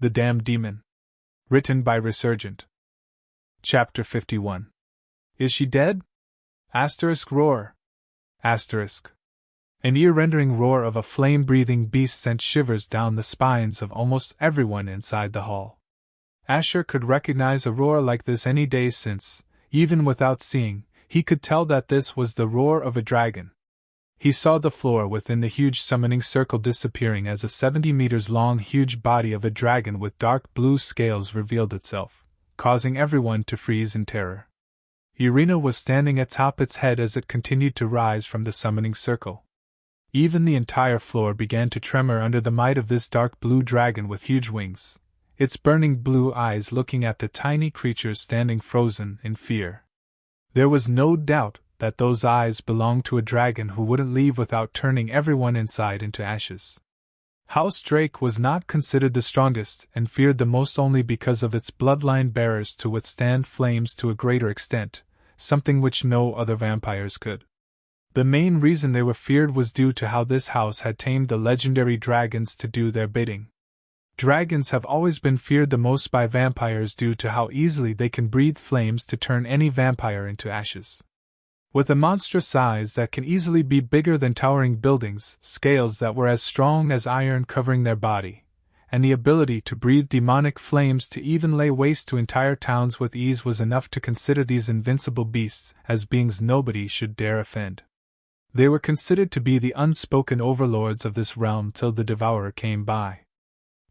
The Damned Demon. Written by Resurgent. Chapter 51. Is she dead? Roar. An ear-rending roar of a flame-breathing beast sent shivers down the spines of almost everyone inside the hall. Asher could recognize a roar like this any day since, even without seeing, he could tell that this was the roar of a dragon. He saw the floor within the huge summoning circle disappearing as a 70 meters long huge body of a dragon with dark blue scales revealed itself, causing everyone to freeze in terror. Irina was standing atop its head as it continued to rise from the summoning circle. Even the entire floor began to tremor under the might of this dark blue dragon with huge wings, its burning blue eyes looking at the tiny creatures standing frozen in fear. There was no doubt that those eyes belonged to a dragon who wouldn't leave without turning everyone inside into ashes. House Drake was not considered the strongest and feared the most only because of its bloodline bearers to withstand flames to a greater extent, something which no other vampires could. The main reason they were feared was due to how this house had tamed the legendary dragons to do their bidding. Dragons have always been feared the most by vampires due to how easily they can breathe flames to turn any vampire into ashes. With a monstrous eyes that can easily be bigger than towering buildings, scales that were as strong as iron covering their body, and the ability to breathe demonic flames to even lay waste to entire towns with ease was enough to consider these invincible beasts as beings nobody should dare offend. They were considered to be the unspoken overlords of this realm till the Devourer came by.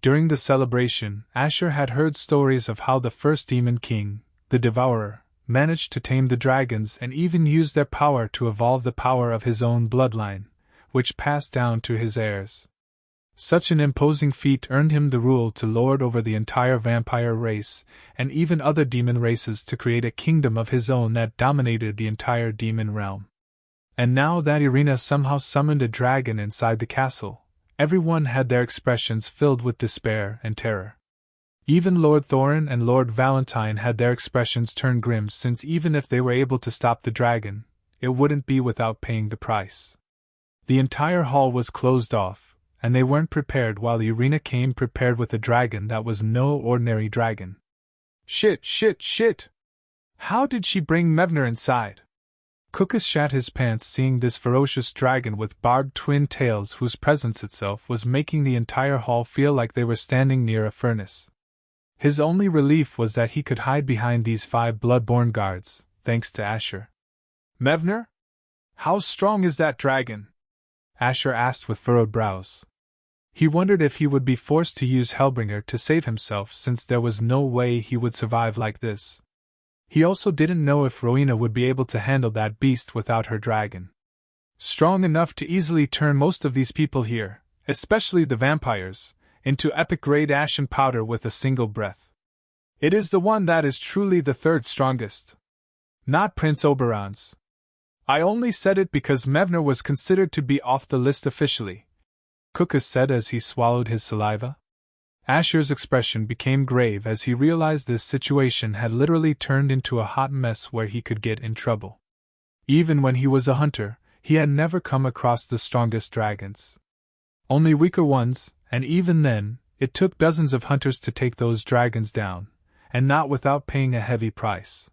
During the celebration, Asher had heard stories of how the first Demon King, the Devourer, managed to tame the dragons and even used their power to evolve the power of his own bloodline, which passed down to his heirs. Such an imposing feat earned him the rule to lord over the entire vampire race, and even other demon races to create a kingdom of his own that dominated the entire demon realm. And now that Irina somehow summoned a dragon inside the castle, everyone had their expressions filled with despair and terror. Even Lord Thorin and Lord Valentine had their expressions turned grim since even if they were able to stop the dragon, it wouldn't be without paying the price. The entire hall was closed off, and they weren't prepared while Irina came prepared with a dragon that was no ordinary dragon. Shit! How did she bring Mevner inside? Kukus shat his pants seeing this ferocious dragon with barbed twin tails whose presence itself was making the entire hall feel like they were standing near a furnace. His only relief was that he could hide behind these 5 bloodborne guards, thanks to Asher. Mevner? How strong is that dragon? Asher asked with furrowed brows. He wondered if he would be forced to use Hellbringer to save himself since there was no way he would survive like this. He also didn't know if Rowena would be able to handle that beast without her dragon. Strong enough to easily turn most of these people here, especially the vampires, into epic-grade ashen powder with a single breath. It is the one that is truly the 3rd strongest. Not Prince Oberon's. I only said it because Mevner was considered to be off the list officially, Kukus said as he swallowed his saliva. Asher's expression became grave as he realized this situation had literally turned into a hot mess where he could get in trouble. Even when he was a hunter, he had never come across the strongest dragons. Only weaker ones, and even then, it took dozens of hunters to take those dragons down, and not without paying a heavy price.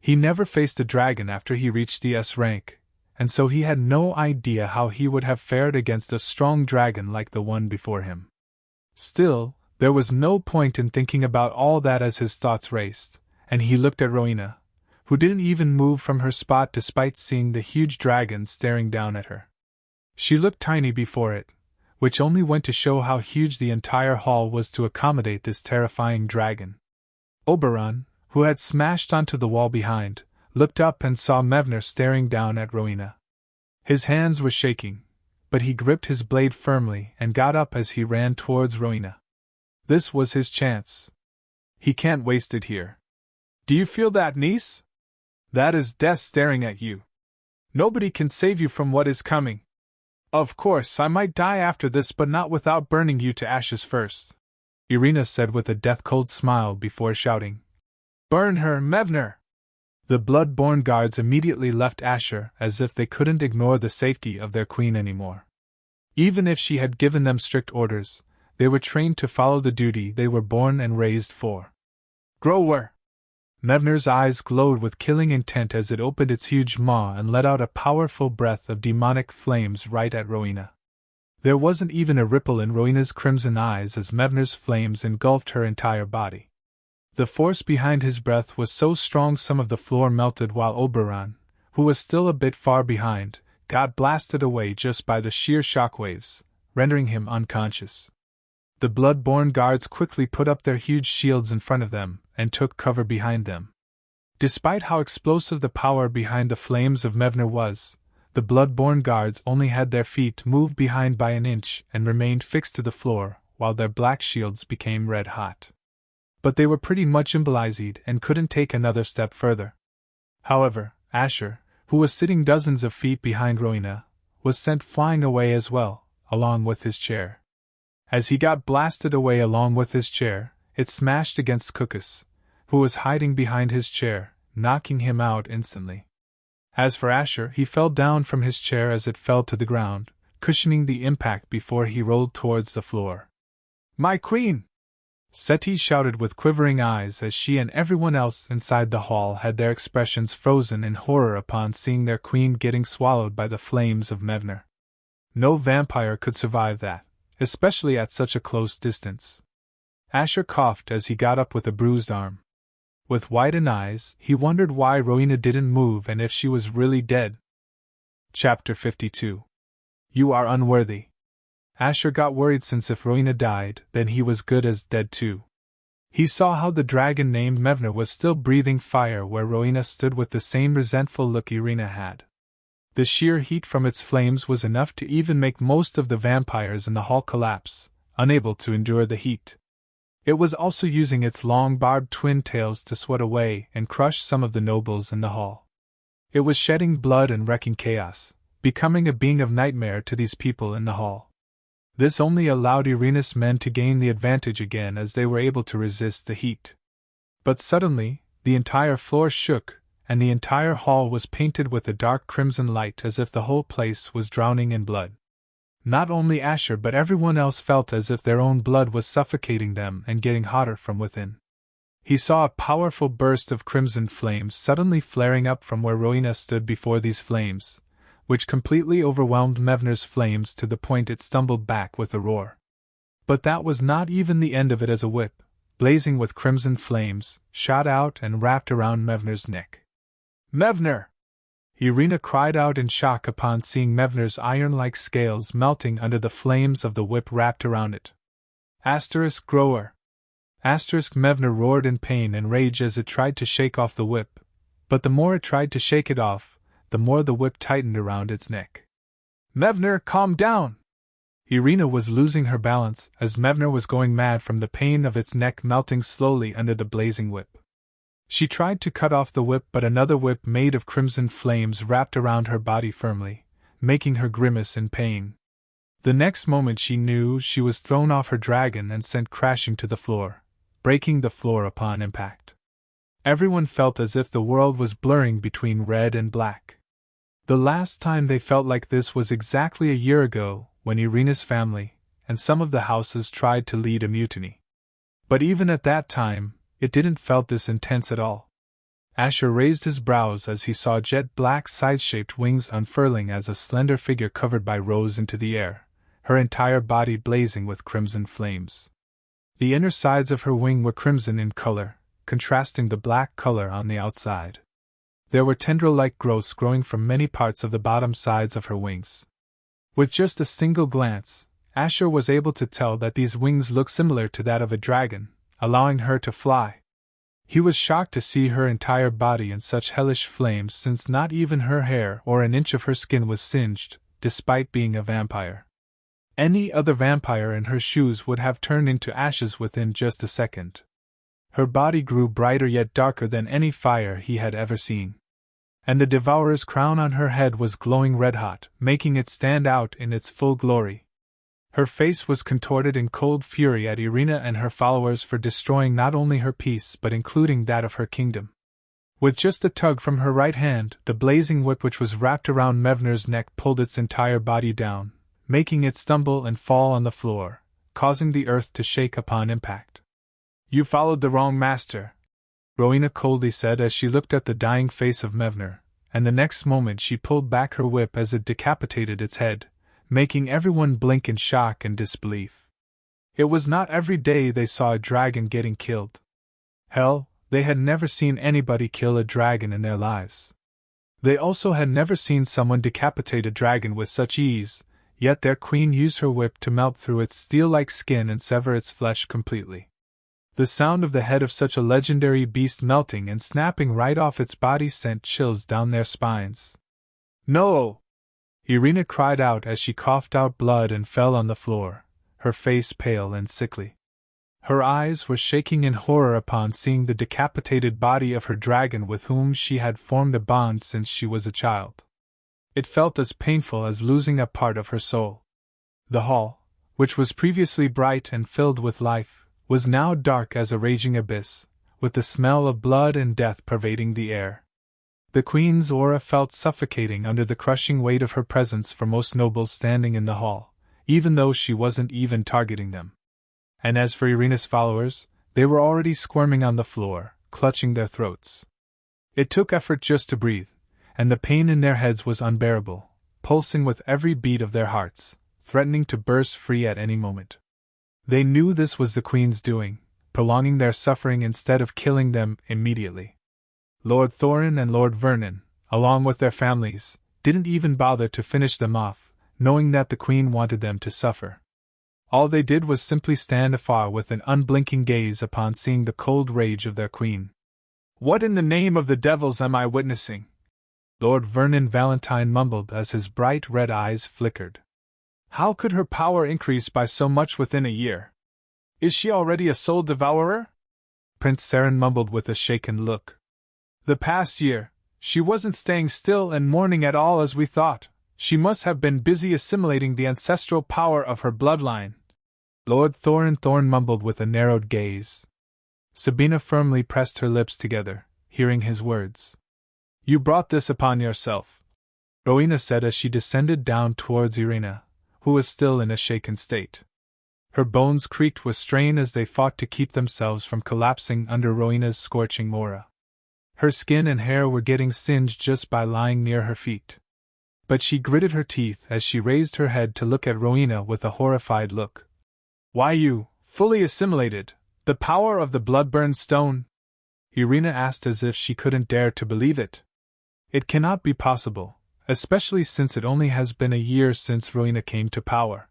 He never faced a dragon after he reached the S rank, and so he had no idea how he would have fared against a strong dragon like the one before him. Still, there was no point in thinking about all that as his thoughts raced, and he looked at Rowena, who didn't even move from her spot despite seeing the huge dragon staring down at her. She looked tiny before it, which only went to show how huge the entire hall was to accommodate this terrifying dragon. Oberon, who had smashed onto the wall behind, looked up and saw Mevner staring down at Rowena. His hands were shaking, but he gripped his blade firmly and got up as he ran towards Rowena. This was his chance. He can't waste it here. Do you feel that, niece? That is death staring at you. Nobody can save you from what is coming. Of course, I might die after this, but not without burning you to ashes first, Irina said with a death-cold smile before shouting, Burn her, Mevner! The blood-born guards immediately left Asher as if they couldn't ignore the safety of their queen anymore. Even if she had given them strict orders, they were trained to follow the duty they were born and raised for. Grower! Mevner's eyes glowed with killing intent as it opened its huge maw and let out a powerful breath of demonic flames right at Rowena. There wasn't even a ripple in Rowena's crimson eyes as Mevner's flames engulfed her entire body. The force behind his breath was so strong some of the floor melted while Oberon, who was still a bit far behind, got blasted away just by the sheer shockwaves, rendering him unconscious. The blood-born guards quickly put up their huge shields in front of them and took cover behind them. Despite how explosive the power behind the flames of Mevner was, the blood-born guards only had their feet moved behind by an inch and remained fixed to the floor, while their black shields became red-hot. But they were pretty much immobilized and couldn't take another step further. However, Asher, who was sitting dozens of feet behind Rowena, was sent flying away as well, along with his chair. As he got blasted away along with his chair, it smashed against Cucus, who was hiding behind his chair, knocking him out instantly. As for Asher, he fell down from his chair as it fell to the ground, cushioning the impact before he rolled towards the floor. "My queen!" Seti shouted with quivering eyes as she and everyone else inside the hall had their expressions frozen in horror upon seeing their queen getting swallowed by the flames of Mevner. No vampire could survive that, especially at such a close distance. Asher coughed as he got up with a bruised arm. With widened eyes, he wondered why Rowena didn't move and if she was really dead. Chapter 52. You are unworthy. Asher got worried since if Rowena died, then he was good as dead too. He saw how the dragon named Mevner was still breathing fire where Rowena stood with the same resentful look Irina had. The sheer heat from its flames was enough to even make most of the vampires in the hall collapse, unable to endure the heat. It was also using its long barbed twin tails to sweat away and crush some of the nobles in the hall. It was shedding blood and wrecking chaos, becoming a being of nightmare to these people in the hall. This only allowed Irina's men to gain the advantage again as they were able to resist the heat. But suddenly, the entire floor shook, and the entire hall was painted with a dark crimson light as if the whole place was drowning in blood. Not only Asher but everyone else felt as if their own blood was suffocating them and getting hotter from within. He saw a powerful burst of crimson flames suddenly flaring up from where Rowena stood before these flames, which completely overwhelmed Mevner's flames to the point it stumbled back with a roar. But that was not even the end of it as a whip, blazing with crimson flames, shot out and wrapped around Mevner's neck. "Mevner!" Irina cried out in shock upon seeing Mevner's iron-like scales melting under the flames of the whip wrapped around it. Grower! Mevner roared in pain and rage as it tried to shake off the whip, but the more it tried to shake it off, the more the whip tightened around its neck. "Mevner, calm down!" Irina was losing her balance as Mevner was going mad from the pain of its neck melting slowly under the blazing whip. She tried to cut off the whip, but another whip made of crimson flames wrapped around her body firmly, making her grimace in pain. The next moment she knew she was thrown off her dragon and sent crashing to the floor, breaking the floor upon impact. Everyone felt as if the world was blurring between red and black. The last time they felt like this was exactly a year ago, when Irina's family and some of the houses tried to lead a mutiny. But even at that time, it didn't felt this intense at all. Asher raised his brows as he saw jet-black side-shaped wings unfurling as a slender figure covered by rose into the air, her entire body blazing with crimson flames. The inner sides of her wing were crimson in color, contrasting the black color on the outside. There were tendril-like growths growing from many parts of the bottom sides of her wings. With just a single glance, Asher was able to tell that these wings looked similar to that of a dragon, allowing her to fly. He was shocked to see her entire body in such hellish flames since not even her hair or an inch of her skin was singed, despite being a vampire. Any other vampire in her shoes would have turned into ashes within just a second. Her body grew brighter yet darker than any fire he had ever seen. And the Devourer's crown on her head was glowing red-hot, making it stand out in its full glory. Her face was contorted in cold fury at Irina and her followers for destroying not only her peace but including that of her kingdom. With just a tug from her right hand, the blazing whip which was wrapped around Mevner's neck pulled its entire body down, making it stumble and fall on the floor, causing the earth to shake upon impact. "You followed the wrong master," Rowena coldly said as she looked at the dying face of Mevner, and the next moment she pulled back her whip as it decapitated its head, making everyone blink in shock and disbelief. It was not every day they saw a dragon getting killed. Hell, they had never seen anybody kill a dragon in their lives. They also had never seen someone decapitate a dragon with such ease, yet their queen used her whip to melt through its steel-like skin and sever its flesh completely. The sound of the head of such a legendary beast melting and snapping right off its body sent chills down their spines. "No!" Irina cried out as she coughed out blood and fell on the floor, her face pale and sickly. Her eyes were shaking in horror upon seeing the decapitated body of her dragon with whom she had formed a bond since she was a child. It felt as painful as losing a part of her soul. The hall, which was previously bright and filled with life, was now dark as a raging abyss, with the smell of blood and death pervading the air. The queen's aura felt suffocating under the crushing weight of her presence for most nobles standing in the hall, even though she wasn't even targeting them. And as for Irina's followers, they were already squirming on the floor, clutching their throats. It took effort just to breathe, and the pain in their heads was unbearable, pulsing with every beat of their hearts, threatening to burst free at any moment. They knew this was the queen's doing, prolonging their suffering instead of killing them immediately. Lord Thorin and Lord Vernon, along with their families, didn't even bother to finish them off, knowing that the queen wanted them to suffer. All they did was simply stand afar with an unblinking gaze upon seeing the cold rage of their queen. "What in the name of the devils am I witnessing?" Lord Vernon Valentine mumbled as his bright red eyes flickered. "How could her power increase by so much within a year? Is she already a soul devourer?" Prince Saren mumbled with a shaken look. "The past year, she wasn't staying still and mourning at all as we thought. She must have been busy assimilating the ancestral power of her bloodline." Lord Thorn mumbled with a narrowed gaze. Sabina firmly pressed her lips together, hearing his words. "You brought this upon yourself," Rowena said as she descended down towards Irina, who was still in a shaken state. Her bones creaked with strain as they fought to keep themselves from collapsing under Rowena's scorching aura. Her skin and hair were getting singed just by lying near her feet. But she gritted her teeth as she raised her head to look at Rowena with a horrified look. "Why you, fully assimilated, the power of the blood-burned stone?" Irina asked as if she couldn't dare to believe it. "It cannot be possible, especially since it only has been a year since Rowena came to power.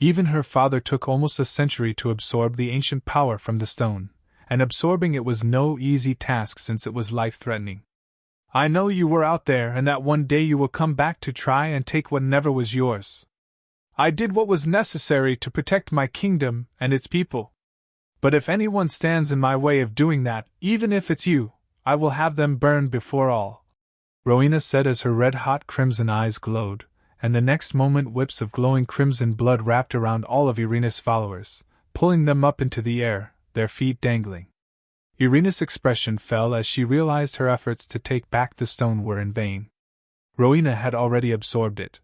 Even her father took almost a century to absorb the ancient power from the stone, and absorbing it was no easy task since it was life-threatening. I know you were out there and that one day you will come back to try and take what never was yours. I did what was necessary to protect my kingdom and its people. But if anyone stands in my way of doing that, even if it's you, I will have them burned before all," Rowena said as her red-hot crimson eyes glowed, and the next moment whips of glowing crimson blood wrapped around all of Irina's followers, pulling them up into the air, their feet dangling. Irina's expression fell as she realized her efforts to take back the stone were in vain. Rowena had already absorbed it.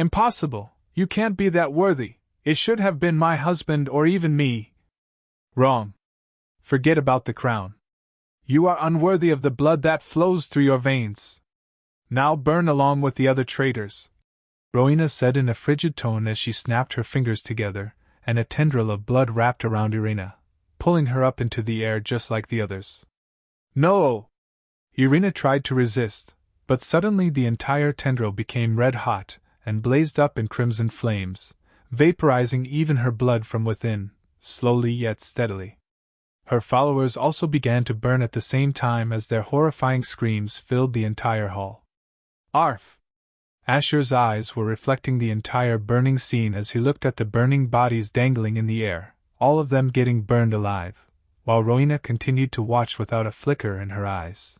"Impossible! You can't be that worthy! It should have been my husband or even me." "Wrong. Forget about the crown. You are unworthy of the blood that flows through your veins. Now burn along with the other traitors," Rowena said in a frigid tone as she snapped her fingers together, and a tendril of blood wrapped around Irina, pulling her up into the air just like the others. "No!" Irina tried to resist, but suddenly the entire tendril became red-hot and blazed up in crimson flames, vaporizing even her blood from within, slowly yet steadily. Her followers also began to burn at the same time as their horrifying screams filled the entire hall. "Arf!" Asher's eyes were reflecting the entire burning scene as he looked at the burning bodies dangling in the air, all of them getting burned alive, while Rowena continued to watch without a flicker in her eyes.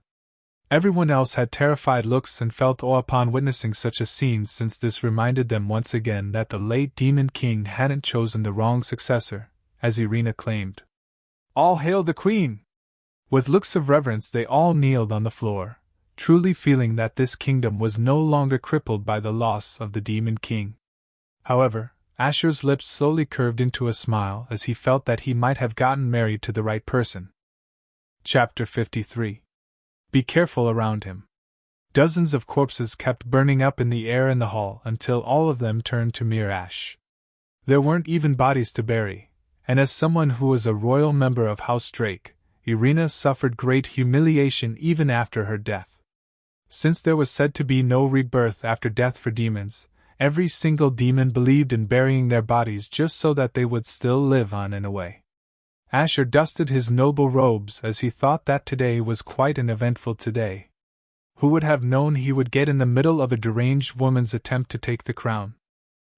Everyone else had terrified looks and felt awe upon witnessing such a scene, since this reminded them once again that the late Demon King hadn't chosen the wrong successor, as Irina claimed. "All hail the Queen!" With looks of reverence they all kneeled on the floor, truly feeling that this kingdom was no longer crippled by the loss of the Demon King. However, Asher's lips slowly curved into a smile as he felt that he might have gotten married to the right person. Chapter 53. Be careful around him. Dozens of corpses kept burning up in the air in the hall until all of them turned to mere ash. There weren't even bodies to bury, and as someone who was a royal member of House Drake, Irina suffered great humiliation even after her death. Since there was said to be no rebirth after death for demons, every single demon believed in burying their bodies just so that they would still live on in a way. Asher dusted his noble robes as he thought that today was quite an eventful day. Who would have known he would get in the middle of a deranged woman's attempt to take the crown?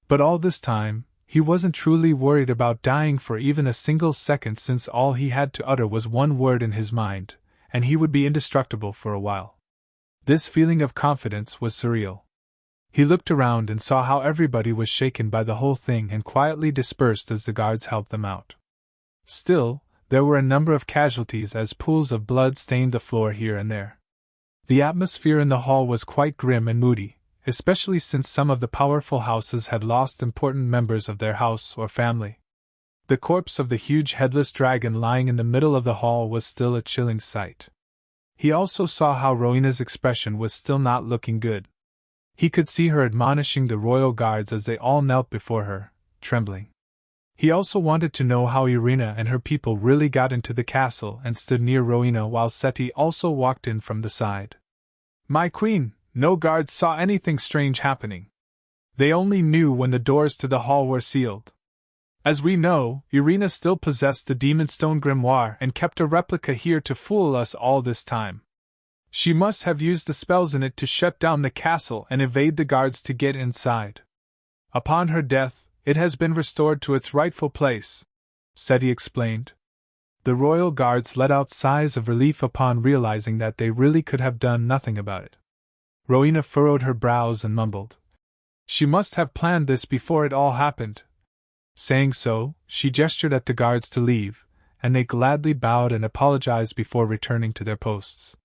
But all this time, he wasn't truly worried about dying for even a single second, since all he had to utter was one word in his mind, and he would be indestructible for a while. This feeling of confidence was surreal. He looked around and saw how everybody was shaken by the whole thing and quietly dispersed as the guards helped them out. Still, there were a number of casualties as pools of blood stained the floor here and there. The atmosphere in the hall was quite grim and moody, especially since some of the powerful houses had lost important members of their house or family. The corpse of the huge headless dragon lying in the middle of the hall was still a chilling sight. He also saw how Rowena's expression was still not looking good. He could see her admonishing the royal guards as they all knelt before her, trembling. He also wanted to know how Irina and her people really got into the castle and stood near Rowena while Seti also walked in from the side. "My queen, no guards saw anything strange happening. They only knew when the doors to the hall were sealed. As we know, Irina still possessed the demon stone grimoire and kept a replica here to fool us all this time. She must have used the spells in it to shut down the castle and evade the guards to get inside. Upon her death, it has been restored to its rightful place," Seti explained. The royal guards let out sighs of relief upon realizing that they really could have done nothing about it. Rowena furrowed her brows and mumbled, "She must have planned this before it all happened." Saying so, she gestured at the guards to leave, and they gladly bowed and apologized before returning to their posts.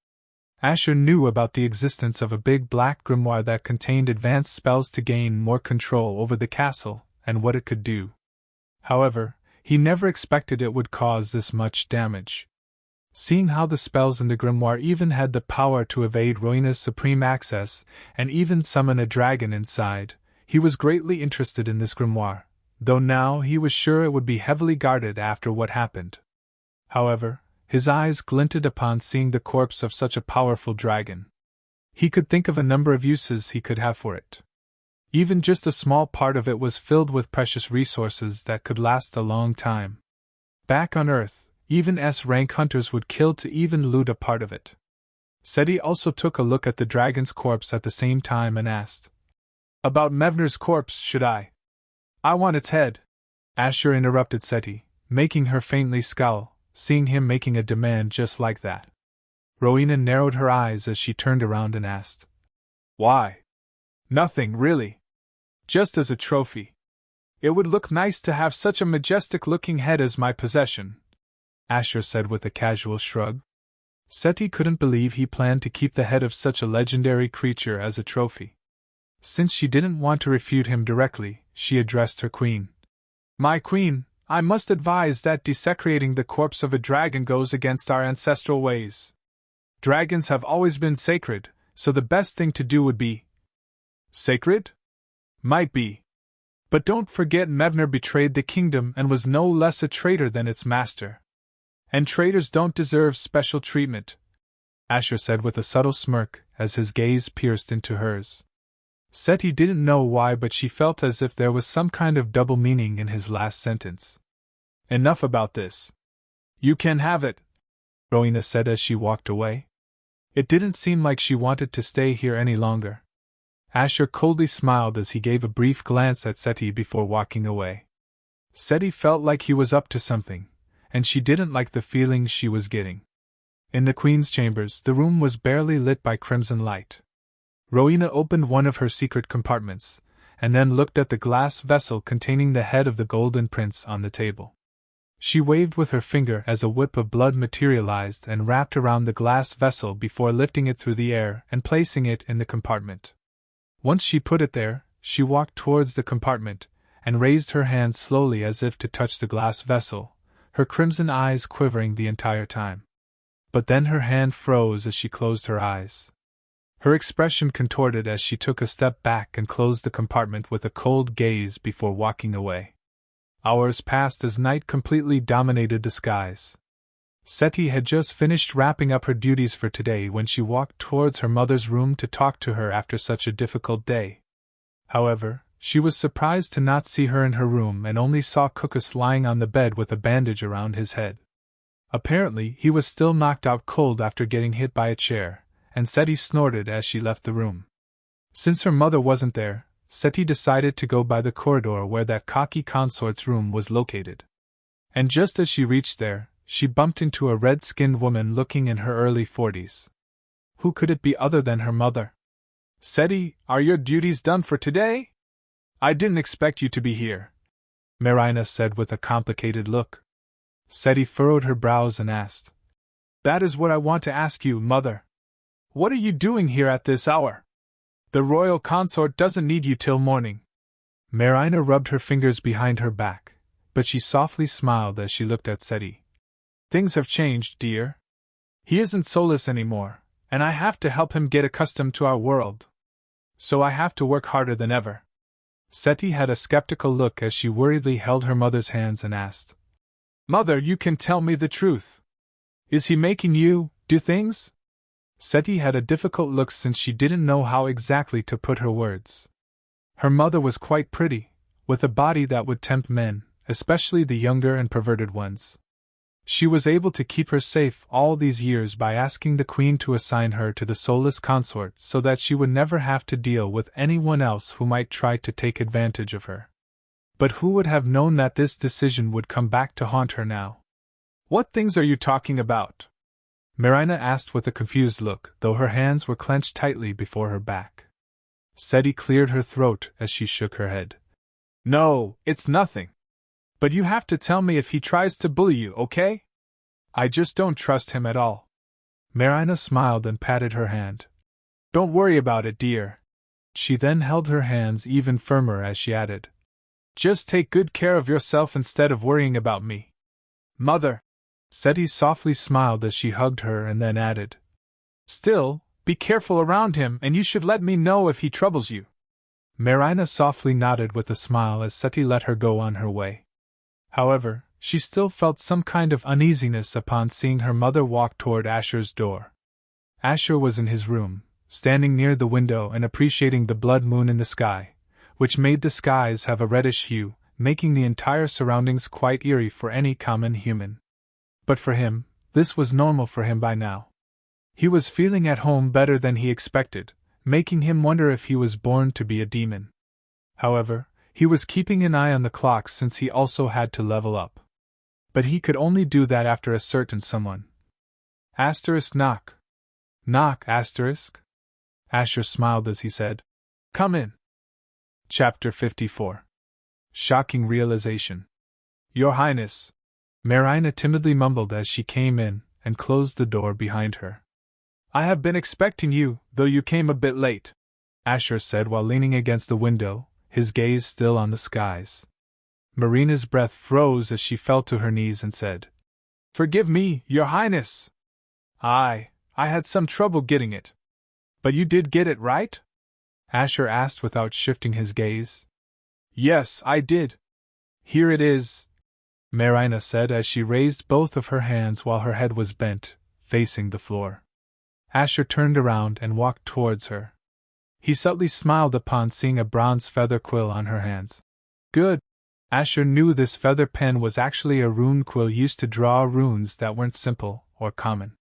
Asher knew about the existence of a big black grimoire that contained advanced spells to gain more control over the castle, and what it could do. However, he never expected it would cause this much damage. Seeing how the spells in the grimoire even had the power to evade Rowena's supreme access, and even summon a dragon inside, he was greatly interested in this grimoire, though now he was sure it would be heavily guarded after what happened. However, his eyes glinted upon seeing the corpse of such a powerful dragon. He could think of a number of uses he could have for it. Even just a small part of it was filled with precious resources that could last a long time. Back on Earth, even S-rank hunters would kill to even loot a part of it. Seti also took a look at the dragon's corpse at the same time and asked, "About Mevner's corpse, should I want its head?" Asher interrupted Seti, making her faintly scowl, seeing him making a demand just like that. Rowena narrowed her eyes as she turned around and asked, "Why?" "Nothing, really. Just as a trophy. It would look nice to have such a majestic-looking head as my possession," Asher said with a casual shrug. Seti couldn't believe he planned to keep the head of such a legendary creature as a trophy. Since she didn't want to refute him directly, she addressed her queen. "My queen, I must advise that desecrating the corpse of a dragon goes against our ancestral ways. Dragons have always been sacred, so the best thing to do would be—" "Sacred? Might be. But don't forget Mevner betrayed the kingdom and was no less a traitor than its master. And traitors don't deserve special treatment," Asher said with a subtle smirk as his gaze pierced into hers. Seti didn't know why, but she felt as if there was some kind of double meaning in his last sentence. "Enough about this. You can have it," Rowena said as she walked away. It didn't seem like she wanted to stay here any longer. Asher coldly smiled as he gave a brief glance at Seti before walking away. Seti felt like he was up to something, and she didn't like the feelings she was getting. In the Queen's chambers, the room was barely lit by crimson light. Rowena opened one of her secret compartments, and then looked at the glass vessel containing the head of the Golden Prince on the table. She waved with her finger as a whip of blood materialized and wrapped around the glass vessel before lifting it through the air and placing it in the compartment. Once she put it there, she walked towards the compartment, and raised her hand slowly as if to touch the glass vessel, her crimson eyes quivering the entire time. But then her hand froze as she closed her eyes. Her expression contorted as she took a step back and closed the compartment with a cold gaze before walking away. Hours passed as night completely dominated the skies. Seti had just finished wrapping up her duties for today when she walked towards her mother's room to talk to her after such a difficult day. However, she was surprised to not see her in her room and only saw Kukus lying on the bed with a bandage around his head. Apparently, he was still knocked out cold after getting hit by a chair, and Seti snorted as she left the room. Since her mother wasn't there, Seti decided to go by the corridor where that cocky consort's room was located. And just as she reached there, she bumped into a red-skinned woman looking in her early 40s. Who could it be other than her mother? "Seti, are your duties done for today? I didn't expect you to be here," Marina said with a complicated look. Seti furrowed her brows and asked, "That is what I want to ask you, mother. What are you doing here at this hour? The royal consort doesn't need you till morning." Marina rubbed her fingers behind her back, but she softly smiled as she looked at Seti. "Things have changed, dear. He isn't soulless anymore, and I have to help him get accustomed to our world. So I have to work harder than ever." Seti had a skeptical look as she worriedly held her mother's hands and asked, "Mother, you can tell me the truth. Is he making you do things?" Seti had a difficult look since she didn't know how exactly to put her words. Her mother was quite pretty, with a body that would tempt men, especially the younger and perverted ones. She was able to keep her safe all these years by asking the queen to assign her to the soulless consort so that she would never have to deal with anyone else who might try to take advantage of her. But who would have known that this decision would come back to haunt her now? "What things are you talking about?" Marina asked with a confused look, though her hands were clenched tightly before her back. Seti cleared her throat as she shook her head. "No, it's nothing. But you have to tell me if he tries to bully you, okay? I just don't trust him at all." Marina smiled and patted her hand. "Don't worry about it, dear." She then held her hands even firmer as she added, "Just take good care of yourself instead of worrying about me." "Mother," Seti softly smiled as she hugged her and then added, "Still, be careful around him and you should let me know if he troubles you." Marina softly nodded with a smile as Seti let her go on her way. However, she still felt some kind of uneasiness upon seeing her mother walk toward Asher's door. Asher was in his room, standing near the window and appreciating the blood moon in the sky, which made the skies have a reddish hue, making the entire surroundings quite eerie for any common human. But for him, this was normal for him by now. He was feeling at home better than he expected, making him wonder if he was born to be a demon. However, he was keeping an eye on the clock since he also had to level up. But he could only do that after a certain someone. Knock. Knock, Asher smiled as he said, "Come in." Chapter 54. Shocking Realization. "Your Highness," Marina timidly mumbled as she came in and closed the door behind her. "I have been expecting you, though you came a bit late," Asher said while leaning against the window, his gaze still on the skies. Marina's breath froze as she fell to her knees and said, "Forgive me, Your Highness. I had some trouble getting it." "But you did get it, right?" Asher asked without shifting his gaze. "Yes, I did. Here it is," Marina said as she raised both of her hands while her head was bent, facing the floor. Asher turned around and walked towards her. He subtly smiled upon seeing a bronze feather quill on her hands. Good. Asher knew this feather pen was actually a rune quill used to draw runes that weren't simple or common.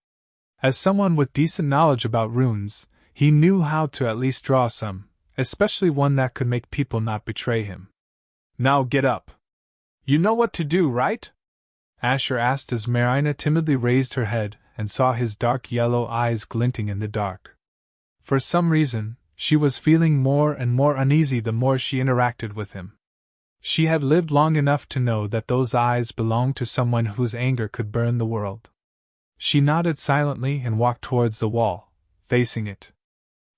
As someone with decent knowledge about runes, he knew how to at least draw some, especially one that could make people not betray him. "Now get up. You know what to do, right?" Asher asked as Marina timidly raised her head and saw his dark yellow eyes glinting in the dark. For some reason, she was feeling more and more uneasy the more she interacted with him. She had lived long enough to know that those eyes belonged to someone whose anger could burn the world. She nodded silently and walked towards the wall, facing it.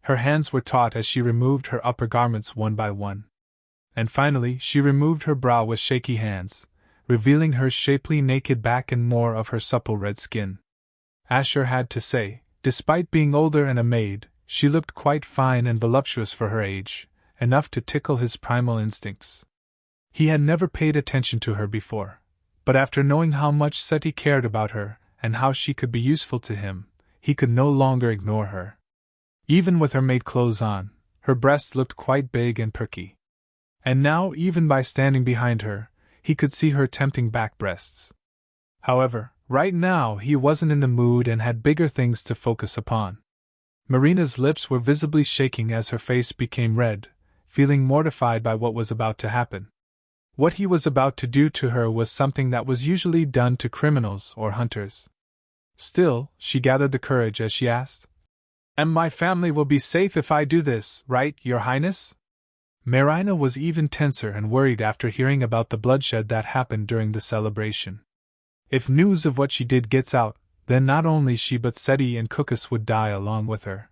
Her hands were taut as she removed her upper garments one by one. and finally she removed her brow with shaky hands, revealing her shapely naked back and more of her supple red skin. Asher had to say, despite being older and a maid, she looked quite fine and voluptuous for her age, enough to tickle his primal instincts. He had never paid attention to her before, but after knowing how much Seti cared about her, and how she could be useful to him, he could no longer ignore her. Even with her maid clothes on, her breasts looked quite big and perky. And now, even by standing behind her, he could see her tempting back breasts. However, right now he wasn't in the mood and had bigger things to focus upon. Marina's lips were visibly shaking as her face became red, feeling mortified by what was about to happen. What he was about to do to her was something that was usually done to criminals or hunters. Still, she gathered the courage as she asked, "And my family will be safe if I do this, right, Your Highness?" Marina was even tenser and worried after hearing about the bloodshed that happened during the celebration. If news of what she did gets out, then not only she but Seti and Cucus would die along with her.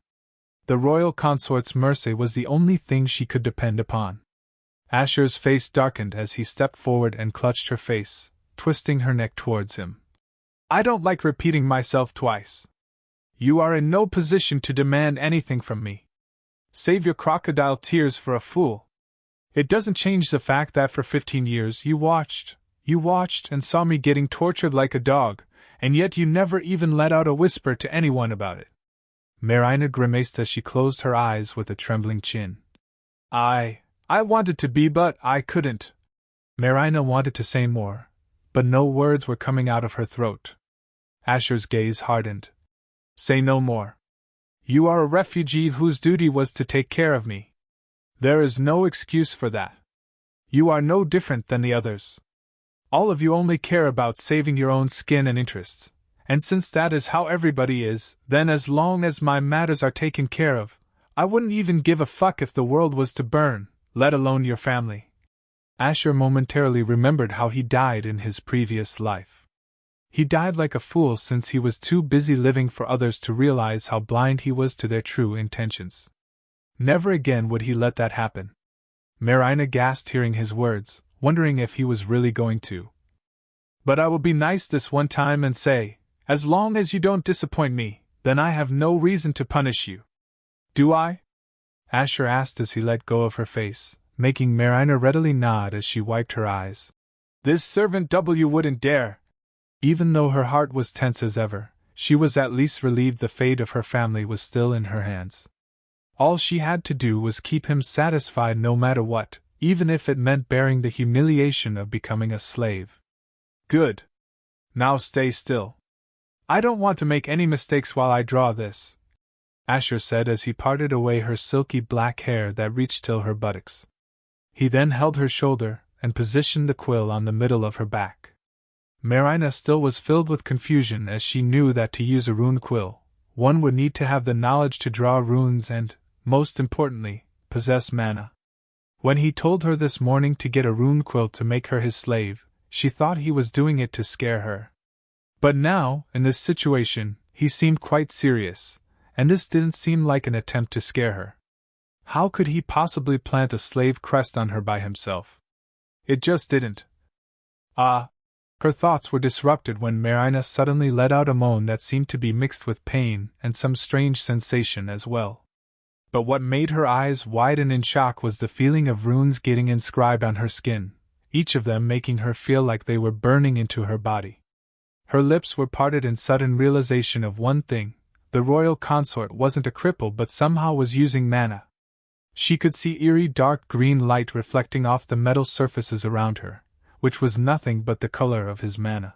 The royal consort's mercy was the only thing she could depend upon. Asher's face darkened as he stepped forward and clutched her face, twisting her neck towards him. "I don't like repeating myself twice. You are in no position to demand anything from me. Save your crocodile tears for a fool. It doesn't change the fact that for 15 years you watched and saw me getting tortured like a dog, and yet you never even let out a whisper to anyone about it." Marina grimaced as she closed her eyes with a trembling chin. I wanted to be, but I couldn't." Marina wanted to say more, but no words were coming out of her throat. Asher's gaze hardened. "Say no more. You are a refugee whose duty was to take care of me. There is no excuse for that. You are no different than the others. All of you only care about saving your own skin and interests, and since that is how everybody is, then as long as my matters are taken care of, I wouldn't even give a fuck if the world was to burn, let alone your family." Asher momentarily remembered how he died in his previous life. He died like a fool since he was too busy living for others to realize how blind he was to their true intentions. Never again would he let that happen. Marina gasped hearing his words, wondering if he was really going to. "But I will be nice this one time and say, as long as you don't disappoint me, then I have no reason to punish you. Do I?" Asher asked as he let go of her face, making Marina readily nod as she wiped her eyes. "This servant wouldn't dare." Even though her heart was tense as ever, she was at least relieved the fate of her family was still in her hands. All she had to do was keep him satisfied no matter what, even if it meant bearing the humiliation of becoming a slave. "Good. Now stay still. I don't want to make any mistakes while I draw this," Asher said as he parted away her silky black hair that reached till her buttocks. He then held her shoulder and positioned the quill on the middle of her back. Marina still was filled with confusion as she knew that to use a rune quill, one would need to have the knowledge to draw runes and, most importantly, possess mana. When he told her this morning to get a rune quill to make her his slave, she thought he was doing it to scare her. But now, in this situation, he seemed quite serious, and this didn't seem like an attempt to scare her. How could he possibly plant a slave crest on her by himself? It just didn't. Her thoughts were disrupted when Marina suddenly let out a moan that seemed to be mixed with pain and some strange sensation as well. But what made her eyes widen in shock was the feeling of runes getting inscribed on her skin, each of them making her feel like they were burning into her body. Her lips were parted in sudden realization of one thing: the royal consort wasn't a cripple but somehow was using mana. She could see eerie dark green light reflecting off the metal surfaces around her, which was nothing but the color of his mana.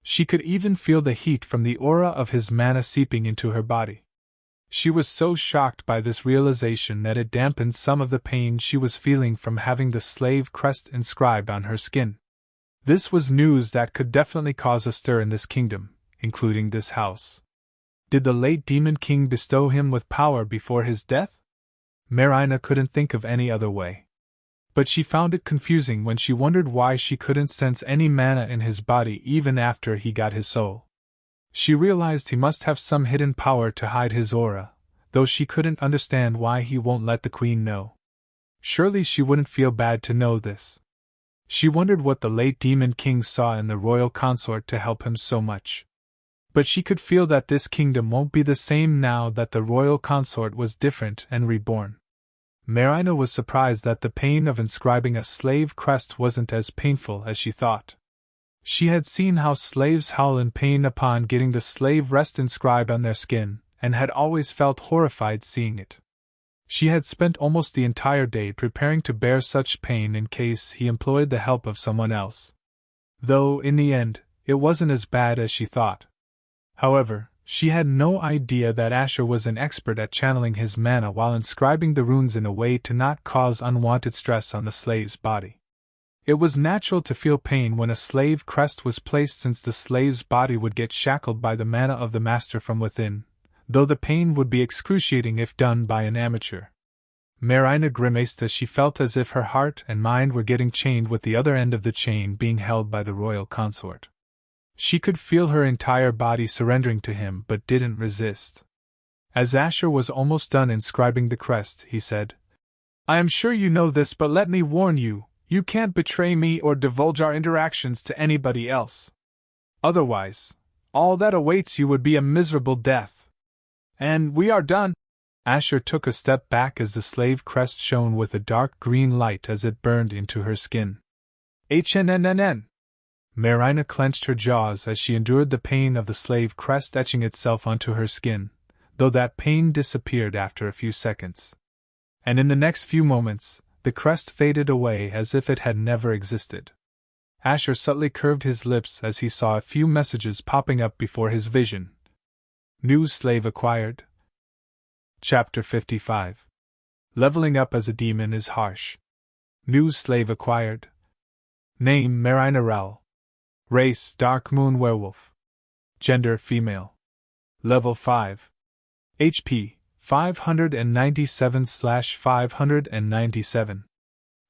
She could even feel the heat from the aura of his mana seeping into her body. She was so shocked by this realization that it dampened some of the pain she was feeling from having the slave crest inscribed on her skin. This was news that could definitely cause a stir in this kingdom, including this house. Did the late Demon King bestow him with power before his death? Marina couldn't think of any other way. But she found it confusing when she wondered why she couldn't sense any mana in his body even after he got his soul. She realized he must have some hidden power to hide his aura, though she couldn't understand why he won't let the queen know. Surely she wouldn't feel bad to know this. She wondered what the late Demon King saw in the royal consort to help him so much. But she could feel that this kingdom won't be the same now that the royal consort was different and reborn. Marina was surprised that the pain of inscribing a slave crest wasn't as painful as she thought. She had seen how slaves howl in pain upon getting the slave rest inscribed on their skin, and had always felt horrified seeing it. She had spent almost the entire day preparing to bear such pain in case he employed the help of someone else. Though, in the end, it wasn't as bad as she thought. However, she had no idea that Asher was an expert at channeling his mana while inscribing the runes in a way to not cause unwanted stress on the slave's body. It was natural to feel pain when a slave crest was placed, since the slave's body would get shackled by the mana of the master from within, though the pain would be excruciating if done by an amateur. Marina grimaced as she felt as if her heart and mind were getting chained, with the other end of the chain being held by the royal consort. She could feel her entire body surrendering to him, but didn't resist. As Asher was almost done inscribing the crest, he said, "I am sure you know this, but let me warn you, you can't betray me or divulge our interactions to anybody else. Otherwise, all that awaits you would be a miserable death. And we are done." Asher took a step back as the slave crest shone with a dark green light as it burned into her skin. HNNNN. Marina clenched her jaws as she endured the pain of the slave crest etching itself onto her skin, though that pain disappeared after a few seconds. And in the next few moments, the crest faded away as if it had never existed. Asher subtly curved his lips as he saw a few messages popping up before his vision. New slave acquired. Chapter 55. Leveling up as a demon is harsh. New slave acquired. Name Marina Rowell. Race Dark Moon Werewolf. Gender female. Level 5. HP 597/597.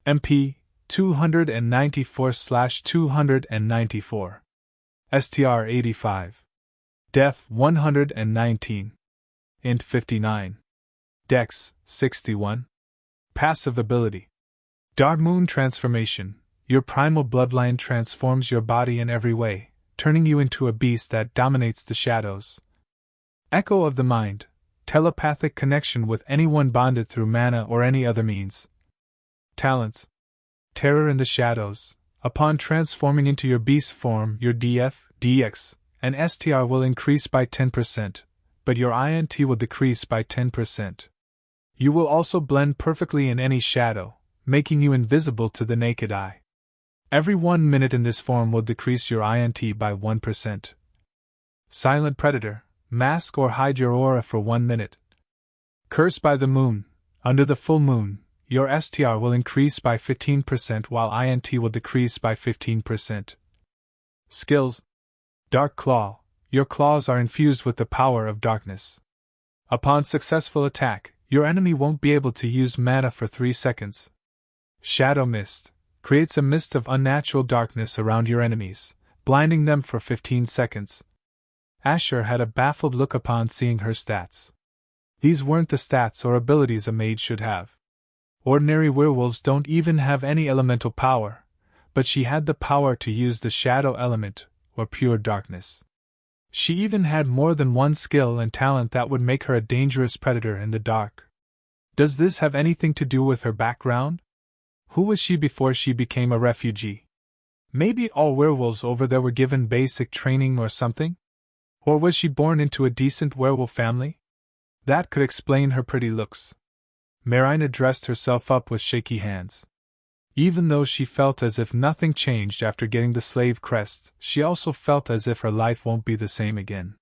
MP 294/294. STR 85. Def 119. Int 59. Dex 61. Passive ability. Dark Moon Transformation. Your primal bloodline transforms your body in every way, turning you into a beast that dominates the shadows. Echo of the Mind. Telepathic connection with anyone bonded through mana or any other means. Talents. Terror in the shadows. Upon transforming into your beast form, your DF, DX, and STR will increase by 10%, but your INT will decrease by 10%. You will also blend perfectly in any shadow, making you invisible to the naked eye. Every 1 minute in this form will decrease your INT by 1%. Silent Predator. Mask or hide your aura for 1 minute. Cursed by the Moon. Under the full moon, your STR will increase by 15% while INT will decrease by 15%. Skills. Dark Claw. Your claws are infused with the power of darkness. Upon successful attack, your enemy won't be able to use mana for 3 seconds. Shadow Mist. Creates a mist of unnatural darkness around your enemies, blinding them for 15 seconds. Asher had a baffled look upon seeing her stats. These weren't the stats or abilities a mage should have. Ordinary werewolves don't even have any elemental power, but she had the power to use the shadow element, or pure darkness. She even had more than one skill and talent that would make her a dangerous predator in the dark. Does this have anything to do with her background? Who was she before she became a refugee? Maybe all werewolves over there were given basic training or something? Or was she born into a decent werewolf family? That could explain her pretty looks. Marina dressed herself up with shaky hands. Even though she felt as if nothing changed after getting the slave crest, she also felt as if her life won't be the same again.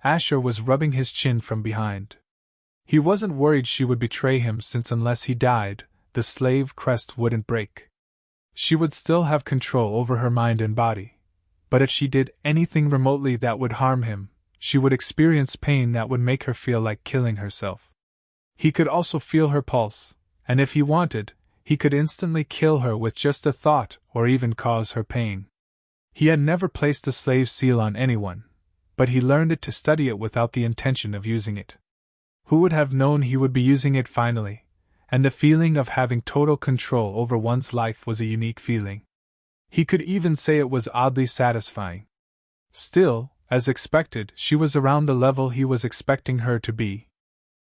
Asher was rubbing his chin from behind. He wasn't worried she would betray him, since unless he died, the slave crest wouldn't break. She would still have control over her mind and body. But if she did anything remotely that would harm him, she would experience pain that would make her feel like killing herself. He could also feel her pulse, and if he wanted, he could instantly kill her with just a thought or even cause her pain. He had never placed the slave seal on anyone, but he learned it to study it without the intention of using it. Who would have known he would be using it finally, and the feeling of having total control over one's life was a unique feeling. He could even say it was oddly satisfying. Still, as expected, she was around the level he was expecting her to be.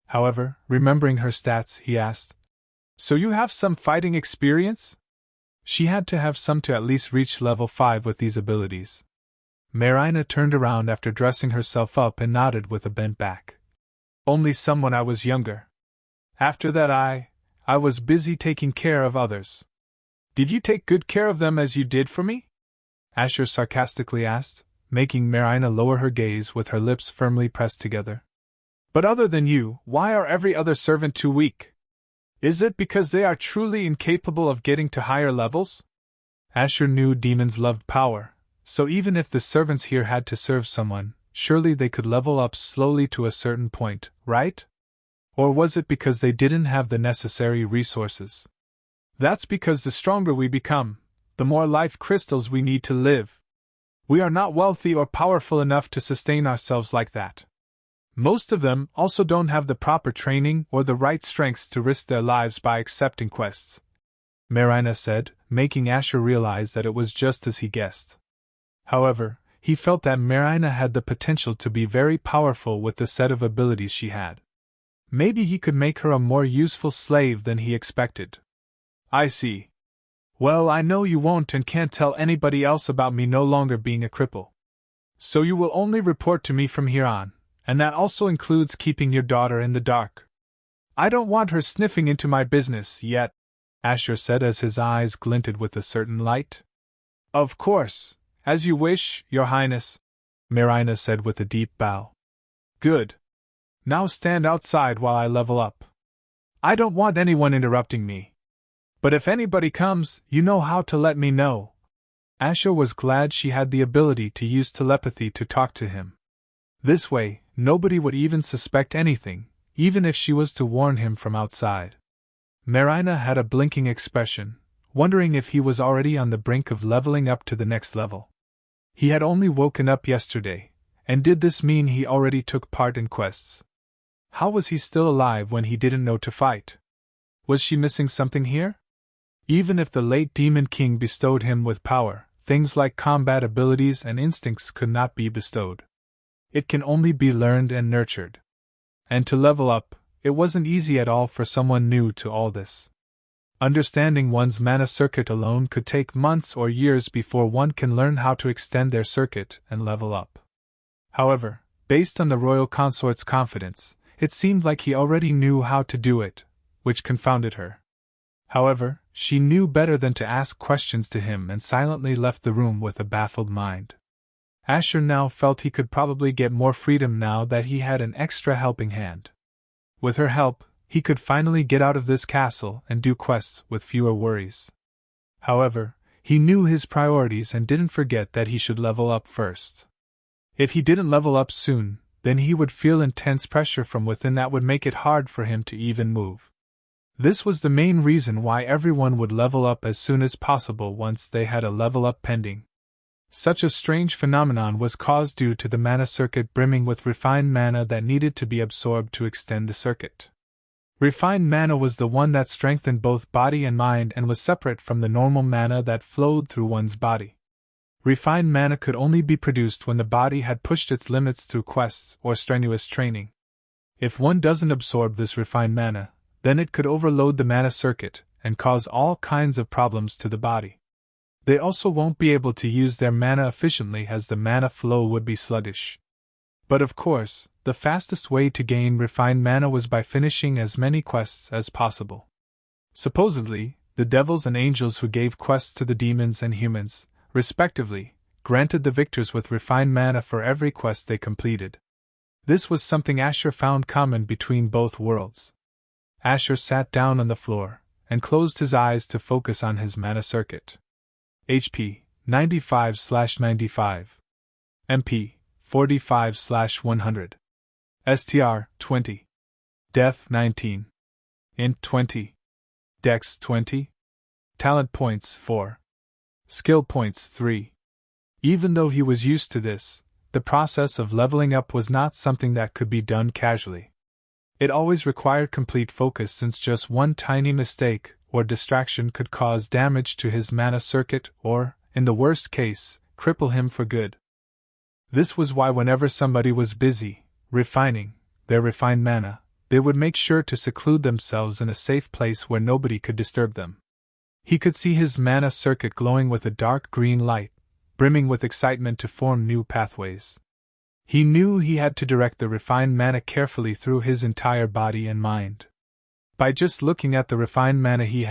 However, remembering her stats, he asked, "So you have some fighting experience?" She had to have some to at least reach level 5 with these abilities. Marina turned around after dressing herself up and nodded with a bent back. "Only some when I was younger. After that I was busy taking care of others." "Did you take good care of them as you did for me?" Asher sarcastically asked, making Marina lower her gaze with her lips firmly pressed together. "But other than you, why are every other servant too weak? Is it because they are truly incapable of getting to higher levels?" Asher knew demons loved power, so even if the servants here had to serve someone, surely they could level up slowly to a certain point, right? Or was it because they didn't have the necessary resources? "That's because the stronger we become, the more life crystals we need to live. We are not wealthy or powerful enough to sustain ourselves like that. Most of them also don't have the proper training or the right strengths to risk their lives by accepting quests," Marina said, making Asher realize that it was just as he guessed. However, he felt that Marina had the potential to be very powerful with the set of abilities she had. Maybe he could make her a more useful slave than he expected. "I see. Well, I know you won't and can't tell anybody else about me no longer being a cripple. So you will only report to me from here on, and that also includes keeping your daughter in the dark. I don't want her sniffing into my business yet," Asher said as his eyes glinted with a certain light. "Of course, as you wish, Your Highness," Marina said with a deep bow. "Good. Now stand outside while I level up. I don't want anyone interrupting me. But if anybody comes, you know how to let me know." Asher was glad she had the ability to use telepathy to talk to him. This way, nobody would even suspect anything, even if she was to warn him from outside. Marina had a blinking expression, wondering if he was already on the brink of leveling up to the next level. He had only woken up yesterday, and did this mean he already took part in quests? How was he still alive when he didn't know to fight? Was she missing something here? Even if the late Demon King bestowed him with power, things like combat abilities and instincts could not be bestowed. It can only be learned and nurtured. And to level up, it wasn't easy at all for someone new to all this. Understanding one's mana circuit alone could take months or years before one can learn how to extend their circuit and level up. However, based on the royal consort's confidence, it seemed like he already knew how to do it, which confounded her. However, she knew better than to ask questions to him and silently left the room with a baffled mind. Asher now felt he could probably get more freedom now that he had an extra helping hand. With her help, he could finally get out of this castle and do quests with fewer worries. However, he knew his priorities and didn't forget that he should level up first. If he didn't level up soon, then he would feel intense pressure from within that would make it hard for him to even move. This was the main reason why everyone would level up as soon as possible once they had a level up pending. Such a strange phenomenon was caused due to the mana circuit brimming with refined mana that needed to be absorbed to extend the circuit. Refined mana was the one that strengthened both body and mind and was separate from the normal mana that flowed through one's body. Refined mana could only be produced when the body had pushed its limits through quests or strenuous training. If one doesn't absorb this refined mana, then it could overload the mana circuit and cause all kinds of problems to the body. They also won't be able to use their mana efficiently as the mana flow would be sluggish. But of course, the fastest way to gain refined mana was by finishing as many quests as possible. Supposedly, the devils and angels who gave quests to the demons and humans, respectively, granted the victors with refined mana for every quest they completed. This was something Asher found common between both worlds. Asher sat down on the floor and closed his eyes to focus on his mana circuit. HP 95/95, MP 45/100, STR 20, Def 19, Int 20, Dex 20, Talent points 4, Skill points 3. Even though he was used to this, the process of leveling up was not something that could be done casually. It always required complete focus since just one tiny mistake or distraction could cause damage to his mana circuit or, in the worst case, cripple him for good. This was why whenever somebody was busy refining their refined mana, they would make sure to seclude themselves in a safe place where nobody could disturb them. He could see his mana circuit glowing with a dark green light, brimming with excitement to form new pathways. He knew he had to direct the refined mana carefully through his entire body and mind. By just looking at the refined mana he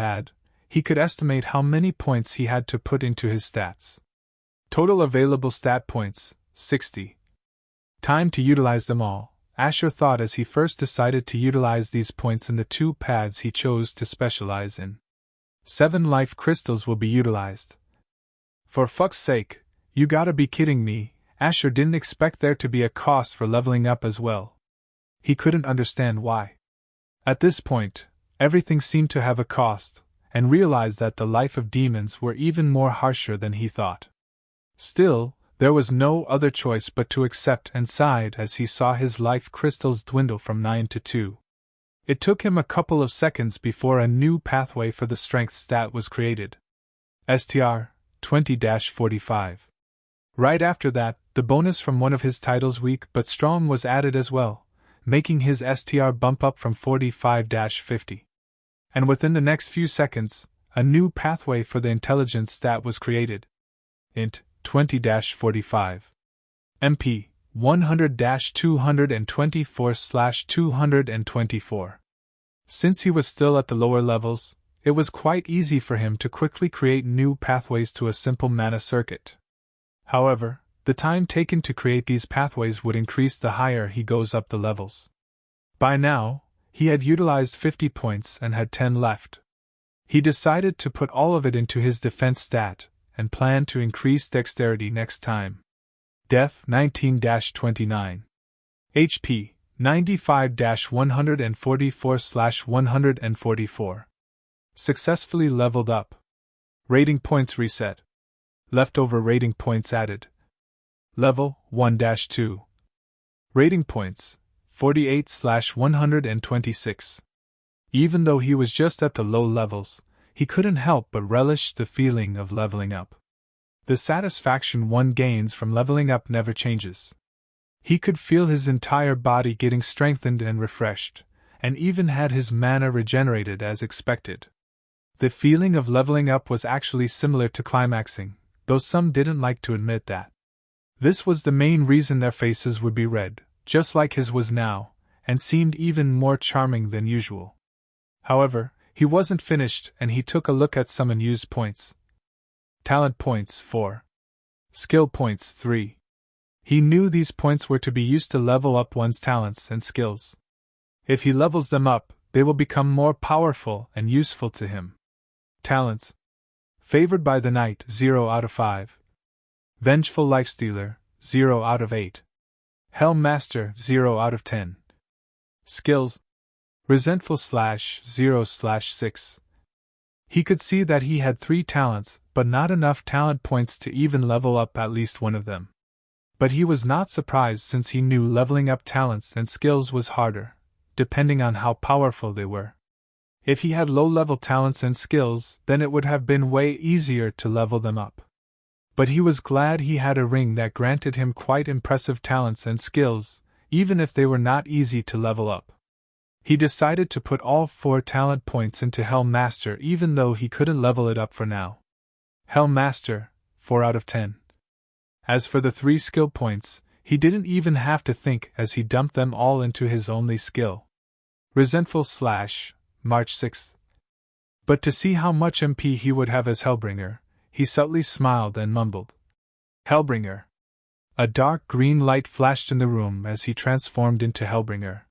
could estimate how many points he had to put into his stats. Total available stat points, 60. Time to utilize them all, Asher thought as he first decided to utilize these points in the 2 paths he chose to specialize in. 7 life crystals will be utilized. For fuck's sake, you gotta be kidding me. Asher didn't expect there to be a cost for leveling up as well. He couldn't understand why. At this point, everything seemed to have a cost, and realized that the life of demons were even more harsher than he thought. Still, there was no other choice but to accept and sighed as he saw his life crystals dwindle from 9 to 2. It took him a couple of seconds before a new pathway for the strength stat was created. STR 20-45. Right after that, the bonus from one of his titles, Weak but Strong, was added as well, making his STR bump up from 45-50. And within the next few seconds, a new pathway for the intelligence stat was created. Int 20-45. MP 100-224/224. Since he was still at the lower levels, it was quite easy for him to quickly create new pathways to a simple mana circuit. However, the time taken to create these pathways would increase the higher he goes up the levels. By now, he had utilized 50 points and had 10 left. He decided to put all of it into his defense stat, and planned to increase dexterity next time. Def 19-29. HP 95-144/144. Successfully leveled up. Rating points reset. Leftover rating points added. Level 1-2. Rating points 48/126. Even though he was just at the low levels, he couldn't help but relish the feeling of leveling up. The satisfaction one gains from leveling up never changes. He could feel his entire body getting strengthened and refreshed, and even had his mana regenerated as expected. The feeling of leveling up was actually similar to climaxing, though some didn't like to admit that. This was the main reason their faces would be red, just like his was now, and seemed even more charming than usual. However, he wasn't finished and he took a look at some unused points. Talent points 4. Skill points 3. He knew these points were to be used to level up one's talents and skills. If he levels them up, they will become more powerful and useful to him. Talents: Favored by the Night, 0 out of 5. Vengeful Lifestealer, 0 out of 8. Hell Master, 0 out of 10. Skills: Resentful / 0/6. He could see that he had 3 talents, but not enough talent points to even level up at least one of them. But he was not surprised since he knew leveling up talents and skills was harder, depending on how powerful they were. If he had low-level talents and skills, then it would have been way easier to level them up. But he was glad he had a ring that granted him quite impressive talents and skills, even if they were not easy to level up. He decided to put all 4 talent points into Hell Master even though he couldn't level it up for now. Hell Master, 4 out of 10. As for the 3 skill points, he didn't even have to think as he dumped them all into his only skill. Resentful / March 6th. But to see how much MP he would have as Hellbringer, he subtly smiled and mumbled, "Hellbringer." A dark green light flashed in the room as he transformed into Hellbringer.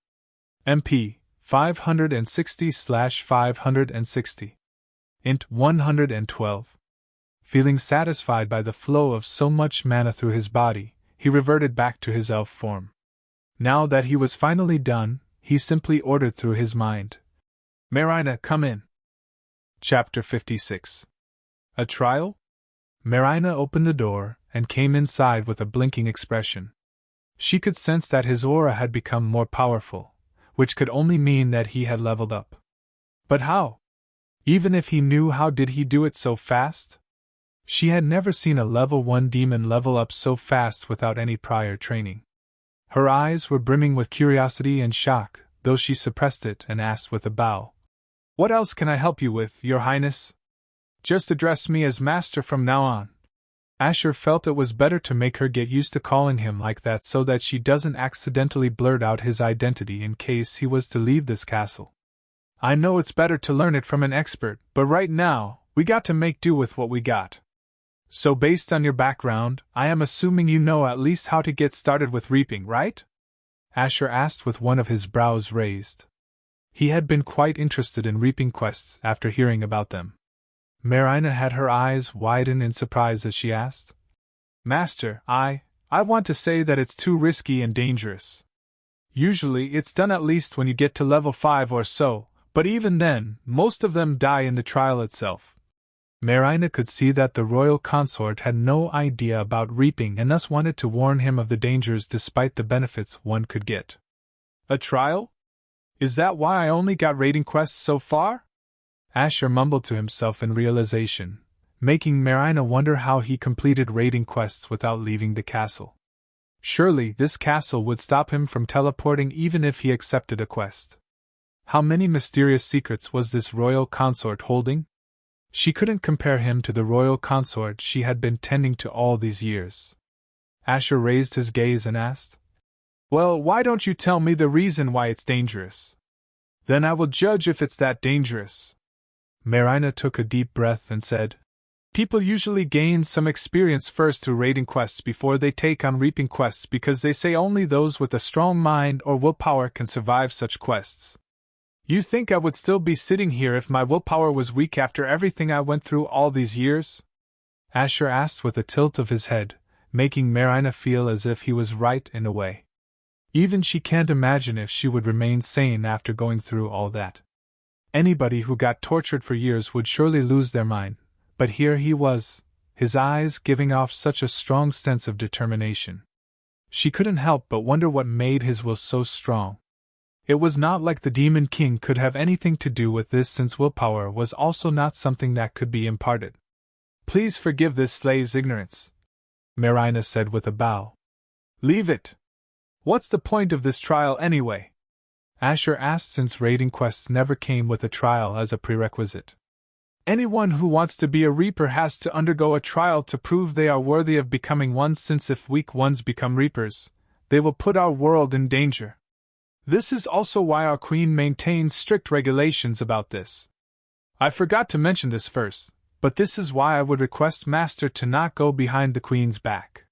MP 560/560. Int 112. Feeling satisfied by the flow of so much mana through his body, he reverted back to his elf form. Now that he was finally done, he simply ordered through his mind, "Marina, come in." Chapter 56. A trial? Marina opened the door and came inside with a blinking expression. She could sense that his aura had become more powerful, which could only mean that he had leveled up. But how? Even if he knew, how did he do it so fast? She had never seen a level 1 demon level up so fast without any prior training. Her eyes were brimming with curiosity and shock, though she suppressed it and asked with a bow, "What else can I help you with, Your Highness? Just address me as Master from now on." Asher felt it was better to make her get used to calling him like that so that she doesn't accidentally blurt out his identity in case he was to leave this castle. "I know it's better to learn it from an expert, but right now, we got to make do with what we got. So based on your background, I am assuming you know at least how to get started with reaping, right?" Asher asked with one of his brows raised. He had been quite interested in reaping quests after hearing about them. Marina had her eyes widen in surprise as she asked, "Master, I want to say that it's too risky and dangerous. Usually it's done at least when you get to level 5 or so, but even then, most of them die in the trial itself." Marina could see that the royal consort had no idea about reaping and thus wanted to warn him of the dangers despite the benefits one could get. "A trial? Is that why I only got raiding quests so far?" Asher mumbled to himself in realization, making Marina wonder how he completed raiding quests without leaving the castle. Surely this castle would stop him from teleporting even if he accepted a quest. How many mysterious secrets was this royal consort holding? She couldn't compare him to the royal consort she had been tending to all these years. Asher raised his gaze and asked, "Well, why don't you tell me the reason why it's dangerous? Then I will judge if it's that dangerous." Marina took a deep breath and said, "People usually gain some experience first through raiding quests before they take on reaping quests because they say only those with a strong mind or willpower can survive such quests. You think I would still be sitting here if my willpower was weak after everything I went through all these years?" Asher asked with a tilt of his head, making Marina feel as if he was right in a way. Even she can't imagine if she would remain sane after going through all that. Anybody who got tortured for years would surely lose their mind, but here he was, his eyes giving off such a strong sense of determination. She couldn't help but wonder what made his will so strong. It was not like the Demon King could have anything to do with this, since willpower was also not something that could be imparted. "Please forgive this slave's ignorance," Marina said with a bow. "Leave it. What's the point of this trial anyway?" Asher asked, since raiding quests never came with a trial as a prerequisite. "Anyone who wants to be a reaper has to undergo a trial to prove they are worthy of becoming one, since if weak ones become reapers, they will put our world in danger. This is also why our queen maintains strict regulations about this. I forgot to mention this first, but this is why I would request Master to not go behind the queen's back.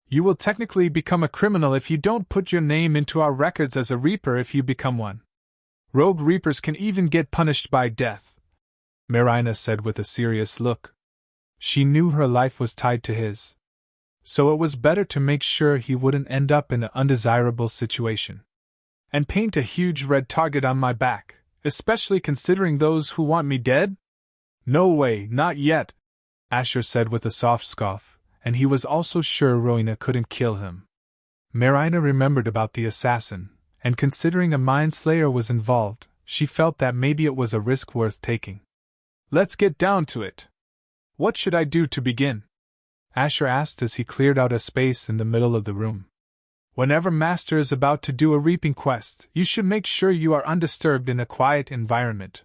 You will technically become a criminal if you don't put your name into our records as a reaper if you become one. Rogue reapers can even get punished by death," Marina said with a serious look. She knew her life was tied to his, so it was better to make sure he wouldn't end up in an undesirable situation. "And paint a huge red target on my back, especially considering those who want me dead? No way, not yet," Asher said with a soft scoff, and he was also sure Rowena couldn't kill him. Marina remembered about the assassin, and considering a mind slayer was involved, she felt that maybe it was a risk worth taking. "Let's get down to it. What should I do to begin?" Asher asked as he cleared out a space in the middle of the room. "Whenever Master is about to do a reaping quest, you should make sure you are undisturbed in a quiet environment.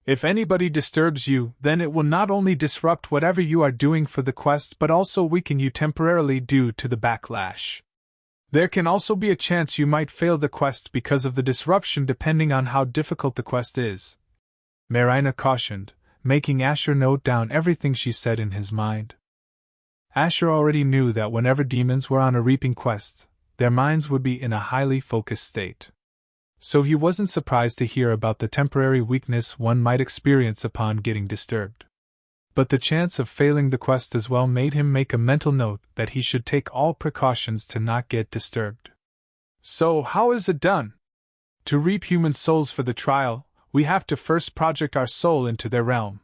If anybody disturbs you, then it will not only disrupt whatever you are doing for the quest but also weaken you temporarily due to the backlash. There can also be a chance you might fail the quest because of the disruption depending on how difficult the quest is," Marina cautioned, making Asher note down everything she said in his mind. Asher already knew that whenever demons were on a reaping quest, their minds would be in a highly focused state. So he wasn't surprised to hear about the temporary weakness one might experience upon getting disturbed. But the chance of failing the quest as well made him make a mental note that he should take all precautions to not get disturbed. "So how is it done? To reap human souls for the trial, we have to first project our soul into their realm.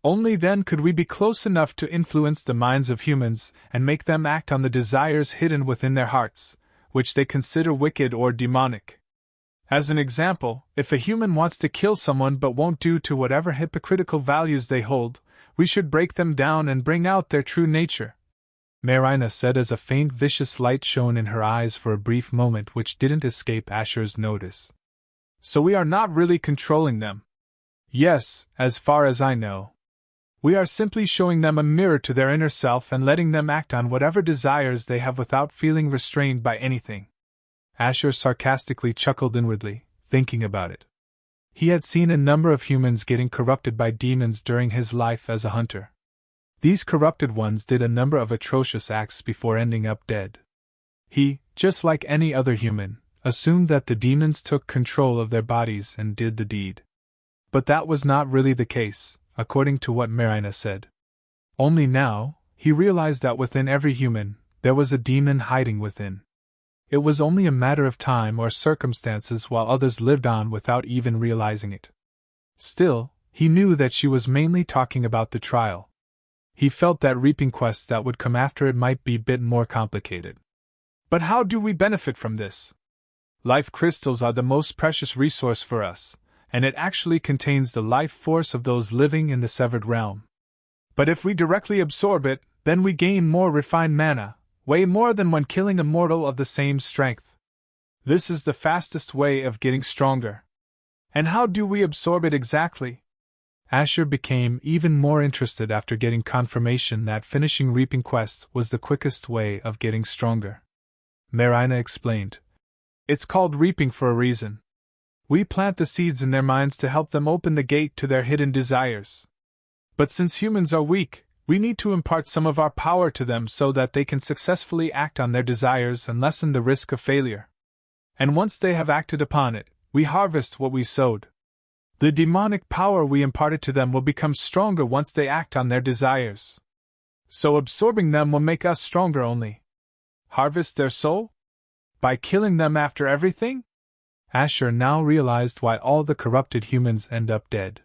Only then could we be close enough to influence the minds of humans and make them act on the desires hidden within their hearts, which they consider wicked or demonic. As an example, if a human wants to kill someone but won't due to whatever hypocritical values they hold, we should break them down and bring out their true nature. Marina said as a faint vicious light shone in her eyes for a brief moment which didn't escape Asher's notice. So we are not really controlling them. Yes, as far as I know. We are simply showing them a mirror to their inner self and letting them act on whatever desires they have without feeling restrained by anything. Asher sarcastically chuckled inwardly, thinking about it. He had seen a number of humans getting corrupted by demons during his life as a hunter. These corrupted ones did a number of atrocious acts before ending up dead. He, just like any other human, assumed that the demons took control of their bodies and did the deed. But that was not really the case, according to what Marina said. Only now, he realized that within every human, there was a demon hiding within. It was only a matter of time or circumstances while others lived on without even realizing it. Still, he knew that she was mainly talking about the trial. He felt that reaping quests that would come after it might be a bit more complicated. But how do we benefit from this? Life crystals are the most precious resource for us, and it actually contains the life force of those living in the severed realm. But if we directly absorb it, then we gain more refined mana, way more than when killing a mortal of the same strength. This is the fastest way of getting stronger. And how do we absorb it exactly? Asher became even more interested after getting confirmation that finishing reaping quests was the quickest way of getting stronger. Marina explained. It's called reaping for a reason. We plant the seeds in their minds to help them open the gate to their hidden desires. But since humans are weak, we need to impart some of our power to them so that they can successfully act on their desires and lessen the risk of failure. And once they have acted upon it, we harvest what we sowed. The demonic power we imparted to them will become stronger once they act on their desires. So absorbing them will make us stronger only. Harvest their soul? By killing them after everything? Asher now realized why all the corrupted humans end up dead.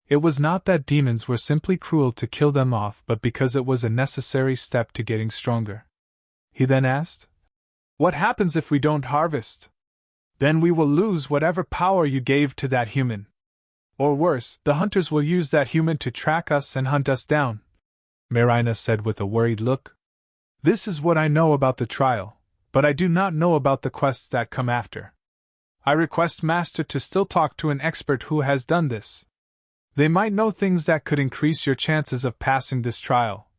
It was not that demons were simply cruel to kill them off, but because it was a necessary step to getting stronger. He then asked, "What happens if we don't harvest?" "Then we will lose whatever power you gave to that human. Or worse, the hunters will use that human to track us and hunt us down," Marina said with a worried look. "This is what I know about the trial, but I do not know about the quests that come after. I request Master to still talk to an expert who has done this. They might know things that could increase your chances of passing this trial,"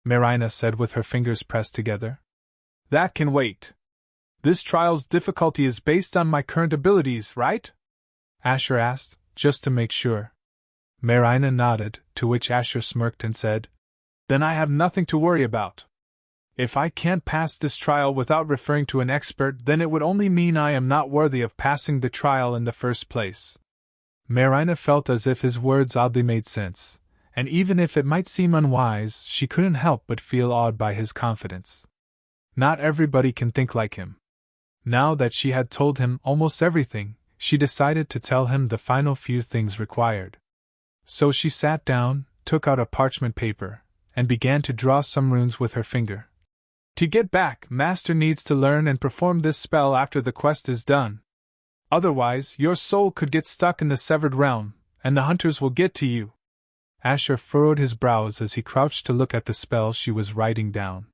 Marina said with her fingers pressed together. "That can wait. This trial's difficulty is based on my current abilities, right?" Asher asked, just to make sure. Marina nodded, to which Asher smirked and said, "Then I have nothing to worry about. If I can't pass this trial without referring to an expert, then it would only mean I am not worthy of passing the trial in the first place." Marina felt as if his words oddly made sense, and even if it might seem unwise, she couldn't help but feel awed by his confidence. Not everybody can think like him. Now that she had told him almost everything, she decided to tell him the final few things required. So she sat down, took out a parchment paper, and began to draw some runes with her finger. "To get back, Master needs to learn and perform this spell after the quest is done. Otherwise, your soul could get stuck in the severed realm, and the hunters will get to you." Asher furrowed his brows as he crouched to look at the spell she was writing down.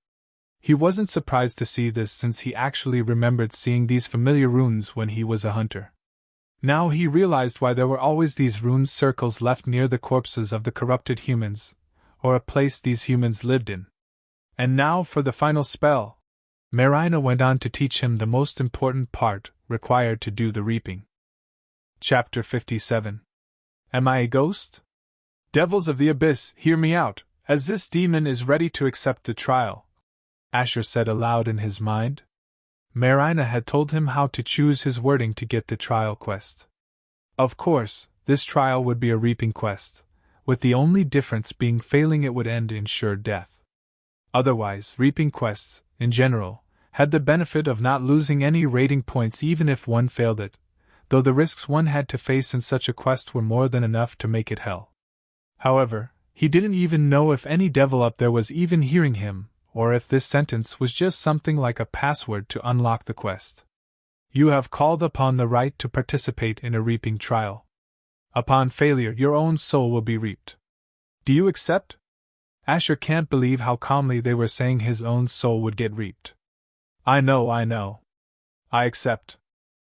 He wasn't surprised to see this since he actually remembered seeing these familiar runes when he was a hunter. Now he realized why there were always these rune circles left near the corpses of the corrupted humans, or a place these humans lived in. And now for the final spell. Marina went on to teach him the most important part required to do the reaping. Chapter 57. Am I a ghost? Devils of the Abyss, hear me out, as this demon is ready to accept the trial, Asher said aloud in his mind. Marina had told him how to choose his wording to get the trial quest. Of course, this trial would be a reaping quest, with the only difference being failing it would end in sure death. Otherwise, reaping quests, in general, had the benefit of not losing any rating points even if one failed it, though the risks one had to face in such a quest were more than enough to make it hell. However, he didn't even know if any devil up there was even hearing him, or if this sentence was just something like a password to unlock the quest. You have called upon the right to participate in a reaping trial. Upon failure, your own soul will be reaped. Do you accept? Asher can't believe how calmly they were saying his own soul would get reaped. I know. I accept.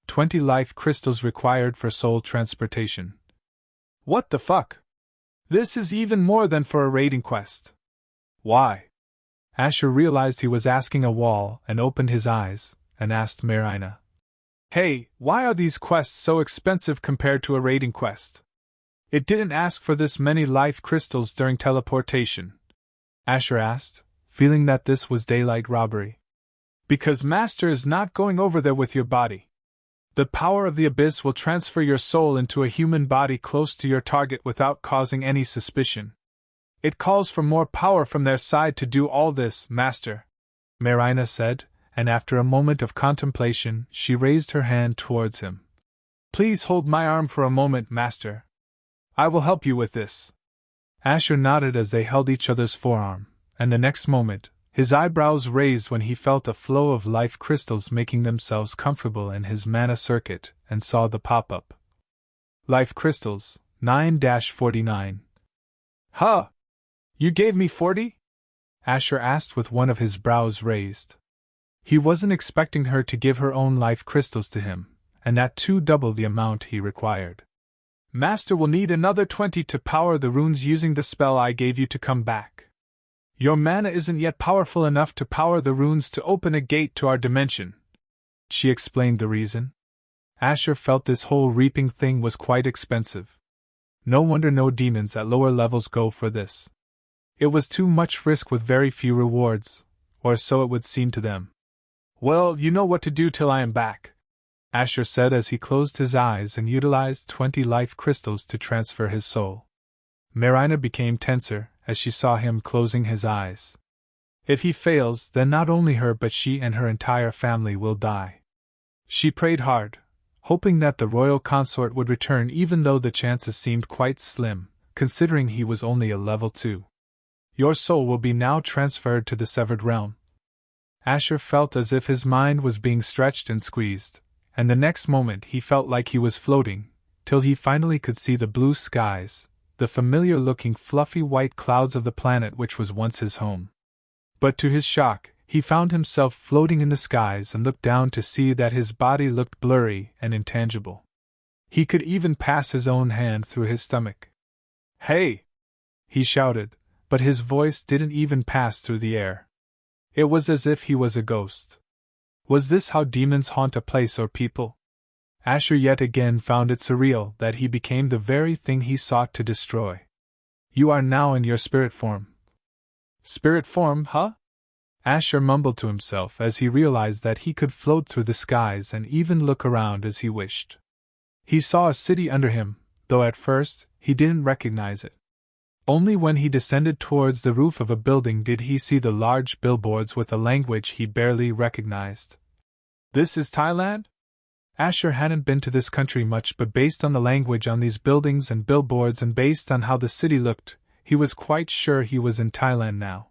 20 life crystals required for soul transportation. What the fuck? This is even more than for a raiding quest. Why? Asher realized he was asking a wall and opened his eyes and asked Marina. Hey, why are these quests so expensive compared to a raiding quest? It didn't ask for this many life crystals during teleportation. Asher asked, feeling that this was daylight robbery. Because Master is not going over there with your body. The power of the abyss will transfer your soul into a human body close to your target without causing any suspicion. It calls for more power from their side to do all this, Master, Marina said, and after a moment of contemplation, she raised her hand towards him. Please hold my arm for a moment, Master. I will help you with this. Asher nodded as they held each other's forearm, and the next moment, his eyebrows raised when he felt a flow of life crystals making themselves comfortable in his mana circuit and saw the pop-up. Life crystals, 9-49. Huh! You gave me 40? Asher asked with one of his brows raised. He wasn't expecting her to give her own life crystals to him, and that too double the amount he required. Master will need another 20 to power the runes using the spell I gave you to come back. Your mana isn't yet powerful enough to power the runes to open a gate to our dimension. She explained the reason. Asher felt this whole reaping thing was quite expensive. No wonder no demons at lower levels go for this. It was too much risk with very few rewards, or so it would seem to them. Well, you know what to do till I am back, Asher said as he closed his eyes and utilized 20 life crystals to transfer his soul. Marina became tenser as she saw him closing his eyes. If he fails, then not only her but she and her entire family will die. She prayed hard, hoping that the royal consort would return even though the chances seemed quite slim, considering he was only a level 2. Your soul will be now transferred to the severed realm. Asher felt as if his mind was being stretched and squeezed, and the next moment he felt like he was floating, till he finally could see the blue skies, the familiar-looking fluffy white clouds of the planet which was once his home. But to his shock, he found himself floating in the skies and looked down to see that his body looked blurry and intangible. He could even pass his own hand through his stomach. Hey! He shouted, but his voice didn't even pass through the air. It was as if he was a ghost. Was this how demons haunt a place or people? Asher yet again found it surreal that he became the very thing he sought to destroy. You are now in your spirit form. Spirit form, huh? Asher mumbled to himself as he realized that he could float through the skies and even look around as he wished. He saw a city under him, though at first he didn't recognize it. Only when he descended towards the roof of a building did he see the large billboards with a language he barely recognized. This is Thailand? Asher hadn't been to this country much, but based on the language on these buildings and billboards and based on how the city looked, he was quite sure he was in Thailand now.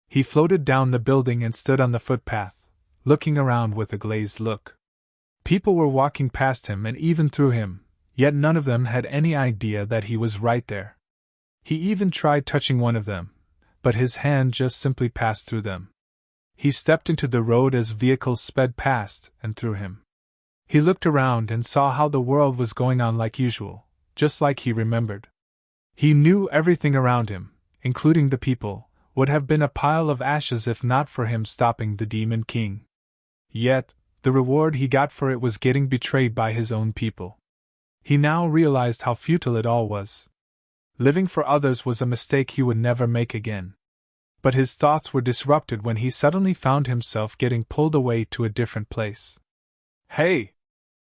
He floated down the building and stood on the footpath, looking around with a glazed look. People were walking past him and even through him, yet none of them had any idea that he was right there. He even tried touching one of them, but his hand just simply passed through them. He stepped into the road as vehicles sped past and through him. He looked around and saw how the world was going on like usual, just like he remembered. He knew everything around him, including the people, would have been a pile of ashes if not for him stopping the Demon King. Yet, the reward he got for it was getting betrayed by his own people. He now realized how futile it all was. Living for others was a mistake he would never make again. But his thoughts were disrupted when he suddenly found himself getting pulled away to a different place. Hey!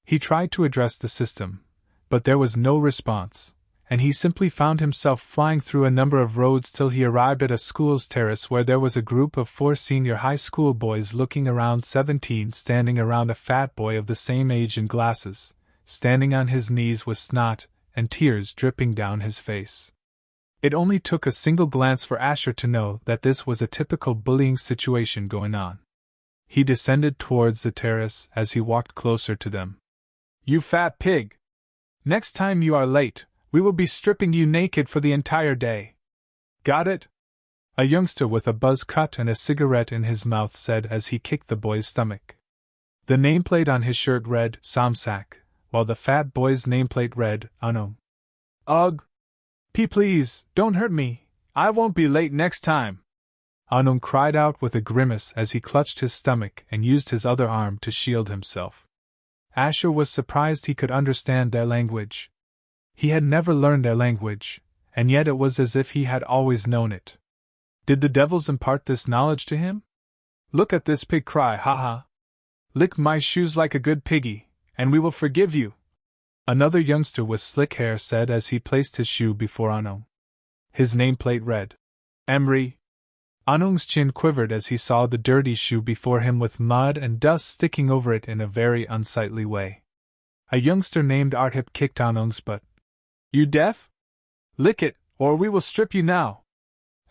He tried to address the system, but there was no response, and he simply found himself flying through a number of roads till he arrived at a school's terrace where there was a group of 4 senior high school boys looking around 17 standing around a fat boy of the same age in glasses, standing on his knees with snot and tears dripping down his face. It only took a single glance for Asher to know that this was a typical bullying situation going on. He descended towards the terrace as he walked closer to them. "You fat pig! Next time you are late, we will be stripping you naked for the entire day. Got it?" A youngster with a buzz cut and a cigarette in his mouth said as he kicked the boy's stomach. The nameplate on his shirt read Samsak, while the fat boy's nameplate read Unknown. "Ugh! Please, don't hurt me. I won't be late next time." Unknown cried out with a grimace as he clutched his stomach and used his other arm to shield himself. Asher was surprised he could understand their language. He had never learned their language, and yet it was as if he had always known it. Did the devils impart this knowledge to him? "Look at this pig cry, haha. Lick my shoes like a good piggy, and we will forgive you," another youngster with slick hair said as he placed his shoe before Unknown. His nameplate read, Emery. Unknown's chin quivered as he saw the dirty shoe before him with mud and dust sticking over it in a very unsightly way. A youngster named Arthip kicked Unknown's butt. "You deaf? Lick it, or we will strip you now."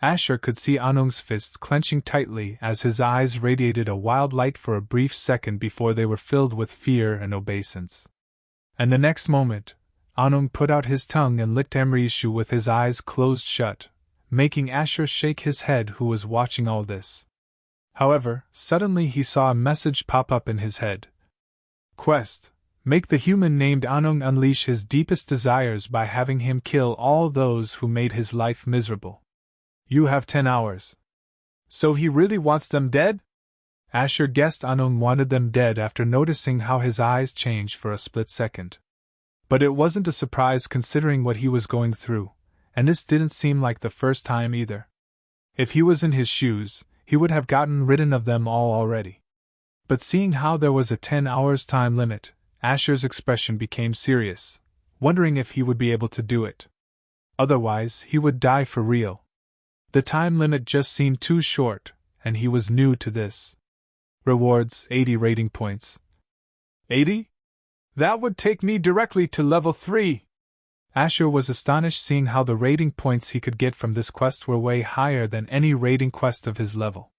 Asher could see Unknown's fists clenching tightly as his eyes radiated a wild light for a brief second before they were filled with fear and obeisance. And the next moment, Unknown put out his tongue and licked Emery's shoe with his eyes closed shut, making Asher shake his head who was watching all this. However, suddenly he saw a message pop up in his head. Quest: make the human named Unknown unleash his deepest desires by having him kill all those who made his life miserable. You have 10 hours. So he really wants them dead? Asher guessed Unknown wanted them dead after noticing how his eyes changed for a split second. But it wasn't a surprise considering what he was going through, and this didn't seem like the first time either. If he was in his shoes, he would have gotten rid of them all already. But seeing how there was a 10 hours time limit, Asher's expression became serious, wondering if he would be able to do it. Otherwise, he would die for real. The time limit just seemed too short, and he was new to this. Rewards: 80 rating points. 80? That would take me directly to level 3! Asher was astonished seeing how the rating points he could get from this quest were way higher than any rating quest of his level.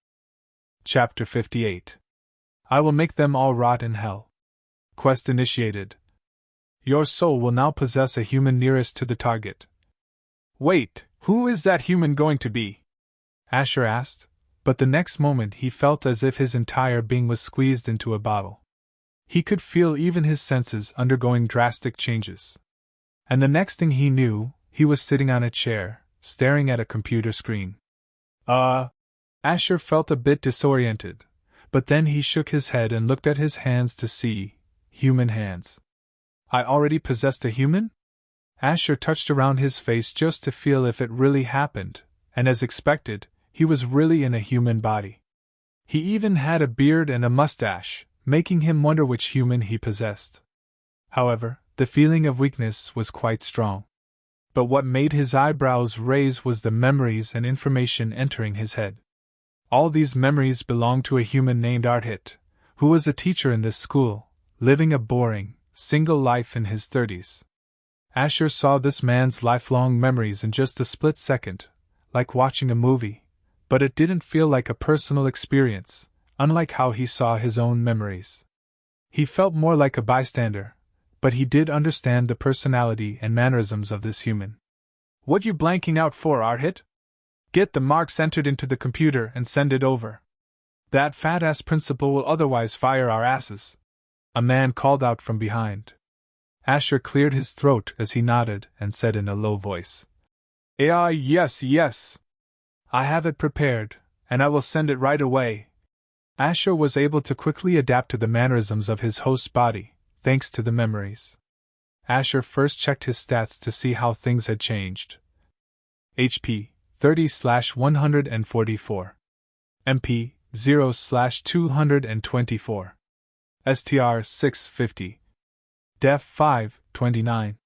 Chapter 58. I will make them all rot in hell. Quest initiated. Your soul will now possess a human nearest to the target. Wait, who is that human going to be? Asher asked, but the next moment he felt as if his entire being was squeezed into a bottle. He could feel even his senses undergoing drastic changes. And the next thing he knew, he was sitting on a chair, staring at a computer screen. Asher felt a bit disoriented, but then he shook his head and looked at his hands to see human hands. I already possessed a human? Asher touched around his face just to feel if it really happened, and as expected, he was really in a human body. He even had a beard and a mustache, making him wonder which human he possessed. However, the feeling of weakness was quite strong. But what made his eyebrows raise was the memories and information entering his head. All these memories belonged to a human named Arthit, who was a teacher in this school, living a boring, single life in his 30s. Asher saw this man's lifelong memories in just a split second, like watching a movie, but it didn't feel like a personal experience, unlike how he saw his own memories. He felt more like a bystander, but he did understand the personality and mannerisms of this human. What you blanking out for, Arthit? Get the marks entered into the computer and send it over. That fat-ass principal will otherwise fire our asses. A man called out from behind. Asher cleared his throat as he nodded and said in a low voice. Yes. I have it prepared, and I will send it right away. Asher was able to quickly adapt to the mannerisms of his host's body, thanks to the memories. Asher first checked his stats to see how things had changed. HP 30/144. MP 0/224. STR 650. Def 529.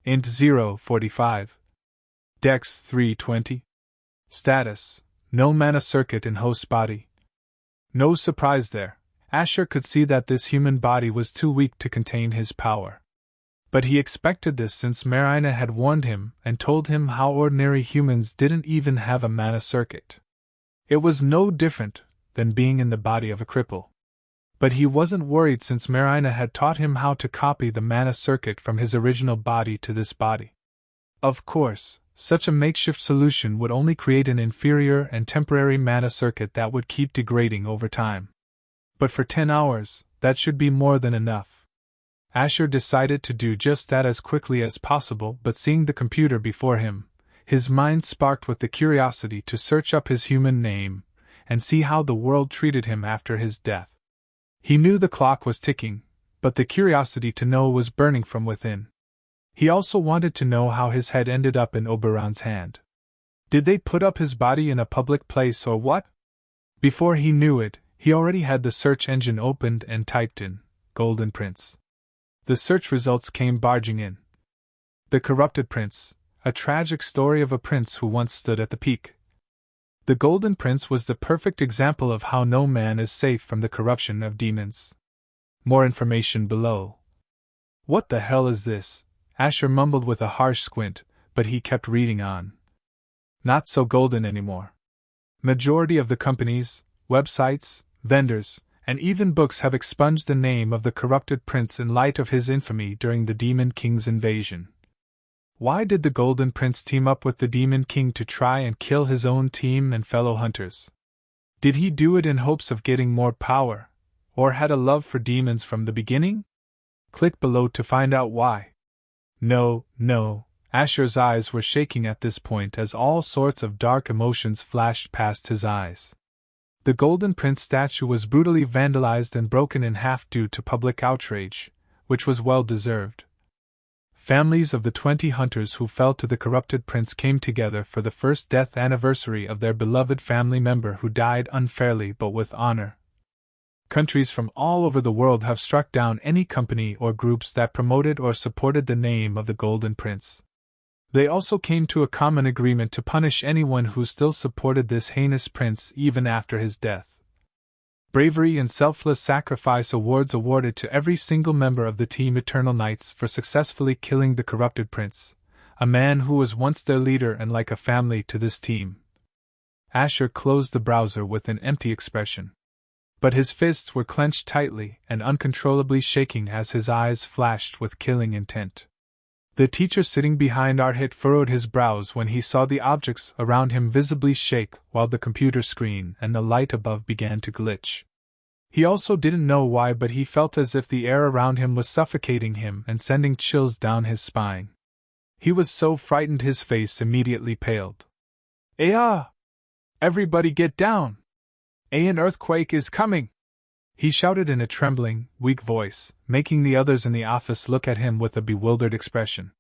Int 045. Dex 320. Status: no mana circuit in host body. No surprise there. Asher could see that this human body was too weak to contain his power. But he expected this since Marina had warned him and told him how ordinary humans didn't even have a mana circuit. It was no different than being in the body of a cripple. But he wasn't worried since Marina had taught him how to copy the mana circuit from his original body to this body. Of course, such a makeshift solution would only create an inferior and temporary mana circuit that would keep degrading over time. But for 10 hours, that should be more than enough. Asher decided to do just that as quickly as possible, but seeing the computer before him, his mind sparked with the curiosity to search up his human name and see how the world treated him after his death. He knew the clock was ticking, but the curiosity to know was burning from within. He also wanted to know how his head ended up in Oberon's hand. Did they put up his body in a public place or what? Before he knew it, he already had the search engine opened and typed in Golden Prince. The search results came barging in. The Corrupted Prince, a tragic story of a prince who once stood at the peak. The Golden Prince was the perfect example of how no man is safe from the corruption of demons. More information below. What the hell is this? Asher mumbled with a harsh squint, but he kept reading on. Not so golden anymore. Majority of the companies, websites, vendors, and even books have expunged the name of the Corrupted Prince in light of his infamy during the Demon King's invasion. Why did the Golden Prince team up with the Demon King to try and kill his own team and fellow hunters? Did he do it in hopes of getting more power, or had a love for demons from the beginning? Click below to find out why. No. Asher's eyes were shaking at this point as all sorts of dark emotions flashed past his eyes. The Golden Prince statue was brutally vandalized and broken in half due to public outrage, which was well deserved. Families of the 20 hunters who fell to the Corrupted Prince came together for the first death anniversary of their beloved family member who died unfairly but with honor. Countries from all over the world have struck down any company or groups that promoted or supported the name of the Golden Prince. They also came to a common agreement to punish anyone who still supported this heinous prince even after his death. Bravery and Selfless Sacrifice awards awarded to every single member of the Team Eternal Knights for successfully killing the Corrupted Prince, a man who was once their leader and like a family to this team. Asher closed the browser with an empty expression. But his fists were clenched tightly and uncontrollably shaking as his eyes flashed with killing intent. The teacher sitting behind Arhit furrowed his brows when he saw the objects around him visibly shake while the computer screen and the light above began to glitch. He also didn't know why, but he felt as if the air around him was suffocating him and sending chills down his spine. He was so frightened his face immediately paled. "Ah! Everybody get down! An earthquake is coming!" He shouted in a trembling, weak voice, making the others in the office look at him with a bewildered expression.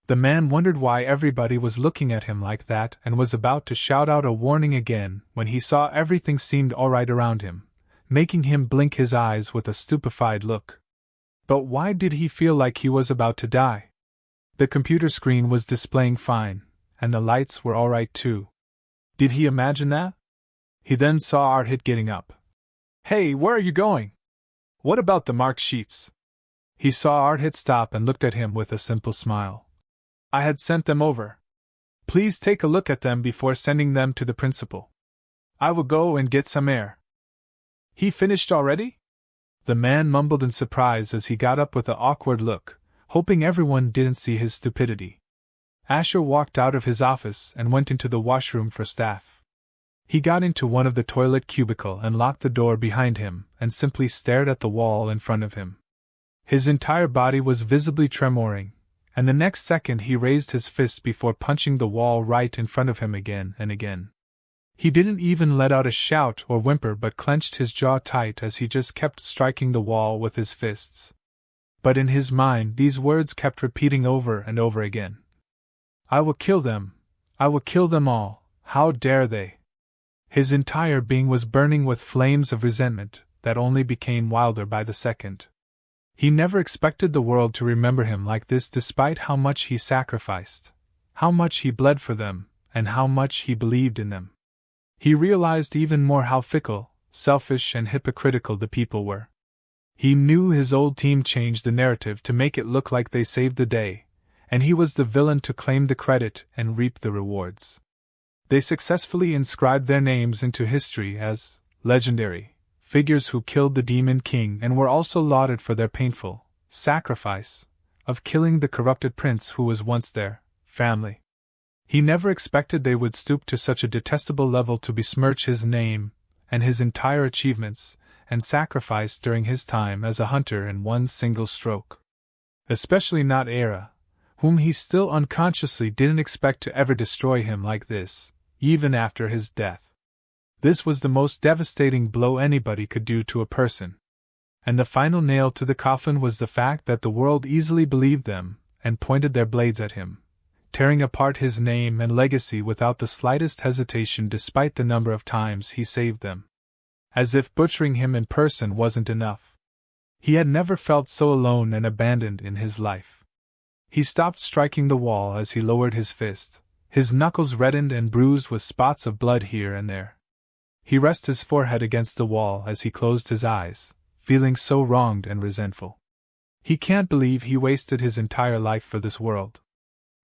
The man wondered why everybody was looking at him like that and was about to shout out a warning again when he saw everything seemed alright around him, making him blink his eyes with a stupefied look. But why did he feel like he was about to die? The computer screen was displaying fine, and the lights were alright too. Did he imagine that? He then saw Arhit getting up. "Hey, where are you going? What about the mark sheets?" He saw Arhit stop and looked at him with a simple smile. "I had sent them over. Please take a look at them before sending them to the principal. I will go and get some air." "He finished already?" The man mumbled in surprise as he got up with an awkward look, hoping everyone didn't see his stupidity. Asher walked out of his office and went into the washroom for staff. He got into one of the toilet cubicle and locked the door behind him and simply stared at the wall in front of him. His entire body was visibly tremoring, and the next second he raised his fist before punching the wall right in front of him again and again. He didn't even let out a shout or whimper but clenched his jaw tight as he just kept striking the wall with his fists. But in his mind these words kept repeating over and over again. "I will kill them. I will kill them all. How dare they?" His entire being was burning with flames of resentment that only became wilder by the second. He never expected the world to remember him like this despite how much he sacrificed, how much he bled for them, and how much he believed in them. He realized even more how fickle, selfish, and hypocritical the people were. He knew his old team changed the narrative to make it look like they saved the day, and he was the villain to claim the credit and reap the rewards. They successfully inscribed their names into history as legendary, figures who killed the Demon King and were also lauded for their painful sacrifice of killing the corrupted prince who was once their family. He never expected they would stoop to such a detestable level to besmirch his name and his entire achievements and sacrifice during his time as a hunter in one single stroke. Especially not Era, whom he still unconsciously didn't expect to ever destroy him like this, even after his death. This was the most devastating blow anybody could do to a person. And the final nail to the coffin was the fact that the world easily believed them and pointed their blades at him, tearing apart his name and legacy without the slightest hesitation despite the number of times he saved them. As if butchering him in person wasn't enough. He had never felt so alone and abandoned in his life. He stopped striking the wall as he lowered his fist, his knuckles reddened and bruised with spots of blood here and there. He rested his forehead against the wall as he closed his eyes, feeling so wronged and resentful. He can't believe he wasted his entire life for this world.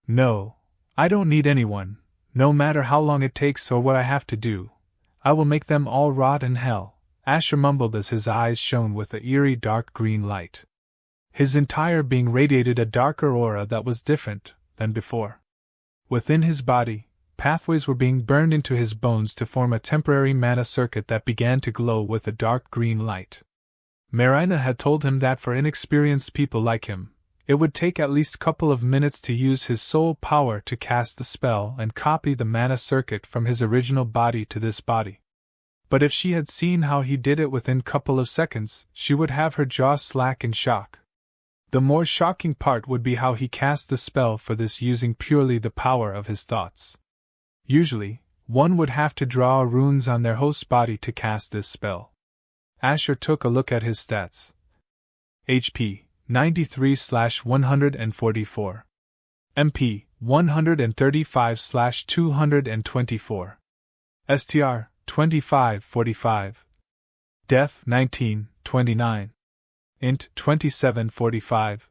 No, I don't need anyone, no matter how long it takes or what I have to do. I will make them all rot in hell, Asher mumbled as his eyes shone with a eerie dark green light. His entire being radiated a darker aura that was different than before. Within his body, pathways were being burned into his bones to form a temporary mana circuit that began to glow with a dark green light. Marina had told him that for inexperienced people like him, it would take at least a couple of minutes to use his soul power to cast the spell and copy the mana circuit from his original body to this body. But if she had seen how he did it within a couple of seconds, she would have her jaw slack in shock. The more shocking part would be how he cast the spell for this using purely the power of his thoughts. Usually, one would have to draw runes on their host's body to cast this spell. Asher took a look at his stats. HP 93/144. MP 135/224. STR 2545. Def 1929. Int 2745.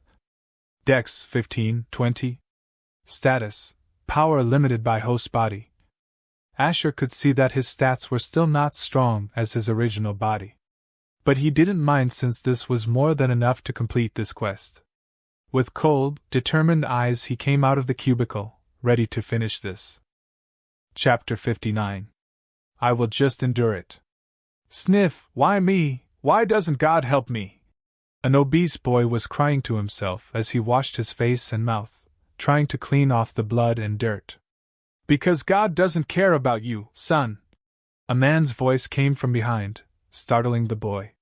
Dex 1520. Status Power limited by host body. Asher could see that his stats were still not strong as his original body. But he didn't mind since this was more than enough to complete this quest. With cold, determined eyes he came out of the cubicle, ready to finish this. Chapter 59. I will just endure it. Sniff, why me? Why doesn't God help me? An obese boy was crying to himself as he washed his face and mouth, trying to clean off the blood and dirt. Because God doesn't care about you, son. A man's voice came from behind, startling the boy.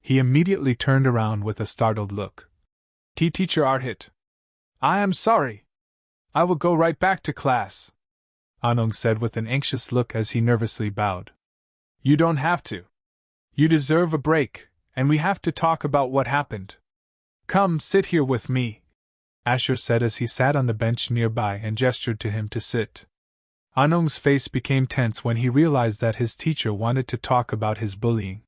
He immediately turned around with a startled look. Teacher Arhit. I am sorry. I will go right back to class, Anung said with an anxious look as he nervously bowed. You don't have to. You deserve a break, and we have to talk about what happened. Come sit here with me, Asher said as he sat on the bench nearby and gestured to him to sit. Anung's face became tense when he realized that his teacher wanted to talk about his bullying.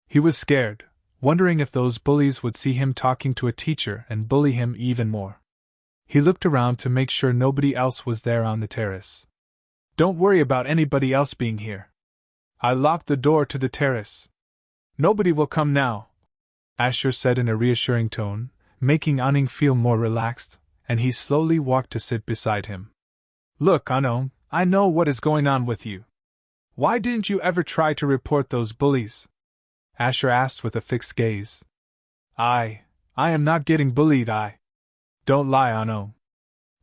He was scared, wondering if those bullies would see him talking to a teacher and bully him even more. He looked around to make sure nobody else was there on the terrace. Don't worry about anybody else being here. I locked the door to the terrace. Nobody will come now, Asher said in a reassuring tone, making Anung feel more relaxed, and he slowly walked to sit beside him. Look, Anung, I know what is going on with you. Why didn't you ever try to report those bullies? Asher asked with a fixed gaze. I am not getting bullied, Don't lie, Anung.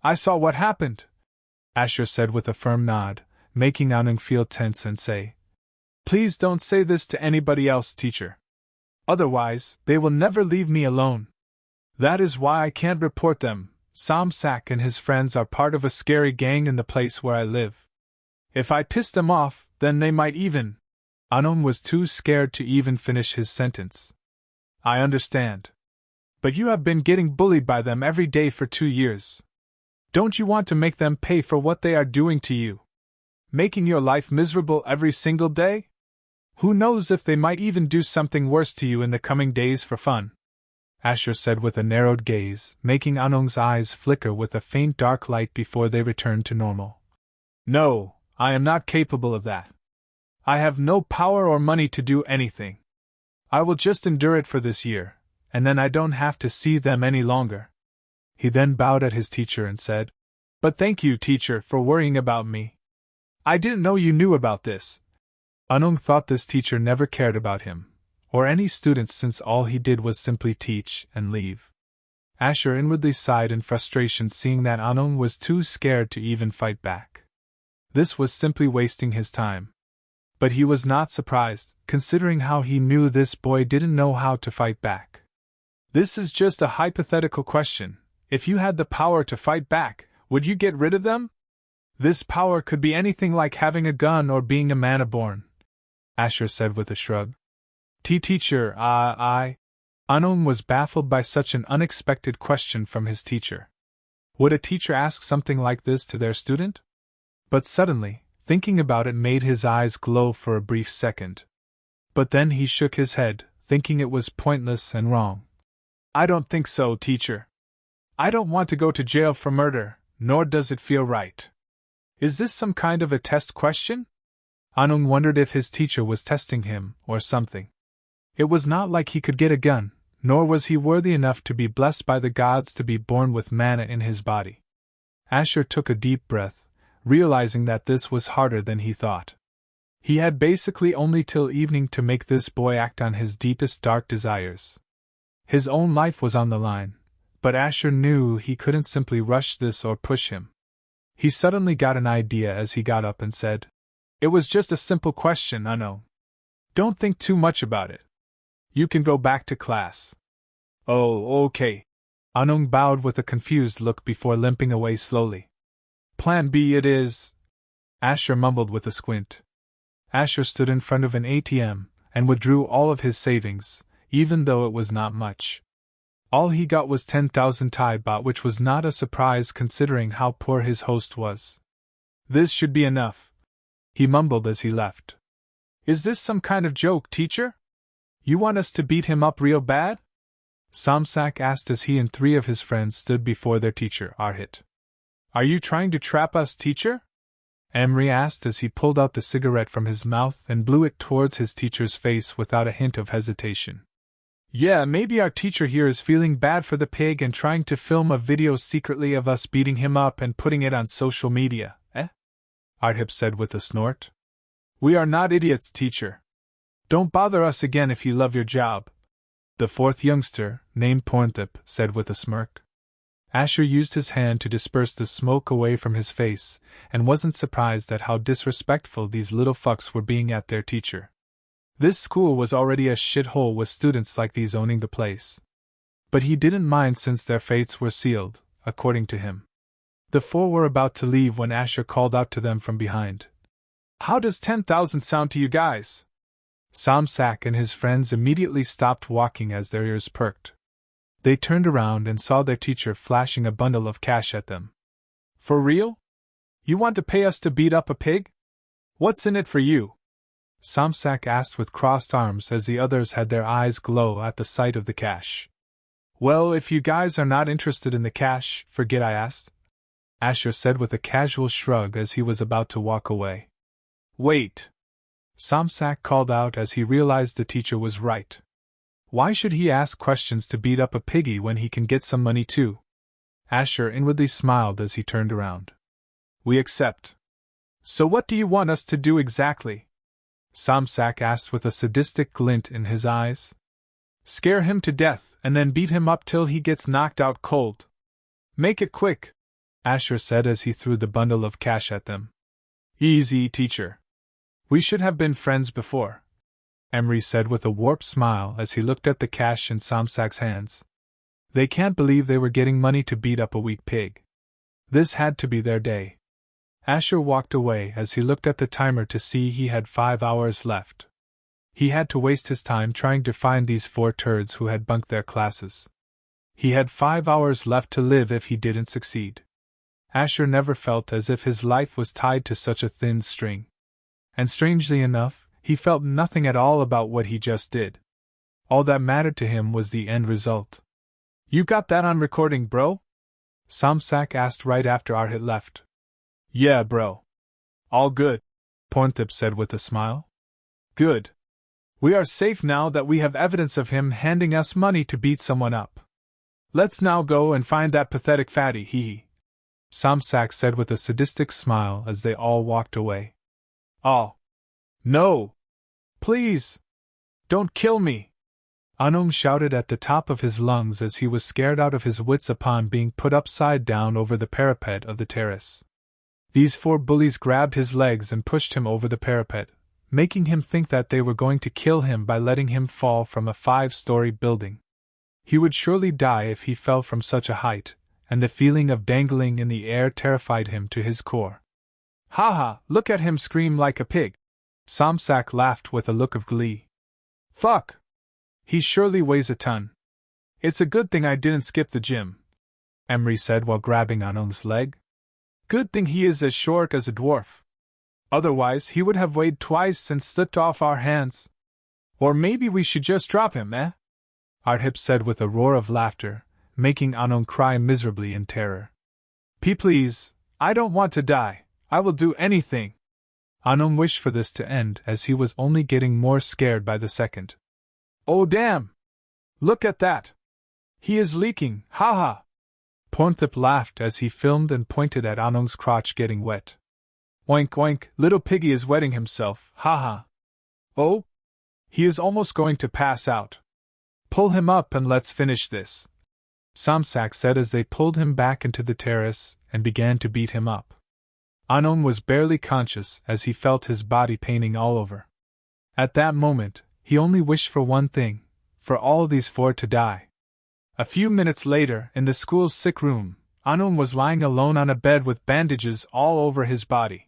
I saw what happened, Asher said with a firm nod, making Anung feel tense and say, Please don't say this to anybody else, teacher. Otherwise, they will never leave me alone. That is why I can't report them. Samsak and his friends are part of a scary gang in the place where I live. If I piss them off, then they might even... Anung was too scared to even finish his sentence. I understand. But you have been getting bullied by them every day for 2 years. Don't you want to make them pay for what they are doing to you? Making your life miserable every single day? Who knows if they might even do something worse to you in the coming days for fun? Asher said with a narrowed gaze, making Anung's eyes flicker with a faint dark light before they returned to normal. No, I am not capable of that. I have no power or money to do anything. I will just endure it for this year, and then I don't have to see them any longer. He then bowed at his teacher and said, But thank you, teacher, for worrying about me. I didn't know you knew about this. Anung thought this teacher never cared about him, or any students, since all he did was simply teach and leave. Asher inwardly sighed in frustration, seeing that Anung was too scared to even fight back. This was simply wasting his time. But he was not surprised, considering how he knew this boy didn't know how to fight back. This is just a hypothetical question. If you had the power to fight back, would you get rid of them? This power could be anything like having a gun or being a man-born, Asher said with a shrug. Teacher, Anung was baffled by such an unexpected question from his teacher. Would a teacher ask something like this to their student? But suddenly, thinking about it made his eyes glow for a brief second. But then he shook his head, thinking it was pointless and wrong. I don't think so, teacher. I don't want to go to jail for murder, nor does it feel right. Is this some kind of a test question? Anung wondered if his teacher was testing him, or something. It was not like he could get a gun, nor was he worthy enough to be blessed by the gods to be born with mana in his body. Asher took a deep breath, realizing that this was harder than he thought. He had basically only till evening to make this boy act on his deepest dark desires. His own life was on the line, but Asher knew he couldn't simply rush this or push him. He suddenly got an idea as he got up and said, It was just a simple question, Anung. Don't think too much about it. You can go back to class. Oh, okay. Anung bowed with a confused look before limping away slowly. Plan B it is, Asher mumbled with a squint. Asher stood in front of an ATM and withdrew all of his savings, even though it was not much. All he got was 10,000 Thai baht, which was not a surprise considering how poor his host was. This should be enough, he mumbled as he left. Is this some kind of joke, teacher? You want us to beat him up real bad? Samsak asked as he and 3 of his friends stood before their teacher, Arhit. Are you trying to trap us, teacher? Emery asked as he pulled out the cigarette from his mouth and blew it towards his teacher's face without a hint of hesitation. Yeah, maybe our teacher here is feeling bad for the pig and trying to film a video secretly of us beating him up and putting it on social media, Arhit said with a snort. We are not idiots, teacher. Don't bother us again if you love your job, the 4th youngster, named Pornthip, said with a smirk. Asher used his hand to disperse the smoke away from his face, and wasn't surprised at how disrespectful these little fucks were being at their teacher. This school was already a shithole with students like these owning the place. But he didn't mind since their fates were sealed, according to him. The 4 were about to leave when Asher called out to them from behind. How does 10,000 sound to you guys? Samsak and his friends immediately stopped walking as their ears perked. They turned around and saw their teacher flashing a bundle of cash at them. For real? You want to pay us to beat up a pig? What's in it for you? Samsak asked with crossed arms as the others had their eyes glow at the sight of the cash. Well, if you guys are not interested in the cash, forget I asked, Asher said with a casual shrug as he was about to walk away. Wait! Samsak called out as he realized the teacher was right. Why should he ask questions to beat up a piggy when he can get some money too? Asher inwardly smiled as he turned around. We accept. So what do you want us to do exactly? Samsak asked with a sadistic glint in his eyes. Scare him to death and then beat him up till he gets knocked out cold. Make it quick, Asher said as he threw the bundle of cash at them. Easy, teacher. We should have been friends before, Emery said with a warped smile as he looked at the cash in Samsak's hands. They can't believe they were getting money to beat up a weak pig. This had to be their day. Asher walked away as he looked at the timer to see he had 5 hours left. He had to waste his time trying to find these 4 turds who had bunked their classes. He had 5 hours left to live if he didn't succeed. Asher never felt as if his life was tied to such a thin string. And strangely enough, he felt nothing at all about what he just did. All that mattered to him was the end result. You got that on recording, bro? Samsak asked right after Arhit left. Yeah, bro. All good, Pornthip said with a smile. Good. We are safe now that we have evidence of him handing us money to beat someone up. Let's now go and find that pathetic fatty, hee. Samsak said with a sadistic smile as they all walked away. Oh. No! Please! Don't kill me! Anung shouted at the top of his lungs as he was scared out of his wits upon being put upside down over the parapet of the terrace. These 4 bullies grabbed his legs and pushed him over the parapet, making him think that they were going to kill him by letting him fall from a 5-story building. He would surely die if he fell from such a height, and the feeling of dangling in the air terrified him to his core. Ha ha, look at him scream like a pig! Samsak laughed with a look of glee. Fuck! He surely weighs a ton. It's a good thing I didn't skip the gym, Emery said while grabbing Anung's leg. Good thing he is as short as a dwarf. Otherwise he would have weighed twice and slipped off our hands. Or maybe we should just drop him, eh? Arthip said with a roar of laughter, making Anung cry miserably in terror. Please, I don't want to die. I will do anything. Anung wished for this to end as he was only getting more scared by the second. Oh damn! Look at that! He is leaking, ha! Pornthip laughed as he filmed and pointed at Anung's crotch getting wet. Oink oink, little piggy is wetting himself, ha! Oh? He is almost going to pass out. Pull him up and let's finish this, Samsak said as they pulled him back into the terrace and began to beat him up. Anung was barely conscious as he felt his body paining all over. At that moment, he only wished for one thing, for all these 4 to die. A few minutes later, in the school's sick room, Anung was lying alone on a bed with bandages all over his body.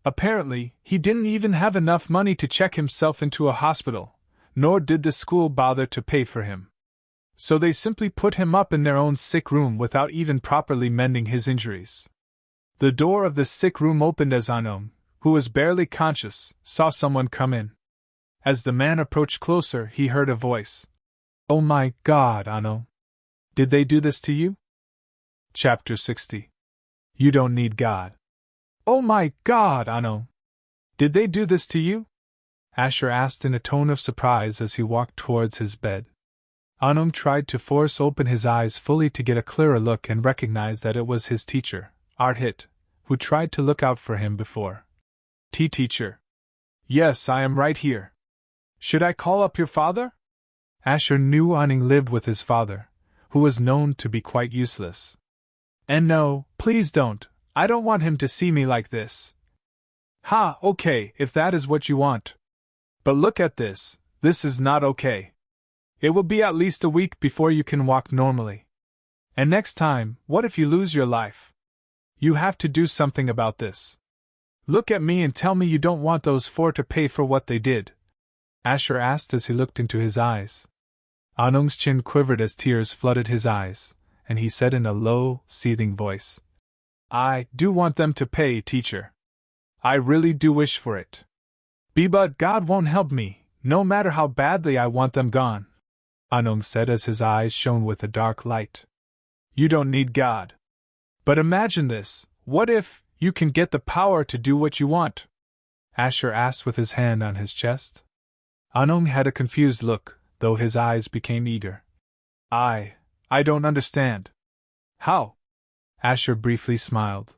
Apparently, he didn't even have enough money to check himself into a hospital, nor did the school bother to pay for him. So they simply put him up in their own sick room without even properly mending his injuries. The door of the sick room opened as Anung, who was barely conscious, saw someone come in. As the man approached closer, he heard a voice. Oh my God, Anung. Did they do this to you? Chapter 60. You don't need God. Oh my God, Anung. Did they do this to you? Asher asked in a tone of surprise as he walked towards his bed. Anung tried to force open his eyes fully to get a clearer look and recognized that it was his teacher, Arthit, who tried to look out for him before. Teacher. Yes, I am right here. Should I call up your father? Asher knew Anung lived with his father, who was known to be quite useless. And no, please don't, I don't want him to see me like this. Ha, okay, if that is what you want. But look at this is not okay. It will be at least a week before you can walk normally. And next time, what if you lose your life? You have to do something about this. Look at me and tell me you don't want those 4 to pay for what they did. Asher asked as he looked into his eyes. Anung's chin quivered as tears flooded his eyes, and he said in a low, seething voice, I do want them to pay, teacher. I really do wish for it. But God won't help me, no matter how badly I want them gone, Anung said as his eyes shone with a dark light. You don't need God. But imagine this, what if you can get the power to do what you want? Asher asked with his hand on his chest. Anung had a confused look, though his eyes became eager. I don't understand. How? Asher briefly smiled.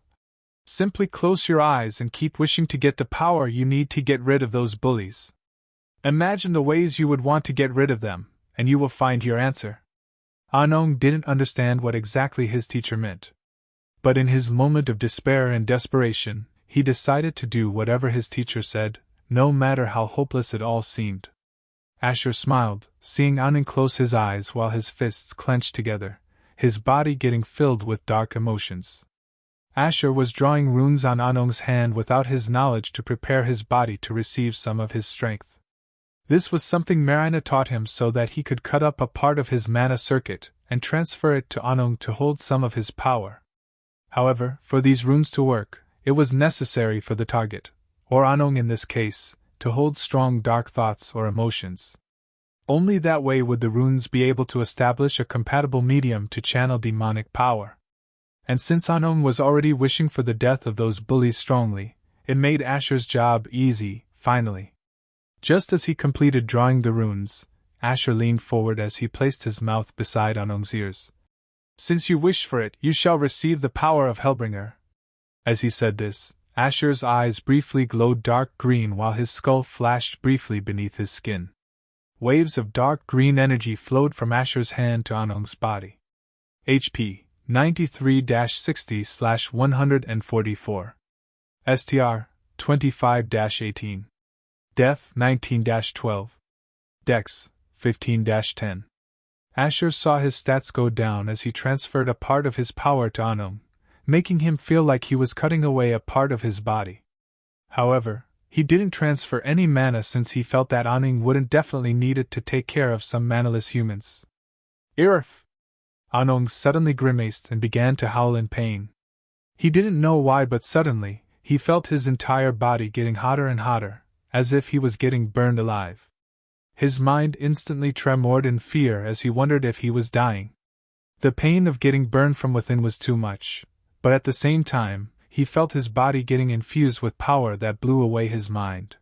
Simply close your eyes and keep wishing to get the power you need to get rid of those bullies. Imagine the ways you would want to get rid of them, and you will find your answer. Anung didn't understand what exactly his teacher meant. But in his moment of despair and desperation, he decided to do whatever his teacher said, no matter how hopeless it all seemed. Asher smiled, seeing Anung close his eyes while his fists clenched together, his body getting filled with dark emotions. Asher was drawing runes on Anung's hand without his knowledge to prepare his body to receive some of his strength. This was something Marina taught him so that he could cut up a part of his mana circuit and transfer it to Anung to hold some of his power. However, for these runes to work, it was necessary for the target, or Anung in this case, to hold strong dark thoughts or emotions. Only that way would the runes be able to establish a compatible medium to channel demonic power. And since Anung was already wishing for the death of those bullies strongly, it made Asher's job easy, finally. Just as he completed drawing the runes, Asher leaned forward as he placed his mouth beside Anung's ears. Since you wish for it, you shall receive the power of Hellbringer. As he said this, Asher's eyes briefly glowed dark green while his skull flashed briefly beneath his skin. Waves of dark green energy flowed from Asher's hand to Anung's body. HP 93-60/144. STR 25-18. Def 19-12. Dex 15-10. Asher saw his stats go down as he transferred a part of his power to Anung, making him feel like he was cutting away a part of his body. However, he didn't transfer any mana since he felt that Anung wouldn't definitely need it to take care of some manaless humans. Irf! Anung suddenly grimaced and began to howl in pain. He didn't know why, but suddenly, he felt his entire body getting hotter and hotter, as if he was getting burned alive. His mind instantly tremored in fear as he wondered if he was dying. The pain of getting burned from within was too much, but at the same time, he felt his body getting infused with power that blew away his mind.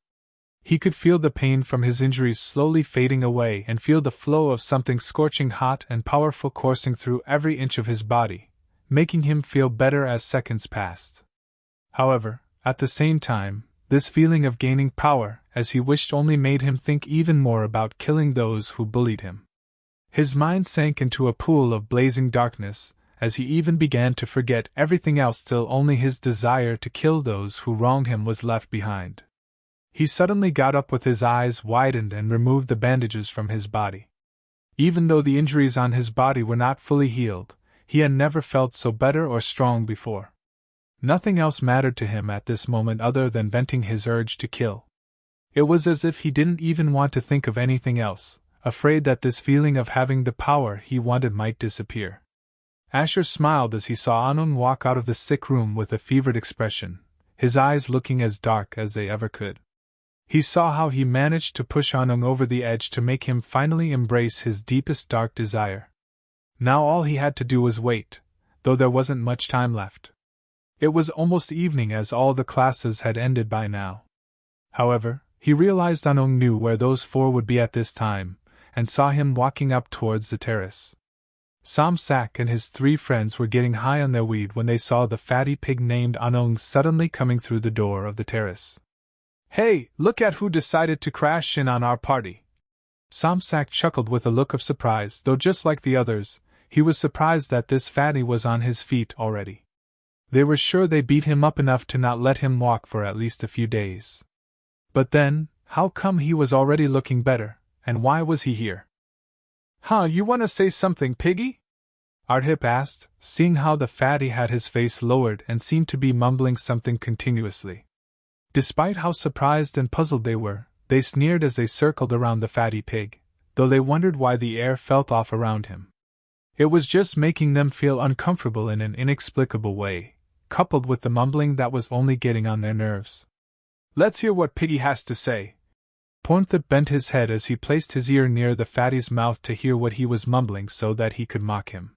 He could feel the pain from his injuries slowly fading away and feel the flow of something scorching hot and powerful coursing through every inch of his body, making him feel better as seconds passed. However, at the same time, this feeling of gaining power, as he wished, only made him think even more about killing those who bullied him. His mind sank into a pool of blazing darkness, as he even began to forget everything else till only his desire to kill those who wronged him was left behind. He suddenly got up with his eyes widened and removed the bandages from his body. Even though the injuries on his body were not fully healed, he had never felt so better or strong before. Nothing else mattered to him at this moment other than venting his urge to kill. It was as if he didn't even want to think of anything else, afraid that this feeling of having the power he wanted might disappear. Asher smiled as he saw Anung walk out of the sick room with a fevered expression, his eyes looking as dark as they ever could. He saw how he managed to push Anung over the edge to make him finally embrace his deepest dark desire. Now all he had to do was wait, though there wasn't much time left. It was almost evening as all the classes had ended by now. However, he realized Anung knew where those four would be at this time, and saw him walking up towards the terrace. Samsak and his three friends were getting high on their weed when they saw the fatty pig named Anung suddenly coming through the door of the terrace. "Hey, look at who decided to crash in on our party!" Samsak chuckled with a look of surprise, though just like the others, he was surprised that this fatty was on his feet already. They were sure they beat him up enough to not let him walk for at least a few days. But then, how come he was already looking better, and why was he here? "Huh, you wanna say something, piggy?" Ardhip asked, seeing how the fatty had his face lowered and seemed to be mumbling something continuously. Despite how surprised and puzzled they were, they sneered as they circled around the fatty pig, though they wondered why the air felt off around him. It was just making them feel uncomfortable in an inexplicable way, coupled with the mumbling that was only getting on their nerves. "Let's hear what Piggy has to say." Pornthip bent his head as he placed his ear near the fatty's mouth to hear what he was mumbling so that he could mock him.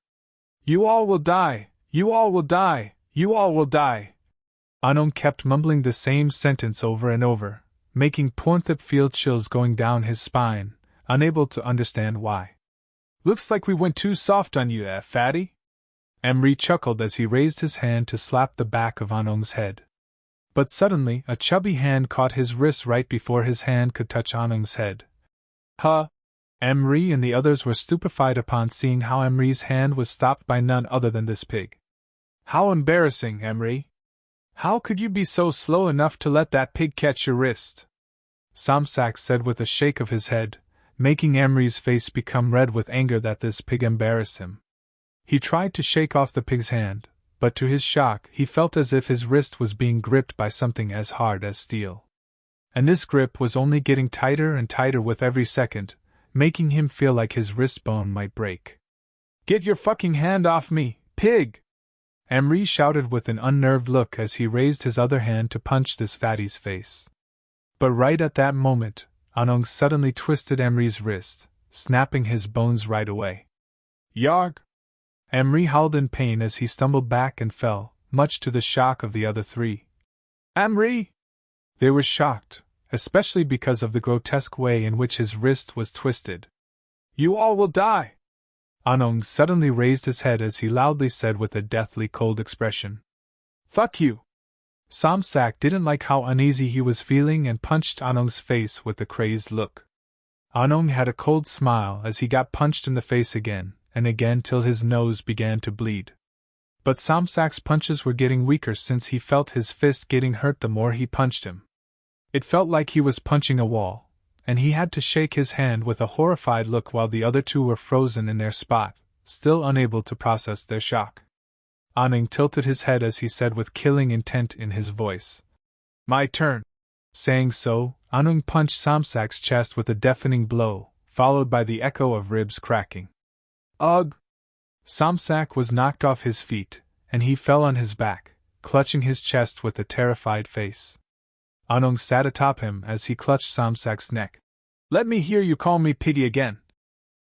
"You all will die! You all will die! You all will die!" Anung kept mumbling the same sentence over and over, making Pornthip feel chills going down his spine, unable to understand why. "Looks like we went too soft on you, fatty?" Emry chuckled as he raised his hand to slap the back of Anung's head. But suddenly, a chubby hand caught his wrist right before his hand could touch Anung's head. "Huh?" Emry and the others were stupefied upon seeing how Emry's hand was stopped by none other than this pig. "How embarrassing, Emry! How could you be so slow enough to let that pig catch your wrist?" Samsak said with a shake of his head, making Emry's face become red with anger that this pig embarrassed him. He tried to shake off the pig's hand, but to his shock he felt as if his wrist was being gripped by something as hard as steel. And this grip was only getting tighter and tighter with every second, making him feel like his wrist bone might break. "Get your fucking hand off me, pig!" Emry shouted with an unnerved look as he raised his other hand to punch this fatty's face. But right at that moment, Anung suddenly twisted Emry's wrist, snapping his bones right away. "Yarg!" Emry howled in pain as he stumbled back and fell, much to the shock of the other three. "Emry!" They were shocked, especially because of the grotesque way in which his wrist was twisted. "You all will die!" Anong suddenly raised his head as he loudly said with a deathly cold expression. "Fuck you!" Samsak didn't like how uneasy he was feeling and punched Anong's face with a crazed look. Anong had a cold smile as he got punched in the face again and again till his nose began to bleed. But Samsak's punches were getting weaker since he felt his fist getting hurt the more he punched him. It felt like he was punching a wall, and he had to shake his hand with a horrified look while the other two were frozen in their spot, still unable to process their shock. Anong tilted his head as he said with killing intent in his voice, "My turn." Saying so, Anong punched Samsak's chest with a deafening blow, followed by the echo of ribs cracking. "Ugh!" Samsak was knocked off his feet, and he fell on his back, clutching his chest with a terrified face. Anong sat atop him as he clutched Samsak's neck. "Let me hear you call me piggy again."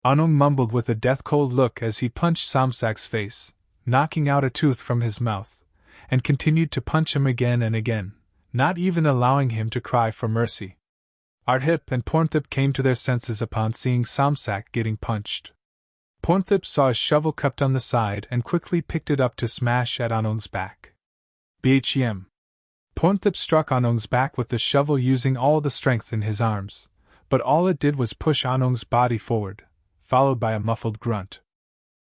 Anong mumbled with a death-cold look as he punched Samsak's face, knocking out a tooth from his mouth, and continued to punch him again and again, not even allowing him to cry for mercy. Ardhip and Pornthip came to their senses upon seeing Samsak getting punched. Pornthip saw a shovel cupped on the side and quickly picked it up to smash at Anong's back. Bhm. Pornthip struck Anong's back with the shovel using all the strength in his arms, but all it did was push Anong's body forward, followed by a muffled grunt.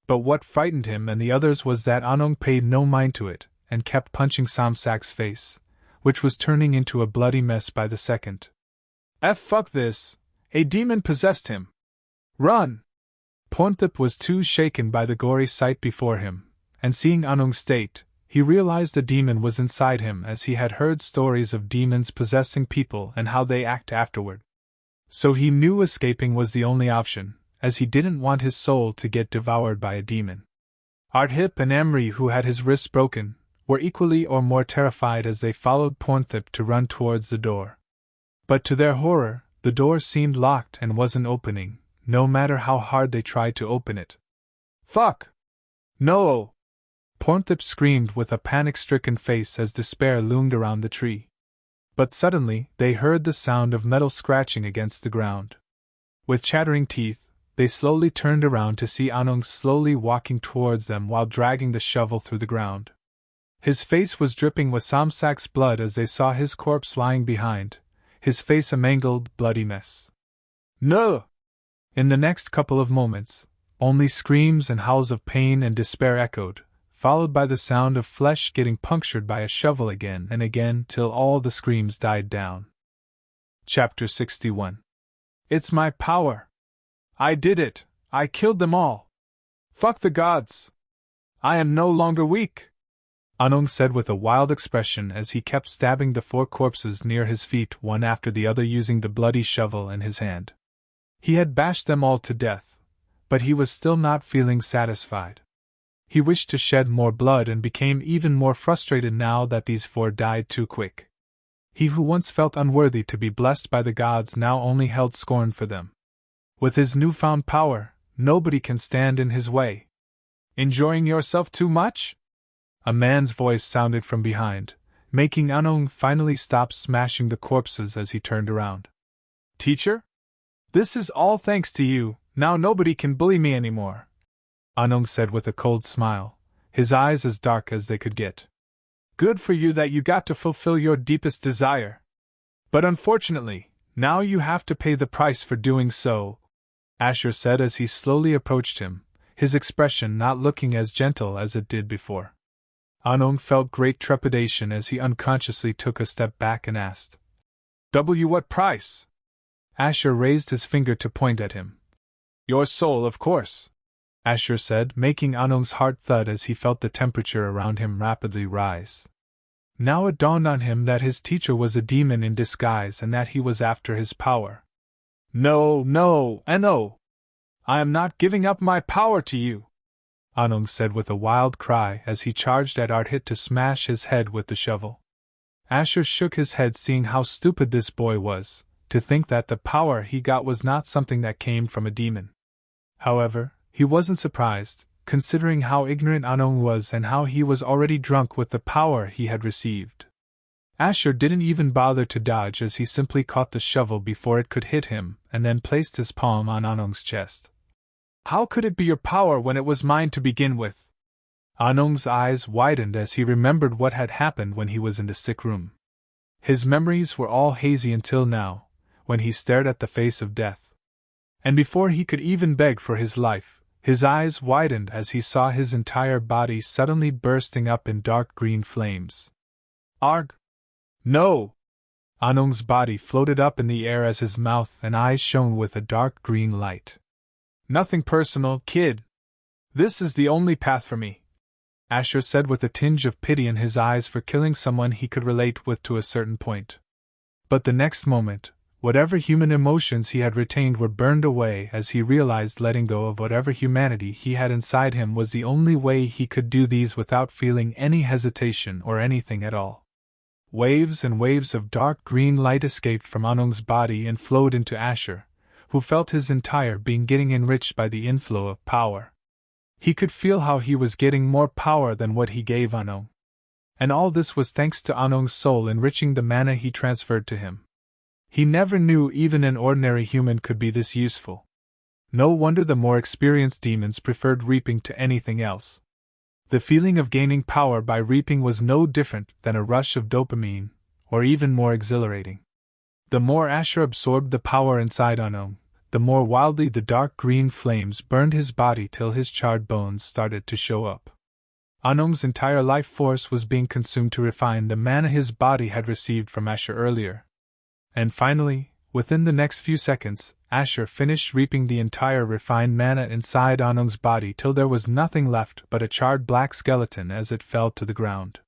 But what frightened him and the others was that Anong paid no mind to it, and kept punching Samsak's face, which was turning into a bloody mess by the second. Fuck this! A demon possessed him! Run! Pornthip was too shaken by the gory sight before him, and seeing Anong's state, he realized a demon was inside him as he had heard stories of demons possessing people and how they act afterward. So he knew escaping was the only option, as he didn't want his soul to get devoured by a demon. Ardhip and Emery, who had his wrists broken, were equally or more terrified as they followed Pornthip to run towards the door. But to their horror, the door seemed locked and wasn't opening, no matter how hard they tried to open it. "Fuck! No!" Pornthip screamed with a panic-stricken face as despair loomed around the tree. But suddenly, they heard the sound of metal scratching against the ground. With chattering teeth, they slowly turned around to see Anong slowly walking towards them while dragging the shovel through the ground. His face was dripping with Samsak's blood as they saw his corpse lying behind, his face a mangled, bloody mess. "No!" In the next couple of moments, only screams and howls of pain and despair echoed, followed by the sound of flesh getting punctured by a shovel again and again till all the screams died down. Chapter 61. It's my power! I did it! I killed them all! Fuck the gods! I am no longer weak! Anong said with a wild expression as he kept stabbing the 4 corpses near his feet one after the other using the bloody shovel in his hand. He had bashed them all to death, but he was still not feeling satisfied. He wished to shed more blood and became even more frustrated now that these 4 died too quick. He who once felt unworthy to be blessed by the gods now only held scorn for them. With his newfound power, nobody can stand in his way. Enjoying yourself too much? A man's voice sounded from behind, making Anong finally stop smashing the corpses as he turned around. Teacher? This is all thanks to you, now nobody can bully me anymore, Anong said with a cold smile, his eyes as dark as they could get. Good for you that you got to fulfill your deepest desire. But unfortunately, now you have to pay the price for doing so, Asher said as he slowly approached him, his expression not looking as gentle as it did before. Anong felt great trepidation as he unconsciously took a step back and asked, What price? Asher raised his finger to point at him. Your soul, of course, Asher said, making Anong's heart thud as he felt the temperature around him rapidly rise. Now it dawned on him that his teacher was a demon in disguise and that he was after his power. No, I am not giving up my power to you, Anong said with a wild cry as he charged at Ardhit to smash his head with the shovel. Asher shook his head seeing how stupid this boy was, to think that the power he got was not something that came from a demon. However, he wasn't surprised, considering how ignorant Anong was and how he was already drunk with the power he had received. Asher didn't even bother to dodge as he simply caught the shovel before it could hit him and then placed his palm on Anung's chest. How could it be your power when it was mine to begin with? Anung's eyes widened as he remembered what had happened when he was in the sick room. His memories were all hazy until now, when he stared at the face of death. And before he could even beg for his life, his eyes widened as he saw his entire body suddenly bursting up in dark green flames. Arg! No! Anung's body floated up in the air as his mouth and eyes shone with a dark green light. Nothing personal, kid. This is the only path for me, Asher said with a tinge of pity in his eyes for killing someone he could relate with to a certain point. But the next moment, whatever human emotions he had retained were burned away as he realized letting go of whatever humanity he had inside him was the only way he could do these without feeling any hesitation or anything at all. Waves and waves of dark green light escaped from Anung's body and flowed into Asher, who felt his entire being getting enriched by the inflow of power. He could feel how he was getting more power than what he gave Anung. And all this was thanks to Anung's soul enriching the mana he transferred to him. He never knew even an ordinary human could be this useful. No wonder the more experienced demons preferred reaping to anything else. The feeling of gaining power by reaping was no different than a rush of dopamine, or even more exhilarating. The more Asher absorbed the power inside Anung, the more wildly the dark green flames burned his body till his charred bones started to show up. Anung's entire life force was being consumed to refine the mana his body had received from Asher earlier. And finally, within the next few seconds, Asher finished reaping the entire refined mana inside Anung's body till there was nothing left but a charred black skeleton as it fell to the ground.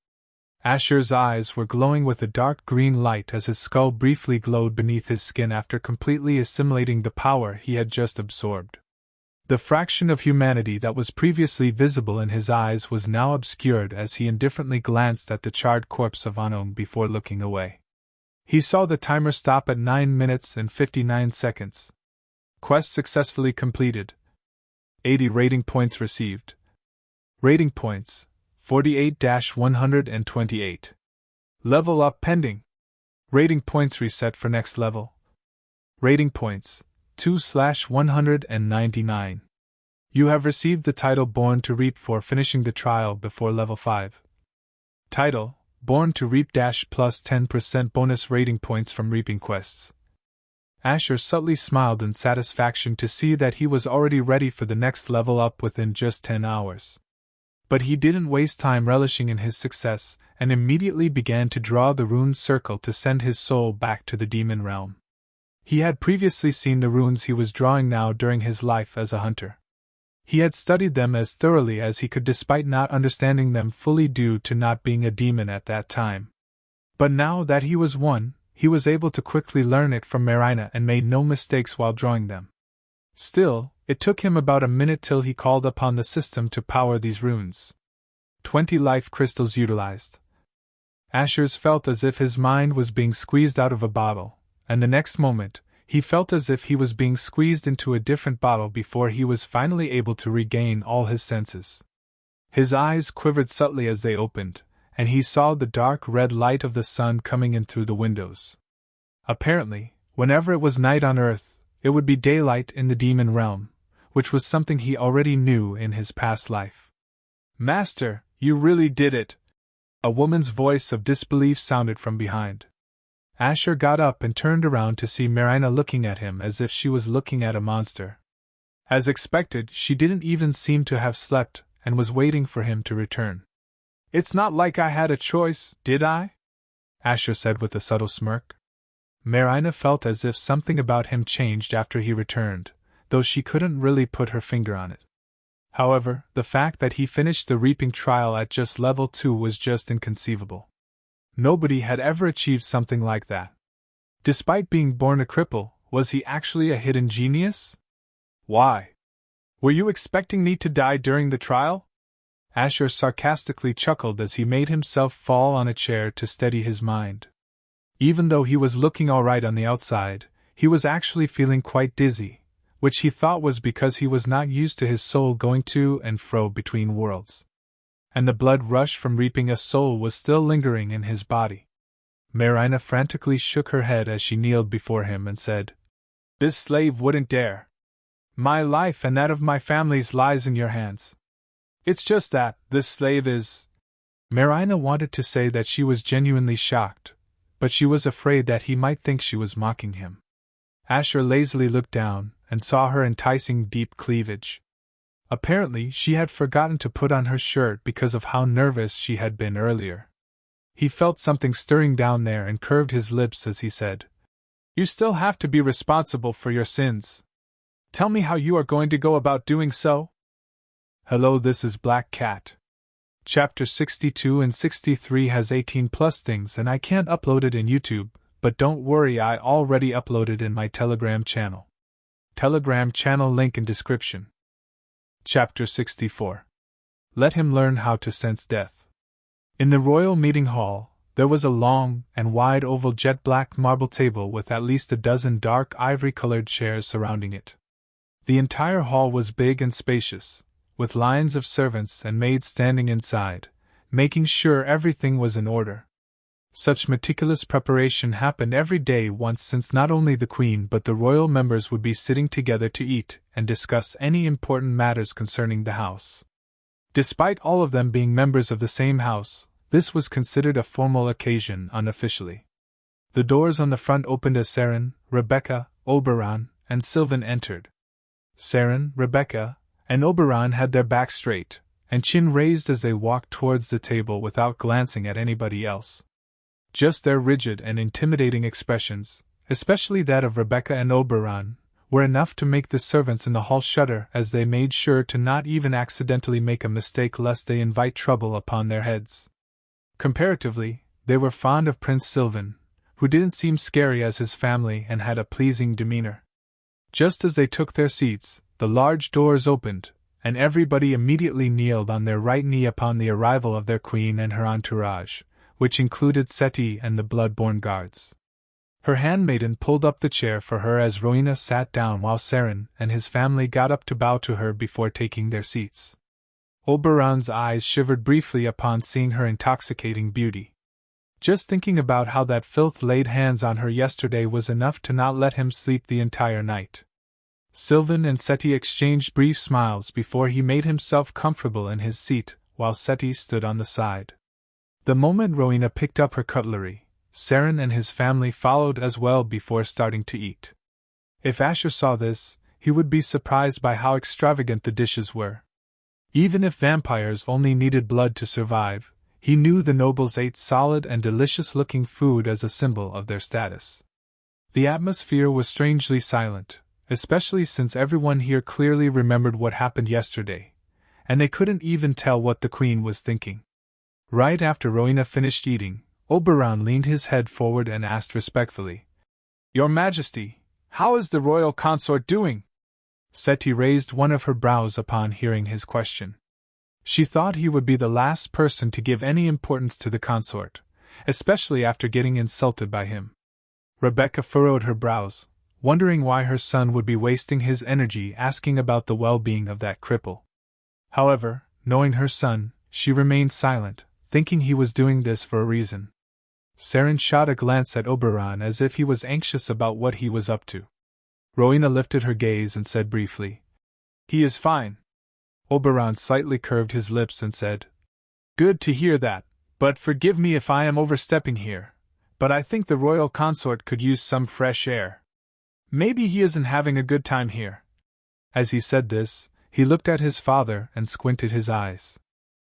Asher's eyes were glowing with a dark green light as his skull briefly glowed beneath his skin after completely assimilating the power he had just absorbed. The fraction of humanity that was previously visible in his eyes was now obscured as he indifferently glanced at the charred corpse of Anung before looking away. He saw the timer stop at 9 minutes and 59 seconds. Quest successfully completed. 80 rating points received. Rating points 48-128. Level up pending. Rating points reset for next level. Rating points 2/199. You have received the title Born to Reap for finishing the trial before level 5. Title: Born to Reap plus 10% bonus rating points from reaping quests. Asher subtly smiled in satisfaction to see that he was already ready for the next level up within just 10 hours. But he didn't waste time relishing in his success, and immediately began to draw the rune circle to send his soul back to the demon realm. He had previously seen the runes he was drawing now during his life as a hunter. He had studied them as thoroughly as he could despite not understanding them fully due to not being a demon at that time. But now that he was one, he was able to quickly learn it from Marina and made no mistakes while drawing them. Still, it took him about a minute till he called upon the system to power these runes. 20 life crystals utilized. Asher's felt as if his mind was being squeezed out of a bottle, and the next moment, he felt as if he was being squeezed into a different bottle before he was finally able to regain all his senses. His eyes quivered subtly as they opened, and he saw the dark red light of the sun coming in through the windows. Apparently, whenever it was night on Earth, it would be daylight in the demon realm, which was something he already knew in his past life. "Master, you really did it!" A woman's voice of disbelief sounded from behind. Asher got up and turned around to see Marina looking at him as if she was looking at a monster. As expected, she didn't even seem to have slept, and was waiting for him to return. "It's not like I had a choice, did I?" Asher said with a subtle smirk. Marina felt as if something about him changed after he returned, though she couldn't really put her finger on it. However, the fact that he finished the reaping trial at just level 2 was just inconceivable. Nobody had ever achieved something like that. Despite being born a cripple, was he actually a hidden genius? Why? Were you expecting me to die during the trial? Asher sarcastically chuckled as he made himself fall on a chair to steady his mind. Even though he was looking all right on the outside, he was actually feeling quite dizzy, which he thought was because he was not used to his soul going to and fro between worlds. And the blood rush from reaping a soul was still lingering in his body. Marina frantically shook her head as she kneeled before him and said, "This slave wouldn't dare. My life and that of my family's lies in your hands. It's just that, this slave is—" Marina wanted to say that she was genuinely shocked, but she was afraid that he might think she was mocking him. Asher lazily looked down and saw her enticing deep cleavage. Apparently, she had forgotten to put on her shirt because of how nervous she had been earlier. He felt something stirring down there and curved his lips as he said, "You still have to be responsible for your sins. Tell me how you are going to go about doing so?" Hello, this is Black Cat. Chapter 62 and 63 has 18+ things and I can't upload it in YouTube, but don't worry, I already uploaded in my Telegram channel. Telegram channel link in description. Chapter 64. Let him learn how to sense death. In the royal meeting hall, there was a long and wide oval jet-black marble table with at least a dozen dark ivory-colored chairs surrounding it. The entire hall was big and spacious, with lines of servants and maids standing inside, making sure everything was in order. Such meticulous preparation happened every day once, since not only the queen but the royal members would be sitting together to eat and discuss any important matters concerning the house. Despite all of them being members of the same house, this was considered a formal occasion unofficially. The doors on the front opened as Saren, Rebecca, Oberon, and Sylvan entered. Saren, Rebecca, and Oberon had their backs straight, and chin raised as they walked towards the table without glancing at anybody else. Just their rigid and intimidating expressions, especially that of Rebecca and Oberon, were enough to make the servants in the hall shudder as they made sure to not even accidentally make a mistake lest they invite trouble upon their heads. Comparatively, they were fond of Prince Sylvan, who didn't seem scary as his family and had a pleasing demeanor. Just as they took their seats, the large doors opened, and everybody immediately kneeled on their right knee upon the arrival of their queen and her entourage, which included Seti and the blood-borne guards. Her handmaiden pulled up the chair for her as Rowena sat down while Saren and his family got up to bow to her before taking their seats. Oberon's eyes shivered briefly upon seeing her intoxicating beauty. Just thinking about how that filth laid hands on her yesterday was enough to not let him sleep the entire night. Sylvan and Seti exchanged brief smiles before he made himself comfortable in his seat, while Seti stood on the side. The moment Rowena picked up her cutlery, Saren and his family followed as well before starting to eat. If Asher saw this, he would be surprised by how extravagant the dishes were. Even if vampires only needed blood to survive, he knew the nobles ate solid and delicious-looking food as a symbol of their status. The atmosphere was strangely silent, especially since everyone here clearly remembered what happened yesterday, and they couldn't even tell what the queen was thinking. Right after Rowena finished eating, Oberon leaned his head forward and asked respectfully, "Your Majesty, how is the royal consort doing?" Seti raised one of her brows upon hearing his question. She thought he would be the last person to give any importance to the consort, especially after getting insulted by him. Rebecca furrowed her brows, wondering why her son would be wasting his energy asking about the well-being of that cripple. However, knowing her son, she remained silent, thinking he was doing this for a reason. Saren shot a glance at Oberon as if he was anxious about what he was up to. Rowena lifted her gaze and said briefly, "He is fine." Oberon slightly curved his lips and said, "Good to hear that, but forgive me if I am overstepping here, but I think the royal consort could use some fresh air. Maybe he isn't having a good time here." As he said this, he looked at his father and squinted his eyes.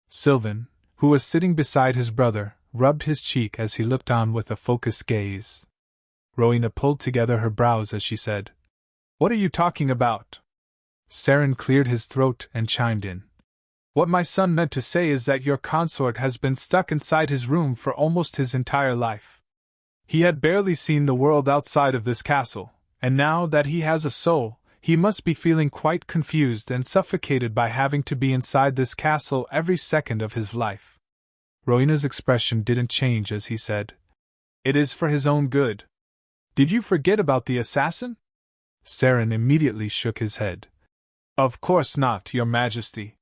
Sylvan, who was sitting beside his brother, rubbed his cheek as he looked on with a focused gaze. Rowena pulled together her brows as she said, "What are you talking about?" Saren cleared his throat and chimed in. "What my son meant to say is that your consort has been stuck inside his room for almost his entire life. He had barely seen the world outside of this castle, and now that he has a soul, he must be feeling quite confused and suffocated by having to be inside this castle every second of his life." Rowena's expression didn't change as he said, "It is for his own good. Did you forget about the assassin?" Saren immediately shook his head. "Of course not, Your Majesty.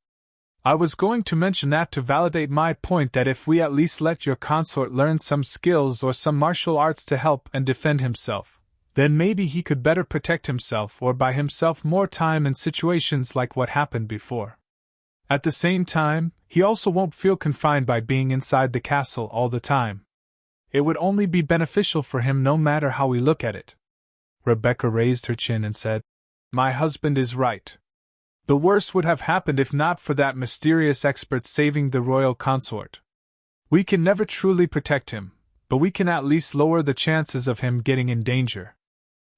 I was going to mention that to validate my point that if we at least let your consort learn some skills or some martial arts to help and defend himself, then maybe he could better protect himself or buy himself more time in situations like what happened before. At the same time, he also won't feel confined by being inside the castle all the time. It would only be beneficial for him no matter how we look at it. Rebecca raised her chin and said, My husband is right. The worst would have happened if not for that mysterious expert saving the royal consort. We can never truly protect him, but we can at least lower the chances of him getting in danger.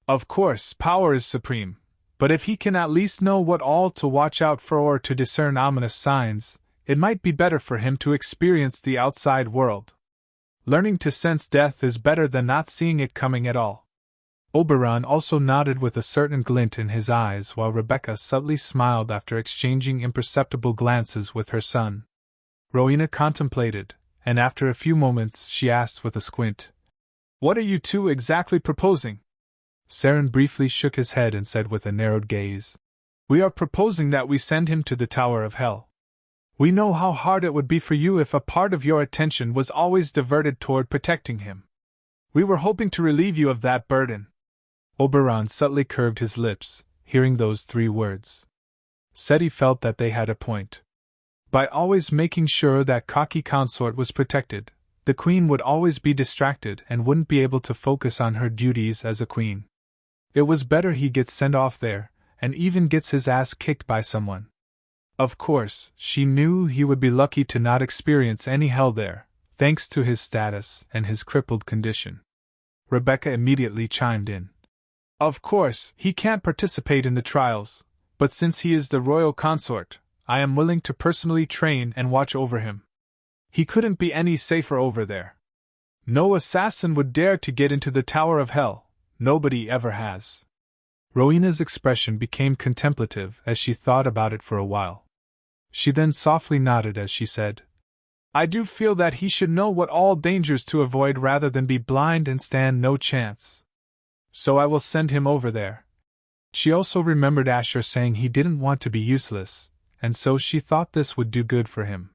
Of course, power is supreme, but if he can at least know what all to watch out for or to discern ominous signs, it might be better for him to experience the outside world. Learning to sense death is better than not seeing it coming at all. Oberon also nodded with a certain glint in his eyes while Rebecca subtly smiled after exchanging imperceptible glances with her son. Rowena contemplated, and after a few moments she asked with a squint, What are you two exactly proposing? Saren briefly shook his head and said with a narrowed gaze, We are proposing that we send him to the Tower of Hell. We know how hard it would be for you if a part of your attention was always diverted toward protecting him. We were hoping to relieve you of that burden. Oberon subtly curved his lips, hearing those 3 words. Seti felt that they had a point. By always making sure that cocky consort was protected, the queen would always be distracted and wouldn't be able to focus on her duties as a queen. It was better he gets sent off there, and even gets his ass kicked by someone. Of course, she knew he would be lucky to not experience any hell there, thanks to his status and his crippled condition. Rebecca immediately chimed in. Of course, he can't participate in the trials, but since he is the royal consort, I am willing to personally train and watch over him. He couldn't be any safer over there. No assassin would dare to get into the Tower of Hell, nobody ever has. Rowena's expression became contemplative as she thought about it for a while. She then softly nodded as she said, I do feel that he should know what all dangers to avoid rather than be blind and stand no chance. So I will send him over there. She also remembered Asher saying he didn't want to be useless, and so she thought this would do good for him.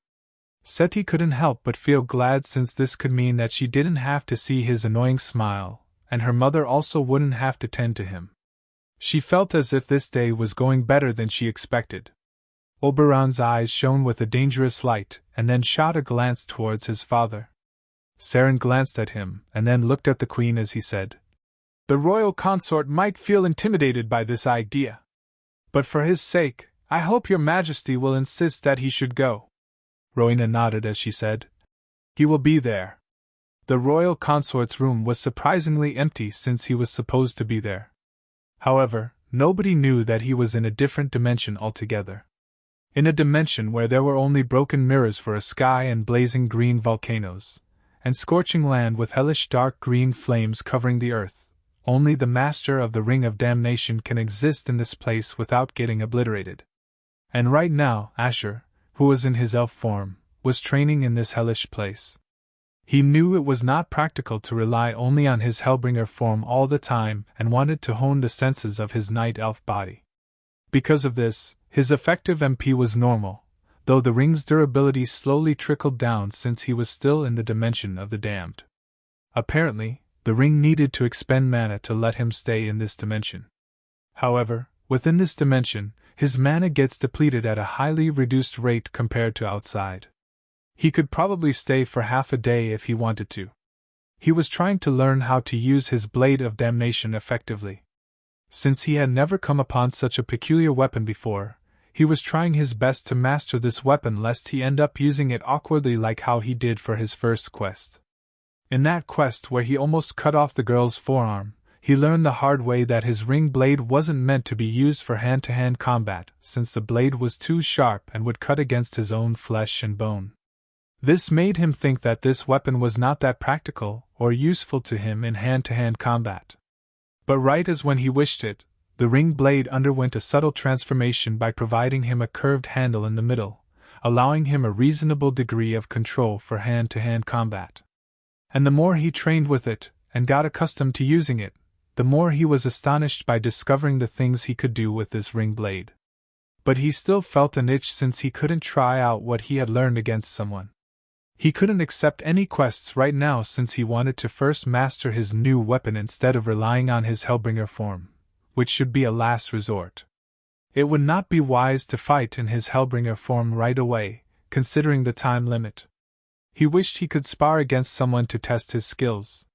Seti couldn't help but feel glad since this could mean that she didn't have to see his annoying smile, and her mother also wouldn't have to tend to him. She felt as if this day was going better than she expected. Oberon's eyes shone with a dangerous light, and then shot a glance towards his father. Saren glanced at him, and then looked at the queen as he said, The royal consort might feel intimidated by this idea. But for his sake, I hope your majesty will insist that he should go. Rowena nodded as she said, He will be there. The royal consort's room was surprisingly empty since he was supposed to be there. However, nobody knew that he was in a different dimension altogether. In a dimension where there were only broken mirrors for a sky and blazing green volcanoes, and scorching land with hellish dark green flames covering the earth. Only the master of the Ring of Damnation can exist in this place without getting obliterated. And right now, Asher, who was in his elf form, was training in this hellish place. He knew it was not practical to rely only on his Hellbringer form all the time and wanted to hone the senses of his night elf body. Because of this, his effective MP was normal, though the ring's durability slowly trickled down since he was still in the dimension of the damned. Apparently, the ring needed to expend mana to let him stay in this dimension. However, within this dimension, his mana gets depleted at a highly reduced rate compared to outside. He could probably stay for half a day if he wanted to. He was trying to learn how to use his Blade of Damnation effectively. Since he had never come upon such a peculiar weapon before, he was trying his best to master this weapon lest he end up using it awkwardly like how he did for his first quest. In that quest where he almost cut off the girl's forearm, he learned the hard way that his ring blade wasn't meant to be used for hand-to-hand combat since the blade was too sharp and would cut against his own flesh and bone. This made him think that this weapon was not that practical or useful to him in hand-to-hand combat. But right as when he wished it, the ring blade underwent a subtle transformation by providing him a curved handle in the middle, allowing him a reasonable degree of control for hand-to-hand combat. And the more he trained with it, and got accustomed to using it, the more he was astonished by discovering the things he could do with this ring blade. But he still felt an itch since he couldn't try out what he had learned against someone. He couldn't accept any quests right now since he wanted to first master his new weapon instead of relying on his Hellbringer form, which should be a last resort. It would not be wise to fight in his Hellbringer form right away, considering the time limit. He wished he could spar against someone to test his skills.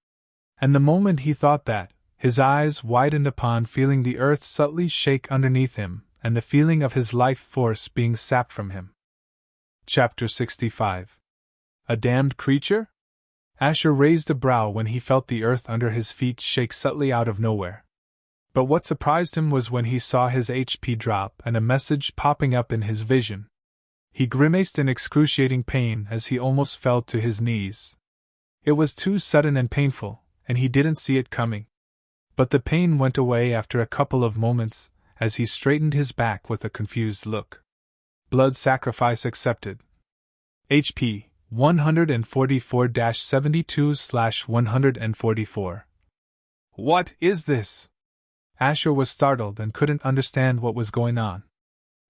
And the moment he thought that, his eyes widened upon feeling the earth subtly shake underneath him and the feeling of his life force being sapped from him. Chapter 65. A damned creature? Asher raised a brow when he felt the earth under his feet shake subtly out of nowhere. But what surprised him was when he saw his HP drop and a message popping up in his vision. He grimaced in excruciating pain as he almost fell to his knees. It was too sudden and painful, and he didn't see it coming. But the pain went away after a couple of moments, as he straightened his back with a confused look. Blood sacrifice accepted. HP 144-72/144. What is this? Asher was startled and couldn't understand what was going on.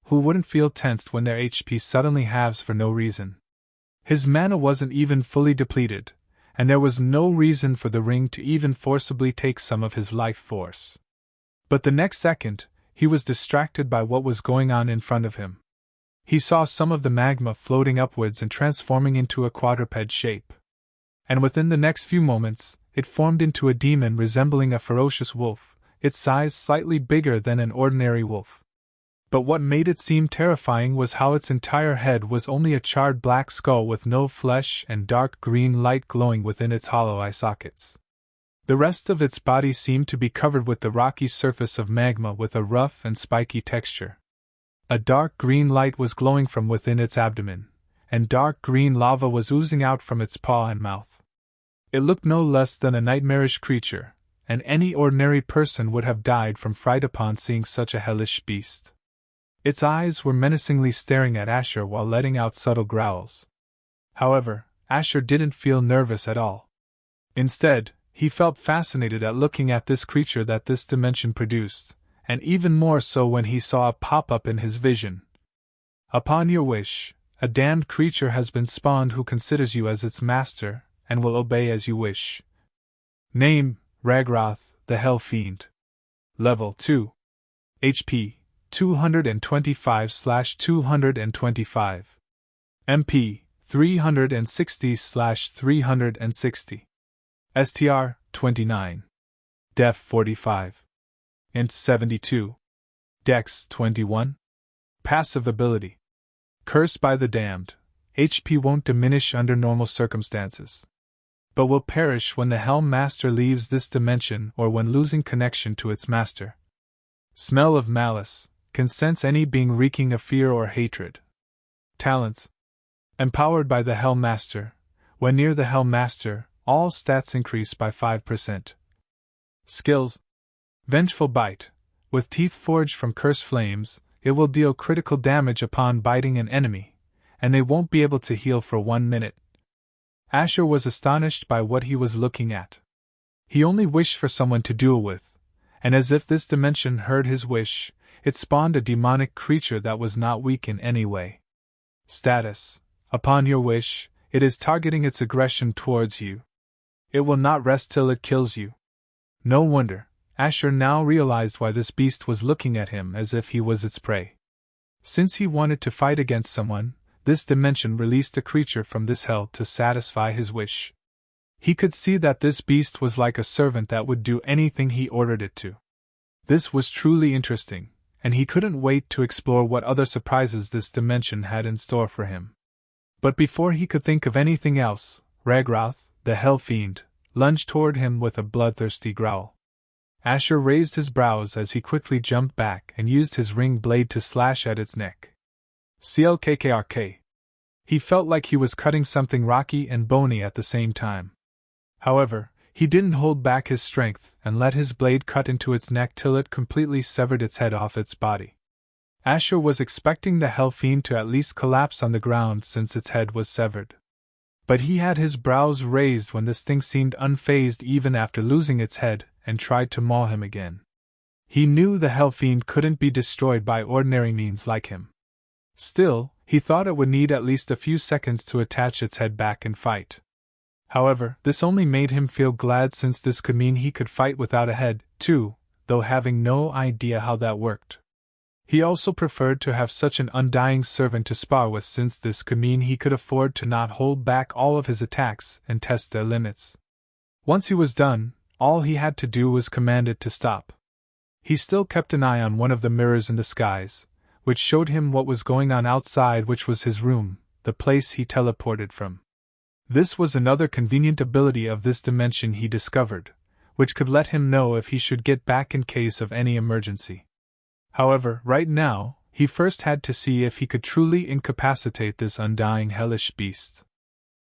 Who wouldn't feel tensed when their HP suddenly halves for no reason? His mana wasn't even fully depleted, and there was no reason for the ring to even forcibly take some of his life force. But the next second, he was distracted by what was going on in front of him. He saw some of the magma floating upwards and transforming into a quadruped shape. And within the next few moments, it formed into a demon resembling a ferocious wolf, its size slightly bigger than an ordinary wolf. But what made it seem terrifying was how its entire head was only a charred black skull with no flesh and dark green light glowing within its hollow eye sockets. The rest of its body seemed to be covered with the rocky surface of magma with a rough and spiky texture. A dark green light was glowing from within its abdomen, and dark green lava was oozing out from its paw and mouth. It looked no less than a nightmarish creature, and any ordinary person would have died from fright upon seeing such a hellish beast. Its eyes were menacingly staring at Asher while letting out subtle growls. However, Asher didn't feel nervous at all. Instead, he felt fascinated at looking at this creature that this dimension produced, and even more so when he saw it pop up in his vision. Upon your wish, a damned creature has been spawned who considers you as its master, and will obey as you wish. Name, Ragroth, the Hell Fiend. Level 2. HP, 225/225. MP, 360/360. STR, 29. Def, 45. Int, 72. Dex, 21. Passive ability. Cursed by the Damned. HP won't diminish under normal circumstances, but will perish when the Helm Master leaves this dimension or when losing connection to its master. Smell of malice. Can sense any being reeking of fear or hatred. Talents. Empowered by the Helm Master. When near the Helm Master, all stats increase by 5%. Skills. Vengeful Bite. With teeth forged from cursed flames, it will deal critical damage upon biting an enemy, and they won't be able to heal for 1 minute. Asher was astonished by what he was looking at. He only wished for someone to duel with, and as if this dimension heard his wish, it spawned a demonic creature that was not weak in any way. Status. Upon your wish, it is targeting its aggression towards you. It will not rest till it kills you. No wonder, Asher now realized why this beast was looking at him as if he was its prey. Since he wanted to fight against someone, this dimension released a creature from this hell to satisfy his wish. He could see that this beast was like a servant that would do anything he ordered it to. This was truly interesting, and he couldn't wait to explore what other surprises this dimension had in store for him. But before he could think of anything else, Ragroth, the Hell Fiend, lunged toward him with a bloodthirsty growl. Asher raised his brows as he quickly jumped back and used his ring blade to slash at its neck. CLKKRK. He felt like he was cutting something rocky and bony at the same time. However, he didn't hold back his strength and let his blade cut into its neck till it completely severed its head off its body. Asher was expecting the Hell Fiend to at least collapse on the ground since its head was severed. But he had his brows raised when this thing seemed unfazed even after losing its head, and tried to maul him again. He knew the Hellfiend couldn't be destroyed by ordinary means like him. Still, he thought it would need at least a few seconds to attach its head back and fight. However, this only made him feel glad, since this could mean he could fight without a head, too, though having no idea how that worked. He also preferred to have such an undying servant to spar with, since this could mean he could afford to not hold back all of his attacks and test their limits. Once he was done, all he had to do was command it to stop. He still kept an eye on one of the mirrors in the skies, which showed him what was going on outside, which was his room, the place he teleported from. This was another convenient ability of this dimension he discovered, which could let him know if he should get back in case of any emergency. However, right now, he first had to see if he could truly incapacitate this undying hellish beast.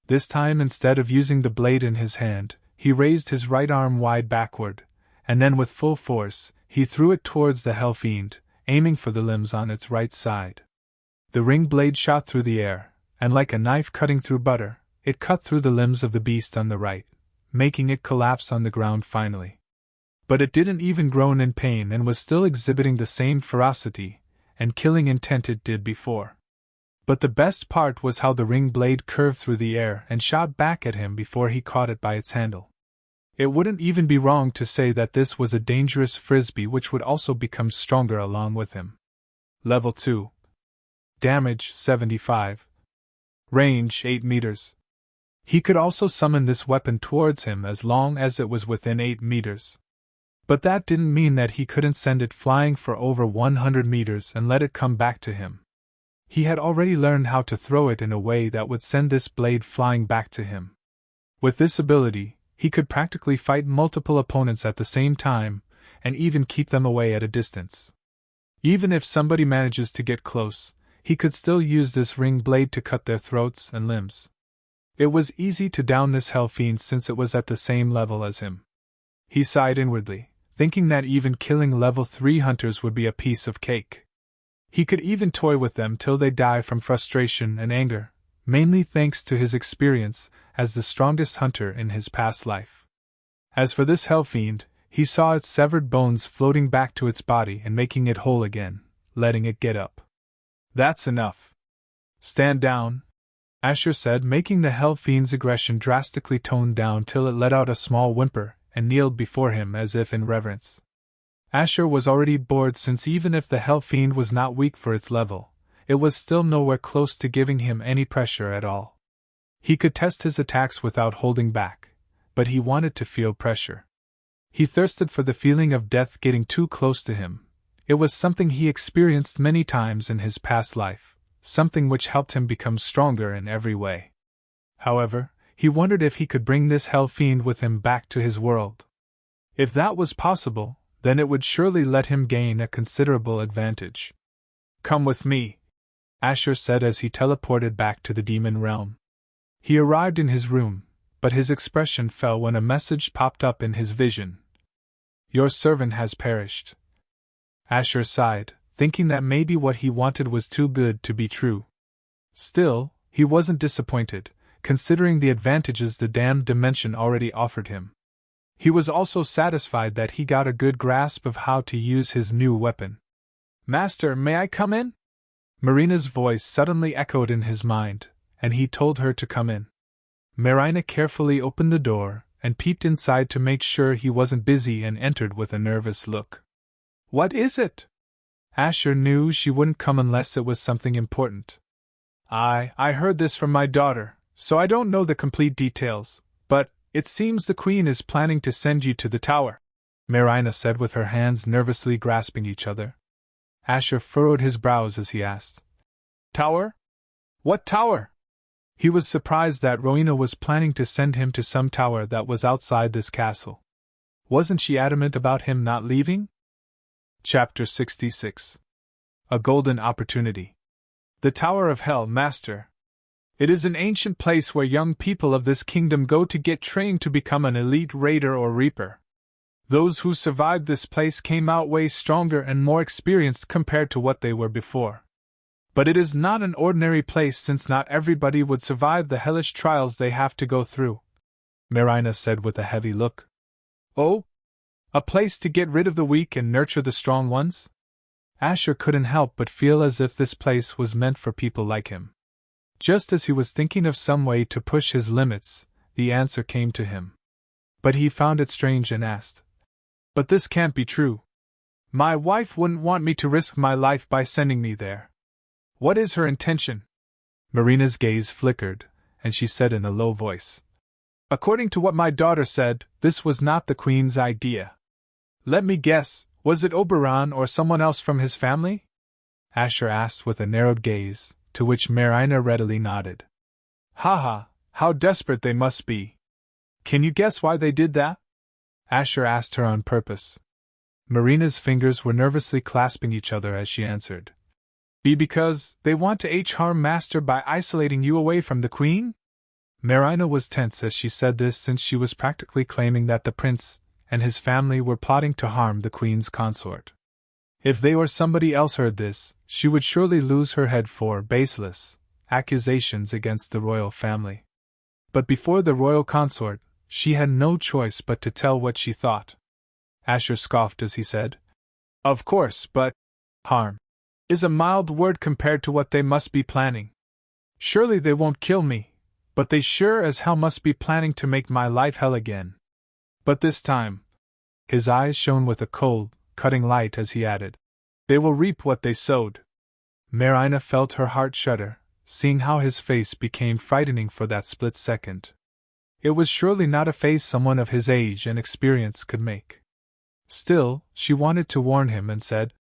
This time, instead of using the blade in his hand, he raised his right arm wide backward, and then with full force, he threw it towards the Hellfiend, aiming for the limbs on its right side. The ring blade shot through the air, and like a knife cutting through butter, it cut through the limbs of the beast on the right, making it collapse on the ground finally. But it didn't even groan in pain and was still exhibiting the same ferocity and killing intent it did before. But the best part was how the ring blade curved through the air and shot back at him before he caught it by its handle. It wouldn't even be wrong to say that this was a dangerous frisbee which would also become stronger along with him. Level 2. Damage 75. Range 8 meters. He could also summon this weapon towards him as long as it was within 8 meters. But that didn't mean that he couldn't send it flying for over 100 meters and let it come back to him. He had already learned how to throw it in a way that would send this blade flying back to him. With this ability, he could practically fight multiple opponents at the same time, and even keep them away at a distance. Even if somebody manages to get close, he could still use this ring blade to cut their throats and limbs. It was easy to down this Hellfiend since it was at the same level as him. He sighed inwardly, thinking that even killing level 3 hunters would be a piece of cake. He could even toy with them till they die from frustration and anger, mainly thanks to his experience as the strongest hunter in his past life. As for this Hellfiend, he saw its severed bones floating back to its body and making it whole again, letting it get up. That's enough. Stand down, Asher said, making the Hellfiend's aggression drastically toned down till it let out a small whimper and kneeled before him as if in reverence. Asher was already bored, since even if the Hellfiend was not weak for its level, it was still nowhere close to giving him any pressure at all. He could test his attacks without holding back, but he wanted to feel pressure. He thirsted for the feeling of death getting too close to him. It was something he experienced many times in his past life, something which helped him become stronger in every way. However, he wondered if he could bring this Hellfiend with him back to his world. If that was possible, then it would surely let him gain a considerable advantage. Come with me, Asher said as he teleported back to the demon realm. He arrived in his room, but his expression fell when a message popped up in his vision. Your servant has perished. Asher sighed, thinking that maybe what he wanted was too good to be true. Still, he wasn't disappointed, considering the advantages the damned dimension already offered him. He was also satisfied that he got a good grasp of how to use his new weapon. Master, may I come in? Marina's voice suddenly echoed in his mind, and he told her to come in. Marina carefully opened the door and peeped inside to make sure he wasn't busy and entered with a nervous look. What is it? Asher knew she wouldn't come unless it was something important. I heard this from my daughter, so I don't know the complete details, but it seems the Queen is planning to send you to the tower, Marina said with her hands nervously grasping each other. Asher furrowed his brows as he asked. Tower? What tower? He was surprised that Rowena was planning to send him to some tower that was outside this castle. Wasn't she adamant about him not leaving? Chapter 66. A Golden Opportunity. The Tower of Hell, Master. It is an ancient place where young people of this kingdom go to get trained to become an elite raider or reaper. Those who survived this place came out way stronger and more experienced compared to what they were before. But it is not an ordinary place, since not everybody would survive the hellish trials they have to go through, Marina said with a heavy look. Oh? A place to get rid of the weak and nurture the strong ones? Asher couldn't help but feel as if this place was meant for people like him. Just as he was thinking of some way to push his limits, the answer came to him. But he found it strange and asked, "But this can't be true. My wife wouldn't want me to risk my life by sending me there. What is her intention?" Marina's gaze flickered, and she said in a low voice, "According to what my daughter said, this was not the Queen's idea. Let me guess, was it Oberon or someone else from his family?" Asher asked with a narrowed gaze, to which Marina readily nodded. "Ha, how desperate they must be. Can you guess why they did that?" Asher asked her on purpose. Marina's fingers were nervously clasping each other as she answered. Because they want to harm Master by isolating you away from the Queen?" Marina was tense as she said this, since she was practically claiming that the prince and his family were plotting to harm the Queen's consort. If they or somebody else heard this, she would surely lose her head for baseless accusations against the royal family. But before the royal consort, she had no choice but to tell what she thought. Asher scoffed as he said, "Of course, but harm is a mild word compared to what they must be planning. Surely they won't kill me, but they sure as hell must be planning to make my life hell again. But this time," his eyes shone with a cold, cutting light as he added, "they will reap what they sowed." Marina felt her heart shudder, seeing how his face became frightening for that split second. It was surely not a face someone of his age and experience could make. Still, she wanted to warn him and said,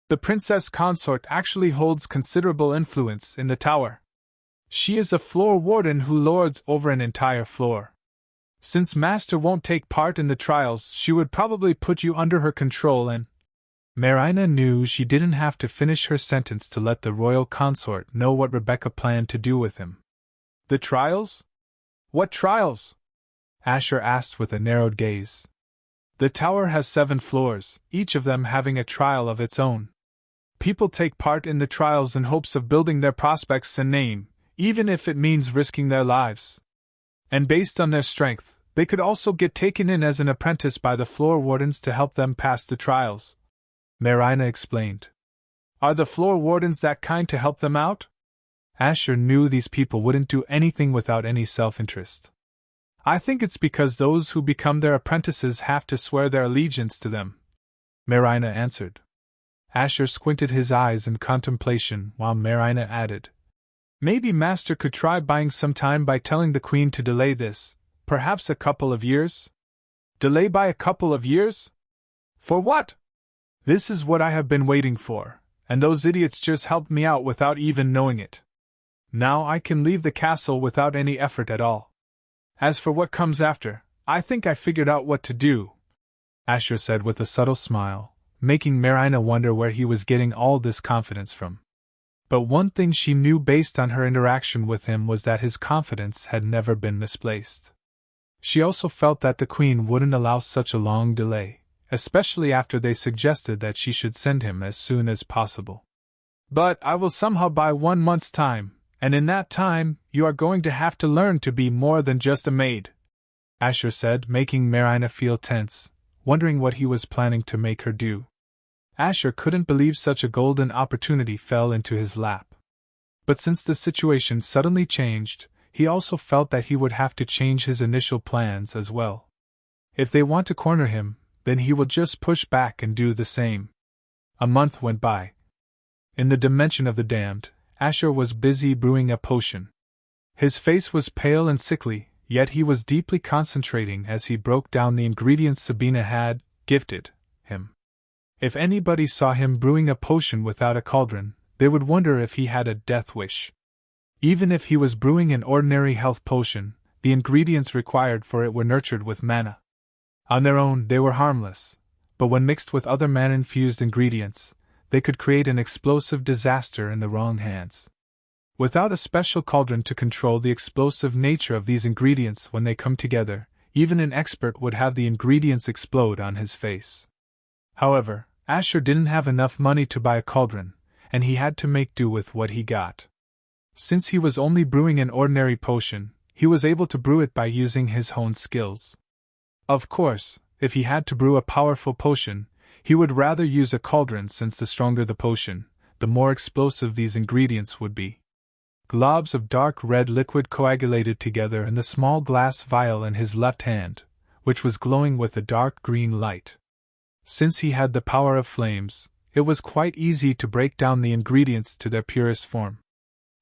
"The princess consort actually holds considerable influence in the tower. She is a floor warden who lords over an entire floor. Since Master won't take part in the trials, she would probably put you under her control and—" Marina knew she didn't have to finish her sentence to let the royal consort know what Rebecca planned to do with him. "The trials? What trials?" Asher asked with a narrowed gaze. "The tower has 7 floors, each of them having a trial of its own. People take part in the trials in hopes of building their prospects and name, even if it means risking their lives. And based on their strength, they could also get taken in as an apprentice by the floor wardens to help them pass the trials," Marina explained. "Are the floor wardens that kind to help them out?" Asher knew these people wouldn't do anything without any self-interest. "I think it's because those who become their apprentices have to swear their allegiance to them," Marina answered. Asher squinted his eyes in contemplation while Marina added, "Maybe Master could try buying some time by telling the Queen to delay this, perhaps a couple of years?" "Delay by a couple of years? For what?" "This is what I have been waiting for, and those idiots just helped me out without even knowing it. Now I can leave the castle without any effort at all. As for what comes after, I think I figured out what to do," Asher said with a subtle smile, making Marina wonder where he was getting all this confidence from. But one thing she knew based on her interaction with him was that his confidence had never been misplaced. She also felt that the Queen wouldn't allow such a long delay, especially after they suggested that she should send him as soon as possible. "But I will somehow buy 1 month's time, and in that time, you are going to have to learn to be more than just a maid," Asher said, making Marina feel tense, wondering what he was planning to make her do. Asher couldn't believe such a golden opportunity fell into his lap. But since the situation suddenly changed, he also felt that he would have to change his initial plans as well. If they want to corner him, then he will just push back and do the same. A month went by. In the dimension of the damned, Asher was busy brewing a potion. His face was pale and sickly, yet he was deeply concentrating as he broke down the ingredients Sabina had gifted him. If anybody saw him brewing a potion without a cauldron, they would wonder if he had a death wish. Even if he was brewing an ordinary health potion, the ingredients required for it were nurtured with mana. On their own, they were harmless, but when mixed with other mana-infused ingredients, they could create an explosive disaster in the wrong hands. Without a special cauldron to control the explosive nature of these ingredients when they come together, even an expert would have the ingredients explode on his face. However, Asher didn't have enough money to buy a cauldron, and he had to make do with what he got. Since he was only brewing an ordinary potion, he was able to brew it by using his own skills. Of course, if he had to brew a powerful potion, he would rather use a cauldron since the stronger the potion, the more explosive these ingredients would be. Globs of dark red liquid coagulated together in the small glass vial in his left hand, which was glowing with a dark green light. Since he had the power of flames, it was quite easy to break down the ingredients to their purest form.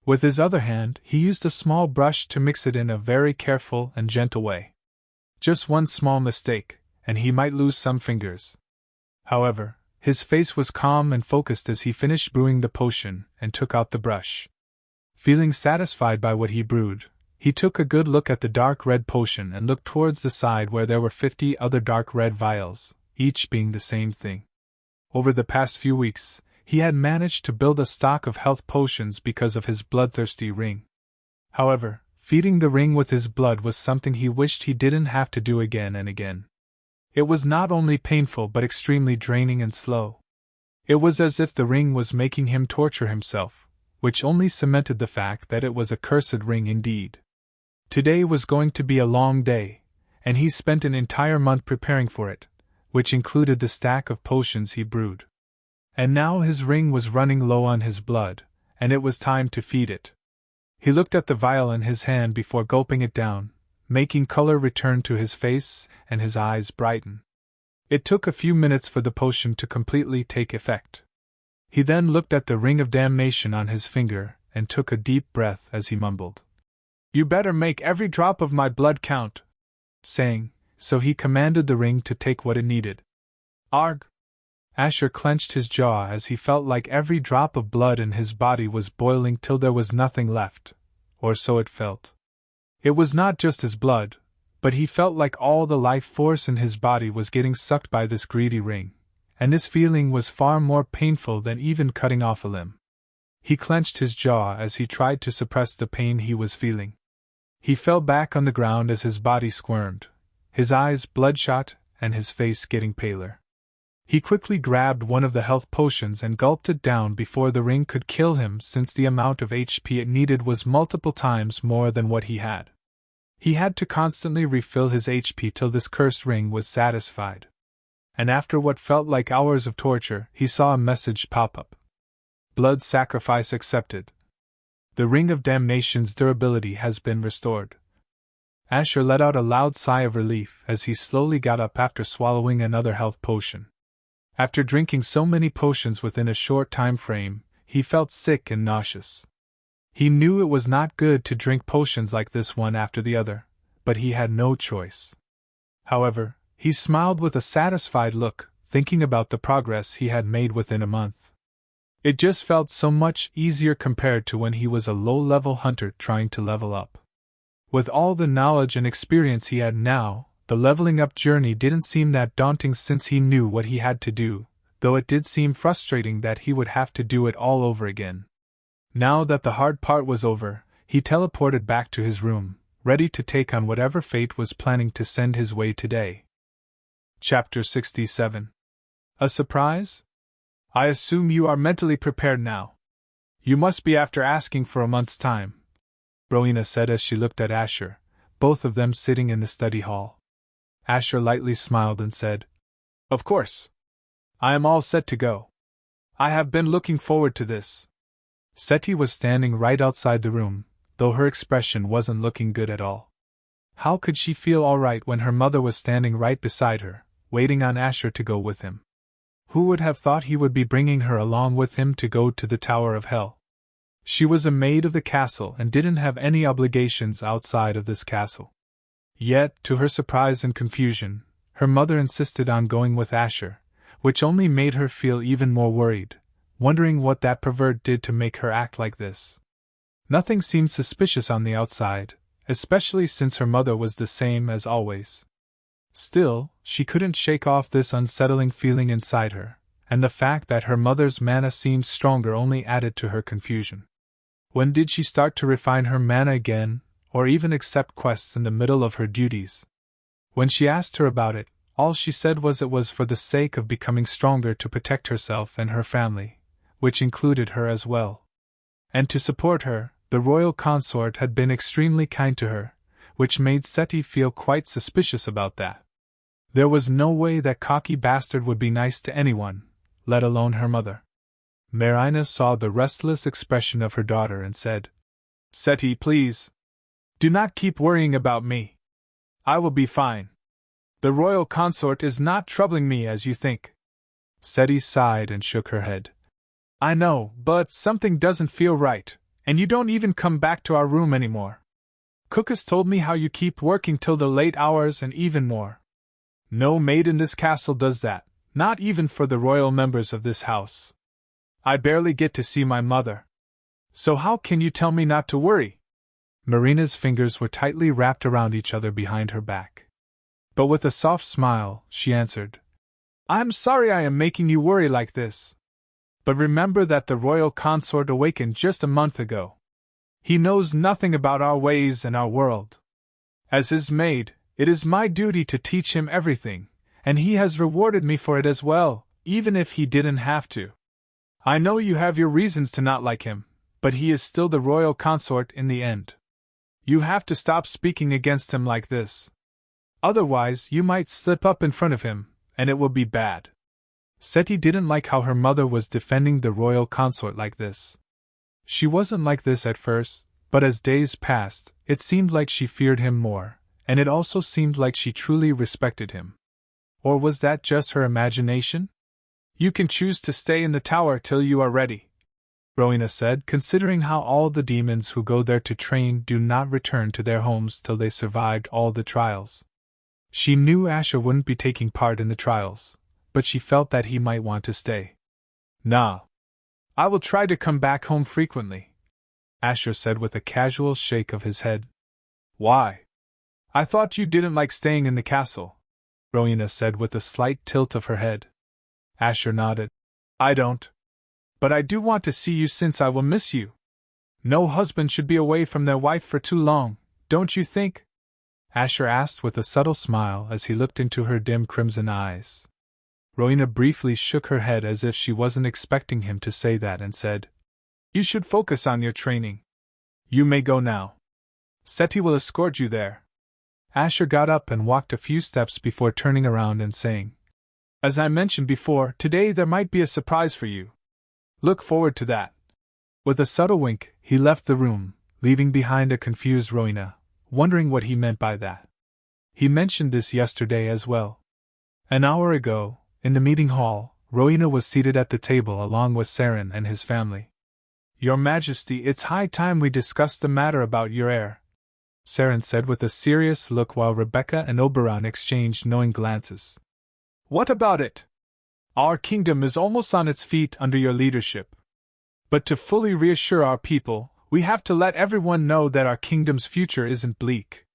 With his other hand, he used a small brush to mix it in a very careful and gentle way. Just one small mistake, and he might lose some fingers. However, his face was calm and focused as he finished brewing the potion and took out the brush. Feeling satisfied by what he brewed, he took a good look at the dark red potion and looked towards the side where there were 50 other dark red vials, each being the same thing. Over the past few weeks, he had managed to build a stock of health potions because of his bloodthirsty ring. However, feeding the ring with his blood was something he wished he didn't have to do again and again. It was not only painful but extremely draining and slow. It was as if the ring was making him torture himself, which only cemented the fact that it was a cursed ring indeed. Today was going to be a long day, and he spent an entire month preparing for it, which included the stack of potions he brewed. And now his ring was running low on his blood, and it was time to feed it. He looked at the vial in his hand before gulping it down, making color return to his face and his eyes brighten. It took a few minutes for the potion to completely take effect. He then looked at the ring of damnation on his finger and took a deep breath as he mumbled, "You better make every drop of my blood count," saying, so he commanded the ring to take what it needed. Arg! Asher clenched his jaw as he felt like every drop of blood in his body was boiling till there was nothing left, or so it felt. It was not just his blood, but he felt like all the life force in his body was getting sucked by this greedy ring, and this feeling was far more painful than even cutting off a limb. He clenched his jaw as he tried to suppress the pain he was feeling. He fell back on the ground as his body squirmed, his eyes bloodshot and his face getting paler. He quickly grabbed one of the health potions and gulped it down before the ring could kill him, since the amount of HP it needed was multiple times more than what he had. He had to constantly refill his HP till this cursed ring was satisfied. And after what felt like hours of torture, he saw a message pop up. Blood sacrifice accepted. The ring of damnation's durability has been restored. Asher let out a loud sigh of relief as he slowly got up after swallowing another health potion. After drinking so many potions within a short time frame, he felt sick and nauseous. He knew it was not good to drink potions like this one after the other, but he had no choice. However, he smiled with a satisfied look, thinking about the progress he had made within a month. It just felt so much easier compared to when he was a low-level hunter trying to level up. With all the knowledge and experience he had now, the leveling up journey didn't seem that daunting since he knew what he had to do, though it did seem frustrating that he would have to do it all over again. Now that the hard part was over, he teleported back to his room, ready to take on whatever fate was planning to send his way today. Chapter 67. A surprise? I assume you are mentally prepared now. You must be after asking for a month's time, Rowena said as she looked at Asher, both of them sitting in the study hall. Asher lightly smiled and said, "Of course. I am all set to go. I have been looking forward to this." Seti was standing right outside the room, though her expression wasn't looking good at all. How could she feel all right when her mother was standing right beside her, waiting on Asher to go with him? Who would have thought he would be bringing her along with him to go to the Tower of Hell? She was a maid of the castle and didn't have any obligations outside of this castle. Yet, to her surprise and confusion, her mother insisted on going with Asher, which only made her feel even more worried, wondering what that pervert did to make her act like this. Nothing seemed suspicious on the outside, especially since her mother was the same as always. Still, she couldn't shake off this unsettling feeling inside her, and the fact that her mother's mana seemed stronger only added to her confusion. When did she start to refine her mana again, or even accept quests in the middle of her duties? When she asked her about it, all she said was it was for the sake of becoming stronger to protect herself and her family, which included her as well. And to support her, the royal consort had been extremely kind to her, which made Seti feel quite suspicious about that. There was no way that cocky bastard would be nice to anyone, let alone her mother. Marina saw the restless expression of her daughter and said, "Seti, please. Do not keep worrying about me. I will be fine. The royal consort is not troubling me as you think." Seti sighed and shook her head. "I know, but something doesn't feel right, and you don't even come back to our room anymore. Cook has told me how you keep working till the late hours and even more. No maid in this castle does that, not even for the royal members of this house. I barely get to see my mother. So how can you tell me not to worry?" Marina's fingers were tightly wrapped around each other behind her back. But with a soft smile, she answered, "I'm sorry I am making you worry like this. But remember that the royal consort awakened just a month ago. He knows nothing about our ways and our world. As his maid, it is my duty to teach him everything, and he has rewarded me for it as well, even if he didn't have to. I know you have your reasons to not like him, but he is still the royal consort in the end. You have to stop speaking against him like this. Otherwise, you might slip up in front of him, and it will be bad." Seti didn't like how her mother was defending the royal consort like this. She wasn't like this at first, but as days passed, it seemed like she feared him more, and it also seemed like she truly respected him. Or was that just her imagination? "You can choose to stay in the tower till you are ready," Rowena said, considering how all the demons who go there to train do not return to their homes till they survived all the trials. She knew Asher wouldn't be taking part in the trials, but she felt that he might want to stay. "Nah. I will try to come back home frequently," Asher said with a casual shake of his head. "Why? I thought you didn't like staying in the castle," Rowena said with a slight tilt of her head. Asher nodded. "I don't. But I do want to see you since I will miss you. No husband should be away from their wife for too long, don't you think?" Asher asked with a subtle smile as he looked into her dim crimson eyes. Rowena briefly shook her head as if she wasn't expecting him to say that and said, "You should focus on your training. You may go now. Seti will escort you there." Asher got up and walked a few steps before turning around and saying, "As I mentioned before, today there might be a surprise for you. Look forward to that." With a subtle wink, he left the room, leaving behind a confused Rowena, wondering what he meant by that. He mentioned this yesterday as well. An hour ago, in the meeting hall, Rowena was seated at the table along with Saren and his family. "Your Majesty, it's high time we discussed the matter about your heir," Saren said with a serious look while Rebecca and Oberon exchanged knowing glances. "What about it? Our kingdom is almost on its feet under your leadership. But to fully reassure our people, we have to let everyone know that our kingdom's future isn't bleak.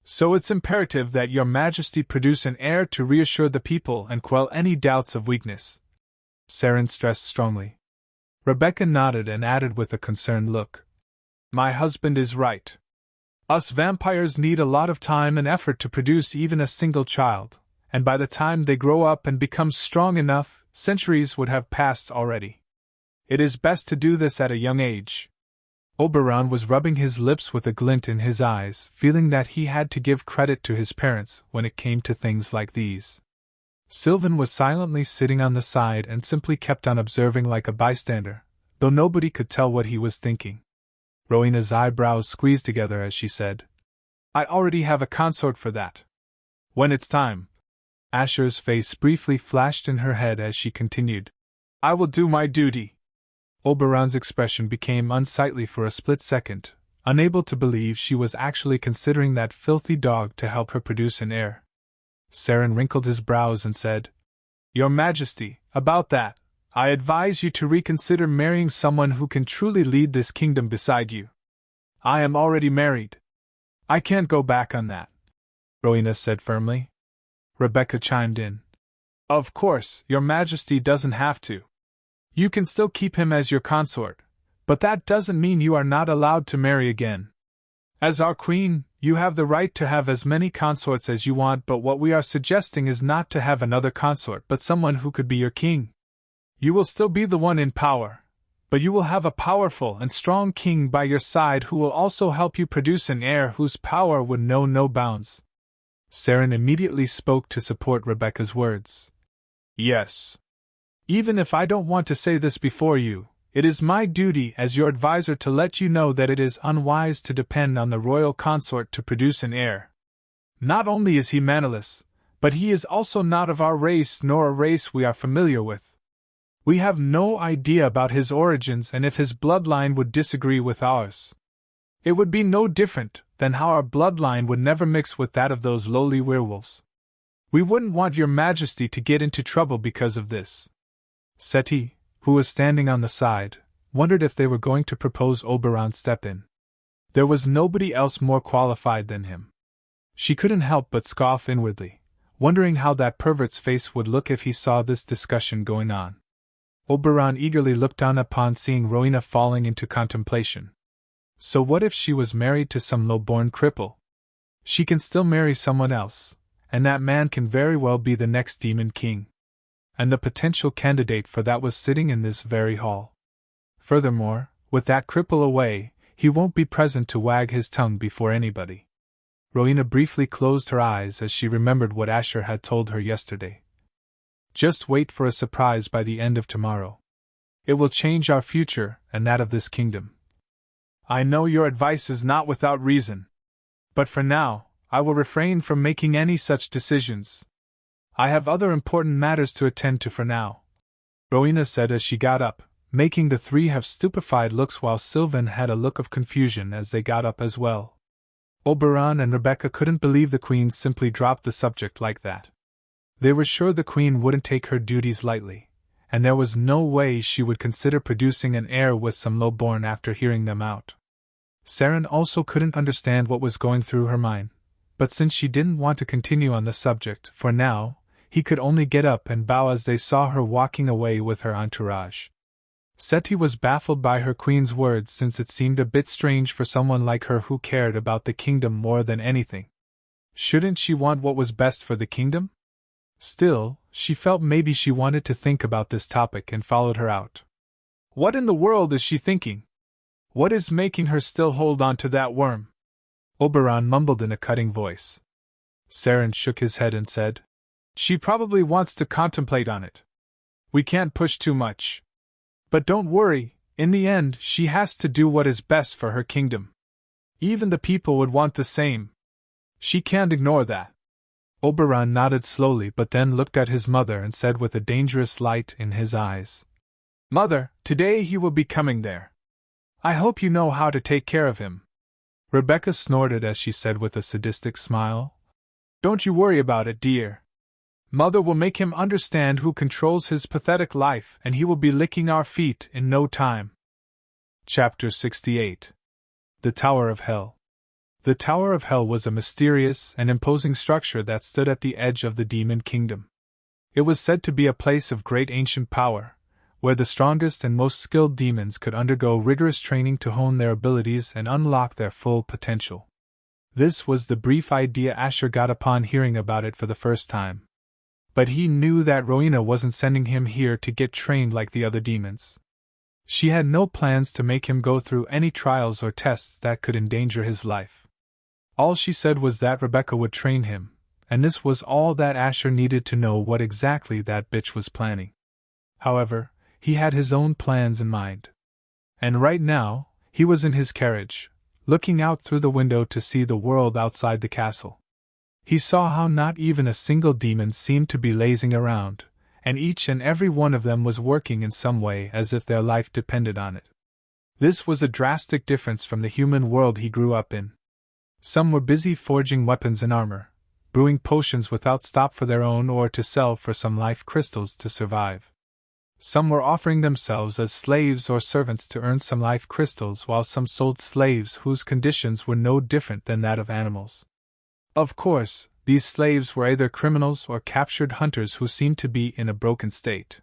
So it's imperative that your Majesty produce an heir to reassure the people and quell any doubts of weakness," Saren stressed strongly. Rebecca nodded and added with a concerned look, "My husband is right. Us vampires need a lot of time and effort to produce even a single child, and by the time they grow up and become strong enough, centuries would have passed already. It is best to do this at a young age." Oberon was rubbing his lips with a glint in his eyes, feeling that he had to give credit to his parents when it came to things like these. Sylvan was silently sitting on the side and simply kept on observing like a bystander, though nobody could tell what he was thinking. Rowena's eyebrows squeezed together as she said, "I already have a consort for that. When it's time." Asher's face briefly flashed in her head as she continued, "I will do my duty." Oberon's expression became unsightly for a split second, unable to believe she was actually considering that filthy dog to help her produce an heir. Saren wrinkled his brows and said, "Your Majesty, about that, I advise you to reconsider marrying someone who can truly lead this kingdom beside you. I am already married. I can't go back on that," Rowena said firmly. Rebecca chimed in, "Of course, Your Majesty doesn't have to. You can still keep him as your consort, but that doesn't mean you are not allowed to marry again. As our queen, you have the right to have as many consorts as you want, but what we are suggesting is not to have another consort but someone who could be your king. You will still be the one in power, but you will have a powerful and strong king by your side who will also help you produce an heir whose power would know no bounds." Saren immediately spoke to support Rebecca's words. Yes. Even if I don't want to say this before you, it is my duty as your advisor to let you know that it is unwise to depend on the royal consort to produce an heir. Not only is he mannerless, but he is also not of our race nor a race we are familiar with. We have no idea about his origins and if his bloodline would disagree with ours. It would be no different than how our bloodline would never mix with that of those lowly werewolves. We wouldn't want your majesty to get into trouble because of this. Seti, who was standing on the side, wondered if they were going to propose Oberon step in. There was nobody else more qualified than him. She couldn't help but scoff inwardly, wondering how that pervert's face would look if he saw this discussion going on. Oberon eagerly looked down upon seeing Rowena falling into contemplation. So what if she was married to some low-born cripple? She can still marry someone else, and that man can very well be the next demon king. And the potential candidate for that was sitting in this very hall. Furthermore, with that cripple away, he won't be present to wag his tongue before anybody. Rowena briefly closed her eyes as she remembered what Asher had told her yesterday. Just wait for a surprise by the end of tomorrow. It will change our future and that of this kingdom. I know your advice is not without reason. But for now, I will refrain from making any such decisions. I have other important matters to attend to for now, Rowena said as she got up, making the three have stupefied looks while Sylvan had a look of confusion as they got up as well. Oberon and Rebecca couldn't believe the Queen simply dropped the subject like that. They were sure the Queen wouldn't take her duties lightly, and there was no way she would consider producing an heir with some lowborn after hearing them out. Saren also couldn't understand what was going through her mind, but since she didn't want to continue on the subject for now, he could only get up and bow as they saw her walking away with her entourage. Seti was baffled by her queen's words since it seemed a bit strange for someone like her who cared about the kingdom more than anything. Shouldn't she want what was best for the kingdom? Still, she felt maybe she wanted to think about this topic and followed her out. What in the world is she thinking? What is making her still hold on to that worm? Oberon mumbled in a cutting voice. Saren shook his head and said, She probably wants to contemplate on it. We can't push too much. But don't worry, in the end she has to do what is best for her kingdom. Even the people would want the same. She can't ignore that. Oberon nodded slowly but then looked at his mother and said with a dangerous light in his eyes, Mother, today he will be coming there. I hope you know how to take care of him. Rebecca snorted as she said with a sadistic smile, Don't you worry about it, dear. Mother will make him understand who controls his pathetic life and he will be licking our feet in no time. Chapter 68. The Tower of Hell. The Tower of Hell was a mysterious and imposing structure that stood at the edge of the demon kingdom. It was said to be a place of great ancient power, where the strongest and most skilled demons could undergo rigorous training to hone their abilities and unlock their full potential. This was the brief idea Asher got upon hearing about it for the first time. But he knew that Rowena wasn't sending him here to get trained like the other demons. She had no plans to make him go through any trials or tests that could endanger his life. All she said was that Rebecca would train him, and this was all that Asher needed to know what exactly that bitch was planning. However, he had his own plans in mind. And right now, he was in his carriage, looking out through the window to see the world outside the castle. He saw how not even a single demon seemed to be lazing around, and each and every one of them was working in some way as if their life depended on it. This was a drastic difference from the human world he grew up in. Some were busy forging weapons and armor, brewing potions without stop for their own or to sell for some life crystals to survive. Some were offering themselves as slaves or servants to earn some life crystals, while some sold slaves whose conditions were no different than that of animals. Of course, these slaves were either criminals or captured hunters who seemed to be in a broken state.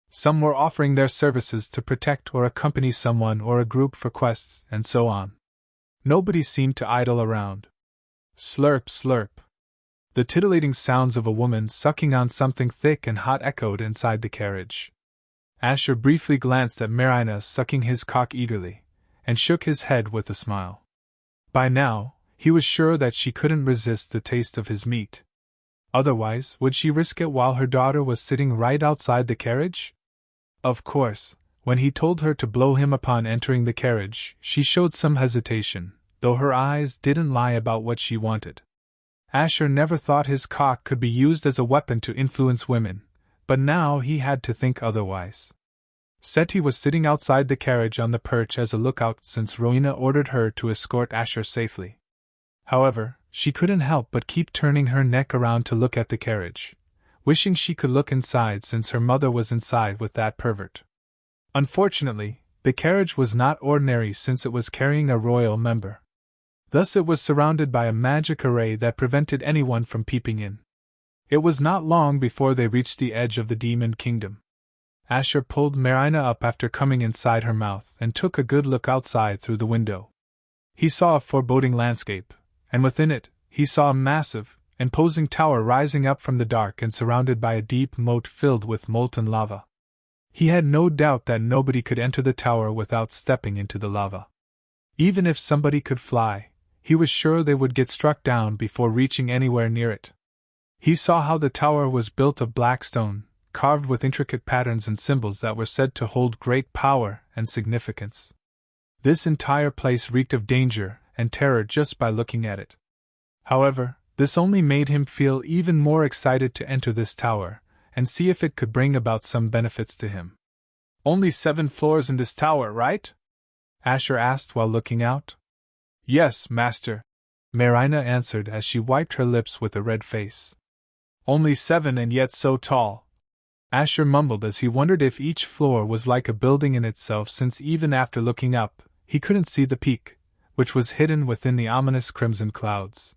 Some were offering their services to protect or accompany someone or a group for quests, and so on. Nobody seemed to idle around. Slurp, slurp. The titillating sounds of a woman sucking on something thick and hot echoed inside the carriage. Asher briefly glanced at Marina sucking his cock eagerly, and shook his head with a smile. By now, he was sure that she couldn't resist the taste of his meat. Otherwise, would she risk it while her daughter was sitting right outside the carriage? Of course, when he told her to blow him upon entering the carriage, she showed some hesitation, though her eyes didn't lie about what she wanted. Asher never thought his cock could be used as a weapon to influence women, but now he had to think otherwise. Seti was sitting outside the carriage on the perch as a lookout since Rowena ordered her to escort Asher safely. However, she couldn't help but keep turning her neck around to look at the carriage, wishing she could look inside since her mother was inside with that pervert. Unfortunately, the carriage was not ordinary since it was carrying a royal member. Thus it was surrounded by a magic array that prevented anyone from peeping in. It was not long before they reached the edge of the demon kingdom. Asher pulled Marina up after coming inside her mouth and took a good look outside through the window. He saw a foreboding landscape, and within it, he saw a massive, imposing tower rising up from the dark and surrounded by a deep moat filled with molten lava. He had no doubt that nobody could enter the tower without stepping into the lava. Even if somebody could fly, he was sure they would get struck down before reaching anywhere near it. He saw how the tower was built of black stone, carved with intricate patterns and symbols that were said to hold great power and significance. This entire place reeked of danger and terror just by looking at it. However, this only made him feel even more excited to enter this tower and see if it could bring about some benefits to him. "Only 7 floors in this tower, right?" Asher asked while looking out. "Yes, master," Marina answered as she wiped her lips with a red face. "Only 7 and yet so tall," Asher mumbled as he wondered if each floor was like a building in itself since even after looking up, he couldn't see the peak, which was hidden within the ominous crimson clouds.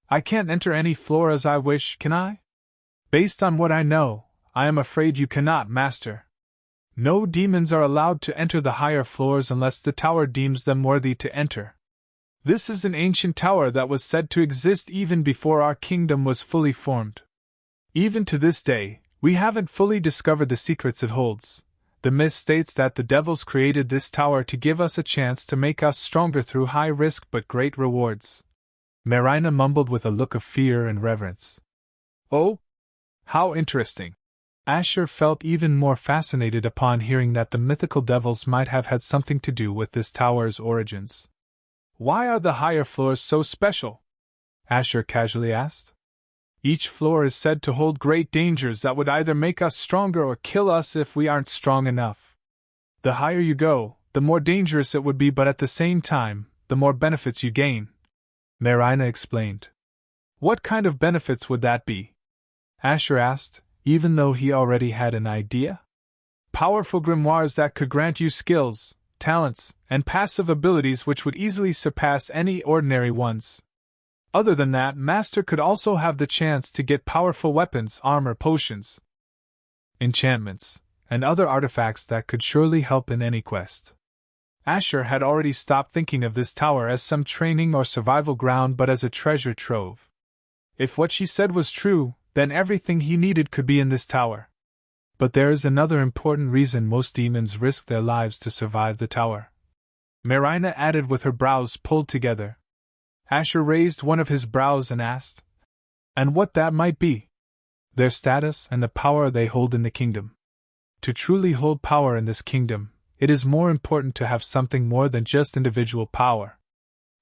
"I can't enter any floor as I wish, can I?" "Based on what I know, I am afraid you cannot, master. No demons are allowed to enter the higher floors unless the tower deems them worthy to enter. This is an ancient tower that was said to exist even before our kingdom was fully formed. Even to this day, we haven't fully discovered the secrets it holds. The myth states that the devils created this tower to give us a chance to make us stronger through high risk but great rewards." Marina mumbled with a look of fear and reverence. "Oh? How interesting." Asher felt even more fascinated upon hearing that the mythical devils might have had something to do with this tower's origins. "Why are the higher floors so special?" Asher casually asked. "Each floor is said to hold great dangers that would either make us stronger or kill us if we aren't strong enough. The higher you go, the more dangerous it would be, but at the same time, the more benefits you gain," Marina explained. "What kind of benefits would that be?" Asher asked, even though he already had an idea. "Powerful grimoires that could grant you skills, talents, and passive abilities which would easily surpass any ordinary ones. Other than that, Master could also have the chance to get powerful weapons, armor, potions, enchantments, and other artifacts that could surely help in any quest." Asher had already stopped thinking of this tower as some training or survival ground but as a treasure trove. If what she said was true, then everything he needed could be in this tower. But there is another important reason most demons risk their lives to survive the tower, Marina added with her brows pulled together. Asher raised one of his brows and asked, "And what that might be?" "Their status and the power they hold in the kingdom. To truly hold power in this kingdom, it is more important to have something more than just individual power.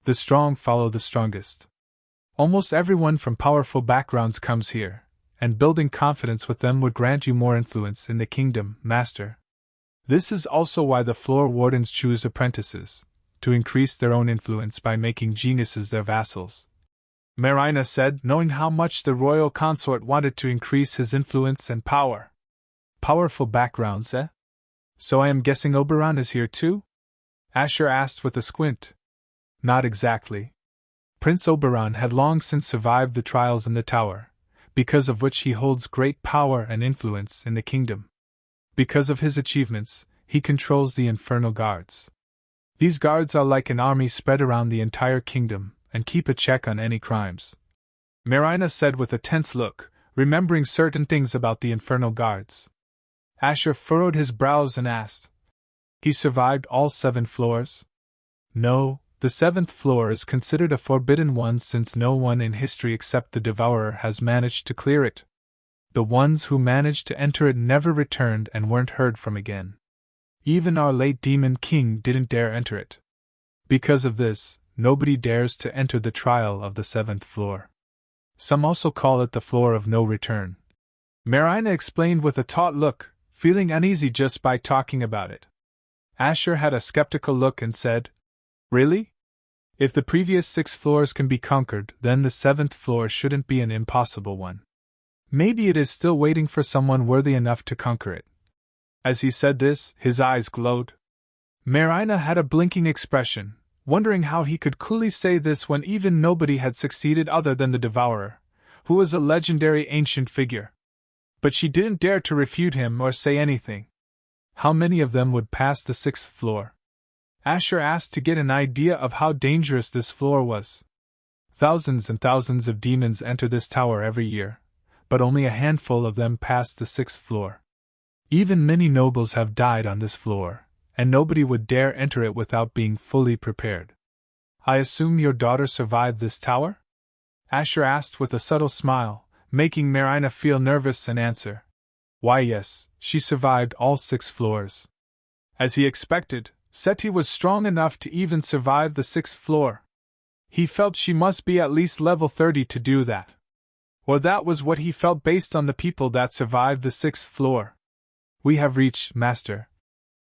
The strong follow the strongest. Almost everyone from powerful backgrounds comes here, and building confidence with them would grant you more influence in the kingdom, master. This is also why the floor wardens choose apprentices, to increase their own influence by making geniuses their vassals," Marina said, knowing how much the royal consort wanted to increase his influence and power. "Powerful backgrounds, eh? So I am guessing Oberon is here too?" Asher asked with a squint. "Not exactly. Prince Oberon had long since survived the trials in the tower, because of which he holds great power and influence in the kingdom. Because of his achievements, he controls the infernal guards. These guards are like an army spread around the entire kingdom and keep a check on any crimes," Marina said with a tense look, remembering certain things about the infernal guards. Asher furrowed his brows and asked, "He survived all 7 floors?" "No, The 7th floor is considered a forbidden one since no one in history except the Devourer has managed to clear it. The ones who managed to enter it never returned and weren't heard from again. Even our late Demon King didn't dare enter it. Because of this, nobody dares to enter the trial of the 7th floor. Some also call it the floor of no return. Marina explained with a taut look, feeling uneasy just by talking about it. Asher had a skeptical look and said, "Really? If the previous 6 floors can be conquered, then the 7th floor shouldn't be an impossible one. Maybe it is still waiting for someone worthy enough to conquer it." As he said this, his eyes glowed. Marina had a blinking expression, wondering how he could coolly say this when even nobody had succeeded other than the Devourer, who was a legendary ancient figure. But she didn't dare to refute him or say anything. How many of them would pass the 6th floor? Asher asked to get an idea of how dangerous this floor was. Thousands and thousands of demons enter this tower every year, but only a handful of them pass the 6th floor. Even many nobles have died on this floor, and nobody would dare enter it without being fully prepared. "I assume your daughter survived this tower?" Asher asked with a subtle smile, making Marina feel nervous and answer, "Why yes, she survived all 6 floors." As he expected, Seti was strong enough to even survive the 6th floor. He felt she must be at least level 30 to do that. Or that was what he felt based on the people that survived the 6th floor. "We have reached, Master,"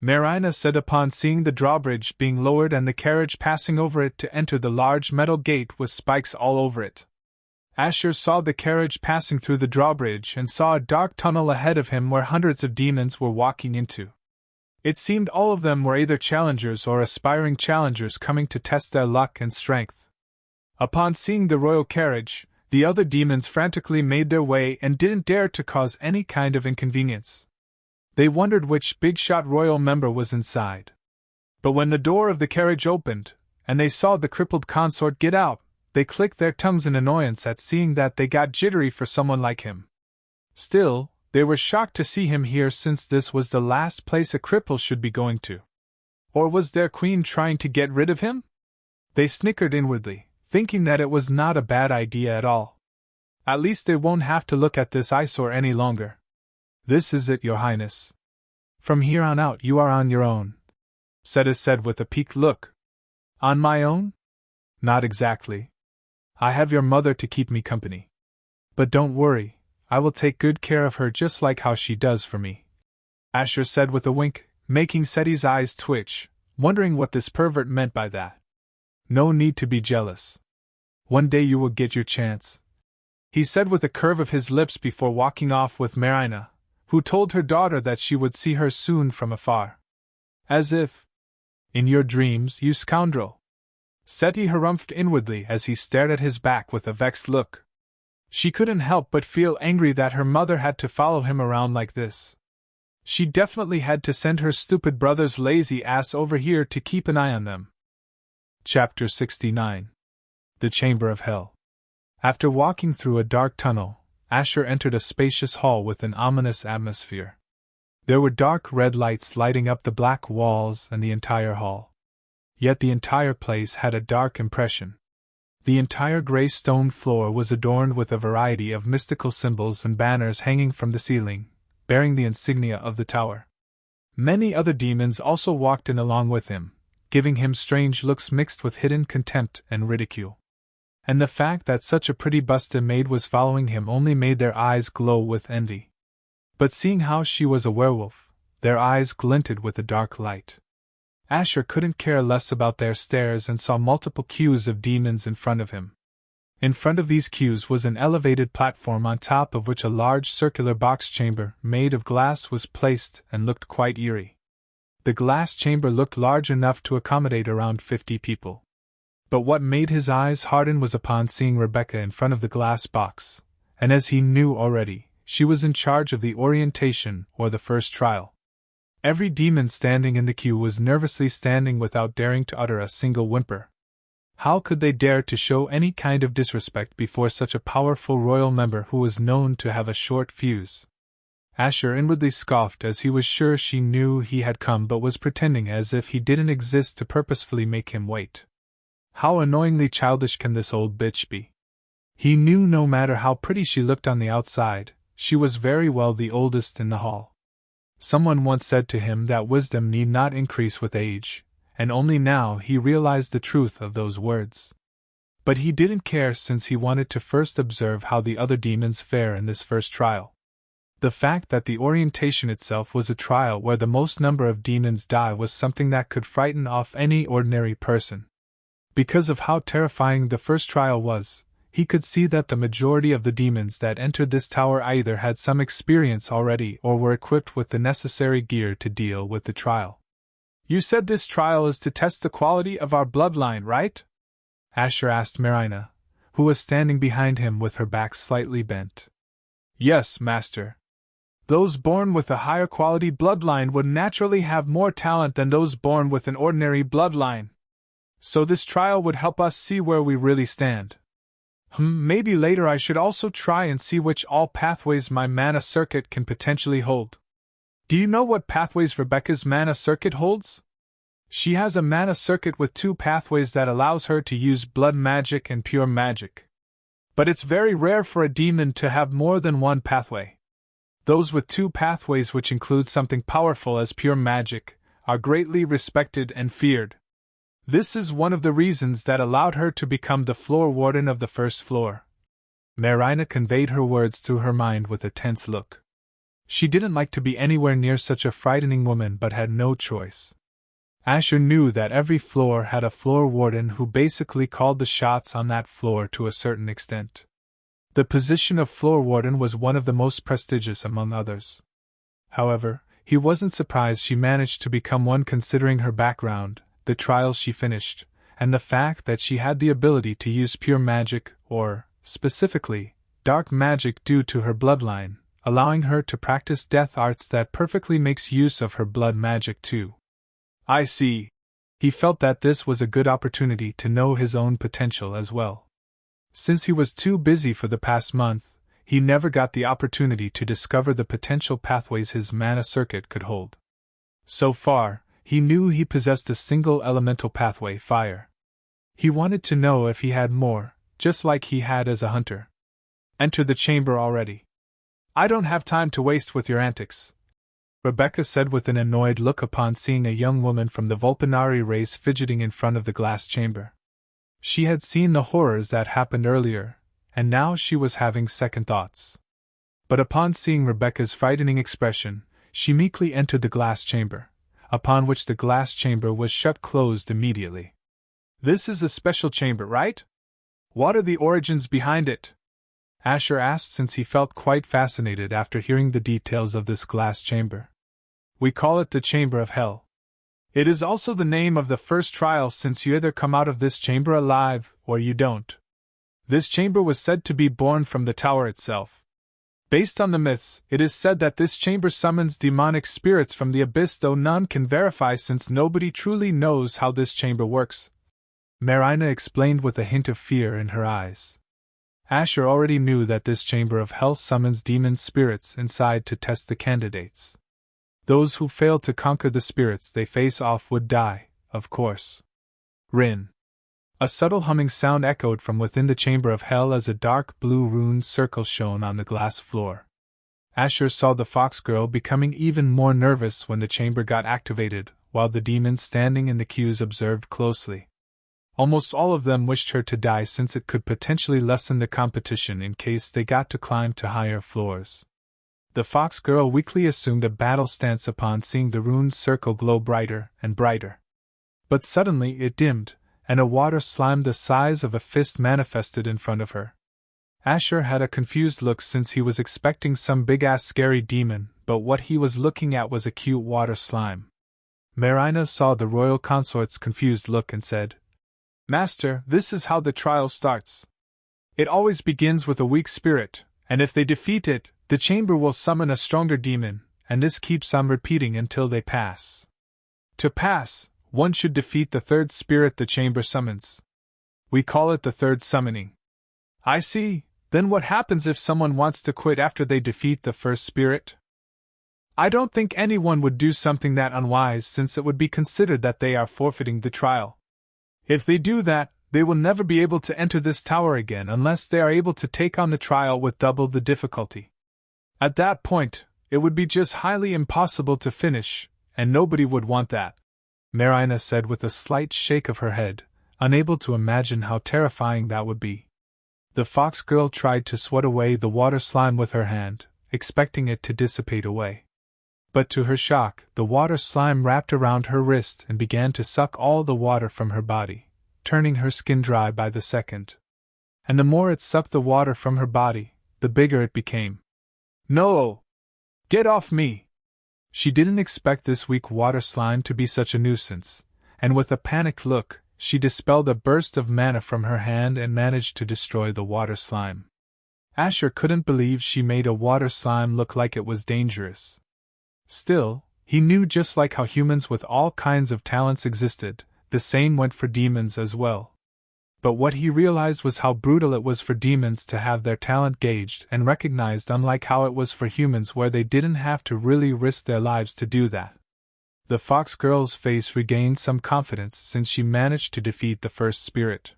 Marina said upon seeing the drawbridge being lowered and the carriage passing over it to enter the large metal gate with spikes all over it. Asher saw the carriage passing through the drawbridge and saw a dark tunnel ahead of him where hundreds of demons were walking into. It seemed all of them were either challengers or aspiring challengers coming to test their luck and strength. Upon seeing the royal carriage, the other demons frantically made their way and didn't dare to cause any kind of inconvenience. They wondered which big-shot royal member was inside. But when the door of the carriage opened, and they saw the crippled consort get out, they clicked their tongues in annoyance at seeing that they got jittery for someone like him. Still, they were shocked to see him here since this was the last place a cripple should be going to. Or was their queen trying to get rid of him? They snickered inwardly, thinking that it was not a bad idea at all. At least they won't have to look at this eyesore any longer. "This is it, Your Highness. From here on out you are on your own," Seta said with a piqued look. "On my own? Not exactly. I have your mother to keep me company. But don't worry, I will take good care of her just like how she does for me," Asher said with a wink, making Seti's eyes twitch, wondering what this pervert meant by that. "No need to be jealous. One day you will get your chance," he said with a curve of his lips before walking off with Marina, who told her daughter that she would see her soon from afar. "As if in your dreams, you scoundrel," Seti harumphed inwardly as he stared at his back with a vexed look. She couldn't help but feel angry that her mother had to follow him around like this. She definitely had to send her stupid brother's lazy ass over here to keep an eye on them. Chapter 69. The Chamber of Hell. After walking through a dark tunnel, Asher entered a spacious hall with an ominous atmosphere. There were dark red lights lighting up the black walls and the entire hall. Yet the entire place had a dark impression. The entire gray stone floor was adorned with a variety of mystical symbols and banners hanging from the ceiling, bearing the insignia of the tower. Many other demons also walked in along with him, giving him strange looks mixed with hidden contempt and ridicule. And the fact that such a pretty busta maid was following him only made their eyes glow with envy. But seeing how she was a werewolf, their eyes glinted with a dark light. Asher couldn't care less about their stares and saw multiple queues of demons in front of him. In front of these queues was an elevated platform on top of which a large circular box chamber made of glass was placed and looked quite eerie. The glass chamber looked large enough to accommodate around 50 people. But what made his eyes harden was upon seeing Rebecca in front of the glass box, and as he knew already, she was in charge of the orientation or the first trial. Every demon standing in the queue was nervously standing without daring to utter a single whimper. How could they dare to show any kind of disrespect before such a powerful royal member who was known to have a short fuse? Asher inwardly scoffed as he was sure she knew he had come but was pretending as if he didn't exist to purposefully make him wait. How annoyingly childish can this old bitch be? He knew no matter how pretty she looked on the outside, she was very well the oldest in the hall. Someone once said to him that wisdom need not increase with age, and only now he realized the truth of those words. But he didn't care, since he wanted to first observe how the other demons fare in this first trial. The fact that the orientation itself was a trial where the most number of demons die was something that could frighten off any ordinary person. Because of how terrifying the first trial was, he could see that the majority of the demons that entered this tower either had some experience already or were equipped with the necessary gear to deal with the trial. "You said this trial is to test the quality of our bloodline, right?" Asher asked Marina, who was standing behind him with her back slightly bent. "Yes, Master. Those born with a higher quality bloodline would naturally have more talent than those born with an ordinary bloodline. So this trial would help us see where we really stand. Maybe later I should also try and see which all pathways my mana circuit can potentially hold. Do you know what pathways Rebecca's mana circuit holds? She has a mana circuit with 2 pathways that allows her to use blood magic and pure magic. But it's very rare for a demon to have more than one pathway. Those with 2 pathways, which include something powerful as pure magic, are greatly respected and feared. This is one of the reasons that allowed her to become the floor warden of the first floor." Marina conveyed her words through her mind with a tense look. She didn't like to be anywhere near such a frightening woman, but had no choice. Asher knew that every floor had a floor warden who basically called the shots on that floor to a certain extent. The position of floor warden was one of the most prestigious among others. However, he wasn't surprised she managed to become one, considering her background, the trials she finished, and the fact that she had the ability to use pure magic, or, specifically, dark magic due to her bloodline, allowing her to practice death arts that perfectly makes use of her blood magic too. I see. He felt that this was a good opportunity to know his own potential as well. Since he was too busy for the past month, he never got the opportunity to discover the potential pathways his mana circuit could hold. So far, he knew he possessed a single elemental pathway, fire. He wanted to know if he had more, just like he had as a hunter. "Enter the chamber already. I don't have time to waste with your antics," Rebecca said with an annoyed look upon seeing a young woman from the Vulpinari race fidgeting in front of the glass chamber. She had seen the horrors that happened earlier, and now she was having second thoughts. But upon seeing Rebecca's frightening expression, she meekly entered the glass chamber, upon which the glass chamber was shut closed immediately. "This is a special chamber, right? What are the origins behind it?" Asher asked, since he felt quite fascinated after hearing the details of this glass chamber. "We call it the Chamber of Hell. It is also the name of the first trial, since you either come out of this chamber alive, or you don't. This chamber was said to be born from the tower itself. Based on the myths, it is said that this chamber summons demonic spirits from the abyss, though none can verify since nobody truly knows how this chamber works," Marina explained with a hint of fear in her eyes. Asher already knew that this chamber of hell summons demon spirits inside to test the candidates. Those who failed to conquer the spirits they face off would die, of course. Rin. A subtle humming sound echoed from within the chamber of hell as a dark blue rune circle shone on the glass floor. Asher saw the fox girl becoming even more nervous when the chamber got activated, while the demons standing in the queues observed closely. Almost all of them wished her to die, since it could potentially lessen the competition in case they got to climb to higher floors. The fox girl weakly assumed a battle stance upon seeing the rune circle glow brighter and brighter. But suddenly it dimmed, and a water slime the size of a fist manifested in front of her. Asher had a confused look, since he was expecting some big-ass scary demon, but what he was looking at was a cute water slime. Marina saw the royal consort's confused look and said, "Master, this is how the trial starts. It always begins with a weak spirit, and if they defeat it, the chamber will summon a stronger demon, and this keeps on repeating until they pass. To pass, one should defeat the third spirit the chamber summons. We call it the third summoning." "I see. Then what happens if someone wants to quit after they defeat the first spirit?" "I don't think anyone would do something that unwise, since it would be considered that they are forfeiting the trial. If they do that, They will never be able to enter this tower again unless they are able to take on the trial with double the difficulty. At that point, it would be just highly impossible to finish, and nobody would want that," Marina said with a slight shake of her head, unable to imagine how terrifying that would be. The fox girl tried to swat away the water slime with her hand, expecting it to dissipate away. But to her shock, the water slime wrapped around her wrist and began to suck all the water from her body, turning her skin dry by the second. And the more it sucked the water from her body, the bigger it became. "No! Get off me!" She didn't expect this weak water slime to be such a nuisance, and with a panicked look, she dispelled a burst of mana from her hand and managed to destroy the water slime. Asher couldn't believe she made a water slime look like it was dangerous. Still, he knew just like how humans with all kinds of talents existed, the same went for demons as well. But what he realized was how brutal it was for demons to have their talent gauged and recognized, unlike how it was for humans where they didn't have to really risk their lives to do that. The fox girl's face regained some confidence since she managed to defeat the first spirit.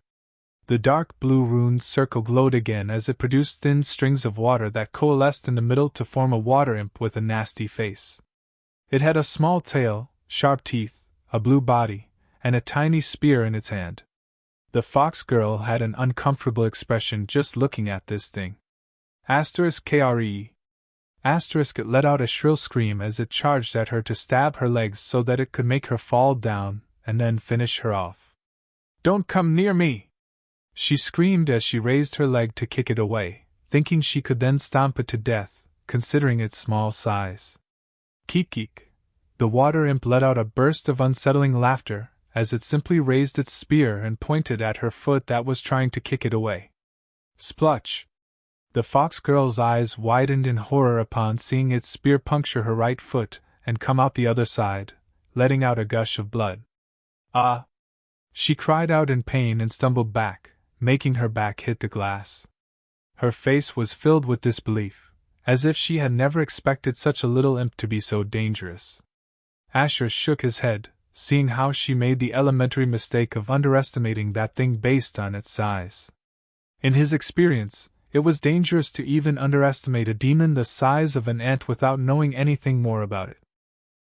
The dark blue runed circle glowed again as it produced thin strings of water that coalesced in the middle to form a water imp with a nasty face. It had a small tail, sharp teeth, a blue body, and a tiny spear in its hand. The fox girl had an uncomfortable expression just looking at this thing. *KRE. It let out a shrill scream as it charged at her to stab her legs so that it could make her fall down and then finish her off. "Don't come near me!" she screamed as she raised her leg to kick it away, thinking she could then stomp it to death, considering its small size. "Keek." The water imp let out a burst of unsettling laughter as it simply raised its spear and pointed at her foot that was trying to kick it away. Splutch! The fox girl's eyes widened in horror upon seeing its spear puncture her right foot and come out the other side, letting out a gush of blood. "Ah!" She cried out in pain and stumbled back, making her back hit the glass. Her face was filled with disbelief, as if she had never expected such a little imp to be so dangerous. Asher shook his head, seeing how she made the elementary mistake of underestimating that thing based on its size. In his experience, it was dangerous to even underestimate a demon the size of an ant without knowing anything more about it.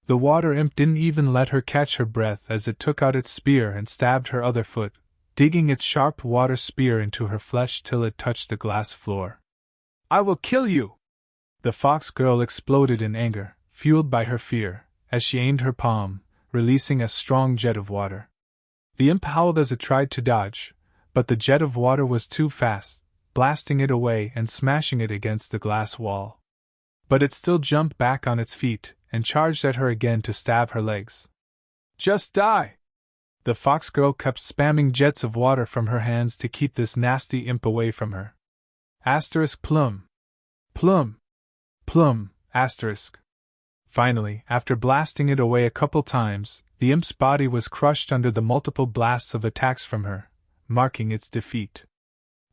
The water imp didn't even let her catch her breath as it took out its spear and stabbed her other foot, digging its sharp water spear into her flesh till it touched the glass floor. "I will kill you!" The fox girl exploded in anger, fueled by her fear, as she aimed her palm, releasing a strong jet of water. The imp howled as it tried to dodge, but the jet of water was too fast, blasting it away and smashing it against the glass wall. But it still jumped back on its feet and charged at her again to stab her legs. "Just die!" The fox girl kept spamming jets of water from her hands to keep this nasty imp away from her. *plum. Plum. Plum. *. Finally, after blasting it away a couple times, the imp's body was crushed under the multiple blasts of attacks from her, marking its defeat.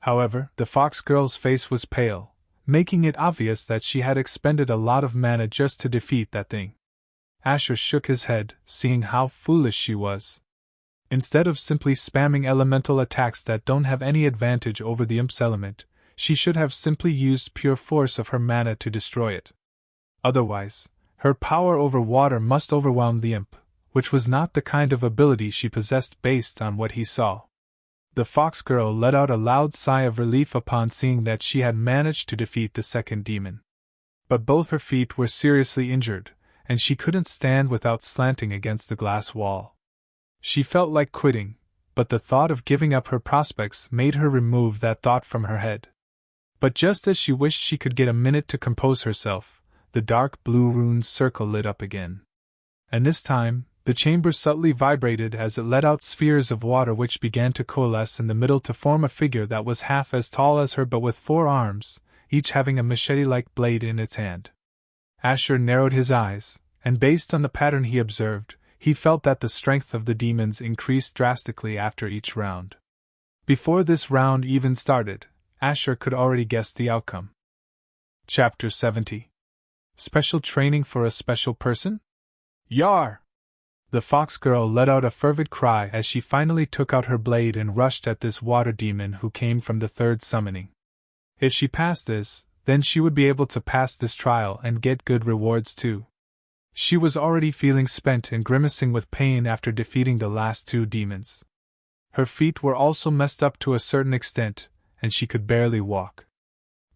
However, the fox girl's face was pale, making it obvious that she had expended a lot of mana just to defeat that thing. Asher shook his head, seeing how foolish she was. Instead of simply spamming elemental attacks that don't have any advantage over the imp's element, she should have simply used pure force of her mana to destroy it. Otherwise, her power over water must overwhelm the imp, which was not the kind of ability she possessed based on what he saw. The fox girl let out a loud sigh of relief upon seeing that she had managed to defeat the second demon. But both her feet were seriously injured, and she couldn't stand without slanting against the glass wall. She felt like quitting, but the thought of giving up her prospects made her remove that thought from her head. But just as she wished she could get a minute to compose herself, the dark blue runed circle lit up again. And this time, the chamber subtly vibrated as it let out spheres of water which began to coalesce in the middle to form a figure that was half as tall as her but with 4 arms, each having a machete-like blade in its hand. Asher narrowed his eyes, and based on the pattern he observed, he felt that the strength of the demons increased drastically after each round. Before this round even started, Asher could already guess the outcome. Chapter 70. Special training for a special person? Yar! The fox girl let out a fervid cry as she finally took out her blade and rushed at this water demon who came from the third summoning. If she passed this, then she would be able to pass this trial and get good rewards too. She was already feeling spent and grimacing with pain after defeating the last two demons. Her feet were also messed up to a certain extent, and she could barely walk.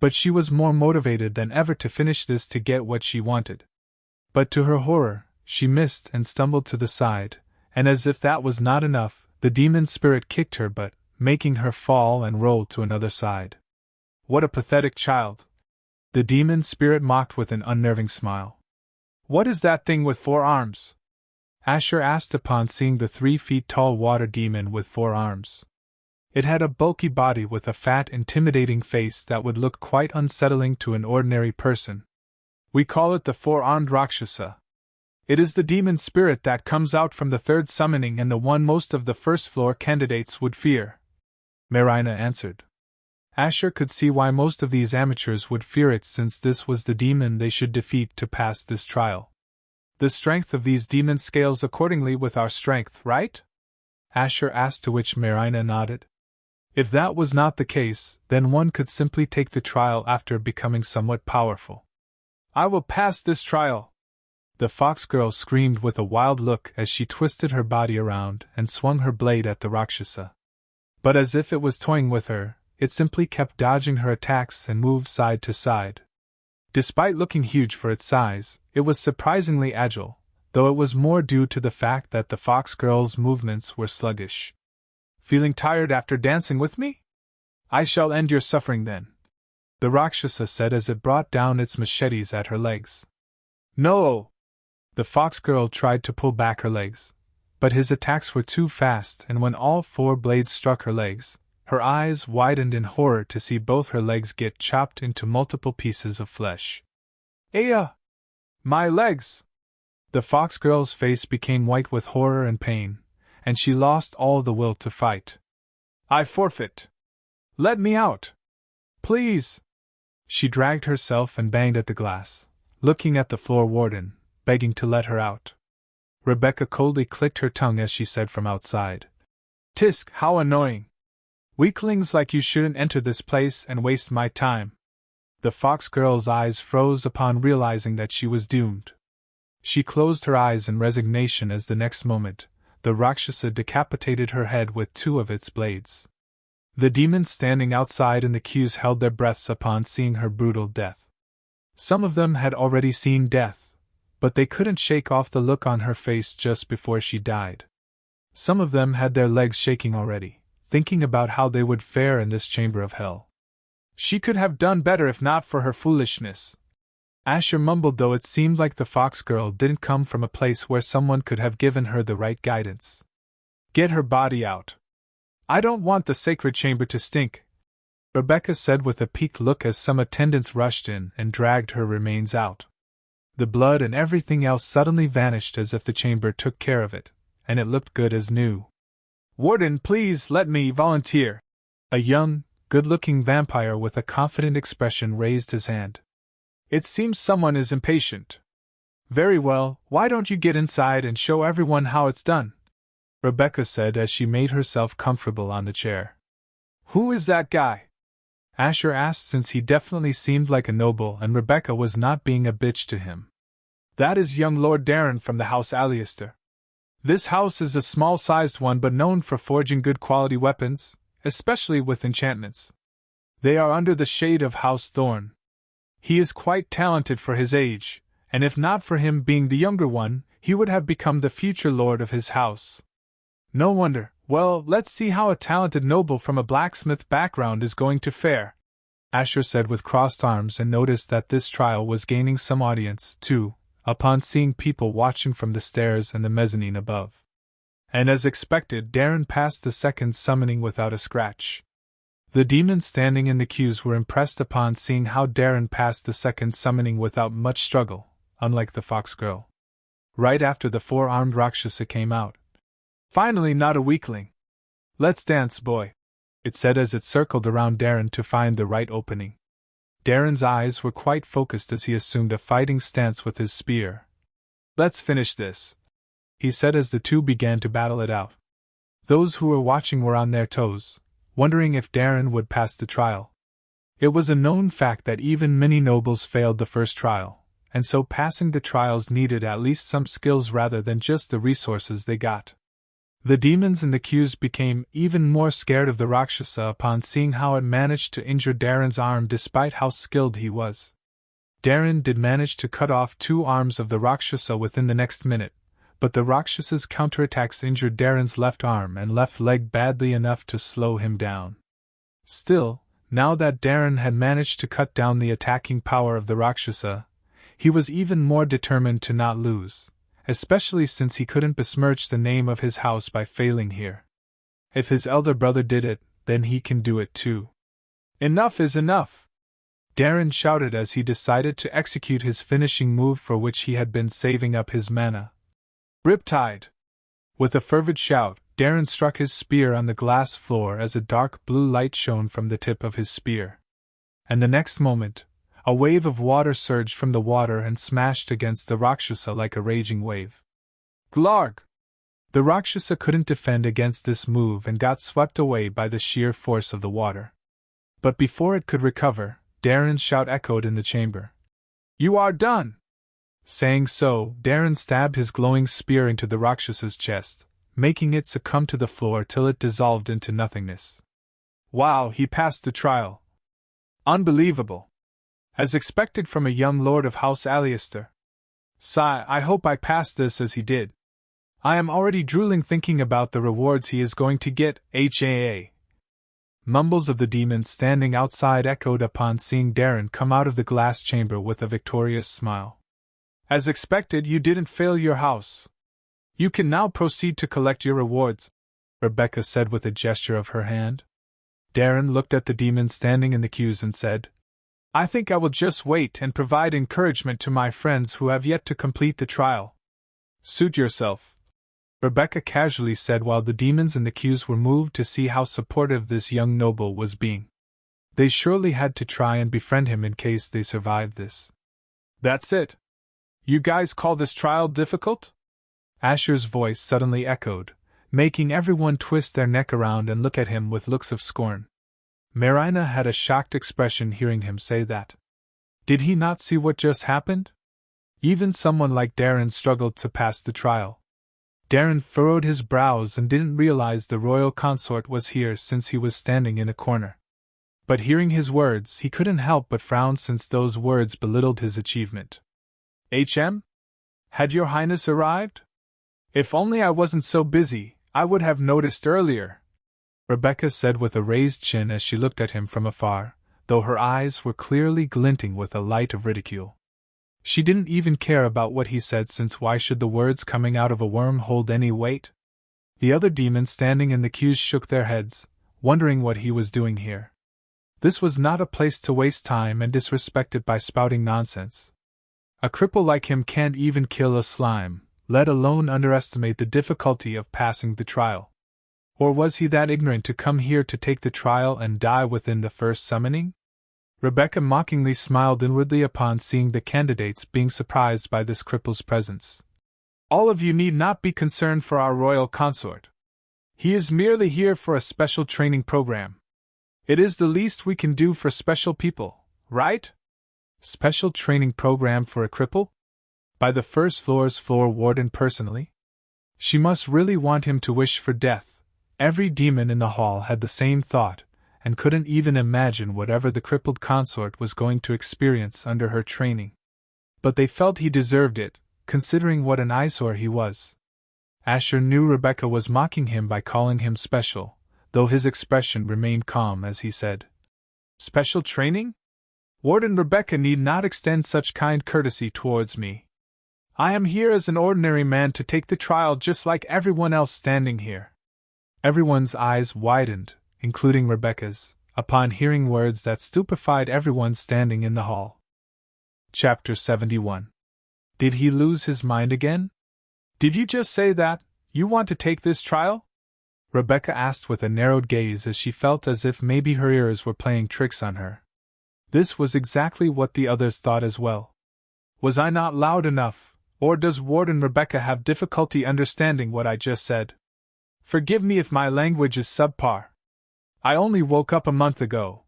But she was more motivated than ever to finish this to get what she wanted. But to her horror, she missed and stumbled to the side, and as if that was not enough, the demon spirit kicked her butt, making her fall and roll to another side. What a pathetic child! The demon spirit mocked with an unnerving smile. What is that thing with 4 arms? Asher asked upon seeing the 3 feet tall water demon with 4 arms. It had a bulky body with a fat, intimidating face that would look quite unsettling to an ordinary person. We call it the 4-armed Rakshasa. It is the demon spirit that comes out from the third summoning and the one most of the first-floor candidates would fear, Marina answered. Asher could see why most of these amateurs would fear it since this was the demon they should defeat to pass this trial. The strength of these demons scales accordingly with our strength, right? Asher asked, to which Marina nodded. If that was not the case, then one could simply take the trial after becoming somewhat powerful. I will pass this trial! The fox girl screamed with a wild look as she twisted her body around and swung her blade at the Rakshasa. But as if it was toying with her, it simply kept dodging her attacks and moved side to side. Despite looking huge for its size, it was surprisingly agile, though it was more due to the fact that the fox girl's movements were sluggish. Feeling tired after dancing with me? I shall end your suffering then, the Rakshasa said as it brought down its machetes at her legs. No! The fox girl tried to pull back her legs, but his attacks were too fast, and when all 4 blades struck her legs, her eyes widened in horror to see both her legs get chopped into multiple pieces of flesh. Aya! My legs! The fox girl's face became white with horror and pain, and she lost all the will to fight. I forfeit! Let me out! Please! She dragged herself and banged at the glass, looking at the floor warden, begging to let her out. Rebecca coldly clicked her tongue as she said from outside. Tisk, how annoying! Weaklings like you shouldn't enter this place and waste my time. The fox girl's eyes froze upon realizing that she was doomed. She closed her eyes in resignation as the next moment, the Rakshasa decapitated her head with 2 of its blades. The demons standing outside in the queues held their breaths upon seeing her brutal death. Some of them had already seen death, but they couldn't shake off the look on her face just before she died. Some of them had their legs shaking already, thinking about how they would fare in this chamber of hell. She could have done better if not for her foolishness, Asher mumbled, though it seemed like the fox girl didn't come from a place where someone could have given her the right guidance. Get her body out. I don't want the sacred chamber to stink, Rebecca said with a peaked look as some attendants rushed in and dragged her remains out. The blood and everything else suddenly vanished as if the chamber took care of it, and it looked good as new. Warden, please let me volunteer. A young, good-looking vampire with a confident expression raised his hand. It seems someone is impatient. Very well, why don't you get inside and show everyone how it's done? Rebecca said as she made herself comfortable on the chair. Who is that guy? Asher asked, since he definitely seemed like a noble and Rebecca was not being a bitch to him. That is young Lord Darren from the House Alistair. This house is a small-sized one but known for forging good quality weapons, especially with enchantments. They are under the shade of House Thorn. He is quite talented for his age, and if not for him being the younger one, he would have become the future lord of his house. No wonder. Well, let's see how a talented noble from a blacksmith background is going to fare, Asher said with crossed arms, and noticed that this trial was gaining some audience, too, upon seeing people watching from the stairs and the mezzanine above. And as expected, Darren passed the second summoning without a scratch. The demons standing in the queues were impressed upon seeing how Darren passed the second summoning without much struggle, unlike the fox girl. Right after the 4-armed Rakshasa came out. Finally, not a weakling. Let's dance, boy, it said as it circled around Darren to find the right opening. Darren's eyes were quite focused as he assumed a fighting stance with his spear. Let's finish this. he said as the two began to battle it out. Those who were watching were on their toes, wondering if Darren would pass the trial. It was a known fact that even many nobles failed the first trial, and so passing the trials needed at least some skills rather than just the resources they got. The demons in the queues became even more scared of the Rakshasa upon seeing how it managed to injure Darren's arm despite how skilled he was. Darren did manage to cut off 2 arms of the Rakshasa within the next minute, but the Rakshasa's counterattacks injured Darren's left arm and left leg badly enough to slow him down. Still, now that Darren had managed to cut down the attacking power of the Rakshasa, he was even more determined to not lose, especially since he couldn't besmirch the name of his house by failing here. If his elder brother did it, then he can do it too. Enough is enough! Darren shouted as he decided to execute his finishing move for which he had been saving up his mana. Riptide! With a fervid shout, Darren struck his spear on the glass floor as a dark blue light shone from the tip of his spear. And the next moment, a wave of water surged from the water and smashed against the Rakshasa like a raging wave. Glarg! The Rakshasa couldn't defend against this move and got swept away by the sheer force of the water. But before it could recover, Darren's shout echoed in the chamber. You are done! Saying so, Darren stabbed his glowing spear into the Rakshasa's chest, making it succumb to the floor till it dissolved into nothingness. Wow, he passed the trial! Unbelievable! As expected from a young lord of House Alistair. Sigh, I hope I passed this as he did. I am already drooling thinking about the rewards he is going to get, HAA. Mumbles of the demons standing outside echoed upon seeing Darren come out of the glass chamber with a victorious smile. As expected, you didn't fail your house. You can now proceed to collect your rewards, Rebecca said with a gesture of her hand. Darren looked at the demons standing in the queues and said, I think I will just wait and provide encouragement to my friends who have yet to complete the trial. Suit yourself, Rebecca casually said while the demons in the queues were moved to see how supportive this young noble was being. They surely had to try and befriend him in case they survived this. That's it. You guys call this trial difficult? Asher's voice suddenly echoed, making everyone twist their neck around and look at him with looks of scorn. Marina had a shocked expression hearing him say that. Did he not see what just happened? Even someone like Darren struggled to pass the trial. Darren furrowed his brows and didn't realize the royal consort was here since he was standing in a corner. But hearing his words, he couldn't help but frown since those words belittled his achievement. HM? Had your highness arrived? If only I wasn't so busy, I would have noticed earlier, Rebecca said with a raised chin as she looked at him from afar, though her eyes were clearly glinting with a light of ridicule. She didn't even care about what he said since why should the words coming out of a worm hold any weight? The other demons standing in the queues shook their heads, wondering what he was doing here. This was not a place to waste time and disrespect it by spouting nonsense. A cripple like him can't even kill a slime, let alone underestimate the difficulty of passing the trial. Or was he that ignorant to come here to take the trial and die within the first summoning? Rebecca mockingly smiled inwardly upon seeing the candidates being surprised by this cripple's presence. All of you need not be concerned for our royal consort. He is merely here for a special training program. It is the least we can do for special people, right? Special training program for a cripple? By the first floor's floor warden personally? She must really want him to wish for death. Every demon in the hall had the same thought, and couldn't even imagine whatever the crippled consort was going to experience under her training. But they felt he deserved it, considering what an eyesore he was. Asher knew Rebecca was mocking him by calling him special, though his expression remained calm as he said, Special training? Warden Rebecca need not extend such kind courtesy towards me. I am here as an ordinary man to take the trial just like everyone else standing here. Everyone's eyes widened, including Rebecca's, upon hearing words that stupefied everyone standing in the hall. Chapter 71. Did he lose his mind again? Did you just say that you want to take this trial? Rebecca asked with a narrowed gaze as she felt as if maybe her ears were playing tricks on her. This was exactly what the others thought as well. Was I not loud enough, Or does Warden Rebecca have difficulty understanding what I just said? Forgive me if my language is subpar. I only woke up a month ago,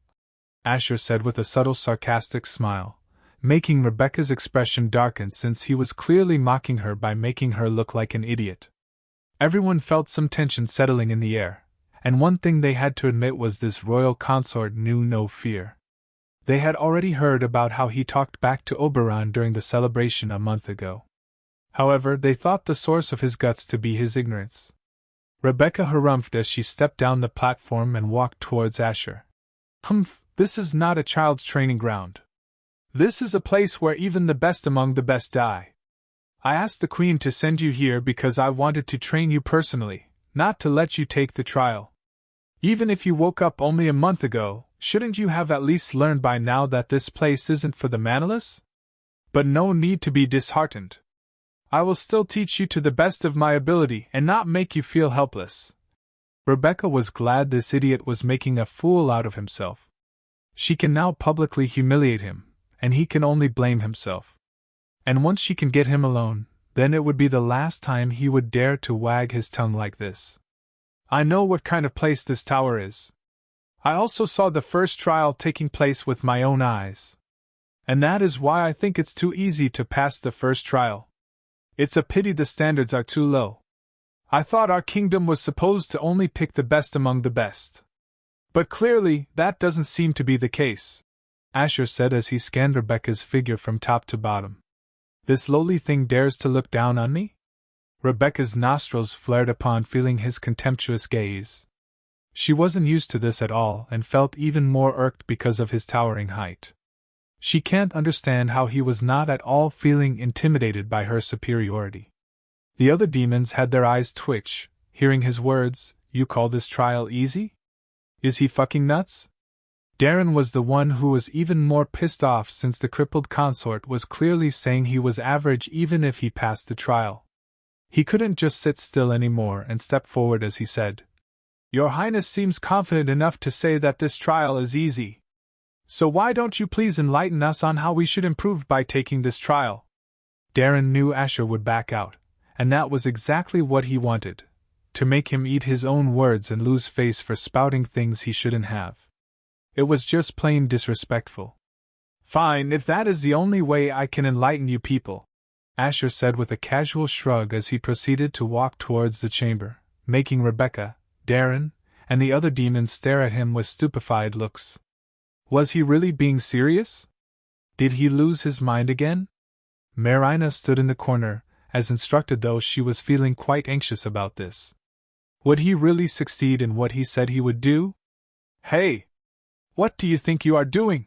Asher said with a subtle sarcastic smile, making Rebecca's expression darken since he was clearly mocking her by making her look like an idiot. Everyone felt some tension settling in the air, and one thing they had to admit was this royal consort knew no fear. They had already heard about how he talked back to Oberon during the celebration a month ago. However, they thought the source of his guts to be his ignorance. Rebecca harumphed as she stepped down the platform and walked towards Asher. Humph, this is not a child's training ground. This is a place where even the best among the best die. I asked the Queen to send you here because I wanted to train you personally, not to let you take the trial. Even if you woke up only a month ago, shouldn't you have at least learned by now that this place isn't for the mannerless? But no need to be disheartened. I will still teach you to the best of my ability and not make you feel helpless. Rebecca was glad this idiot was making a fool out of himself. She can now publicly humiliate him, and he can only blame himself. And once she can get him alone, then it would be the last time he would dare to wag his tongue like this. I know what kind of place this tower is. I also saw the first trial taking place with my own eyes. And that is why I think it's too easy to pass the first trial. It's a pity the standards are too low. I thought our kingdom was supposed to only pick the best among the best. But clearly, that doesn't seem to be the case, Asher said as he scanned Rebecca's figure from top to bottom. This lowly thing dares to look down on me? Rebecca's nostrils flared upon feeling his contemptuous gaze. She wasn't used to this at all and felt even more irked because of his towering height. She can't understand how he was not at all feeling intimidated by her superiority. The other demons had their eyes twitch, hearing his words. You call this trial easy? Is he fucking nuts? Darren was the one who was even more pissed off since the crippled consort was clearly saying he was average even if he passed the trial. He couldn't just sit still anymore and stepped forward as he said, Your Highness seems confident enough to say that this trial is easy. So why don't you please enlighten us on how we should improve by taking this trial? Darren knew Asher would back out, and that was exactly what he wanted, to make him eat his own words and lose face for spouting things he shouldn't have. It was just plain disrespectful. Fine, if that is the only way I can enlighten you people, Asher said with a casual shrug as he proceeded to walk towards the chamber, making Rebecca, Darren, and the other demons stare at him with stupefied looks. Was he really being serious? Did he lose his mind again? Marina stood in the corner, as instructed, though she was feeling quite anxious about this. Would he really succeed in what he said he would do? Hey! What do you think you are doing?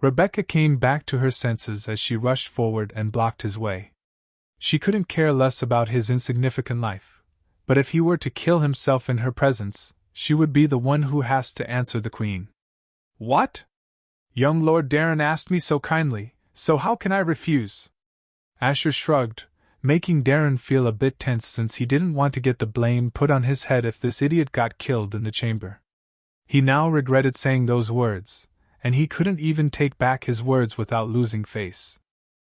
Rebecca came back to her senses as she rushed forward and blocked his way. She couldn't care less about his insignificant life, but if he were to kill himself in her presence, she would be the one who has to answer the Queen. What? Young Lord Darren asked me so kindly, so how can I refuse? Asher shrugged, making Darren feel a bit tense since he didn't want to get the blame put on his head if this idiot got killed in the chamber. He now regretted saying those words, and he couldn't even take back his words without losing face.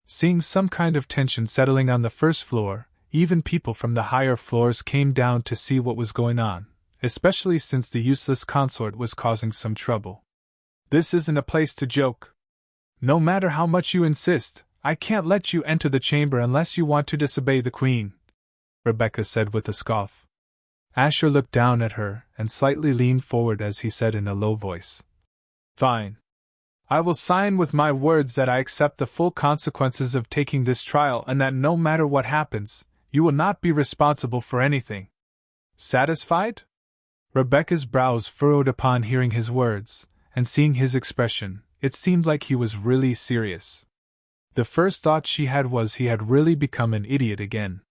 Seeing some kind of tension settling on the first floor, even people from the higher floors came down to see what was going on, especially since the useless consort was causing some trouble. This isn't a place to joke. No matter how much you insist, I can't let you enter the chamber unless you want to disobey the Queen, Rebecca said with a scoff. Asher looked down at her and slightly leaned forward as he said in a low voice, Fine. I will sign with my words that I accept the full consequences of taking this trial and that no matter what happens, you will not be responsible for anything. Satisfied? Rebecca's brows furrowed upon hearing his words, and seeing his expression, it seemed like he was really serious. The first thought she had was he had really become an idiot again.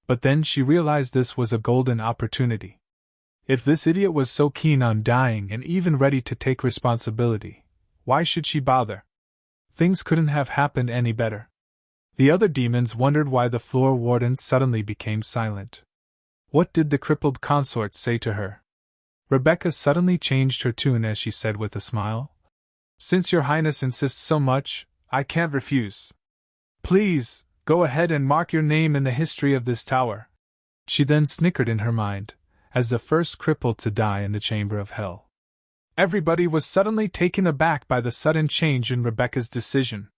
But then she realized this was a golden opportunity. If this idiot was so keen on dying and even ready to take responsibility, why should she bother? Things couldn't have happened any better. The other demons wondered why the floor wardens suddenly became silent. What did the crippled consort say to her? Rebecca suddenly changed her tune as she said with a smile, Since your Highness insists so much, I can't refuse. Please, Go ahead and mark your name in the history of this tower. She then snickered in her mind, as the first cripple to die in the chamber of hell. Everybody was suddenly taken aback by the sudden change in Rebecca's decision.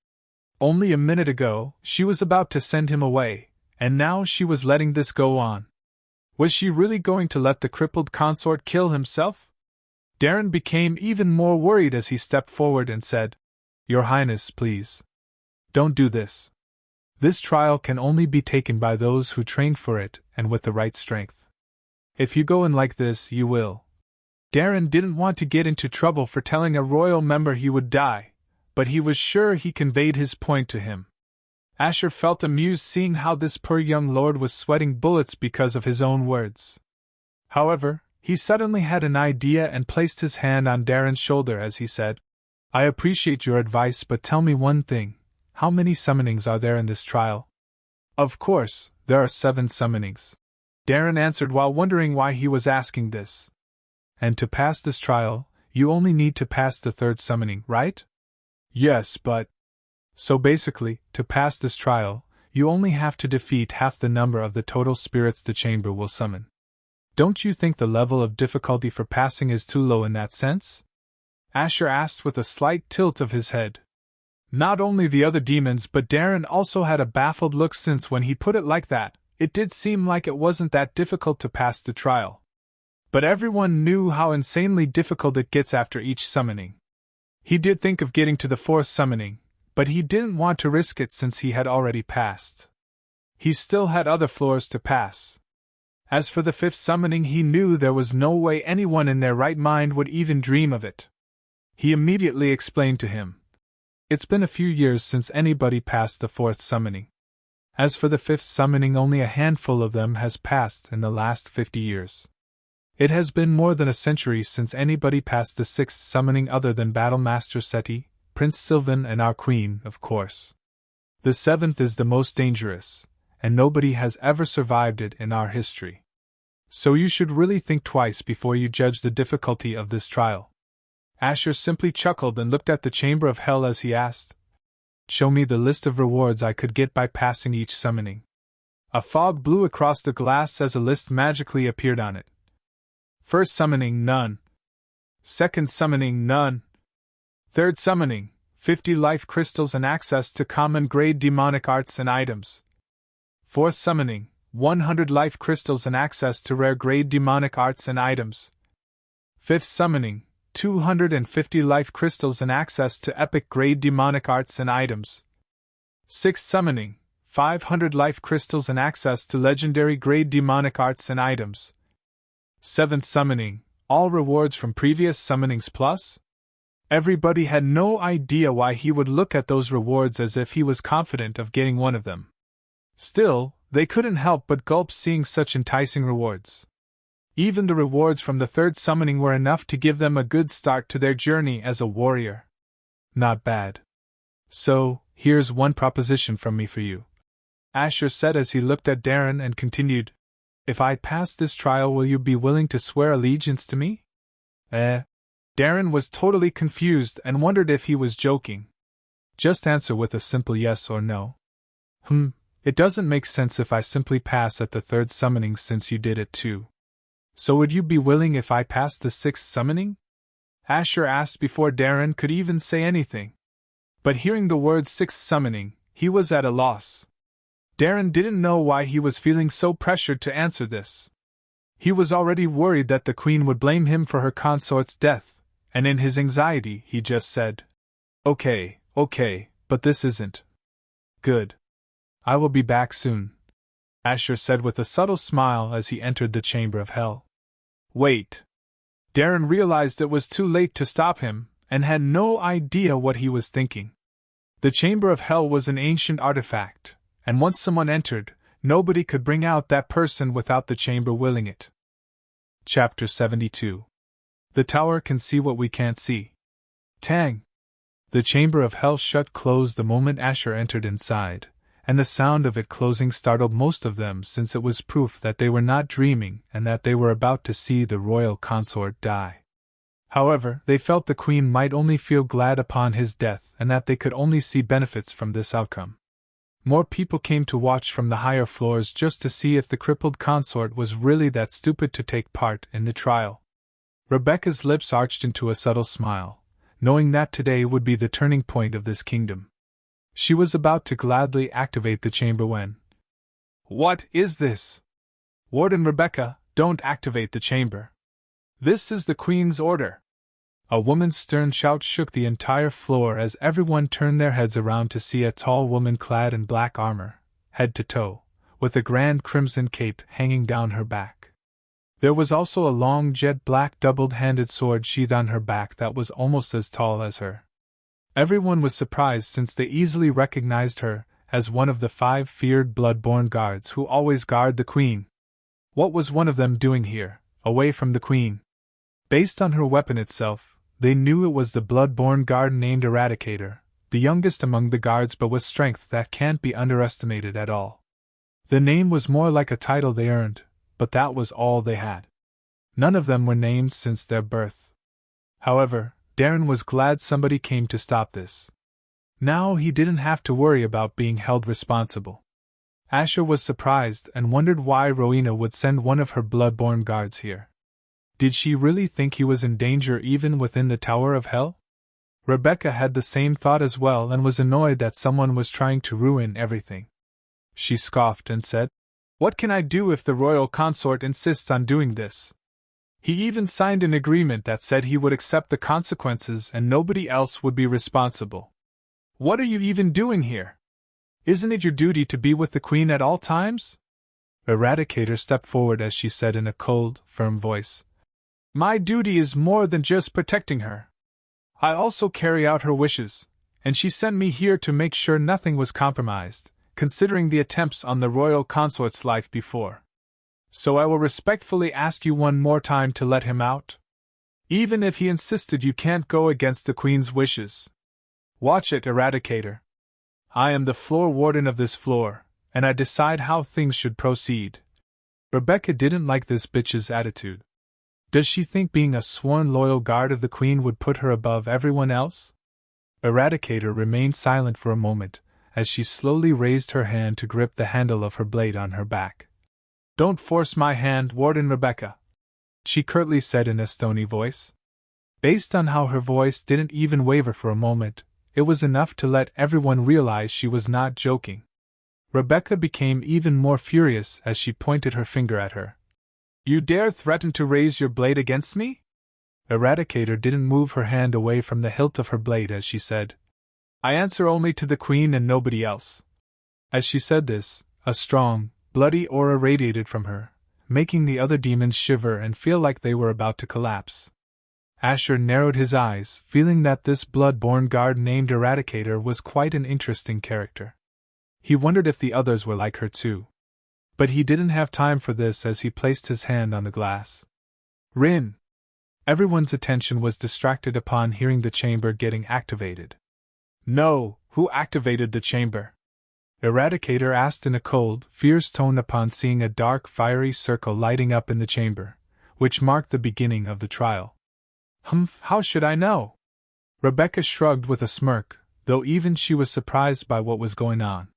Only a minute ago, she was about to send him away, and now she was letting this go on. Was she really going to let the crippled consort kill himself? Darren became even more worried as he stepped forward and said, "Your Highness, please. Don't do this. This trial can only be taken by those who train for it and with the right strength. If you go in like this, you will." Darren didn't want to get into trouble for telling a royal member he would die, but he was sure he conveyed his point to him. Asher felt amused seeing how this poor young lord was sweating bullets because of his own words. However, he suddenly had an idea and placed his hand on Darren's shoulder as he said, "I appreciate your advice, but tell me one thing. How many summonings are there in this trial?" "Of course, there are 7 summonings," Darren answered while wondering why he was asking this. "And to pass this trial, you only need to pass the 3rd summoning, right?" "Yes, but..." "So basically, to pass this trial, you only have to defeat half the number of the total spirits the chamber will summon. Don't you think the level of difficulty for passing is too low in that sense?" Asher asked with a slight tilt of his head. Not only the other demons but Darren also had a baffled look, since when he put it like that, it did seem like it wasn't that difficult to pass the trial. But everyone knew how insanely difficult it gets after each summoning. He did think of getting to the 4th summoning, but he didn't want to risk it since he had already passed. He still had other floors to pass. As for the 5th summoning, he knew there was no way anyone in their right mind would even dream of it. He immediately explained to him, "It's been a few years since anybody passed the 4th summoning. As for the 5th summoning, only a handful of them has passed in the last 50 years. It has been more than a century since anybody passed the 6th summoning other than Battlemaster Seti, Prince Sylvan and our Queen, of course. The 7th is the most dangerous, and nobody has ever survived it in our history. So you should really think twice before you judge the difficulty of this trial." Asher simply chuckled and looked at the chamber of hell as he asked, "Show me the list of rewards I could get by passing each summoning." A fog blew across the glass as a list magically appeared on it. 1st summoning, none. 2nd summoning, none. 3rd summoning, 50 life crystals and access to common grade demonic arts and items. 4th summoning, 100 life crystals and access to rare grade demonic arts and items. 5th summoning, 250 life crystals and access to epic grade demonic arts and items. 6th summoning, 500 life crystals and access to legendary grade demonic arts and items. 7th summoning, all rewards from previous summonings plus? Everybody had no idea why he would look at those rewards as if he was confident of getting one of them. Still, they couldn't help but gulp seeing such enticing rewards. Even the rewards from the 3rd summoning were enough to give them a good start to their journey as a warrior. Not bad. "So, here's one proposition from me for you," Asher said as he looked at Darren and continued, "If I pass this trial, will you be willing to swear allegiance to me?" Darren was totally confused and wondered if he was joking. "Just answer with a simple yes or no." It doesn't make sense if I simply pass at the 3rd summoning since you did it too. So would you be willing if I passed the 6th summoning?" Asher asked before Darren could even say anything. But hearing the word 6th summoning, he was at a loss. Darren didn't know why he was feeling so pressured to answer this. He was already worried that the Queen would blame him for her consort's death, and in his anxiety he just said, Okay, but this isn't good. I will be back soon," Asher said with a subtle smile as he entered the chamber of hell. Wait. Darren realized it was too late to stop him, and had no idea what he was thinking. The Chamber of Hell was an ancient artifact, and once someone entered, nobody could bring out that person without the chamber willing it. Chapter 72. The Tower Can See What We Can't See. Tang! The Chamber of Hell shut closed the moment Asher entered inside, and the sound of it closing startled most of them, since it was proof that they were not dreaming and that they were about to see the royal consort die. However, they felt the Queen might only feel glad upon his death and that they could only see benefits from this outcome. More people came to watch from the higher floors just to see if the crippled consort was really that stupid to take part in the trial. Rebecca's lips arched into a subtle smile, knowing that today would be the turning point of this kingdom. She was about to gladly activate the chamber when... "What is this? Warden Rebecca, don't activate the chamber. This is the Queen's order." A woman's stern shout shook the entire floor as everyone turned their heads around to see a tall woman clad in black armor, head to toe, with a grand crimson cape hanging down her back. There was also a long jet-black double-handed sword sheathed on her back that was almost as tall as her. Everyone was surprised since they easily recognized her as one of the 5 feared blood-born guards who always guard the Queen. What was one of them doing here, away from the Queen? Based on her weapon itself, they knew it was the blood-born guard named Eradicator, the youngest among the guards but with strength that can't be underestimated at all. The name was more like a title they earned, but that was all they had. None of them were named since their birth. However, Darren was glad somebody came to stop this. Now he didn't have to worry about being held responsible. Asher was surprised and wondered why Rowena would send one of her blood-born guards here. Did she really think he was in danger even within the Tower of Hell? Rebecca had the same thought as well and was annoyed that someone was trying to ruin everything. She scoffed and said, "What can I do if the royal consort insists on doing this? He even signed an agreement that said he would accept the consequences and nobody else would be responsible. What are you even doing here? Isn't it your duty to be with the Queen at all times?" Eradicator stepped forward as she said in a cold, firm voice, "My duty is more than just protecting her. I also carry out her wishes, and she sent me here to make sure nothing was compromised, considering the attempts on the royal consort's life before. So I will respectfully ask you one more time to let him out. Even if he insisted, you can't go against the Queen's wishes. Watch it, Eradicator. I am the floor warden of this floor, and I decide how things should proceed." Rebecca didn't like this bitch's attitude. Does she think being a sworn loyal guard of the Queen would put her above everyone else? Eradicator remained silent for a moment, as she slowly raised her hand to grip the handle of her blade on her back. "Don't force my hand, Warden Rebecca," she curtly said in a stony voice. Based on how her voice didn't even waver for a moment, it was enough to let everyone realize she was not joking. Rebecca became even more furious as she pointed her finger at her. "You dare threaten to raise your blade against me?" Eradicator didn't move her hand away from the hilt of her blade as she said, "I answer only to the Queen and nobody else." As she said this, a strong, bloody aura radiated from her, making the other demons shiver and feel like they were about to collapse. Asher narrowed his eyes, feeling that this blood-born guard named Eradicator was quite an interesting character. He wondered if the others were like her too. But he didn't have time for this as he placed his hand on the glass. Rin! Everyone's attention was distracted upon hearing the chamber getting activated. "No, who activated the chamber?" Eradicator asked in a cold, fierce tone upon seeing a dark, fiery circle lighting up in the chamber, which marked the beginning of the trial. "Humph, how should I know?" Rebecca shrugged with a smirk, though even she was surprised by what was going on.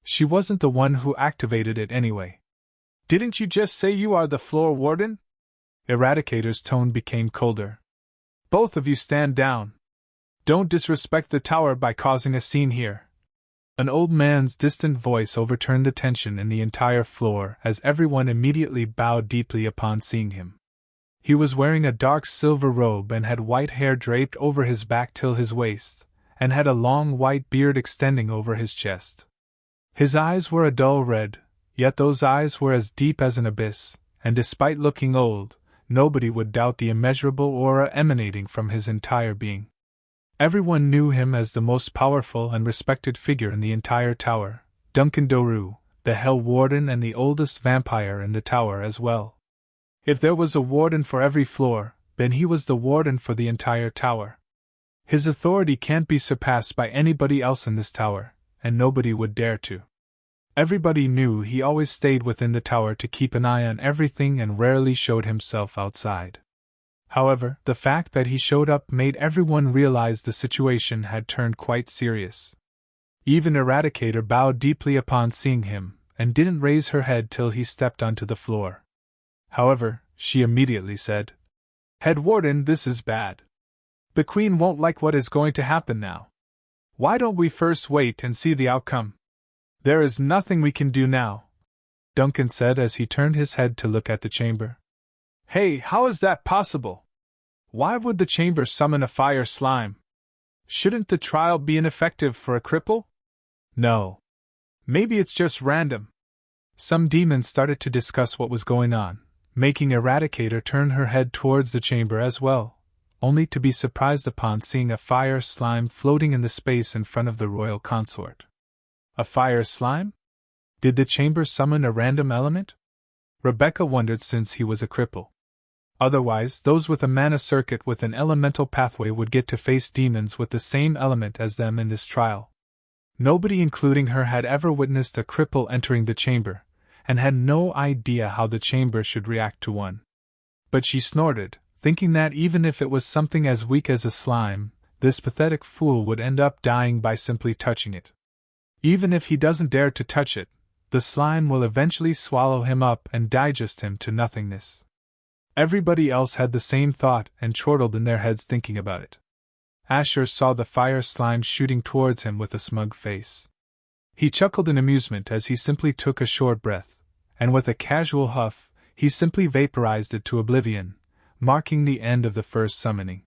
She wasn't the one who activated it anyway. "Didn't you just say you are the floor warden?" Eradicator's tone became colder. "Both of you stand down. Don't disrespect the tower by causing a scene here." An old man's distant voice overturned the tension in the entire floor as everyone immediately bowed deeply upon seeing him. He was wearing a dark silver robe and had white hair draped over his back till his waist, and had a long white beard extending over his chest. His eyes were a dull red, yet those eyes were as deep as an abyss, and despite looking old, nobody would doubt the immeasurable aura emanating from his entire being. Everyone knew him as the most powerful and respected figure in the entire tower, Duncan Doru, the Hell Warden and the oldest vampire in the tower as well. If there was a warden for every floor, then he was the warden for the entire tower. His authority can't be surpassed by anybody else in this tower, and nobody would dare to. Everybody knew he always stayed within the tower to keep an eye on everything and rarely showed himself outside. However, the fact that he showed up made everyone realize the situation had turned quite serious. Even Eradicator bowed deeply upon seeing him, and didn't raise her head till he stepped onto the floor. However, she immediately said, "Head Warden, this is bad. The Queen won't like what is going to happen now. Why don't we first wait and see the outcome?" "There is nothing we can do now," Duncan said as he turned his head to look at the chamber. "Hey, how is that possible? Why would the chamber summon a fire slime? Shouldn't the trial be ineffective for a cripple?" "No. Maybe it's just random." Some demons started to discuss what was going on, making Eradicator turn her head towards the chamber as well, only to be surprised upon seeing a fire slime floating in the space in front of the royal consort. A fire slime? Did the chamber summon a random element? Rebecca wondered, since he was a cripple. Otherwise, those with a mana circuit with an elemental pathway would get to face demons with the same element as them in this trial. Nobody, including her, had ever witnessed a cripple entering the chamber, and had no idea how the chamber should react to one. But she snorted, thinking that even if it was something as weak as a slime, this pathetic fool would end up dying by simply touching it. Even if he doesn't dare to touch it, the slime will eventually swallow him up and digest him to nothingness. Everybody else had the same thought and chortled in their heads thinking about it. Asher saw the fire slime shooting towards him with a smug face. He chuckled in amusement as he simply took a short breath, and with a casual huff, he simply vaporized it to oblivion, marking the end of the first summoning.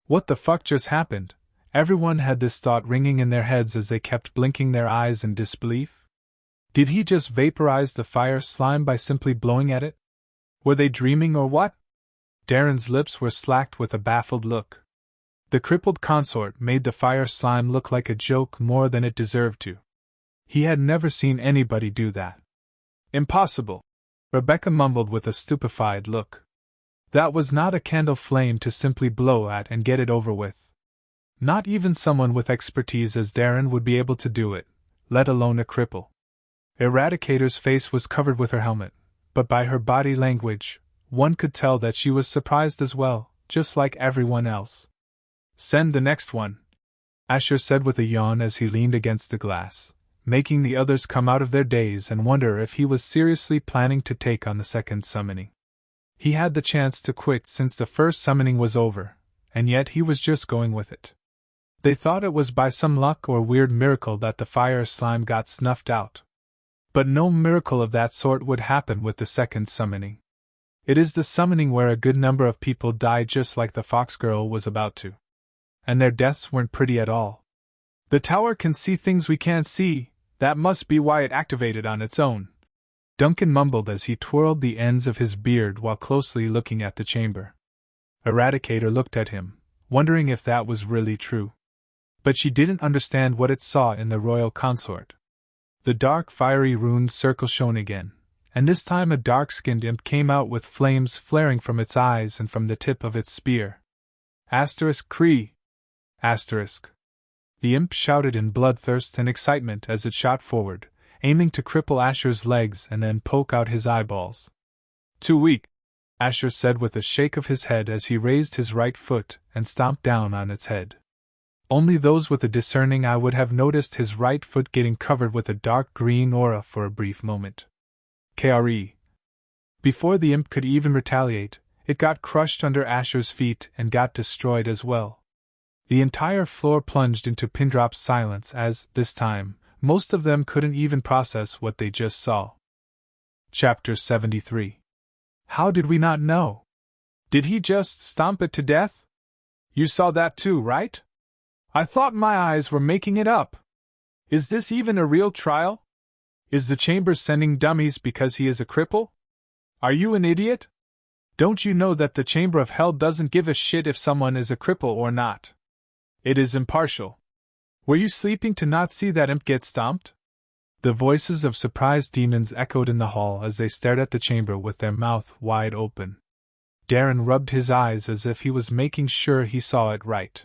What the fuck just happened? Everyone had this thought ringing in their heads as they kept blinking their eyes in disbelief. Did he just vaporize the fire slime by simply blowing at it? Were they dreaming or what? Darren's lips were slacked with a baffled look. The crippled consort made the fire slime look like a joke more than it deserved to. He had never seen anybody do that. "Impossible," Rebecca mumbled with a stupefied look. That was not a candle flame to simply blow at and get it over with. Not even someone with expertise as Darren would be able to do it, let alone a cripple. Eradicator's face was covered with her helmet, but by her body language, one could tell that she was surprised as well, just like everyone else. "Send the next one," Asher said with a yawn as he leaned against the glass, making the others come out of their daze and wonder if he was seriously planning to take on the second summoning. He had the chance to quit since the first summoning was over, and yet he was just going with it. They thought it was by some luck or weird miracle that the fire slime got snuffed out. But no miracle of that sort would happen with the second summoning. It is the summoning where a good number of people die, just like the fox girl was about to. And their deaths weren't pretty at all. "The tower can see things we can't see, that must be why it activated on its own," Duncan mumbled as he twirled the ends of his beard while closely looking at the chamber. Eradicator looked at him, wondering if that was really true. But she didn't understand what it saw in the royal consort. The dark fiery runed circle shone again, and this time a dark-skinned imp came out with flames flaring from its eyes and from the tip of its spear. Cree! The imp shouted in bloodthirst and excitement as it shot forward, aiming to cripple Asher's legs and then poke out his eyeballs. "Too weak," Asher said with a shake of his head as he raised his right foot and stomped down on its head. Only those with a discerning eye would have noticed his right foot getting covered with a dark green aura for a brief moment. KRE. Before the imp could even retaliate, it got crushed under Asher's feet and got destroyed as well. The entire floor plunged into pin-drop silence as, this time, most of them couldn't even process what they just saw. Chapter 73. How did we not know? Did he just stomp it to death? You saw that too, right? I thought my eyes were making it up. Is this even a real trial? Is the chamber sending dummies because he is a cripple? Are you an idiot? Don't you know that the Chamber of Hell doesn't give a shit if someone is a cripple or not? It is impartial. Were you sleeping to not see that imp get stomped? The voices of surprised demons echoed in the hall as they stared at the chamber with their mouth wide open. Darren rubbed his eyes as if he was making sure he saw it right.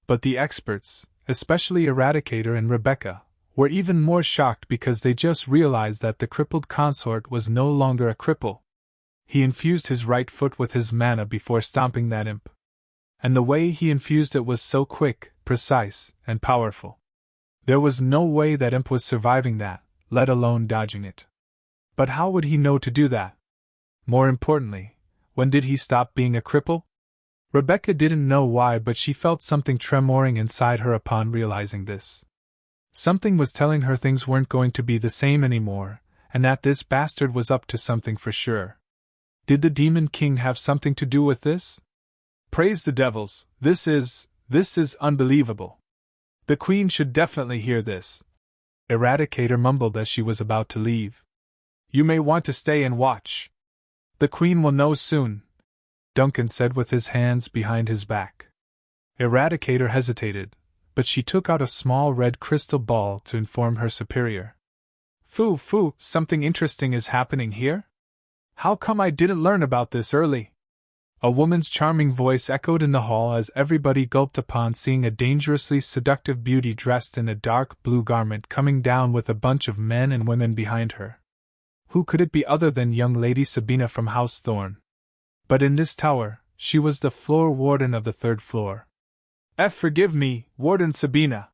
But the experts, especially Eradicator and Rebecca, were even more shocked because they just realized that the crippled consort was no longer a cripple. He infused his right foot with his mana before stomping that imp. And the way he infused it was so quick, precise, and powerful. There was no way that imp was surviving that, let alone dodging it. But how would he know to do that? More importantly, when did he stop being a cripple? Rebecca didn't know why, but she felt something tremoring inside her upon realizing this. Something was telling her things weren't going to be the same anymore, and that this bastard was up to something for sure. Did the Demon King have something to do with this? Praise the devils, this is unbelievable. The Queen should definitely hear this. Eradicator mumbled as she was about to leave. You may want to stay and watch. The Queen will know soon, Duncan said with his hands behind his back. Eradicator hesitated, but she took out a small red crystal ball to inform her superior. Foo, something interesting is happening here? How come I didn't learn about this early? A woman's charming voice echoed in the hall as everybody gulped upon seeing a dangerously seductive beauty dressed in a dark blue garment coming down with a bunch of men and women behind her. Who could it be other than young Lady Sabina from House Thorn? But in this tower, she was the floor warden of the 3rd floor. Forgive me, Warden Sabina.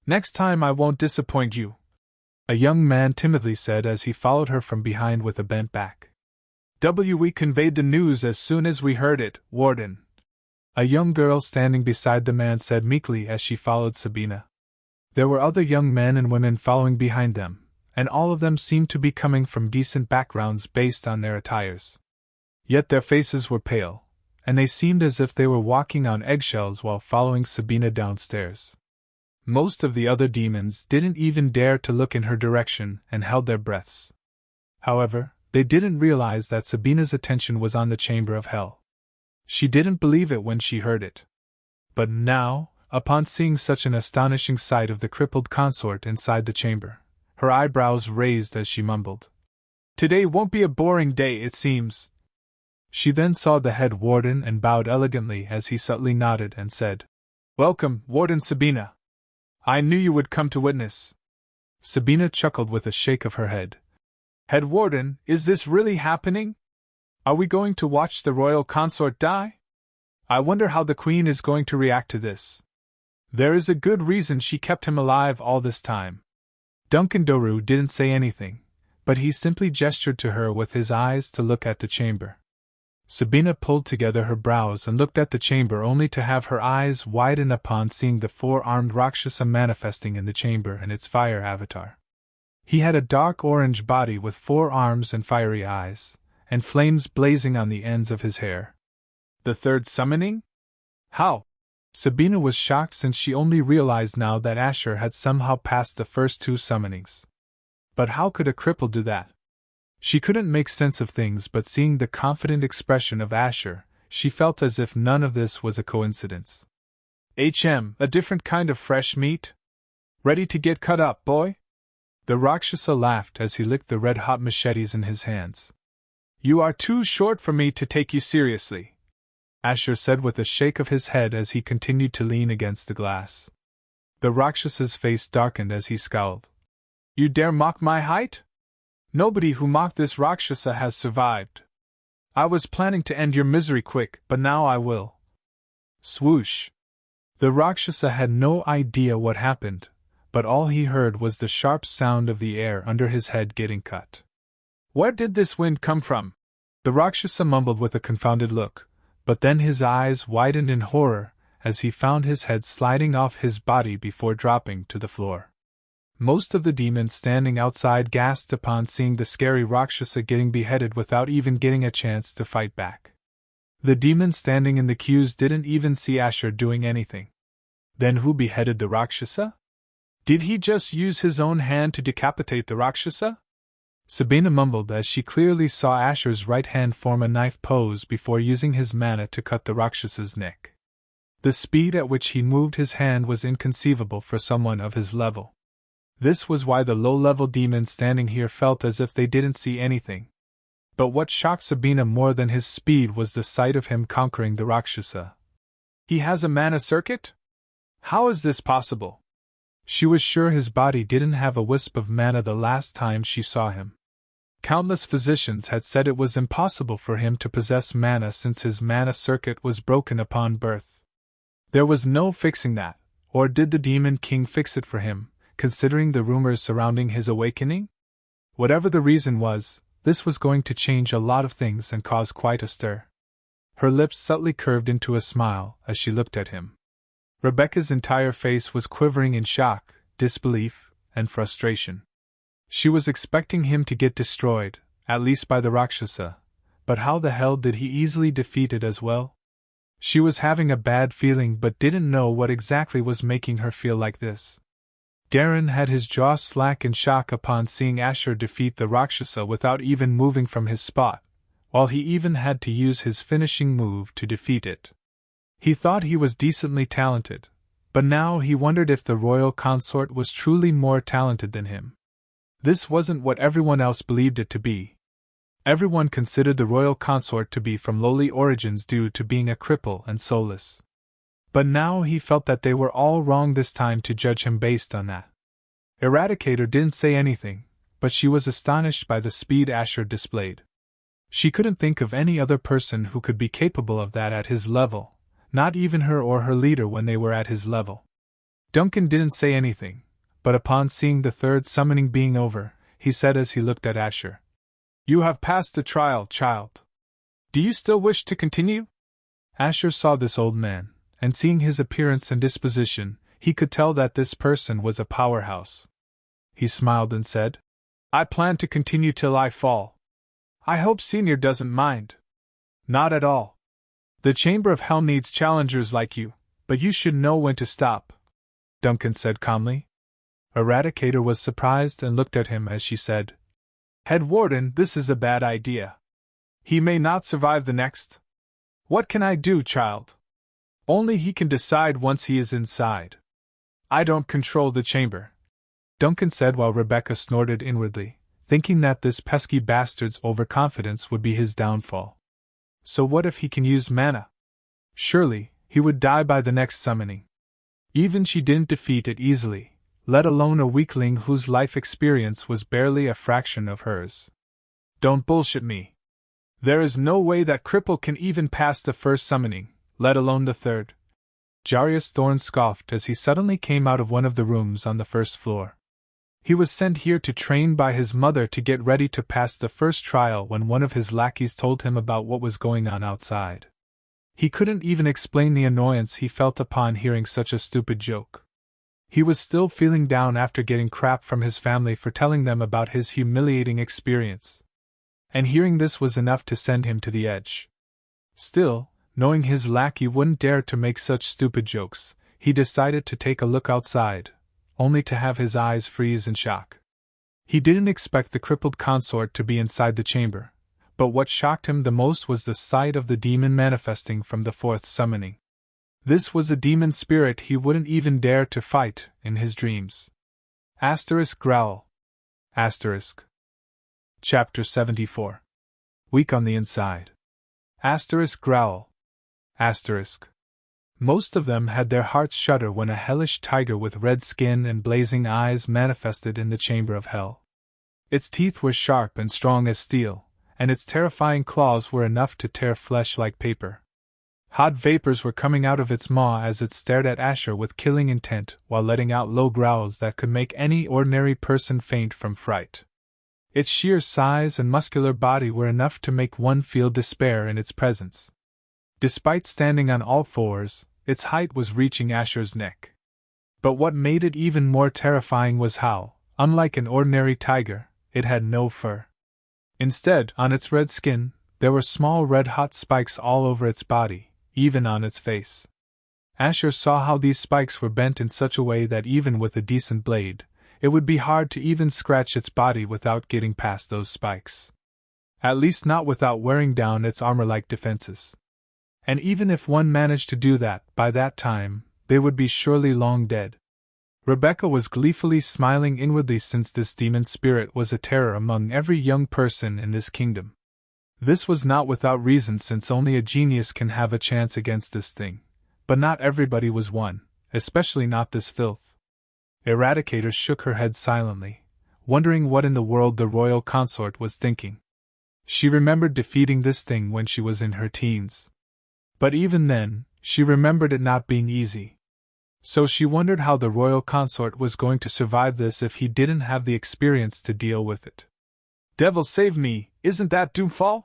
Next time I won't disappoint you, a young man timidly said as he followed her from behind with a bent back. We conveyed the news as soon as we heard it, Warden. A young girl standing beside the man said meekly as she followed Sabina. There were other young men and women following behind them, and all of them seemed to be coming from decent backgrounds based on their attires. Yet their faces were pale, and they seemed as if they were walking on eggshells while following Sabina downstairs. Most of the other demons didn't even dare to look in her direction and held their breaths. However, they didn't realize that Sabina's attention was on the chamber of hell. She didn't believe it when she heard it. But now, upon seeing such an astonishing sight of the crippled consort inside the chamber, her eyebrows raised as she mumbled, "Today won't be a boring day, it seems." She then saw the head warden and bowed elegantly as he subtly nodded and said, "Welcome, Warden Sabina. I knew you would come to witness." Sabina chuckled with a shake of her head. "Head warden, is this really happening? Are we going to watch the royal consort die? I wonder how the Queen is going to react to this. There is a good reason she kept him alive all this time." Duncan Doru didn't say anything, but he simply gestured to her with his eyes to look at the chamber. Sabina pulled together her brows and looked at the chamber only to have her eyes widen upon seeing the 4-armed Rakshasa manifesting in the chamber and its fire avatar. He had a dark orange body with 4 arms and fiery eyes, and flames blazing on the ends of his hair. The 3rd summoning? How? Sabina was shocked since she only realized now that Asher had somehow passed the first 2 summonings. But how could a cripple do that? She couldn't make sense of things, but seeing the confident expression of Asher, she felt as if none of this was a coincidence. A different kind of fresh meat? Ready to get cut up, boy? The Rakshasa laughed as he licked the red-hot machetes in his hands. You are too short for me to take you seriously, Asher said with a shake of his head as he continued to lean against the glass. The Rakshasa's face darkened as he scowled. You dare mock my height? Nobody who mocked this Rakshasa has survived. I was planning to end your misery quick, but now I will. Swoosh. The Rakshasa had no idea what happened, but all he heard was the sharp sound of the air under his head getting cut. Where did this wind come from? The Rakshasa mumbled with a confounded look, but then his eyes widened in horror as he found his head sliding off his body before dropping to the floor. Most of the demons standing outside gasped upon seeing the scary Rakshasa getting beheaded without even getting a chance to fight back. The demons standing in the queues didn't even see Asher doing anything. Then who beheaded the Rakshasa? Did he just use his own hand to decapitate the Rakshasa? Sabina mumbled as she clearly saw Asher's right hand form a knife pose before using his mana to cut the Rakshasa's neck. The speed at which he moved his hand was inconceivable for someone of his level. This was why the low-level demons standing here felt as if they didn't see anything. But what shocked Sabina more than his speed was the sight of him conquering the Rakshasa. He has a mana circuit? How is this possible? She was sure his body didn't have a wisp of mana the last time she saw him. Countless physicians had said it was impossible for him to possess mana since his mana circuit was broken upon birth. There was no fixing that, or did the Demon King fix it for him, considering the rumors surrounding his awakening? Whatever the reason was, this was going to change a lot of things and cause quite a stir. Her lips subtly curved into a smile as she looked at him. Rebecca's entire face was quivering in shock, disbelief, and frustration. She was expecting him to get destroyed, at least by the Rakshasa, but how the hell did he easily defeat it as well? She was having a bad feeling but didn't know what exactly was making her feel like this. Darren had his jaw slack in shock upon seeing Asher defeat the Rakshasa without even moving from his spot, while he even had to use his finishing move to defeat it. He thought he was decently talented, but now he wondered if the royal consort was truly more talented than him. This wasn't what everyone else believed it to be. Everyone considered the royal consort to be from lowly origins due to being a cripple and soulless. But now he felt that they were all wrong this time to judge him based on that. Eradicator didn't say anything, but she was astonished by the speed Asher displayed. She couldn't think of any other person who could be capable of that at his level, not even her or her leader when they were at his level. Duncan didn't say anything, but upon seeing the third summoning being over, he said as he looked at Asher, "You have passed the trial, child. Do you still wish to continue?" Asher saw this old man, and seeing his appearance and disposition, he could tell that this person was a powerhouse. He smiled and said, "I plan to continue till I fall. I hope Senior doesn't mind." "Not at all. The Chamber of Hell needs challengers like you, but you should know when to stop," Duncan said calmly. Eradicator was surprised and looked at him as she said, "Head Warden, this is a bad idea. He may not survive the next. What can I do, child? Only he can decide once he is inside. I don't control the chamber," Duncan said while Rebecca snorted inwardly, thinking that this pesky bastard's overconfidence would be his downfall. So what if he can use mana? Surely, he would die by the next summoning. Even she didn't defeat it easily, let alone a weakling whose life experience was barely a fraction of hers. "Don't bullshit me. There is no way that cripple can even pass the first summoning, let alone the third." Jarius Thorne scoffed as he suddenly came out of one of the rooms on the first floor. He was sent here to train by his mother to get ready to pass the first trial when one of his lackeys told him about what was going on outside. He couldn't even explain the annoyance he felt upon hearing such a stupid joke. He was still feeling down after getting crap from his family for telling them about his humiliating experience. And hearing this was enough to send him to the edge. Still, knowing his lackey wouldn't dare to make such stupid jokes, he decided to take a look outside, only to have his eyes freeze in shock. He didn't expect the crippled consort to be inside the chamber, but what shocked him the most was the sight of the demon manifesting from the fourth summoning. This was a demon spirit he wouldn't even dare to fight in his dreams. Growl. Chapter 74. Weak on the inside. Growl. Most of them had their hearts shudder when a hellish tiger with red skin and blazing eyes manifested in the chamber of hell. Its teeth were sharp and strong as steel, and its terrifying claws were enough to tear flesh like paper. Hot vapors were coming out of its maw as it stared at Asher with killing intent while letting out low growls that could make any ordinary person faint from fright. Its sheer size and muscular body were enough to make one feel despair in its presence. Despite standing on all fours, its height was reaching Asher's neck. But what made it even more terrifying was how, unlike an ordinary tiger, it had no fur. Instead, on its red skin, there were small red-hot spikes all over its body, even on its face. Asher saw how these spikes were bent in such a way that even with a decent blade, it would be hard to even scratch its body without getting past those spikes. At least not without wearing down its armor-like defenses. And even if one managed to do that, by that time, they would be surely long dead. Rebecca was gleefully smiling inwardly since this demon spirit was a terror among every young person in this kingdom. This was not without reason since only a genius can have a chance against this thing, but not everybody was one, especially not this filth. Eradicator shook her head silently, wondering what in the world the royal consort was thinking. She remembered defeating this thing when she was in her teens. But even then, she remembered it not being easy. So she wondered how the royal consort was going to survive this if he didn't have the experience to deal with it. Devil save me, isn't that Doomfall?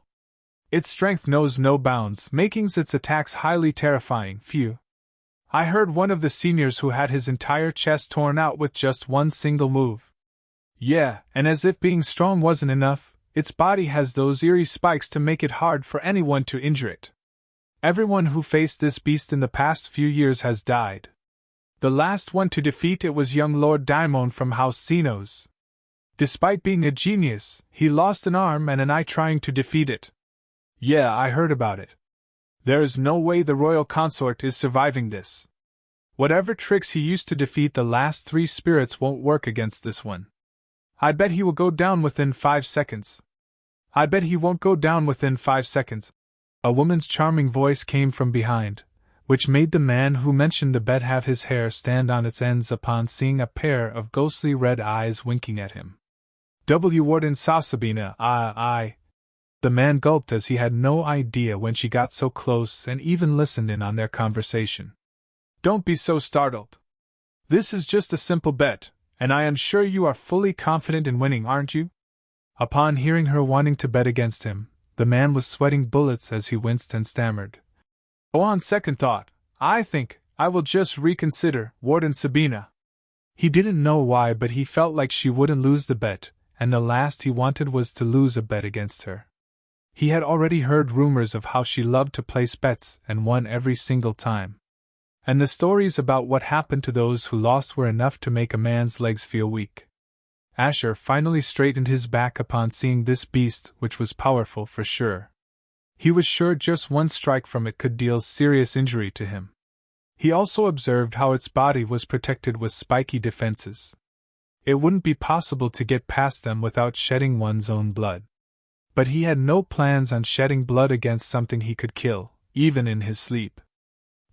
Its strength knows no bounds, making its attacks highly terrifying. Phew. I heard one of the seniors who had his entire chest torn out with just one single move. Yeah, and as if being strong wasn't enough, its body has those eerie spikes to make it hard for anyone to injure it. Everyone who faced this beast in the past few years has died. The last one to defeat it was young Lord Daimon from House Xenos. Despite being a genius, he lost an arm and an eye trying to defeat it. Yeah, I heard about it. There is no way the royal consort is surviving this. Whatever tricks he used to defeat the last 3 spirits won't work against this one. I bet he will go down within 5 seconds. I bet he won't go down within 5 seconds. A woman's charming voice came from behind, which made the man who mentioned the bet have his hair stand on its ends upon seeing a pair of ghostly red eyes winking at him. Warden Sabina, I. The man gulped as he had no idea when she got so close and even listened in on their conversation. Don't be so startled. This is just a simple bet, and I am sure you are fully confident in winning, aren't you? Upon hearing her wanting to bet against him, the man was sweating bullets as he winced and stammered. Oh, on second thought, I think I will just reconsider, Warden Sabina. He didn't know why, but he felt like she wouldn't lose the bet, and the last he wanted was to lose a bet against her. He had already heard rumors of how she loved to place bets and won every single time. And the stories about what happened to those who lost were enough to make a man's legs feel weak. Asher finally straightened his back upon seeing this beast, which was powerful for sure. He was sure just one strike from it could deal serious injury to him. He also observed how its body was protected with spiky defenses. It wouldn't be possible to get past them without shedding one's own blood. But he had no plans on shedding blood against something he could kill, even in his sleep.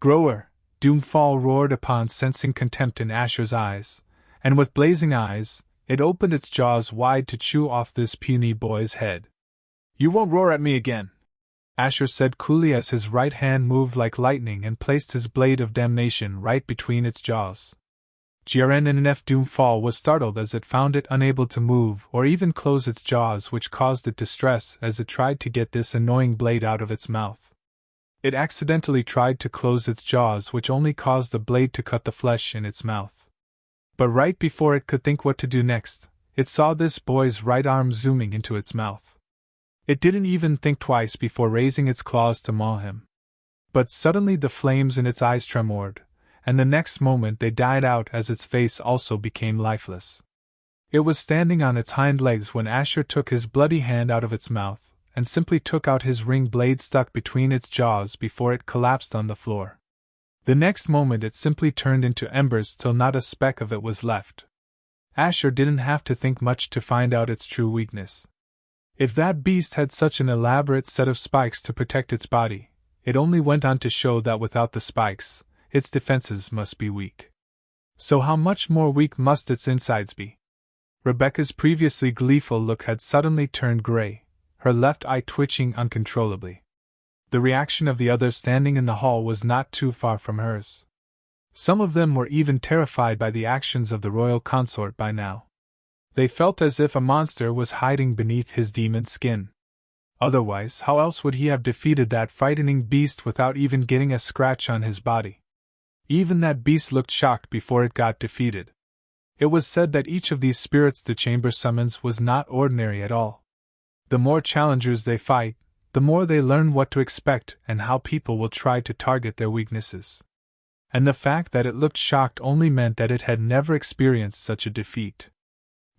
Grower, Doomfall roared upon sensing contempt in Asher's eyes, and with blazing eyes, it opened its jaws wide to chew off this puny boy's head. You won't roar at me again, Asher said coolly as his right hand moved like lightning and placed his blade of damnation right between its jaws. GRNNF Doomfall was startled as it found it unable to move or even close its jaws, which caused it distress as it tried to get this annoying blade out of its mouth. It accidentally tried to close its jaws, which only caused the blade to cut the flesh in its mouth. But right before it could think what to do next, it saw this boy's right arm zooming into its mouth. It didn't even think twice before raising its claws to maul him. But suddenly the flames in its eyes tremored, and the next moment they died out as its face also became lifeless. It was standing on its hind legs when Asher took his bloody hand out of its mouth and simply took out his ring blade stuck between its jaws before it collapsed on the floor. The next moment it simply turned into embers till not a speck of it was left. Asher didn't have to think much to find out its true weakness. If that beast had such an elaborate set of spikes to protect its body, it only went on to show that without the spikes, its defenses must be weak. So how much more weak must its insides be? Rebecca's previously gleeful look had suddenly turned gray, her left eye twitching uncontrollably. The reaction of the others standing in the hall was not too far from hers. Some of them were even terrified by the actions of the royal consort by now. They felt as if a monster was hiding beneath his demon skin. Otherwise, how else would he have defeated that frightening beast without even getting a scratch on his body? Even that beast looked shocked before it got defeated. It was said that each of these spirits the chamber summons was not ordinary at all. The more challengers they fight, the more they learn what to expect and how people will try to target their weaknesses. And the fact that it looked shocked only meant that it had never experienced such a defeat.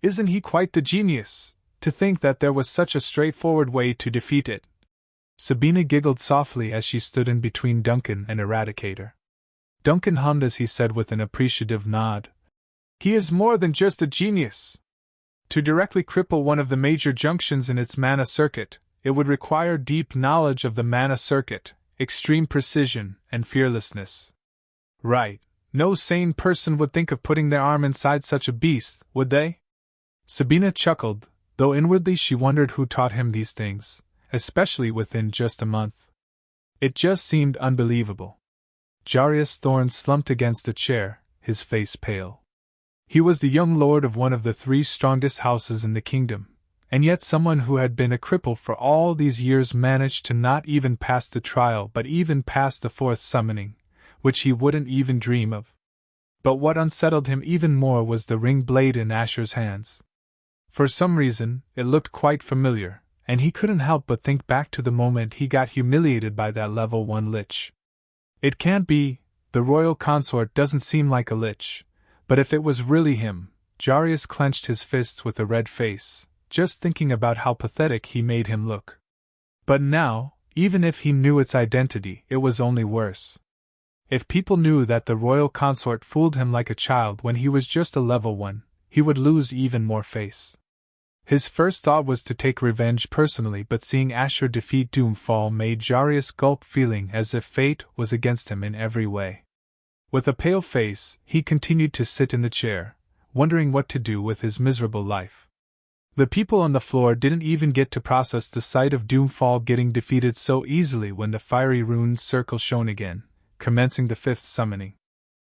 Isn't he quite the genius, to think that there was such a straightforward way to defeat it? Sabina giggled softly as she stood in between Duncan and Eradicator. Duncan hummed as he said with an appreciative nod, "He is more than just a genius. To directly cripple one of the major junctions in its mana circuit, it would require deep knowledge of the mana circuit, extreme precision, and fearlessness. Right, no sane person would think of putting their arm inside such a beast, would they?" Sabina chuckled, though inwardly she wondered who taught him these things, especially within just a month. It just seemed unbelievable. Jarius Thorn slumped against a chair, his face pale. He was the young lord of one of the 3 strongest houses in the kingdom, and yet someone who had been a cripple for all these years managed to not even pass the trial but even pass the 4th summoning, which he wouldn't even dream of. But what unsettled him even more was the ring blade in Asher's hands. For some reason, it looked quite familiar, and he couldn't help but think back to the moment he got humiliated by that level 1 lich. It can't be, the royal consort doesn't seem like a lich, but if it was really him, Jarius clenched his fists with a red face, just thinking about how pathetic he made him look. But now, even if he knew its identity, it was only worse. If people knew that the royal consort fooled him like a child when he was just a level 1, he would lose even more face. His first thought was to take revenge personally, but seeing Asher defeat Doomfall made Jarius gulp, feeling as if fate was against him in every way. With a pale face, he continued to sit in the chair, wondering what to do with his miserable life. The people on the floor didn't even get to process the sight of Doomfall getting defeated so easily when the fiery rune circle shone again, commencing the 5th summoning.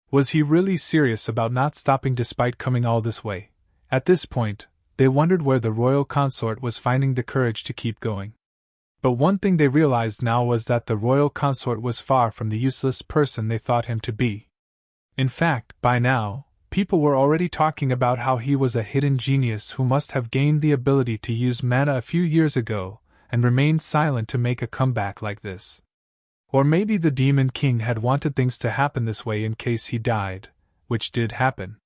Was he really serious about not stopping despite coming all this way? At this point, they wondered where the royal consort was finding the courage to keep going. But one thing they realized now was that the royal consort was far from the useless person they thought him to be. In fact, by now, people were already talking about how he was a hidden genius who must have gained the ability to use mana a few years ago, and remained silent to make a comeback like this. Or maybe the Demon King had wanted things to happen this way in case he died, which did happen.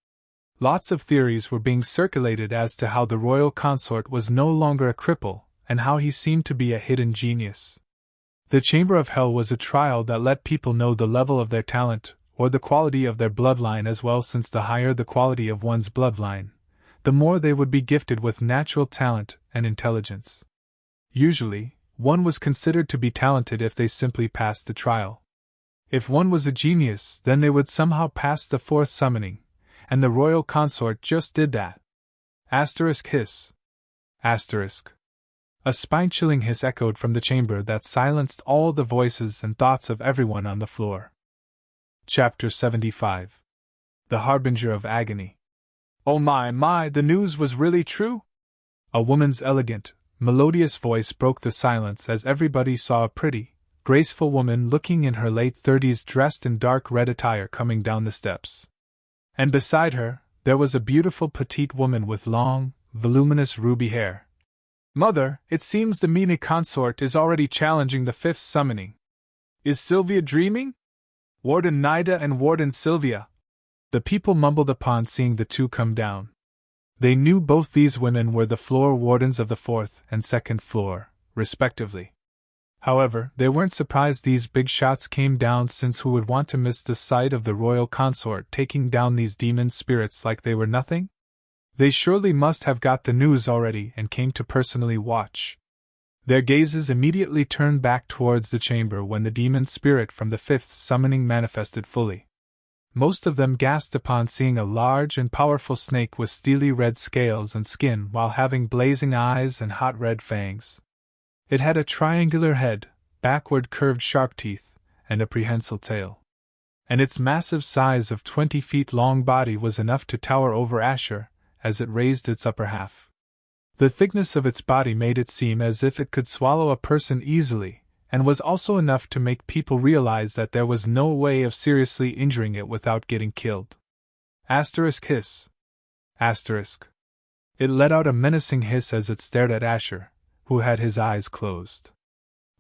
Lots of theories were being circulated as to how the royal consort was no longer a cripple, and how he seemed to be a hidden genius. The Chamber of Hell was a trial that let people know the level of their talent, or the quality of their bloodline as well, since the higher the quality of one's bloodline, the more they would be gifted with natural talent and intelligence. Usually, one was considered to be talented if they simply passed the trial. If one was a genius, then they would somehow pass the 4th summoning, and the royal consort just did that. Asterisk hiss. Asterisk. A spine-chilling hiss echoed from the chamber that silenced all the voices and thoughts of everyone on the floor. Chapter 75. The Harbinger of Agony. Oh my, the news was really true? A woman's elegant, melodious voice broke the silence as everybody saw a pretty, graceful woman looking in her late 30s dressed in dark red attire coming down the steps. And beside her, there was a beautiful petite woman with long, voluminous ruby hair. Mother, it seems the Mina consort is already challenging the 5th summoning. Is Sylvia dreaming? Warden Nida and Warden Sylvia. The people mumbled upon seeing the two come down. They knew both these women were the floor wardens of the 4th and 2nd floor, respectively. However, they weren't surprised these big shots came down, since who would want to miss the sight of the royal consort taking down these demon spirits like they were nothing? They surely must have got the news already and came to personally watch. Their gazes immediately turned back towards the chamber when the demon spirit from the 5th summoning manifested fully. Most of them gasped upon seeing a large and powerful snake with steely red scales and skin while having blazing eyes and hot red fangs. It had a triangular head, backward curved sharp teeth, and a prehensile tail. And its massive size of 20 feet long body was enough to tower over Asher, as it raised its upper half. The thickness of its body made it seem as if it could swallow a person easily, and was also enough to make people realize that there was no way of seriously injuring it without getting killed. Asterisk hiss. Asterisk. It let out a menacing hiss as it stared at Asher, who had his eyes closed.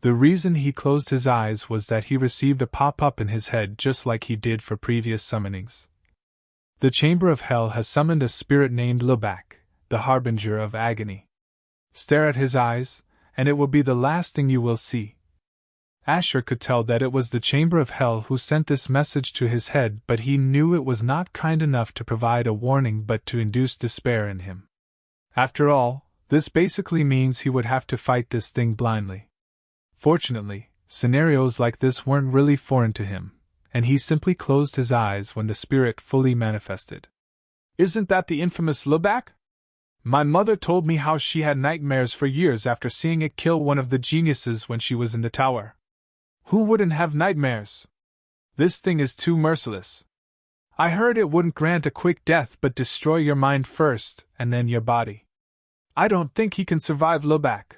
The reason he closed his eyes was that he received a pop-up in his head just like he did for previous summonings. The Chamber of Hell has summoned a spirit named Lebak, the Harbinger of Agony. Stare at his eyes, and it will be the last thing you will see. Asher could tell that it was the Chamber of Hell who sent this message to his head, but he knew it was not kind enough to provide a warning but to induce despair in him. After all, this basically means he would have to fight this thing blindly. Fortunately, scenarios like this weren't really foreign to him, and he simply closed his eyes when the spirit fully manifested. Isn't that the infamous Lebak? My mother told me how she had nightmares for years after seeing it kill one of the geniuses when she was in the tower. Who wouldn't have nightmares? This thing is too merciless. I heard it wouldn't grant a quick death but destroy your mind first, and then your body. I don't think he can survive Lebak.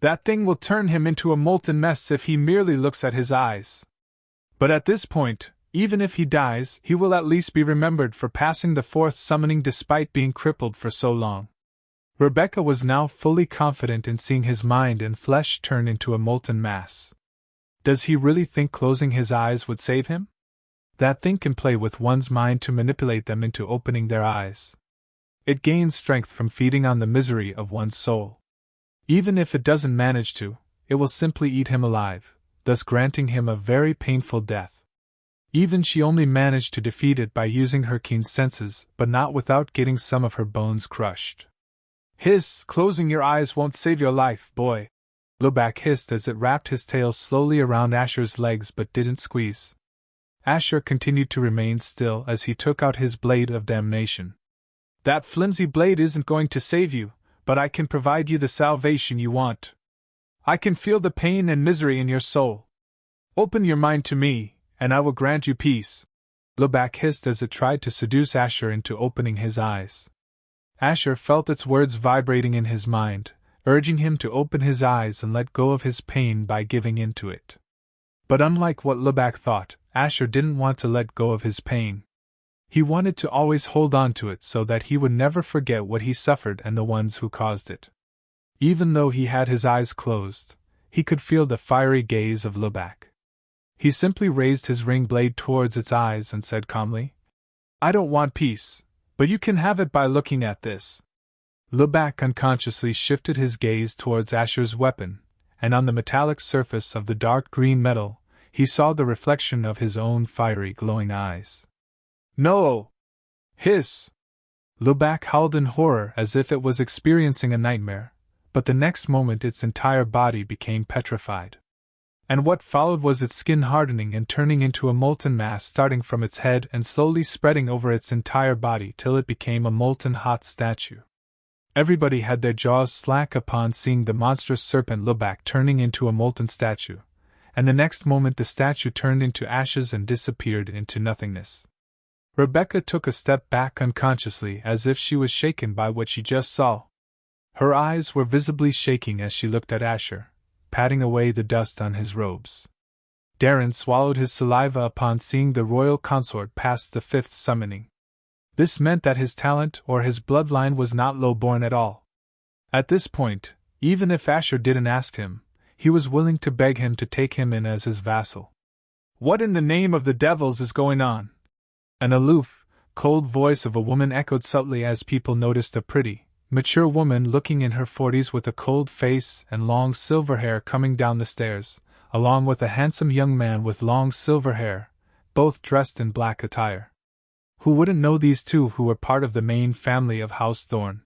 That thing will turn him into a molten mess if he merely looks at his eyes. But at this point, even if he dies, he will at least be remembered for passing the fourth summoning despite being crippled for so long. Rebecca was now fully confident in seeing his mind and flesh turn into a molten mass. Does he really think closing his eyes would save him? That thing can play with one's mind to manipulate them into opening their eyes. It gains strength from feeding on the misery of one's soul. Even if it doesn't manage to, it will simply eat him alive, thus granting him a very painful death. Even she only managed to defeat it by using her keen senses, but not without getting some of her bones crushed. Hiss, closing your eyes won't save your life, boy. Lebak hissed as it wrapped his tail slowly around Asher's legs but didn't squeeze. Asher continued to remain still as he took out his blade of damnation. That flimsy blade isn't going to save you, but I can provide you the salvation you want. I can feel the pain and misery in your soul. Open your mind to me, and I will grant you peace. Lebak hissed as it tried to seduce Asher into opening his eyes. Asher felt its words vibrating in his mind, urging him to open his eyes and let go of his pain by giving in to it. But unlike what Lebak thought, Asher didn't want to let go of his pain. He wanted to always hold on to it so that he would never forget what he suffered and the ones who caused it. Even though he had his eyes closed, he could feel the fiery gaze of Lebak. He simply raised his ring blade towards its eyes and said calmly, I don't want peace, but you can have it by looking at this. Lebak unconsciously shifted his gaze towards Asher's weapon, and on the metallic surface of the dark green metal, he saw the reflection of his own fiery glowing eyes. No! Hiss! Lebak howled in horror as if it was experiencing a nightmare, but the next moment its entire body became petrified. And what followed was its skin hardening and turning into a molten mass starting from its head and slowly spreading over its entire body till it became a molten hot statue. Everybody had their jaws slack upon seeing the monstrous serpent Lebak turning into a molten statue, and the next moment the statue turned into ashes and disappeared into nothingness. Rebecca took a step back unconsciously as if she was shaken by what she just saw. Her eyes were visibly shaking as she looked at Asher, patting away the dust on his robes. Darren swallowed his saliva upon seeing the royal consort pass the fifth summoning. This meant that his talent or his bloodline was not low-born at all. At this point, even if Asher didn't ask him, he was willing to beg him to take him in as his vassal. What in the name of the devils is going on? An aloof, cold voice of a woman echoed subtly as people noticed a pretty, mature woman looking in her 40s with a cold face and long silver hair coming down the stairs, along with a handsome young man with long silver hair, both dressed in black attire. Who wouldn't know these two who were part of the main family of House Thorne?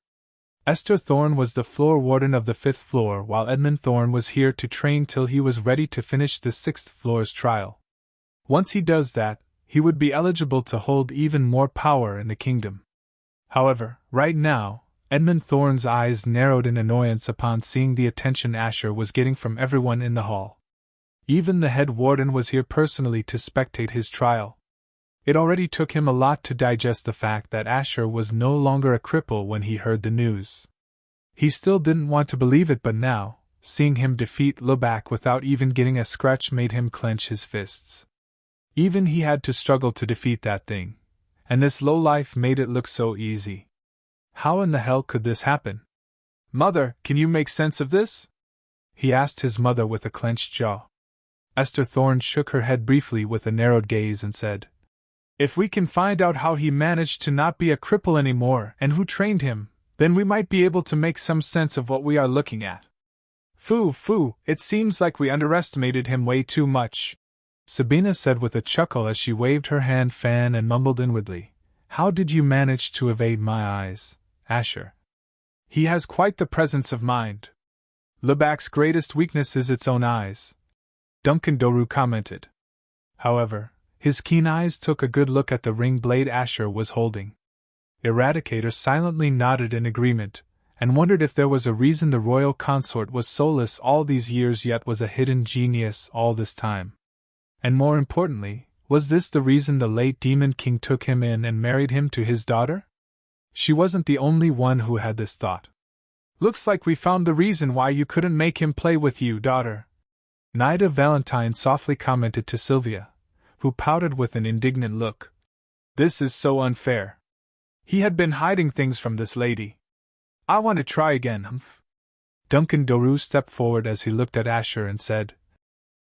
Esther Thorne was the floor warden of the 5th floor, while Edmund Thorne was here to train till he was ready to finish the 6th floor's trial. Once he does that, he would be eligible to hold even more power in the kingdom. However, right now, Edmund Thorne's eyes narrowed in annoyance upon seeing the attention Asher was getting from everyone in the hall. Even the head warden was here personally to spectate his trial. It already took him a lot to digest the fact that Asher was no longer a cripple when he heard the news. He still didn't want to believe it, but now, seeing him defeat Lebak without even getting a scratch made him clench his fists. Even he had to struggle to defeat that thing, and this lowlife made it look so easy. How in the hell could this happen? Mother, can you make sense of this? He asked his mother with a clenched jaw. Esther Thorne shook her head briefly with a narrowed gaze and said, If we can find out how he managed to not be a cripple anymore and who trained him, then we might be able to make some sense of what we are looking at. Phoo, it seems like we underestimated him way too much, Sabina said with a chuckle as she waved her hand fan and mumbled inwardly, How did you manage to evade my eyes, Asher? He has quite the presence of mind. Lebak's greatest weakness is its own eyes, Duncan Doru commented. However, his keen eyes took a good look at the ring blade Asher was holding. Eradicator silently nodded in agreement, and wondered if there was a reason the royal consort was soulless all these years yet was a hidden genius all this time. And more importantly, Was this the reason the late Demon King took him in and married him to his daughter? She wasn't the only one who had this thought. Looks like we found the reason why you couldn't make him play with you, daughter. Nida Valentine softly commented to Sylvia, who pouted with an indignant look. This is so unfair. He had been hiding things from this lady. I want to try again, humph. Duncan Doru stepped forward as he looked at Asher and said,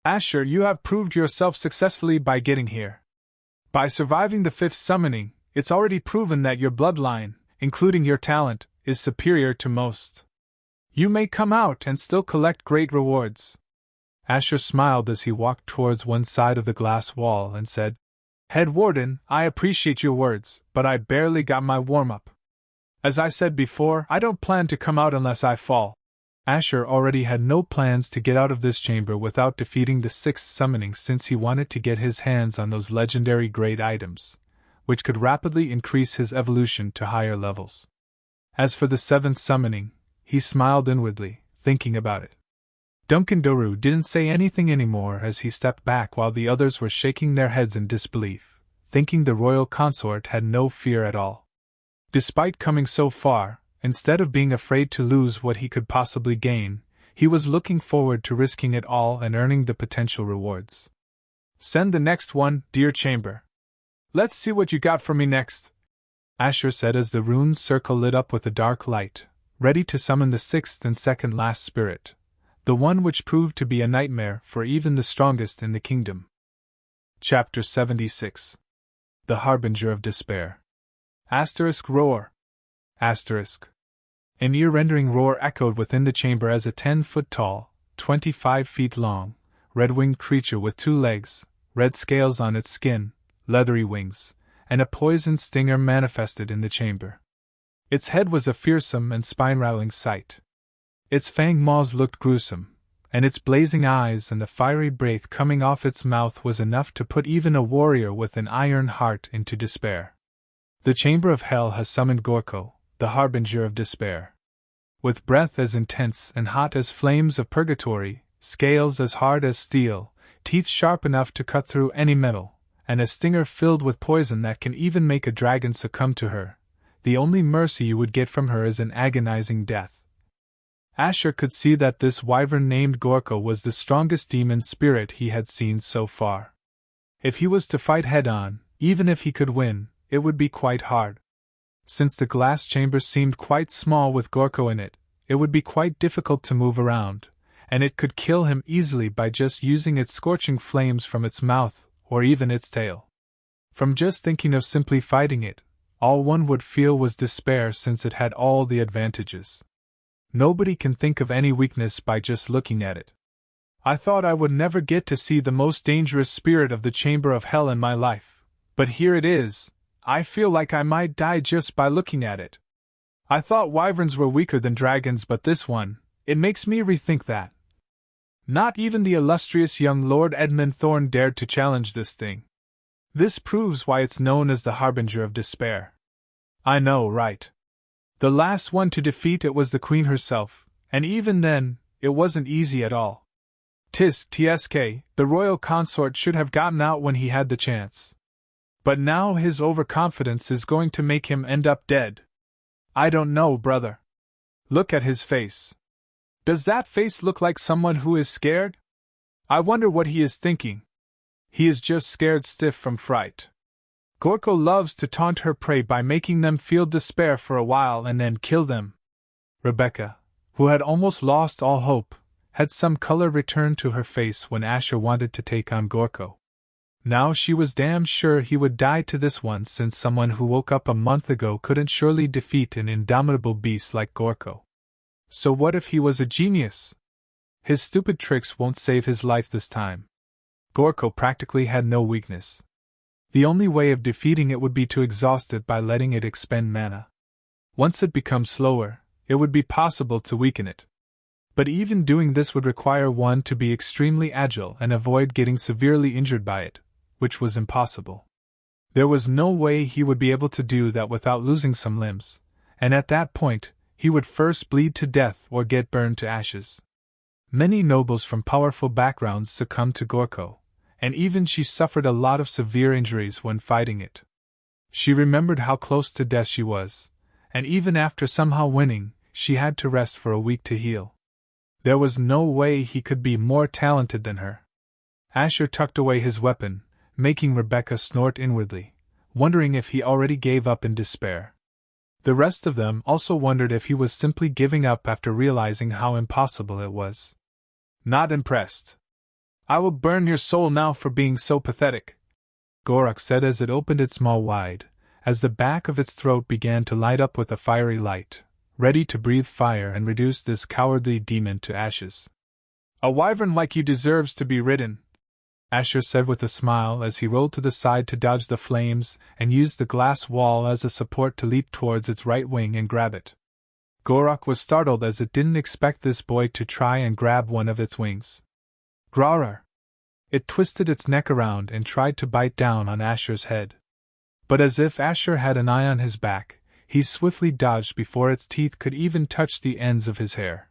Asher, you have proved yourself successfully by getting here. By surviving the 5th summoning, it's already proven that your bloodline, including your talent, is superior to most. You may come out and still collect great rewards. Asher smiled as he walked towards one side of the glass wall and said, Head Warden, I appreciate your words, but I barely got my warm-up. As I said before, I don't plan to come out unless I fall. Asher already had no plans to get out of this chamber without defeating the 6th summoning, since he wanted to get his hands on those legendary great items, which could rapidly increase his evolution to higher levels. As for the 7th summoning, he smiled inwardly, thinking about it. Duncan Doru didn't say anything anymore as he stepped back while the others were shaking their heads in disbelief, thinking the royal consort had no fear at all. Despite coming so far, instead of being afraid to lose what he could possibly gain, he was looking forward to risking it all and earning the potential rewards. Send the next one, dear chamber. Let's see what you got for me next, Asher said as the rune circle lit up with a dark light, ready to summon the 6th and second last spirit, the one which proved to be a nightmare for even the strongest in the kingdom. Chapter 76. The Harbinger of Despair. Roar. An ear-rending roar echoed within the chamber as a 10-foot-tall, 25-feet-long, red-winged creature with 2 legs, red scales on its skin, leathery wings, and a poison stinger manifested in the chamber. Its head was a fearsome and spine-rattling sight. Its fanged maws looked gruesome, and its blazing eyes and the fiery breath coming off its mouth was enough to put even a warrior with an iron heart into despair. The Chamber of Hell has summoned Gorko, the Harbinger of Despair. With breath as intense and hot as flames of purgatory, scales as hard as steel, teeth sharp enough to cut through any metal, and a stinger filled with poison that can even make a dragon succumb to her, the only mercy you would get from her is an agonizing death. Asher could see that this wyvern named Gorko was the strongest demon spirit he had seen so far. If he was to fight head-on, even if he could win, it would be quite hard. Since the glass chamber seemed quite small with Gorko in it, it would be quite difficult to move around, and it could kill him easily by just using its scorching flames from its mouth, or even its tail. From just thinking of simply fighting it, all one would feel was despair since it had all the advantages. Nobody can think of any weakness by just looking at it. I thought I would never get to see the most dangerous spirit of the Chamber of Hell in my life, but here it is. I feel like I might die just by looking at it. I thought wyverns were weaker than dragons, but this one, it makes me rethink that. Not even the illustrious young Lord Edmund Thorne dared to challenge this thing. This proves why it's known as the Harbinger of Despair. I know, right? The last one to defeat it was the Queen herself, and even then, it wasn't easy at all. TSK, the royal consort should have gotten out when he had the chance. But now his overconfidence is going to make him end up dead. I don't know, brother. Look at his face. Does that face look like someone who is scared? I wonder what he is thinking. He is just scared stiff from fright. Gorko loves to taunt her prey by making them feel despair for a while and then kill them. Rebecca, who had almost lost all hope, had some color return to her face when Asher wanted to take on Gorko. Now she was damn sure he would die to this one, since someone who woke up a month ago couldn't surely defeat an indomitable beast like Gorko. So what if he was a genius? His stupid tricks won't save his life this time. Gorko practically had no weakness. The only way of defeating it would be to exhaust it by letting it expend mana. Once it becomes slower, it would be possible to weaken it. But even doing this would require one to be extremely agile and avoid getting severely injured by it, which was impossible. There was no way he would be able to do that without losing some limbs, and at that point, he would first bleed to death or get burned to ashes. Many nobles from powerful backgrounds succumbed to Gorko, and even she suffered a lot of severe injuries when fighting it. She remembered how close to death she was, and even after somehow winning, she had to rest for a week to heal. There was no way he could be more talented than her. Asher tucked away his weapon, making Rebecca snort inwardly, wondering if he already gave up in despair. The rest of them also wondered if he was simply giving up after realizing how impossible it was. Not impressed. I will burn your soul now for being so pathetic, Gorak said as it opened its maw wide, as the back of its throat began to light up with a fiery light, ready to breathe fire and reduce this cowardly demon to ashes. A wyvern like you deserves to be ridden, Asher said with a smile as he rolled to the side to dodge the flames and used the glass wall as a support to leap towards its right wing and grab it. Gorak was startled as it didn't expect this boy to try and grab one of its wings. Growler! It twisted its neck around and tried to bite down on Asher's head. But as if Asher had an eye on his back, he swiftly dodged before its teeth could even touch the ends of his hair.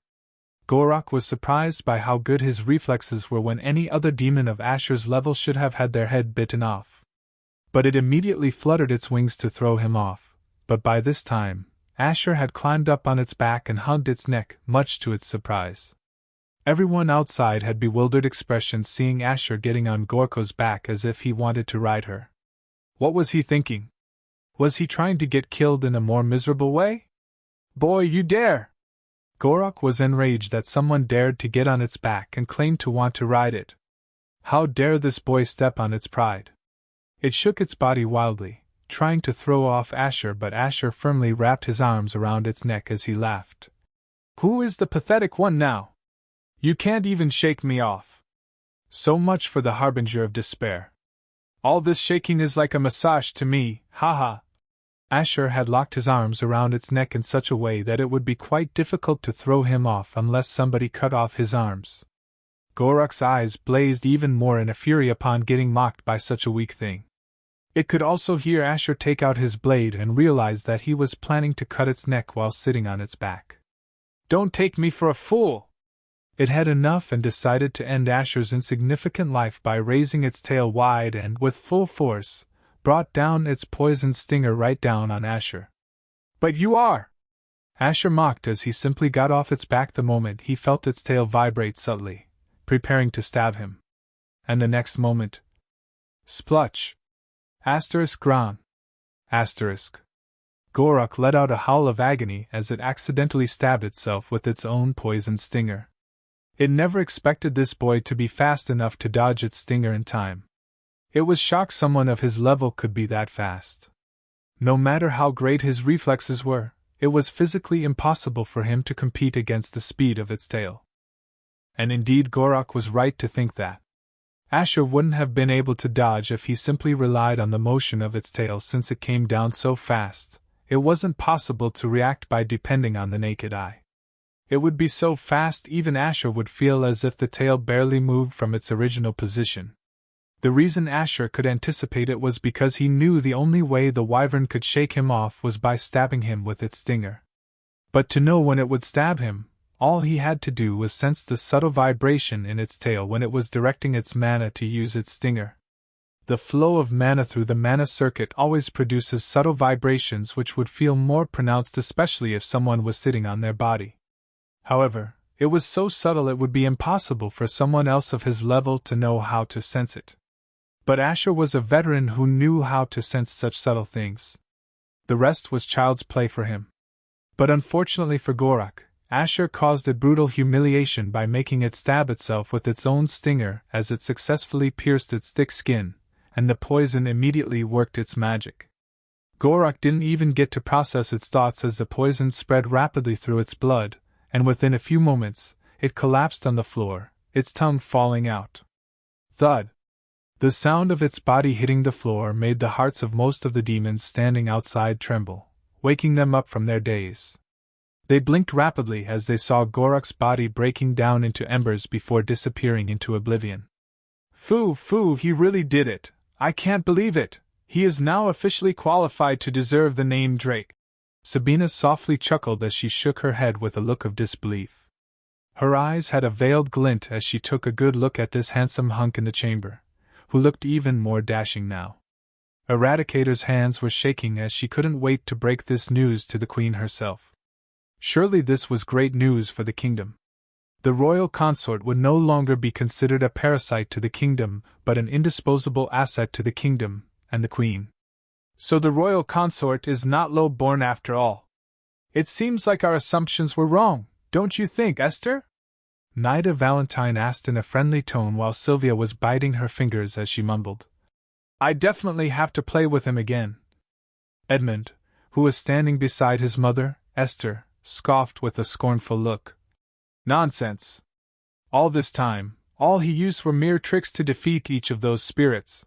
Gorak was surprised by how good his reflexes were when any other demon of Asher's level should have had their head bitten off. But it immediately fluttered its wings to throw him off, but by this time, Asher had climbed up on its back and hugged its neck, much to its surprise. Everyone outside had bewildered expressions seeing Asher getting on Gorko's back as if he wanted to ride her. What was he thinking? Was he trying to get killed in a more miserable way? Boy, you dare! Gorak was enraged that someone dared to get on its back and claimed to want to ride it. How dare this boy step on its pride? It shook its body wildly, trying to throw off Asher, but Asher firmly wrapped his arms around its neck as he laughed. Who is the pathetic one now? You can't even shake me off. So much for the harbinger of despair. All this shaking is like a massage to me, haha. Asher had locked his arms around its neck in such a way that it would be quite difficult to throw him off unless somebody cut off his arms. Gorak's eyes blazed even more in a fury upon getting mocked by such a weak thing. It could also hear Asher take out his blade and realize that he was planning to cut its neck while sitting on its back. Don't take me for a fool! It had enough and decided to end Asher's insignificant life by raising its tail wide and, with full force, brought down its poisoned stinger right down on Asher. But you are! Asher mocked as he simply got off its back the moment he felt its tail vibrate subtly, preparing to stab him. And the next moment... Splutch! Gran! Gorak let out a howl of agony as it accidentally stabbed itself with its own poisoned stinger. It never expected this boy to be fast enough to dodge its stinger in time. It was shocked someone of his level could be that fast. No matter how great his reflexes were, it was physically impossible for him to compete against the speed of its tail. And indeed Gorak was right to think that. Asher wouldn't have been able to dodge if he simply relied on the motion of its tail since it came down so fast. It wasn't possible to react by depending on the naked eye. It would be so fast even Asher would feel as if the tail barely moved from its original position. The reason Asher could anticipate it was because he knew the only way the wyvern could shake him off was by stabbing him with its stinger. But to know when it would stab him, all he had to do was sense the subtle vibration in its tail when it was directing its mana to use its stinger. The flow of mana through the mana circuit always produces subtle vibrations which would feel more pronounced, especially if someone was sitting on their body. However, it was so subtle it would be impossible for someone else of his level to know how to sense it. But Asher was a veteran who knew how to sense such subtle things. The rest was child's play for him. But unfortunately for Gorak, Asher caused it brutal humiliation by making it stab itself with its own stinger as it successfully pierced its thick skin, and the poison immediately worked its magic. Gorak didn't even get to process its thoughts as the poison spread rapidly through its blood, and within a few moments, it collapsed on the floor, its tongue falling out. Thud! The sound of its body hitting the floor made the hearts of most of the demons standing outside tremble, waking them up from their daze. They blinked rapidly as they saw Gorak's body breaking down into embers before disappearing into oblivion. Phoo, he really did it! I can't believe it! He is now officially qualified to deserve the name Drake. Sabina softly chuckled as she shook her head with a look of disbelief. Her eyes had a veiled glint as she took a good look at this handsome hunk in the chamber, who looked even more dashing now. Eradicator's hands were shaking as she couldn't wait to break this news to the queen herself. Surely this was great news for the kingdom. The royal consort would no longer be considered a parasite to the kingdom, but an indisposable asset to the kingdom and the queen. So the royal consort is not low-born after all. It seems like our assumptions were wrong, don't you think, Esther? Nida Valentine asked in a friendly tone while Sylvia was biting her fingers as she mumbled, I definitely have to play with him again. Edmund, who was standing beside his mother, Esther, scoffed with a scornful look. Nonsense! All this time, all he used were mere tricks to defeat each of those spirits.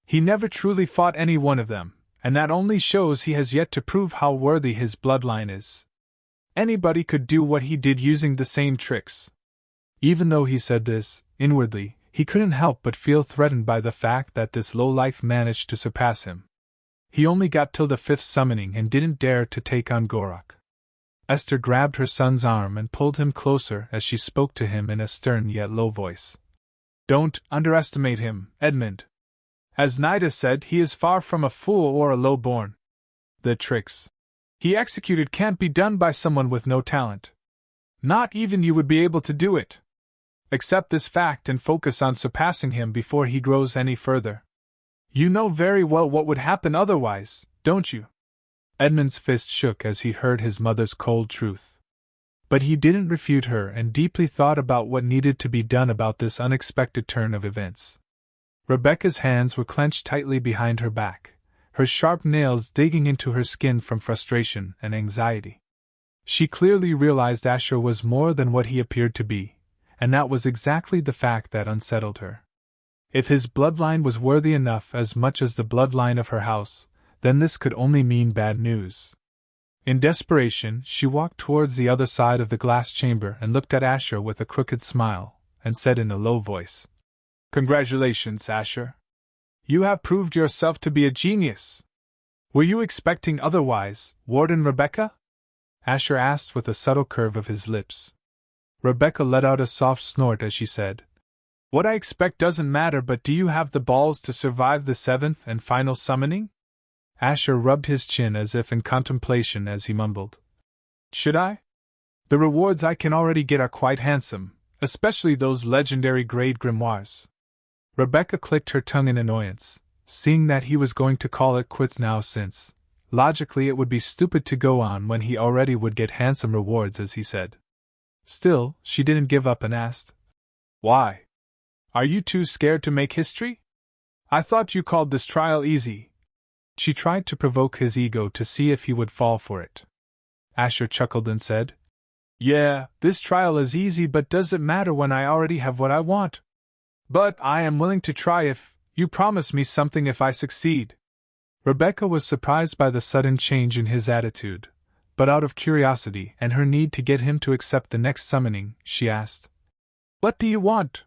He never truly fought any one of them, and that only shows he has yet to prove how worthy his bloodline is. Anybody could do what he did using the same tricks. Even though he said this, inwardly, he couldn't help but feel threatened by the fact that this lowlife managed to surpass him. He only got till the 5th summoning and didn't dare to take on Gorak. Esther grabbed her son's arm and pulled him closer as she spoke to him in a stern yet low voice. Don't underestimate him, Edmund. As Nida said, he is far from a fool or a low-born. The tricks he executed can't be done by someone with no talent. Not even you would be able to do it. Accept this fact and focus on surpassing him before he grows any further. You know very well what would happen otherwise, don't you? Edmund's fist shook as he heard his mother's cold truth. But he didn't refute her and deeply thought about what needed to be done about this unexpected turn of events. Rebecca's hands were clenched tightly behind her back, her sharp nails digging into her skin from frustration and anxiety. She clearly realized Asher was more than what he appeared to be, and that was exactly the fact that unsettled her. If his bloodline was worthy enough as much as the bloodline of her house, then this could only mean bad news. In desperation, she walked towards the other side of the glass chamber and looked at Asher with a crooked smile, and said in a low voice, Congratulations, Asher. You have proved yourself to be a genius. Were you expecting otherwise, Warden Rebecca? Asher asked with a subtle curve of his lips. Rebecca let out a soft snort as she said, What I expect doesn't matter, but do you have the balls to survive the 7th and final summoning? Asher rubbed his chin as if in contemplation as he mumbled, Should I? The rewards I can already get are quite handsome, especially those legendary grade grimoires. Rebecca clicked her tongue in annoyance, seeing that he was going to call it quits now since, logically it would be stupid to go on when he already would get handsome rewards as he said. Still, she didn't give up and asked, Why? Are you too scared to make history? I thought you called this trial easy. She tried to provoke his ego to see if he would fall for it. Asher chuckled and said, Yeah, this trial is easy, but does it matter when I already have what I want? But I am willing to try if you promise me something if I succeed. Rebecca was surprised by the sudden change in his attitude, but out of curiosity and her need to get him to accept the next summoning, she asked, What do you want?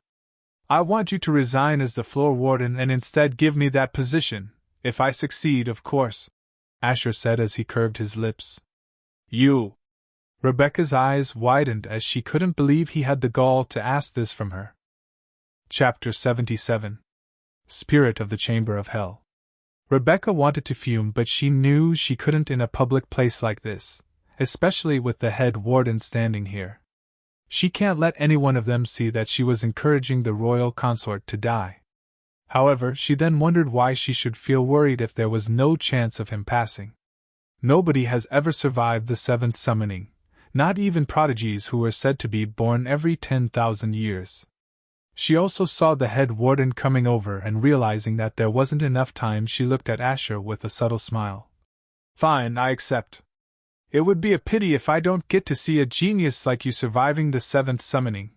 I want you to resign as the floor warden and instead give me that position. If I succeed, of course, Asher said as he curved his lips. You! Rebecca's eyes widened as she couldn't believe he had the gall to ask this from her. Chapter 77. Spirit of the Chamber of Hell. Rebecca wanted to fume, but she knew she couldn't in a public place like this, especially with the head warden standing here. She can't let any one of them see that she was encouraging the royal consort to die. However, she then wondered why she should feel worried if there was no chance of him passing. Nobody has ever survived the 7th summoning, not even prodigies who were said to be born every 10,000 years. She also saw the head warden coming over, and realizing that there wasn't enough time, she looked at Asher with a subtle smile. Fine, I accept. It would be a pity if I don't get to see a genius like you surviving the 7th summoning,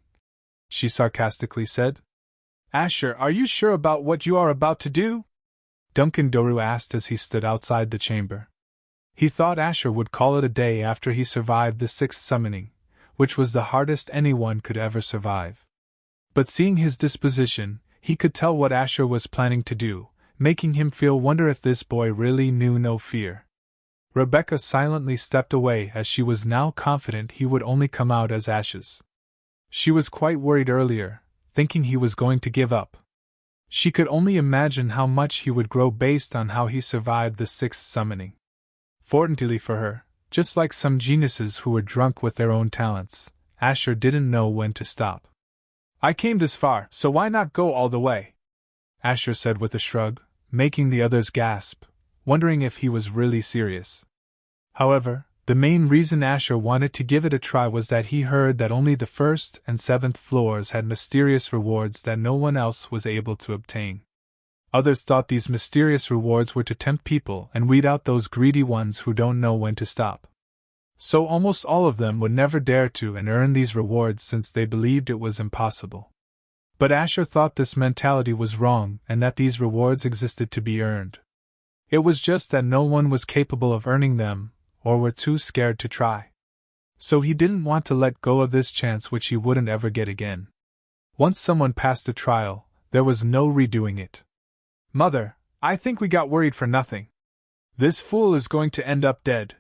she sarcastically said. Asher, are you sure about what you are about to do? Duncan Doru asked as he stood outside the chamber. He thought Asher would call it a day after he survived the 6th summoning, which was the hardest anyone could ever survive. But seeing his disposition, he could tell what Asher was planning to do, making him wonder if this boy really knew no fear. Rebecca silently stepped away as she was now confident he would only come out as ashes. She was quite worried earlier, thinking he was going to give up. She could only imagine how much he would grow based on how he survived the sixth summoning. Fortunately for her, just like some geniuses who were drunk with their own talents, Asher didn't know when to stop. I came this far, so why not go all the way? Asher said with a shrug, making the others gasp, wondering if he was really serious. However, the main reason Asher wanted to give it a try was that he heard that only the first and seventh floors had mysterious rewards that no one else was able to obtain. Others thought these mysterious rewards were to tempt people and weed out those greedy ones who don't know when to stop. So almost all of them would never dare to and earn these rewards since they believed it was impossible. But Asher thought this mentality was wrong and that these rewards existed to be earned. It was just that no one was capable of earning them, or were too scared to try. So he didn't want to let go of this chance which he wouldn't ever get again. Once someone passed the trial, there was no redoing it. Mother, I think we got worried for nothing. This fool is going to end up dead,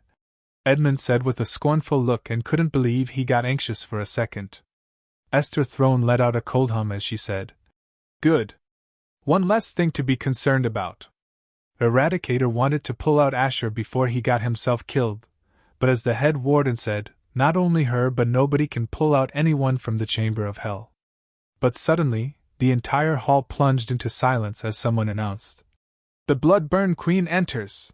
Edmund said with a scornful look and couldn't believe he got anxious for a second. Esther Throne let out a cold hum as she said, Good. One less thing to be concerned about. Eradicator wanted to pull out Asher before he got himself killed, but as the head warden said, not only her but nobody can pull out anyone from the chamber of hell. But suddenly, the entire hall plunged into silence as someone announced, The Bloodburn Queen enters!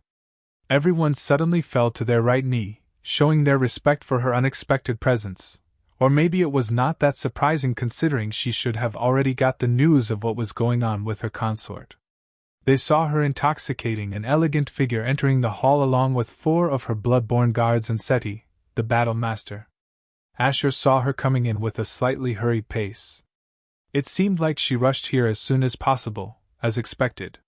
Everyone suddenly fell to their right knee, showing their respect for her unexpected presence. Or maybe it was not that surprising considering she should have already got the news of what was going on with her consort. They saw her intoxicating and elegant figure entering the hall along with 4 of her bloodborne guards and Seti, the battle master. Asher saw her coming in with a slightly hurried pace. It seemed like she rushed here as soon as possible, as expected.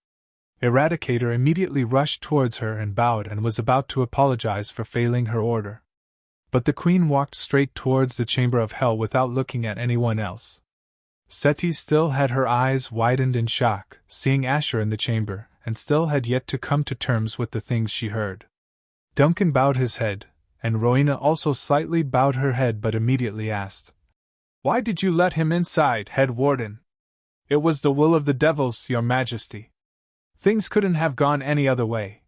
Eradicator immediately rushed towards her and bowed and was about to apologize for failing her order. But the queen walked straight towards the chamber of hell without looking at anyone else. Seti still had her eyes widened in shock, seeing Asher in the chamber, and still had yet to come to terms with the things she heard. Duncan bowed his head, and Rowena also slightly bowed her head but immediately asked, Why did you let him inside, head warden? It was the will of the devils, your majesty. Things couldn't have gone any other way,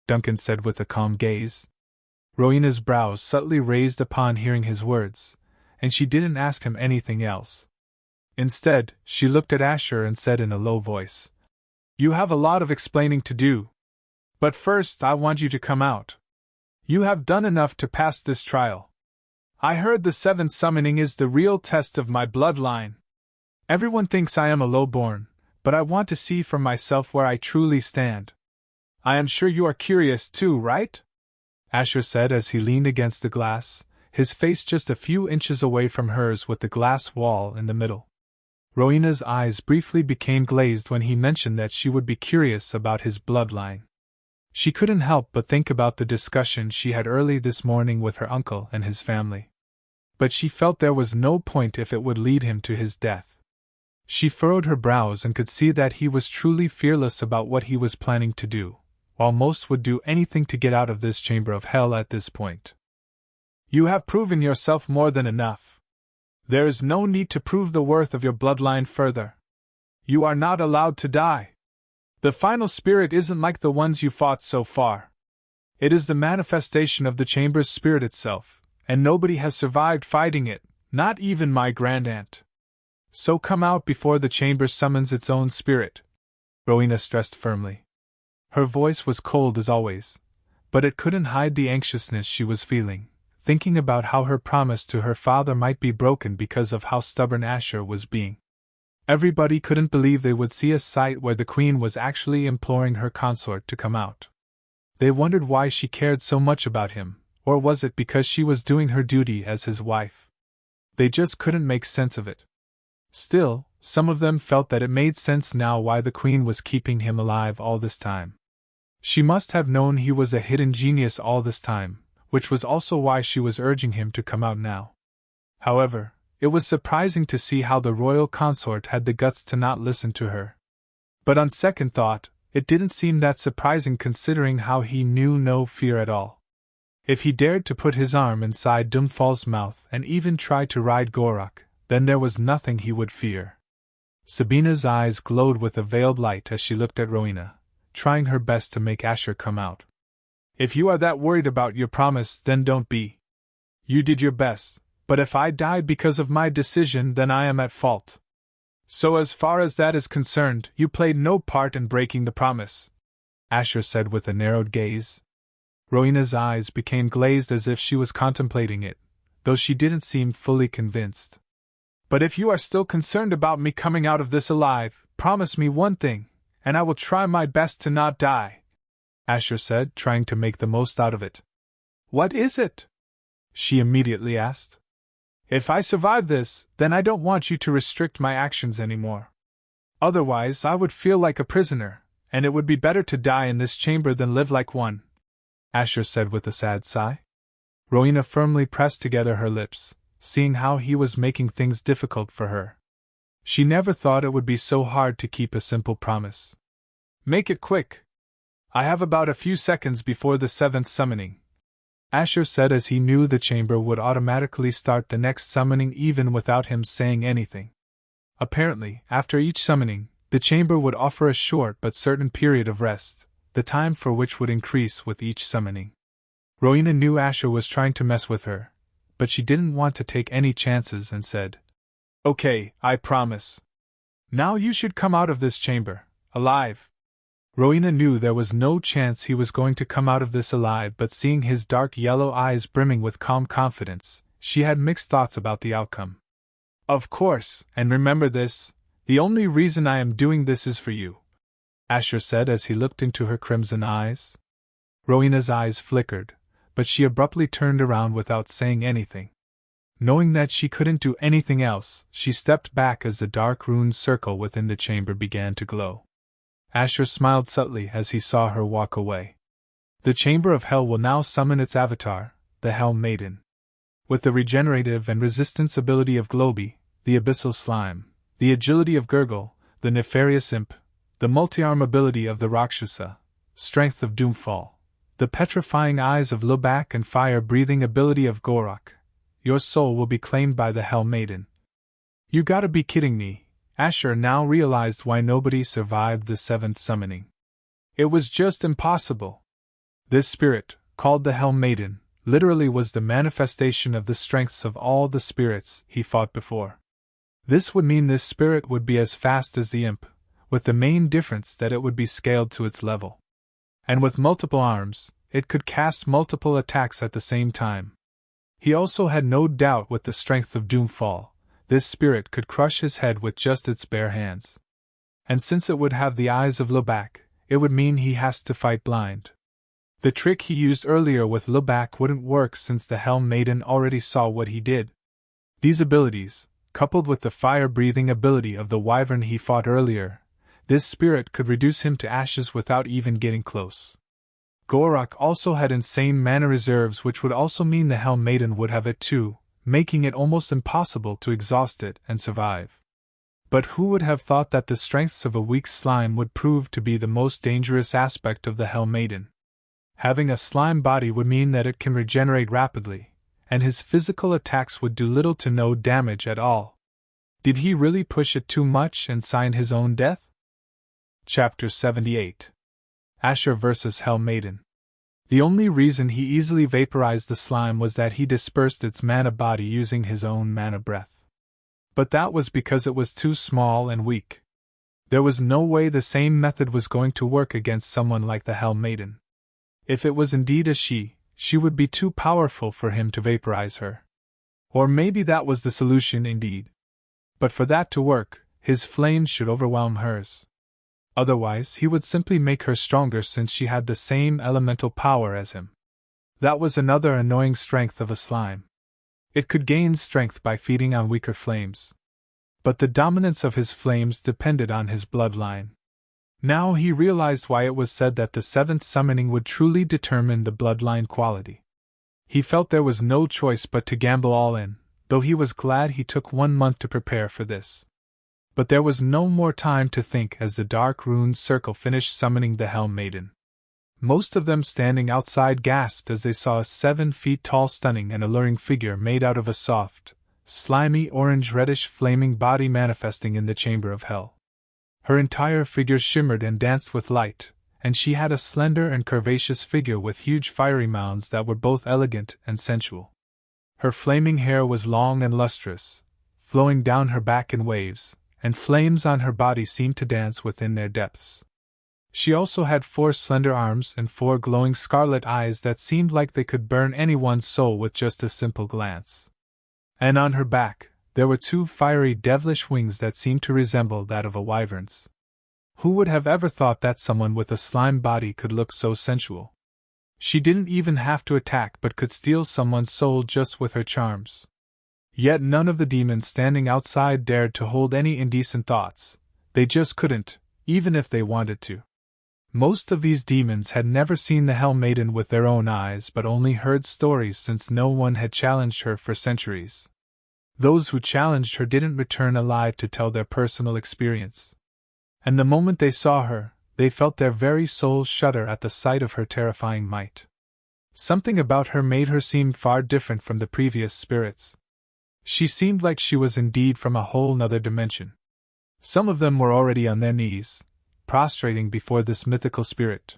Duncan said with a calm gaze. Rowena's brows subtly raised upon hearing his words, and she didn't ask him anything else. Instead, she looked at Asher and said in a low voice, You have a lot of explaining to do. But first I want you to come out. You have done enough to pass this trial. I heard the 7th summoning is the real test of my bloodline. Everyone thinks I am a lowborn, but I want to see for myself where I truly stand. I am sure you are curious too, right? Asher said as he leaned against the glass, his face just a few inches away from hers with the glass wall in the middle. Rowena's eyes briefly became glazed when he mentioned that she would be curious about his bloodline. She couldn't help but think about the discussion she had early this morning with her uncle and his family. But she felt there was no point if it would lead him to his death. She furrowed her brows and could see that he was truly fearless about what he was planning to do, while most would do anything to get out of this chamber of hell at this point. You have proven yourself more than enough. There is no need to prove the worth of your bloodline further. You are not allowed to die. The final spirit isn't like the ones you fought so far. It is the manifestation of the chamber's spirit itself, and nobody has survived fighting it, not even my grandaunt. So come out before the chamber summons its own spirit, Rowena stressed firmly. Her voice was cold as always, but it couldn't hide the anxiousness she was feeling, thinking about how her promise to her father might be broken because of how stubborn Asher was being. Everybody couldn't believe they would see a sight where the queen was actually imploring her consort to come out. They wondered why she cared so much about him, or was it because she was doing her duty as his wife? They just couldn't make sense of it. Still, some of them felt that it made sense now why the queen was keeping him alive all this time. She must have known he was a hidden genius all this time, which was also why she was urging him to come out now. However, it was surprising to see how the royal consort had the guts to not listen to her. But on second thought, it didn't seem that surprising considering how he knew no fear at all. If he dared to put his arm inside Doomfall's mouth and even try to ride Gorak, then there was nothing he would fear. Sabina's eyes glowed with a veiled light as she looked at Rowena, trying her best to make Asher come out. If you are that worried about your promise, then don't be. You did your best, but if I died because of my decision, then I am at fault. So as far as that is concerned, you played no part in breaking the promise, Asher said with a narrowed gaze. Rowena's eyes became glazed as if she was contemplating it, though she didn't seem fully convinced. But if you are still concerned about me coming out of this alive, promise me one thing, and I will try my best to not die, Asher said, trying to make the most out of it. What is it? She immediately asked. If I survive this, then I don't want you to restrict my actions anymore. Otherwise, I would feel like a prisoner, and it would be better to die in this chamber than live like one, Asher said with a sad sigh. Rowena firmly pressed together her lips, seeing how he was making things difficult for her. She never thought it would be so hard to keep a simple promise. Make it quick. I have about a few seconds before the 7th summoning, Asher said as he knew the chamber would automatically start the next summoning even without him saying anything. Apparently, after each summoning, the chamber would offer a short but certain period of rest, the time for which would increase with each summoning. Rowena knew Asher was trying to mess with her, but she didn't want to take any chances and said, Okay, I promise. Now you should come out of this chamber, alive. Rowena knew there was no chance he was going to come out of this alive, but seeing his dark yellow eyes brimming with calm confidence, she had mixed thoughts about the outcome. Of course, and remember this, the only reason I am doing this is for you, Asher said as he looked into her crimson eyes. Rowena's eyes flickered, but she abruptly turned around without saying anything. Knowing that she couldn't do anything else, she stepped back as the dark runed circle within the chamber began to glow. Asher smiled subtly as he saw her walk away. The Chamber of Hell will now summon its avatar, the Hell Maiden. With the regenerative and resistance ability of Globy, the Abyssal Slime, the agility of Gurgle, the Nefarious Imp, the multi-arm ability of the Rakshasa, strength of Doomfall, the petrifying eyes of Lubak and fire-breathing ability of Gorak, your soul will be claimed by the Hell Maiden. You gotta be kidding me. Asher now realized why nobody survived the 7th summoning. It was just impossible. This spirit, called the Hell Maiden, literally was the manifestation of the strengths of all the spirits he fought before. This would mean this spirit would be as fast as the imp, with the main difference that it would be scaled to its level. And with multiple arms, it could cast multiple attacks at the same time. He also had no doubt with the strength of Doomfall. This spirit could crush his head with just its bare hands. And since it would have the eyes of Lubak, it would mean he has to fight blind. The trick he used earlier with Lubak wouldn't work since the Hell Maiden already saw what he did. These abilities, coupled with the fire-breathing ability of the wyvern he fought earlier, this spirit could reduce him to ashes without even getting close. Gorak also had insane mana reserves, which would also mean the Hell Maiden would have it too, making it almost impossible to exhaust it and survive. But who would have thought that the strengths of a weak slime would prove to be the most dangerous aspect of the Hell Maiden? Having a slime body would mean that it can regenerate rapidly, and his physical attacks would do little to no damage at all. Did he really push it too much and sign his own death? Chapter 78. Asher vs. Hell Maiden. The only reason he easily vaporized the slime was that he dispersed its mana body using his own mana breath. But that was because it was too small and weak. There was no way the same method was going to work against someone like the Hell Maiden. If it was indeed a she would be too powerful for him to vaporize her. Or maybe that was the solution indeed. But for that to work, his flames should overwhelm hers. Otherwise, he would simply make her stronger since she had the same elemental power as him. That was another annoying strength of a slime. It could gain strength by feeding on weaker flames. But the dominance of his flames depended on his bloodline. Now he realized why it was said that the 7th summoning would truly determine the bloodline quality. He felt there was no choice but to gamble all in, though he was glad he took 1 month to prepare for this. But there was no more time to think as the dark runed circle finished summoning the Hell Maiden. Most of them standing outside gasped as they saw a 7 feet tall stunning and alluring figure made out of a soft, slimy orange-reddish flaming body manifesting in the chamber of hell. Her entire figure shimmered and danced with light, and she had a slender and curvaceous figure with huge fiery mounds that were both elegant and sensual. Her flaming hair was long and lustrous, flowing down her back in waves, and flames on her body seemed to dance within their depths. She also had 4 slender arms and 4 glowing scarlet eyes that seemed like they could burn anyone's soul with just a simple glance. And on her back, there were 2 fiery devilish wings that seemed to resemble that of a wyvern's. Who would have ever thought that someone with a slime body could look so sensual? She didn't even have to attack but could steal someone's soul just with her charms. Yet none of the demons standing outside dared to hold any indecent thoughts. They just couldn't, even if they wanted to. Most of these demons had never seen the Hell Maiden with their own eyes but only heard stories, since no one had challenged her for centuries. Those who challenged her didn't return alive to tell their personal experience. And the moment they saw her, they felt their very souls shudder at the sight of her terrifying might. Something about her made her seem far different from the previous spirits. She seemed like she was indeed from a whole nother dimension. Some of them were already on their knees, prostrating before this mythical spirit.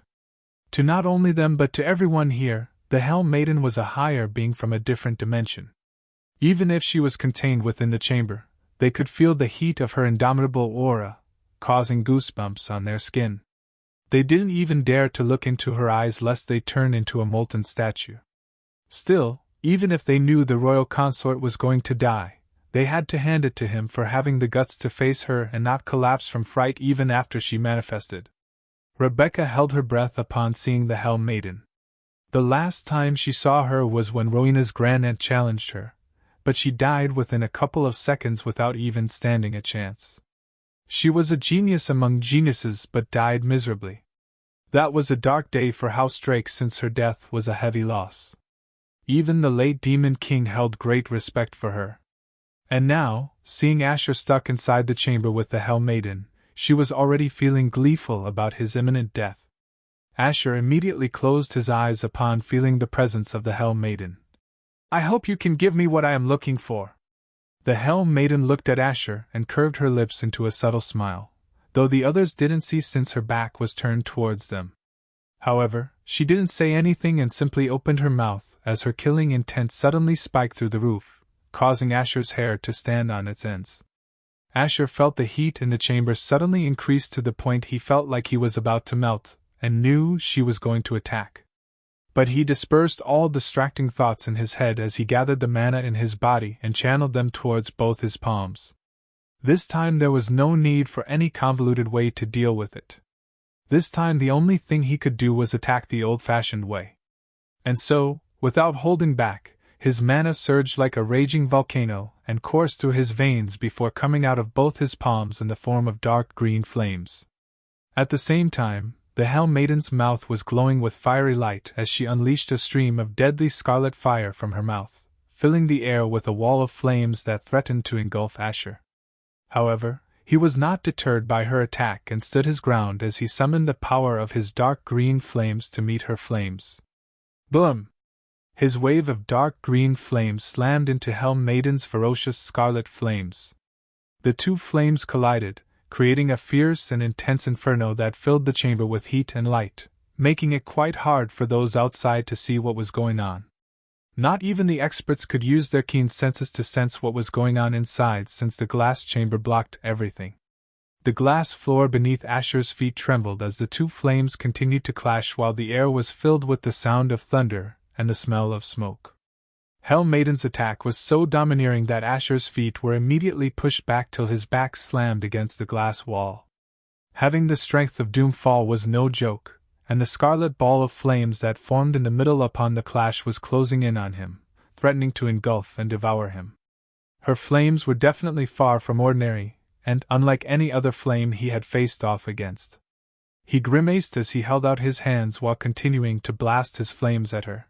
To not only them but to everyone here, the Hell Maiden was a higher being from a different dimension. Even if she was contained within the chamber, they could feel the heat of her indomitable aura, causing goosebumps on their skin. They didn't even dare to look into her eyes lest they turn into a molten statue. Still, even if they knew the royal consort was going to die, they had to hand it to him for having the guts to face her and not collapse from fright even after she manifested. Rebecca held her breath upon seeing the Hell Maiden. The last time she saw her was when Rowena's grandaunt challenged her, but she died within a couple of seconds without even standing a chance. She was a genius among geniuses but died miserably. That was a dark day for House Drake, since her death was a heavy loss. Even the late Demon King held great respect for her. And now, seeing Asher stuck inside the chamber with the Hell Maiden, she was already feeling gleeful about his imminent death. Asher immediately closed his eyes upon feeling the presence of the Hell Maiden. "I hope you can give me what I am looking for." The Hell Maiden looked at Asher and curved her lips into a subtle smile, though the others didn't see since her back was turned towards them. However, she didn't say anything and simply opened her mouth as her killing intent suddenly spiked through the roof, causing Asher's hair to stand on its ends. Asher felt the heat in the chamber suddenly increase to the point he felt like he was about to melt, and knew she was going to attack. But he dispersed all distracting thoughts in his head as he gathered the mana in his body and channeled them towards both his palms. This time there was no need for any convoluted way to deal with it. This time the only thing he could do was attack the old-fashioned way. And so, without holding back, his mana surged like a raging volcano and coursed through his veins before coming out of both his palms in the form of dark green flames. At the same time, the Hell Maiden's mouth was glowing with fiery light as she unleashed a stream of deadly scarlet fire from her mouth, filling the air with a wall of flames that threatened to engulf Asher. However, he was not deterred by her attack and stood his ground as he summoned the power of his dark green flames to meet her flames. Boom! His wave of dark green flames slammed into Hell Maiden's ferocious scarlet flames. The two flames collided, creating a fierce and intense inferno that filled the chamber with heat and light, making it quite hard for those outside to see what was going on. Not even the experts could use their keen senses to sense what was going on inside, since the glass chamber blocked everything. The glass floor beneath Asher's feet trembled as the two flames continued to clash, while the air was filled with the sound of thunder and the smell of smoke. Hell Maiden's attack was so domineering that Asher's feet were immediately pushed back till his back slammed against the glass wall. Having the strength of Doomfall was no joke, and the scarlet ball of flames that formed in the middle upon the clash was closing in on him, threatening to engulf and devour him. Her flames were definitely far from ordinary, and unlike any other flame he had faced off against. He grimaced as he held out his hands while continuing to blast his flames at her.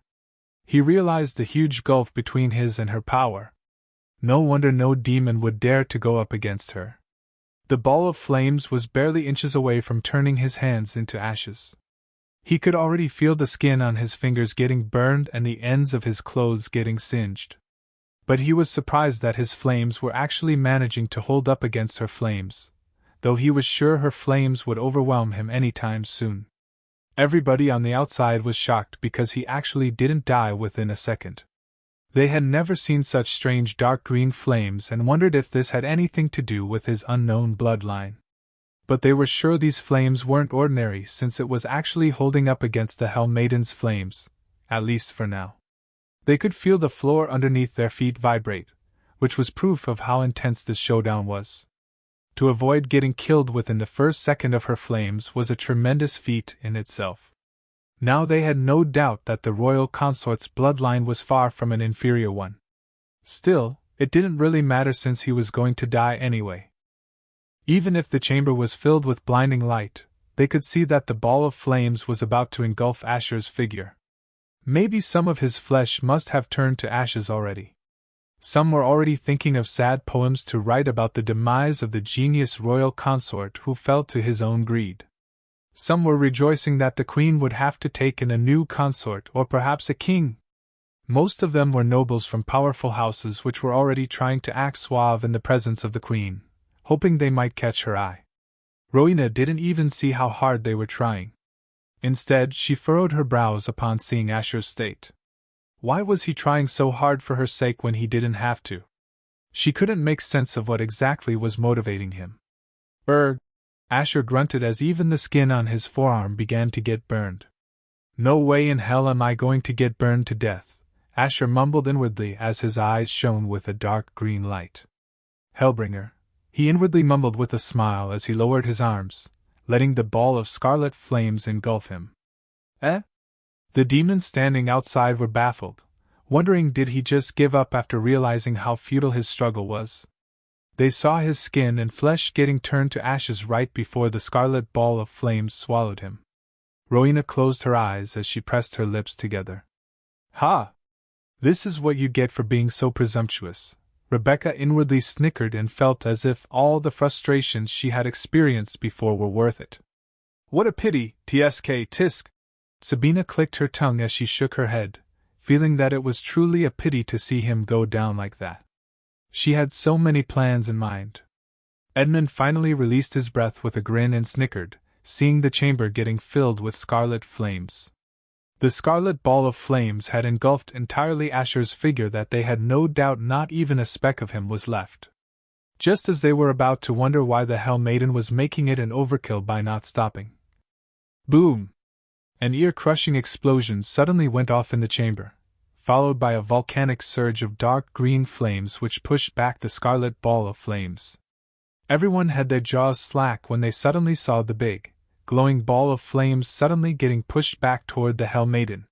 He realized the huge gulf between his and her power. No wonder no demon would dare to go up against her. The ball of flames was barely inches away from turning his hands into ashes. He could already feel the skin on his fingers getting burned and the ends of his clothes getting singed. But he was surprised that his flames were actually managing to hold up against her flames, though he was sure her flames would overwhelm him any time soon. Everybody on the outside was shocked because he actually didn't die within a second. They had never seen such strange dark green flames and wondered if this had anything to do with his unknown bloodline. But they were sure these flames weren't ordinary since it was actually holding up against the Hell Maiden's flames, at least for now. They could feel the floor underneath their feet vibrate, which was proof of how intense this showdown was. To avoid getting killed within the first second of her flames was a tremendous feat in itself. Now they had no doubt that the royal consort's bloodline was far from an inferior one. Still, it didn't really matter since he was going to die anyway. Even if the chamber was filled with blinding light, they could see that the ball of flames was about to engulf Asher's figure. Maybe some of his flesh must have turned to ashes already. Some were already thinking of sad poems to write about the demise of the genius royal consort who fell to his own greed. Some were rejoicing that the queen would have to take in a new consort or perhaps a king. Most of them were nobles from powerful houses which were already trying to act suave in the presence of the queen, hoping they might catch her eye. Rowena didn't even see how hard they were trying. Instead, she furrowed her brows upon seeing Asher's state. Why was he trying so hard for her sake when he didn't have to? She couldn't make sense of what exactly was motivating him. Asher grunted as even the skin on his forearm began to get burned. No way in hell am I going to get burned to death, Asher mumbled inwardly as his eyes shone with a dark green light. Hellbringer, he inwardly mumbled with a smile as he lowered his arms, letting the ball of scarlet flames engulf him. The demons standing outside were baffled, wondering did he just give up after realizing how futile his struggle was. They saw his skin and flesh getting turned to ashes right before the scarlet ball of flames swallowed him. Rowena closed her eyes as she pressed her lips together. Ha! This is what you get for being so presumptuous. Rebecca inwardly snickered and felt as if all the frustrations she had experienced before were worth it. What a pity, tisk. Sabina clicked her tongue as she shook her head, feeling that it was truly a pity to see him go down like that. She had so many plans in mind. Edmund finally released his breath with a grin and snickered, seeing the chamber getting filled with scarlet flames. The scarlet ball of flames had engulfed entirely Asher's figure that they had no doubt not even a speck of him was left. Just as they were about to wonder why the Hell Maiden was making it an overkill by not stopping. Boom! An ear-crushing explosion suddenly went off in the chamber, followed by a volcanic surge of dark green flames which pushed back the scarlet ball of flames. Everyone had their jaws slack when they suddenly saw the big, glowing ball of flames suddenly getting pushed back toward the Hell Maiden.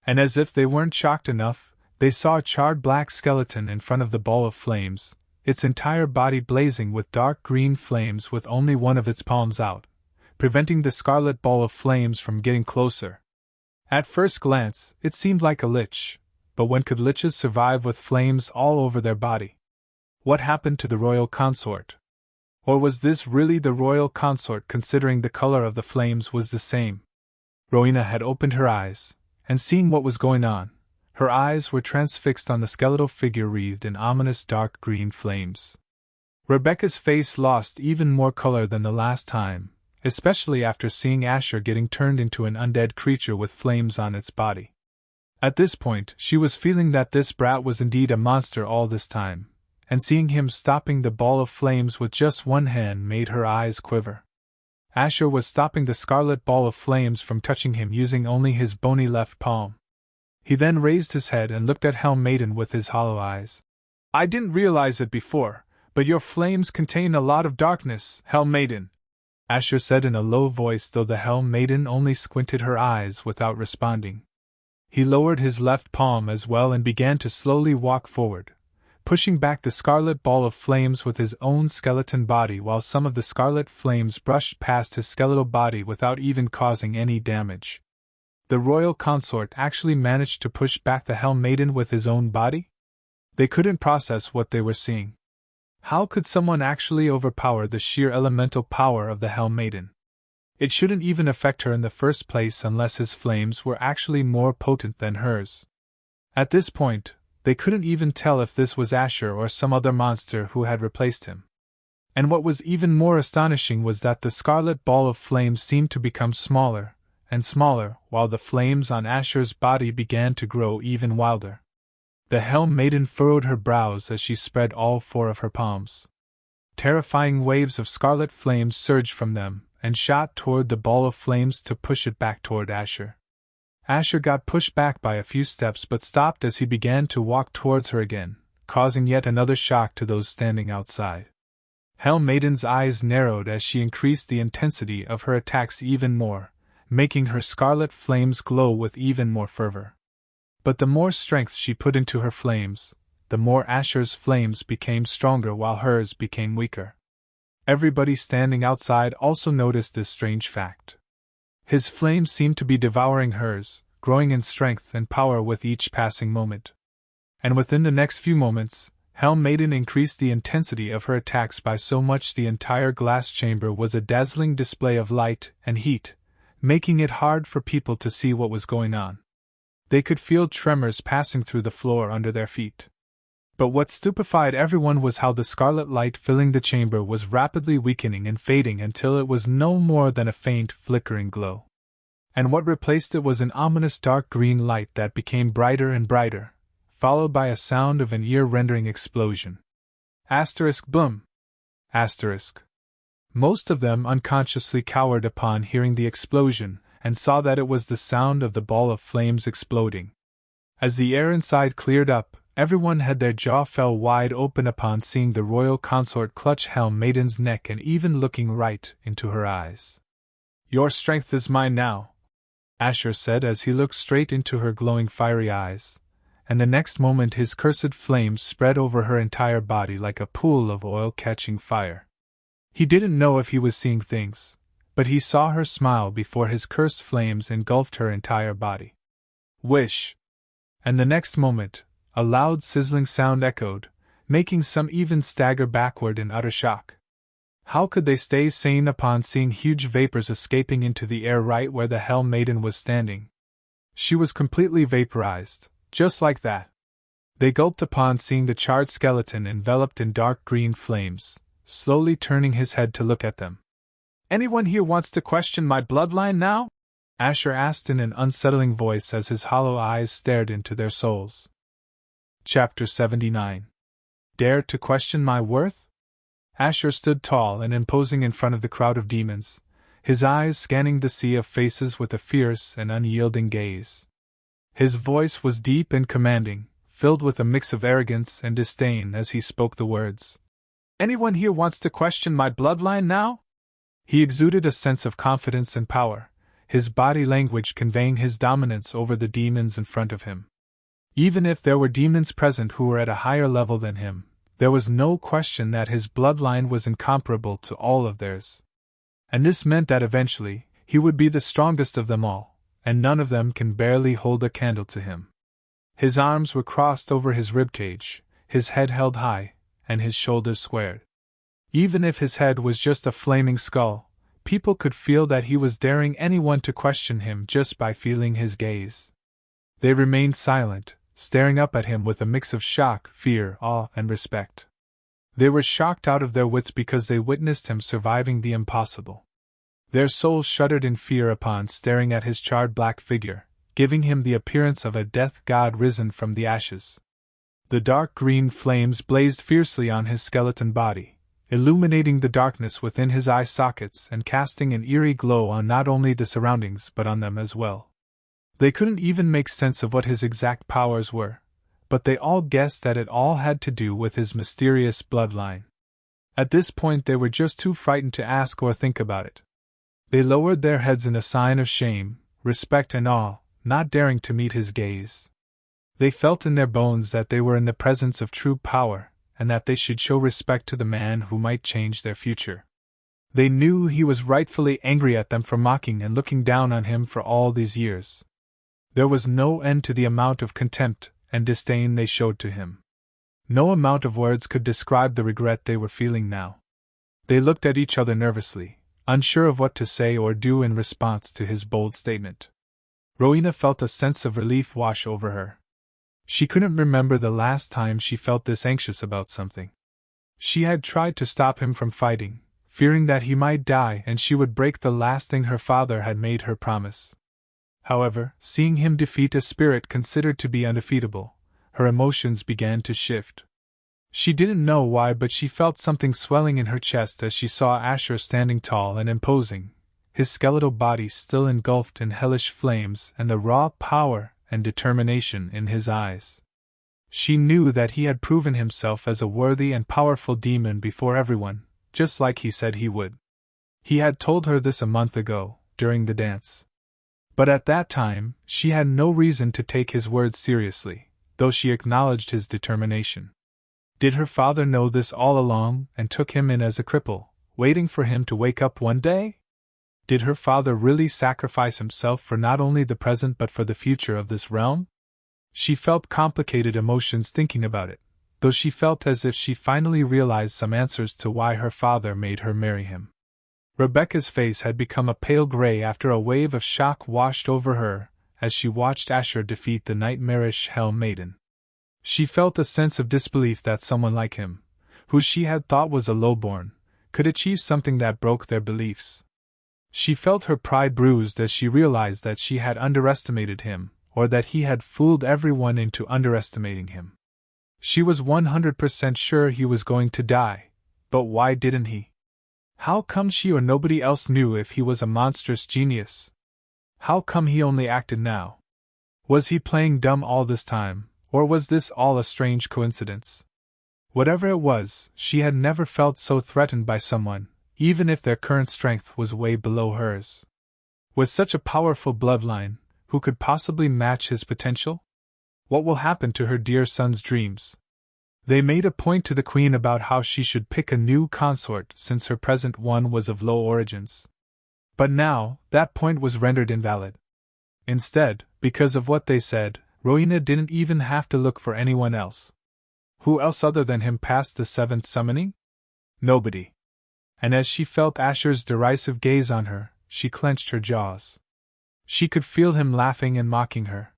And as if they weren't shocked enough, they saw a charred black skeleton in front of the ball of flames, its entire body blazing with dark green flames with only one of its palms out, preventing the scarlet ball of flames from getting closer. At first glance, it seemed like a lich, but when could liches survive with flames all over their body? What happened to the royal consort? Or was this really the royal consort considering the color of the flames was the same? Rowena had opened her eyes, and seeing what was going on, her eyes were transfixed on the skeletal figure wreathed in ominous dark green flames. Rebecca's face lost even more color than the last time, especially after seeing Asher getting turned into an undead creature with flames on its body. At this point, she was feeling that this brat was indeed a monster all this time, and seeing him stopping the ball of flames with just one hand made her eyes quiver. Asher was stopping the scarlet ball of flames from touching him using only his bony left palm. He then raised his head and looked at Hell Maiden with his hollow eyes. I didn't realize it before, but your flames contain a lot of darkness, Hell Maiden, Asher said in a low voice, though the Hell Maiden only squinted her eyes without responding. He lowered his left palm as well and began to slowly walk forward, pushing back the scarlet ball of flames with his own skeleton body while some of the scarlet flames brushed past his skeletal body without even causing any damage. The royal consort actually managed to push back the Hell Maiden with his own body? They couldn't process what they were seeing. How could someone actually overpower the sheer elemental power of the Hell Maiden? It shouldn't even affect her in the first place unless his flames were actually more potent than hers. At this point, they couldn't even tell if this was Asher or some other monster who had replaced him. And what was even more astonishing was that the scarlet ball of flame seemed to become smaller and smaller, while the flames on Asher's body began to grow even wilder. The Helm Maiden furrowed her brows as she spread all four of her palms. Terrifying waves of scarlet flames surged from them and shot toward the ball of flames to push it back toward Asher. Asher got pushed back by a few steps but stopped as he began to walk towards her again, causing yet another shock to those standing outside. Helm Maiden's eyes narrowed as she increased the intensity of her attacks even more, making her scarlet flames glow with even more fervor. But the more strength she put into her flames, the more Asher's flames became stronger while hers became weaker. Everybody standing outside also noticed this strange fact. His flames seemed to be devouring hers, growing in strength and power with each passing moment. And within the next few moments, Helm Maiden increased the intensity of her attacks by so much the entire glass chamber was a dazzling display of light and heat, making it hard for people to see what was going on. They could feel tremors passing through the floor under their feet. But what stupefied everyone was how the scarlet light filling the chamber was rapidly weakening and fading until it was no more than a faint, flickering glow. And what replaced it was an ominous dark green light that became brighter and brighter, followed by a sound of an ear-rending explosion. Boom! Most of them unconsciously cowered upon hearing the explosion and saw that it was the sound of the ball of flames exploding. As the air inside cleared up, everyone had their jaw fell wide open upon seeing the royal consort clutch Helm Maiden's neck and even looking right into her eyes. "Your strength is mine now," Asher said as he looked straight into her glowing fiery eyes, and the next moment his cursed flames spread over her entire body like a pool of oil catching fire. He didn't know if he was seeing things, but he saw her smile before his cursed flames engulfed her entire body. Wish! And the next moment, a loud sizzling sound echoed, making some even stagger backward in utter shock. How could they stay sane upon seeing huge vapors escaping into the air right where the Helm Maiden was standing? She was completely vaporized, just like that. They gulped upon seeing the charred skeleton enveloped in dark green flames, slowly turning his head to look at them. "Anyone here wants to question my bloodline now?" Asher asked in an unsettling voice as his hollow eyes stared into their souls. Chapter 79. Dare to question my worth? Asher stood tall and imposing in front of the crowd of demons, his eyes scanning the sea of faces with a fierce and unyielding gaze. His voice was deep and commanding, filled with a mix of arrogance and disdain as he spoke the words. "Anyone here wants to question my bloodline now?" He exuded a sense of confidence and power, his body language conveying his dominance over the demons in front of him. Even if there were demons present who were at a higher level than him, there was no question that his bloodline was incomparable to all of theirs. And this meant that eventually, he would be the strongest of them all, and none of them can barely hold a candle to him. His arms were crossed over his ribcage, his head held high, and his shoulders squared. Even if his head was just a flaming skull, people could feel that he was daring anyone to question him just by feeling his gaze. They remained silent, staring up at him with a mix of shock, fear, awe, and respect. They were shocked out of their wits because they witnessed him surviving the impossible. Their souls shuddered in fear upon staring at his charred black figure, giving him the appearance of a death god risen from the ashes. The dark green flames blazed fiercely on his skeleton body, illuminating the darkness within his eye sockets and casting an eerie glow on not only the surroundings but on them as well. They couldn't even make sense of what his exact powers were, but they all guessed that it all had to do with his mysterious bloodline. At this point they were just too frightened to ask or think about it. They lowered their heads in a sign of shame, respect and awe, not daring to meet his gaze. They felt in their bones that they were in the presence of true power, and that they should show respect to the man who might change their future. They knew he was rightfully angry at them for mocking and looking down on him for all these years. There was no end to the amount of contempt and disdain they showed to him. No amount of words could describe the regret they were feeling now. They looked at each other nervously, unsure of what to say or do in response to his bold statement. Rowena felt a sense of relief wash over her. She couldn't remember the last time she felt this anxious about something. She had tried to stop him from fighting, fearing that he might die and she would break the last thing her father had made her promise. However, seeing him defeat a spirit considered to be undefeatable, her emotions began to shift. She didn't know why, but she felt something swelling in her chest as she saw Asher standing tall and imposing, his skeletal body still engulfed in hellish flames and the raw power and determination in his eyes. She knew that he had proven himself as a worthy and powerful demon before everyone, just like he said he would. He had told her this a month ago, during the dance. But at that time, she had no reason to take his words seriously, though she acknowledged his determination. Did her father know this all along and took him in as a cripple, waiting for him to wake up one day? Did her father really sacrifice himself for not only the present but for the future of this realm? She felt complicated emotions thinking about it, though she felt as if she finally realized some answers to why her father made her marry him. Rebecca's face had become a pale gray after a wave of shock washed over her as she watched Asher defeat the nightmarish Hell Maiden. She felt a sense of disbelief that someone like him, who she had thought was a lowborn, could achieve something that broke their beliefs. She felt her pride bruised as she realized that she had underestimated him, or that he had fooled everyone into underestimating him. She was 100% sure he was going to die, but why didn't he? How come she or nobody else knew if he was a monstrous genius? How come he only acted now? Was he playing dumb all this time, or was this all a strange coincidence? Whatever it was, she had never felt so threatened by someone, even if their current strength was way below hers. With such a powerful bloodline, who could possibly match his potential? What will happen to her dear son's dreams? They made a point to the queen about how she should pick a new consort since her present one was of low origins. But now, that point was rendered invalid. Instead, because of what they said, Rowena didn't even have to look for anyone else. Who else other than him passed the seventh summoning? Nobody. And as she felt Asher's derisive gaze on her, she clenched her jaws. She could feel him laughing and mocking her.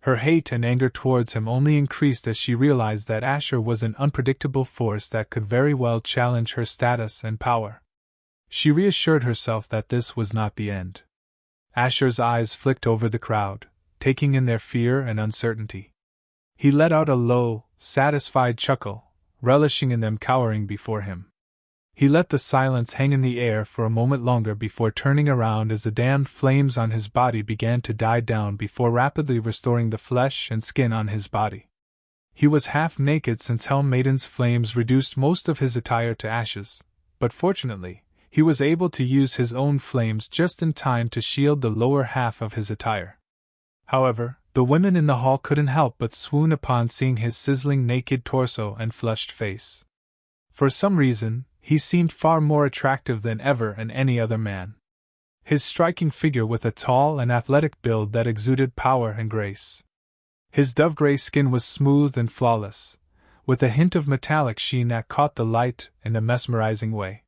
Her hate and anger towards him only increased as she realized that Asher was an unpredictable force that could very well challenge her status and power. She reassured herself that this was not the end. Asher's eyes flicked over the crowd, taking in their fear and uncertainty. He let out a low, satisfied chuckle, relishing in them cowering before him. He let the silence hang in the air for a moment longer before turning around as the damned flames on his body began to die down before rapidly restoring the flesh and skin on his body. He was half naked since Hell Maiden's flames reduced most of his attire to ashes, but fortunately, he was able to use his own flames just in time to shield the lower half of his attire. However, the women in the hall couldn't help but swoon upon seeing his sizzling naked torso and flushed face. For some reason, he seemed far more attractive than ever in any other man. His striking figure with a tall and athletic build that exuded power and grace. His dove-gray skin was smooth and flawless, with a hint of metallic sheen that caught the light in a mesmerizing way.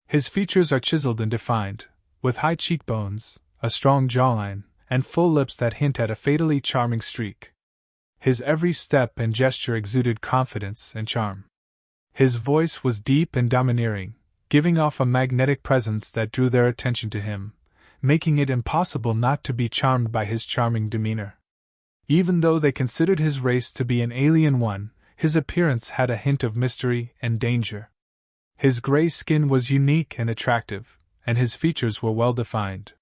His features are chiseled and defined, with high cheekbones, a strong jawline, and full lips that hint at a fatally charming streak. His every step and gesture exuded confidence and charm. His voice was deep and domineering, giving off a magnetic presence that drew their attention to him, making it impossible not to be charmed by his charming demeanor. Even though they considered his race to be an alien one, his appearance had a hint of mystery and danger. His gray skin was unique and attractive, and his features were well defined.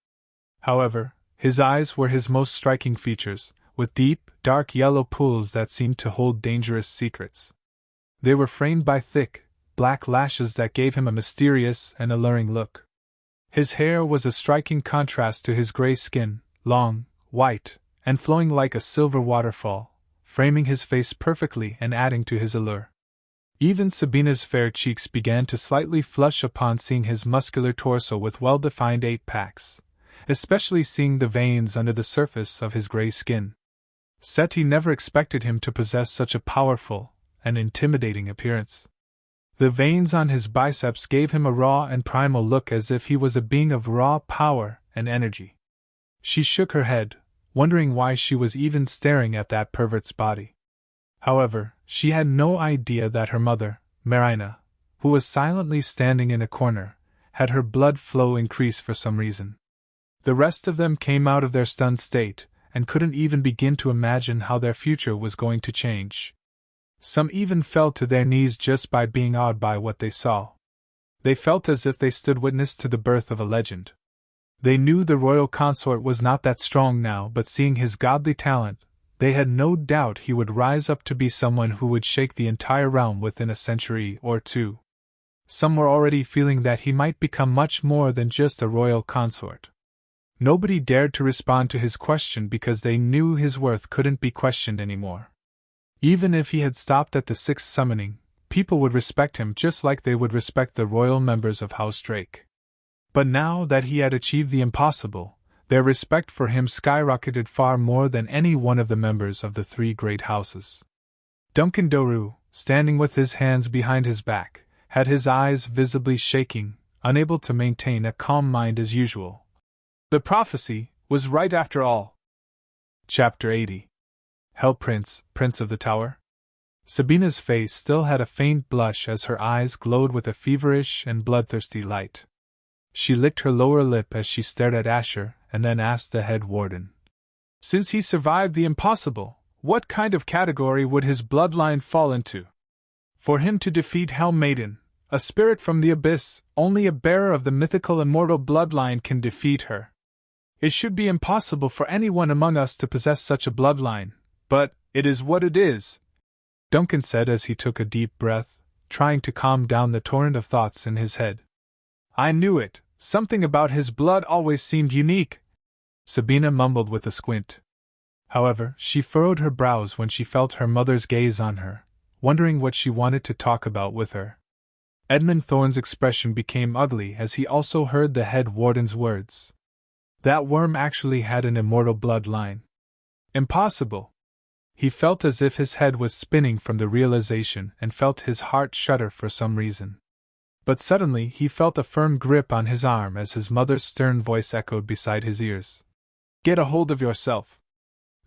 However, his eyes were his most striking features, with deep, dark yellow pools that seemed to hold dangerous secrets. They were framed by thick, black lashes that gave him a mysterious and alluring look. His hair was a striking contrast to his gray skin, long, white, and flowing like a silver waterfall, framing his face perfectly and adding to his allure. Even Sabina's fair cheeks began to slightly flush upon seeing his muscular torso with well-defined 8-packs, especially seeing the veins under the surface of his gray skin. Seti never expected him to possess such a powerful and intimidating appearance. The veins on his biceps gave him a raw and primal look as if he was a being of raw power and energy. She shook her head, wondering why she was even staring at that pervert's body. However, she had no idea that her mother, Marina, who was silently standing in a corner, had her blood flow increase for some reason. The rest of them came out of their stunned state, and couldn't even begin to imagine how their future was going to change. Some even fell to their knees just by being awed by what they saw. They felt as if they stood witness to the birth of a legend. They knew the royal consort was not that strong now, but seeing his godly talent, they had no doubt he would rise up to be someone who would shake the entire realm within a century or two. Some were already feeling that he might become much more than just a royal consort. Nobody dared to respond to his question because they knew his worth couldn't be questioned anymore. Even if he had stopped at the 6th summoning, people would respect him just like they would respect the royal members of House Drake. But now that he had achieved the impossible, their respect for him skyrocketed far more than any one of the members of the 3 great houses. Duncan Doru, standing with his hands behind his back, had his eyes visibly shaking, unable to maintain a calm mind as usual. The prophecy was right after all. Chapter 80. Hell Prince, Prince of the Tower? Sabina's face still had a faint blush as her eyes glowed with a feverish and bloodthirsty light. She licked her lower lip as she stared at Asher and then asked the head warden. Since he survived the impossible, what kind of category would his bloodline fall into? For him to defeat Hell Maiden, a spirit from the abyss, only a bearer of the mythical immortal bloodline can defeat her. It should be impossible for anyone among us to possess such a bloodline, but it is what it is, Duncan said as he took a deep breath, trying to calm down the torrent of thoughts in his head. I knew it, something about his blood always seemed unique, Sabina mumbled with a squint. However, she furrowed her brows when she felt her mother's gaze on her, wondering what she wanted to talk about with her. Edmund Thorne's expression became ugly as he also heard the head warden's words. That worm actually had an immortal bloodline. Impossible! He felt as if his head was spinning from the realization and felt his heart shudder for some reason. But suddenly he felt a firm grip on his arm as his mother's stern voice echoed beside his ears. Get a hold of yourself.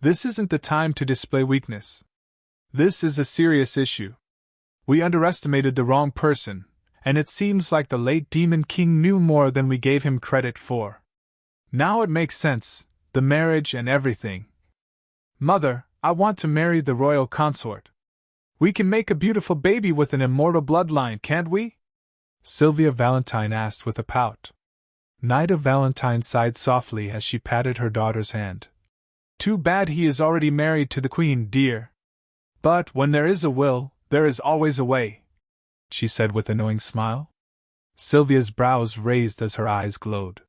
This isn't the time to display weakness. This is a serious issue. We underestimated the wrong person, and it seems like the late Demon King knew more than we gave him credit for. Now it makes sense, the marriage and everything. Mother, I want to marry the royal consort. We can make a beautiful baby with an immortal bloodline, can't we? Sylvia Valentine asked with a pout. Nida Valentine sighed softly as she patted her daughter's hand. Too bad he is already married to the queen, dear. But when there is a will, there is always a way, she said with a knowing smile. Sylvia's brows raised as her eyes glowed.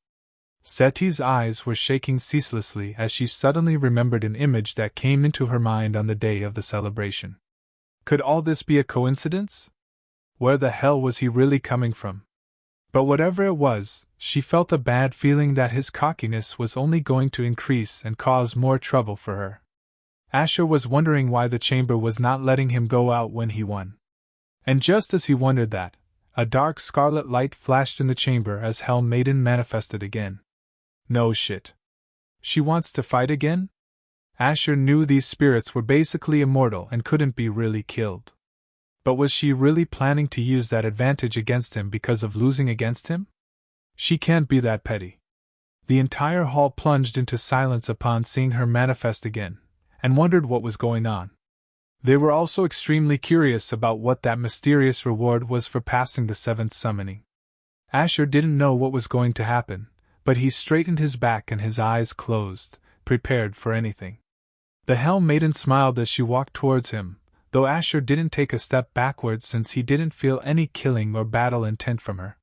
Seti's eyes were shaking ceaselessly as she suddenly remembered an image that came into her mind on the day of the celebration. Could all this be a coincidence? Where the hell was he really coming from? But whatever it was, she felt a bad feeling that his cockiness was only going to increase and cause more trouble for her. Asher was wondering why the chamber was not letting him go out when he won. And just as he wondered that, a dark scarlet light flashed in the chamber as Hell Maiden manifested again. No shit. She wants to fight again? Asher knew these spirits were basically immortal and couldn't be really killed. But was she really planning to use that advantage against him because of losing against him? She can't be that petty. The entire hall plunged into silence upon seeing her manifest again, and wondered what was going on. They were also extremely curious about what that mysterious reward was for passing the 7th summoning. Asher didn't know what was going to happen, but he straightened his back and his eyes closed, prepared for anything. The Hell Maiden smiled as she walked towards him, though Asher didn't take a step backwards since he didn't feel any killing or battle intent from her.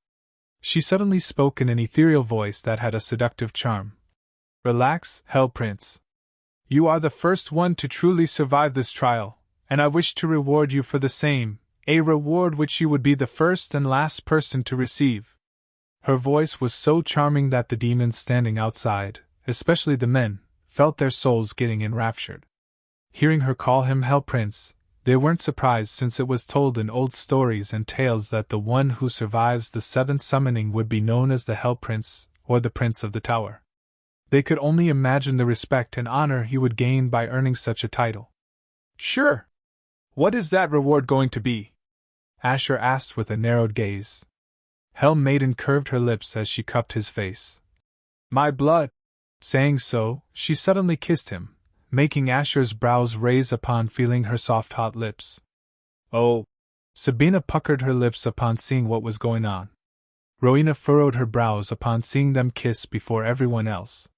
She suddenly spoke in an ethereal voice that had a seductive charm. Relax, Hell Prince. You are the first one to truly survive this trial, and I wish to reward you for the same, a reward which you would be the first and last person to receive. Her voice was so charming that the demons standing outside, especially the men, felt their souls getting enraptured. Hearing her call him Hell Prince, they weren't surprised since it was told in old stories and tales that the one who survives the 7th summoning would be known as the Hell Prince, or the Prince of the Tower. They could only imagine the respect and honor he would gain by earning such a title. Sure! What is that reward going to be? Asher asked with a narrowed gaze. Hell Maiden curved her lips as she cupped his face. My blood! Saying so, she suddenly kissed him, making Asher's brows raise upon feeling her soft hot lips. Oh! Sabina puckered her lips upon seeing what was going on. Rowena furrowed her brows upon seeing them kiss before everyone else.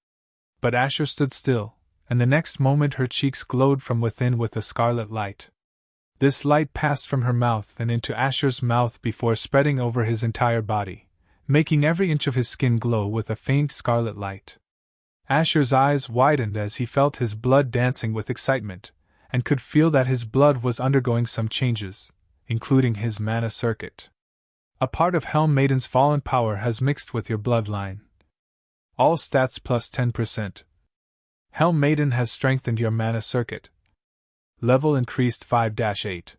But Asher stood still, and the next moment her cheeks glowed from within with a scarlet light. This light passed from her mouth and into Asher's mouth before spreading over his entire body, making every inch of his skin glow with a faint scarlet light. Asher's eyes widened as he felt his blood dancing with excitement, and could feel that his blood was undergoing some changes, including his mana circuit. A part of Hell Maiden's fallen power has mixed with your bloodline. All stats plus 10%. Hell Maiden has strengthened your mana circuit. Level increased 5-8.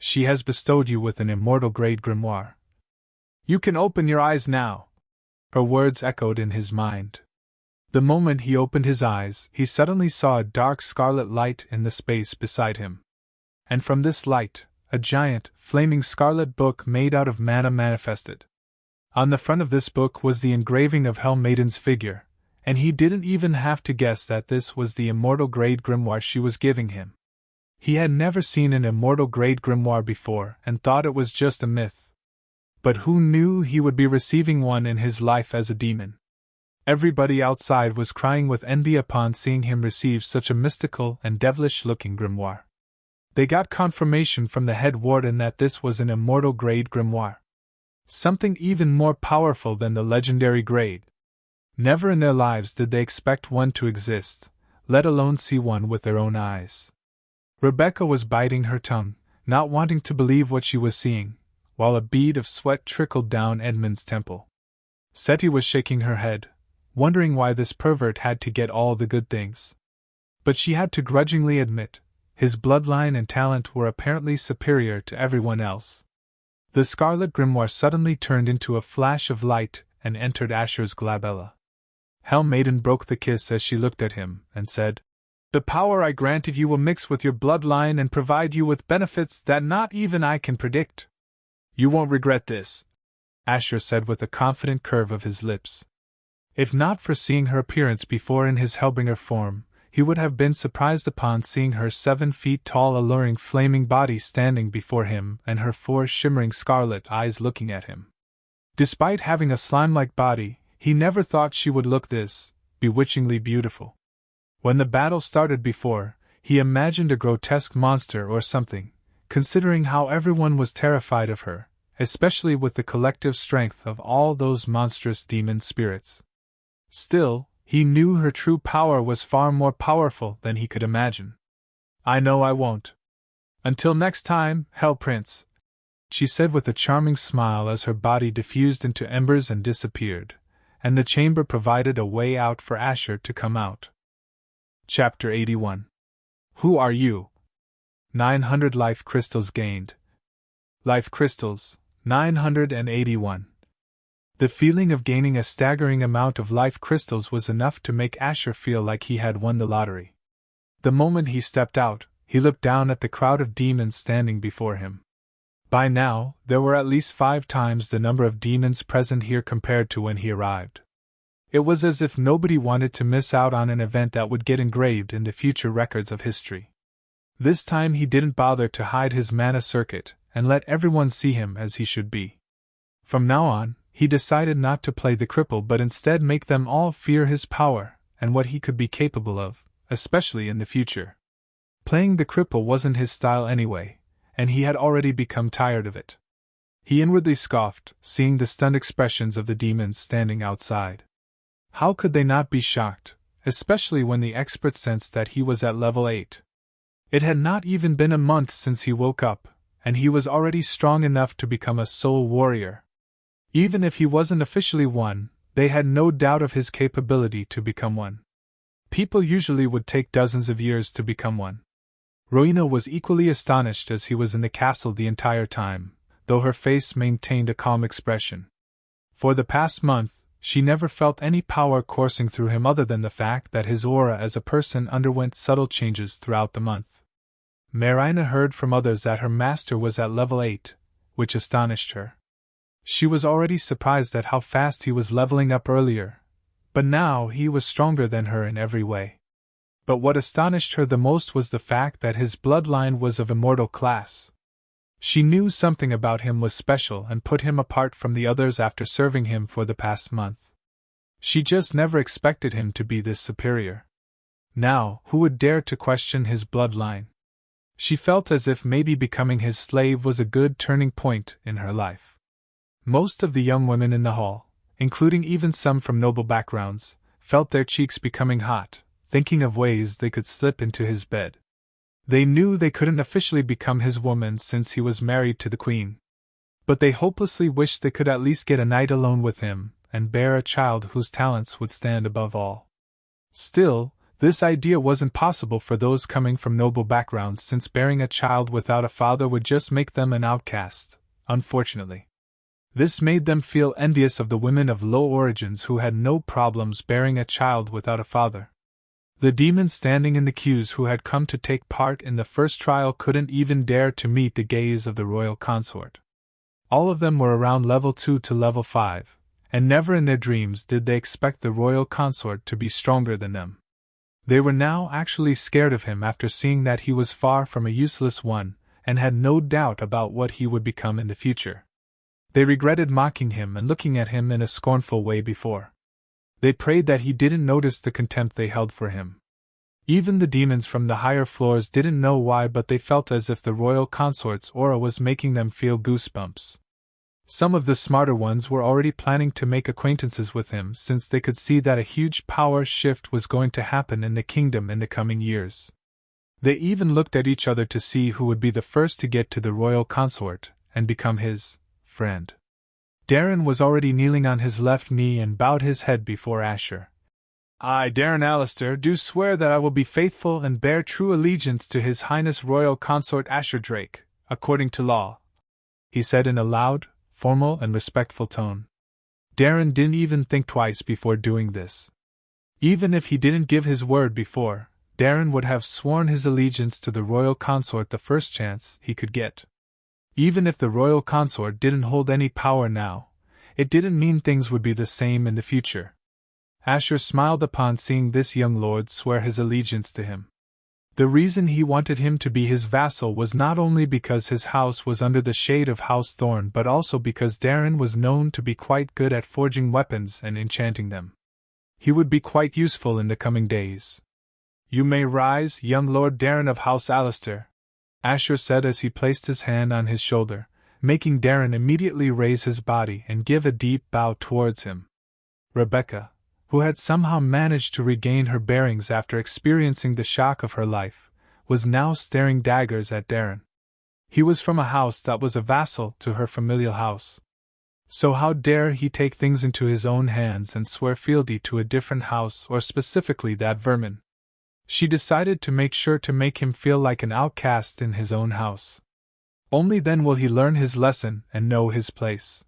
She has bestowed you with an immortal grade grimoire. You can open your eyes now. Her words echoed in his mind. The moment he opened his eyes, he suddenly saw a dark scarlet light in the space beside him. And from this light, a giant, flaming scarlet book made out of mana manifested. On the front of this book was the engraving of Hell Maiden's figure, and he didn't even have to guess that this was the immortal grade grimoire she was giving him. He had never seen an immortal grade grimoire before and thought it was just a myth. But who knew he would be receiving one in his life as a demon? Everybody outside was crying with envy upon seeing him receive such a mystical and devilish-looking grimoire. They got confirmation from the head warden that this was an immortal grade grimoire. Something even more powerful than the legendary grade. Never in their lives did they expect one to exist, let alone see one with their own eyes. Rebecca was biting her tongue, not wanting to believe what she was seeing, while a bead of sweat trickled down Edmund's temple. Seti was shaking her head, wondering why this pervert had to get all the good things. But she had to grudgingly admit, his bloodline and talent were apparently superior to everyone else. The scarlet grimoire suddenly turned into a flash of light and entered Asher's glabella. Hell Maiden broke the kiss as she looked at him, and said, The power I granted you will mix with your bloodline and provide you with benefits that not even I can predict. You won't regret this, Asher said with a confident curve of his lips. If not for seeing her appearance before in his Hellbringer form, he would have been surprised upon seeing her 7 feet tall alluring flaming body standing before him and her 4 shimmering scarlet eyes looking at him. Despite having a slime-like body, he never thought she would look this bewitchingly beautiful. When the battle started before, he imagined a grotesque monster or something, considering how everyone was terrified of her, especially with the collective strength of all those monstrous demon spirits. Still, he knew her true power was far more powerful than he could imagine. I know I won't. Until next time, Hell Prince, she said with a charming smile as her body diffused into embers and disappeared, and the chamber provided a way out for Asher to come out. Chapter 81. Who are you? 900 life crystals gained. Life crystals, 981. The feeling of gaining a staggering amount of life crystals was enough to make Asher feel like he had won the lottery. The moment he stepped out, he looked down at the crowd of demons standing before him. By now, there were at least 5 times the number of demons present here compared to when he arrived. It was as if nobody wanted to miss out on an event that would get engraved in the future records of history. This time he didn't bother to hide his mana circuit, and let everyone see him as he should be. From now on, he decided not to play the cripple but instead make them all fear his power and what he could be capable of, especially in the future. Playing the cripple wasn't his style anyway, and he had already become tired of it. He inwardly scoffed, seeing the stunned expressions of the demons standing outside. How could they not be shocked, especially when the expert sensed that he was at level 8? It had not even been a month since he woke up, and he was already strong enough to become a soul warrior. Even if he wasn't officially one, they had no doubt of his capability to become one. People usually would take dozens of years to become one. Rowena was equally astonished as he was in the castle the entire time, though her face maintained a calm expression. For the past month, she never felt any power coursing through him other than the fact that his aura as a person underwent subtle changes throughout the month. Marina heard from others that her master was at level 8, which astonished her. She was already surprised at how fast he was leveling up earlier, but now he was stronger than her in every way. But what astonished her the most was the fact that his bloodline was of immortal class. She knew something about him was special and put him apart from the others after serving him for the past month. She just never expected him to be this superior. Now, who would dare to question his bloodline? She felt as if maybe becoming his slave was a good turning point in her life. Most of the young women in the hall, including even some from noble backgrounds, felt their cheeks becoming hot, thinking of ways they could slip into his bed. They knew they couldn't officially become his woman since he was married to the queen. But they hopelessly wished they could at least get a night alone with him and bear a child whose talents would stand above all. Still, this idea wasn't possible for those coming from noble backgrounds since bearing a child without a father would just make them an outcast, unfortunately. This made them feel envious of the women of low origins who had no problems bearing a child without a father. The demons standing in the queues who had come to take part in the first trial couldn't even dare to meet the gaze of the royal consort. All of them were around level 2 to level 5, and never in their dreams did they expect the royal consort to be stronger than them. They were now actually scared of him after seeing that he was far from a useless one, and had no doubt about what he would become in the future. They regretted mocking him and looking at him in a scornful way before. They prayed that he didn't notice the contempt they held for him. Even the demons from the higher floors didn't know why, but they felt as if the royal consort's aura was making them feel goosebumps. Some of the smarter ones were already planning to make acquaintances with him since they could see that a huge power shift was going to happen in the kingdom in the coming years. They even looked at each other to see who would be the first to get to the royal consort and become his friend. Darren was already kneeling on his left knee and bowed his head before Asher. "I, Darren Allister, do swear that I will be faithful and bear true allegiance to His Highness Royal Consort Asher Drake, according to law," he said in a loud, formal and respectful tone. Darren didn't even think twice before doing this. Even if he didn't give his word before, Darren would have sworn his allegiance to the royal consort the first chance he could get. Even if the royal consort didn't hold any power now, it didn't mean things would be the same in the future. Asher smiled upon seeing this young lord swear his allegiance to him. The reason he wanted him to be his vassal was not only because his house was under the shade of House Thorn but also because Darren was known to be quite good at forging weapons and enchanting them. He would be quite useful in the coming days. "You may rise, young Lord Darren of House Allister," Asher said as he placed his hand on his shoulder, making Darren immediately raise his body and give a deep bow towards him. Rebecca, who had somehow managed to regain her bearings after experiencing the shock of her life, was now staring daggers at Darren. He was from a house that was a vassal to her familial house. So how dare he take things into his own hands and swear fealty to a different house, or specifically that vermin? She decided to make sure to make him feel like an outcast in his own house. Only then will he learn his lesson and know his place.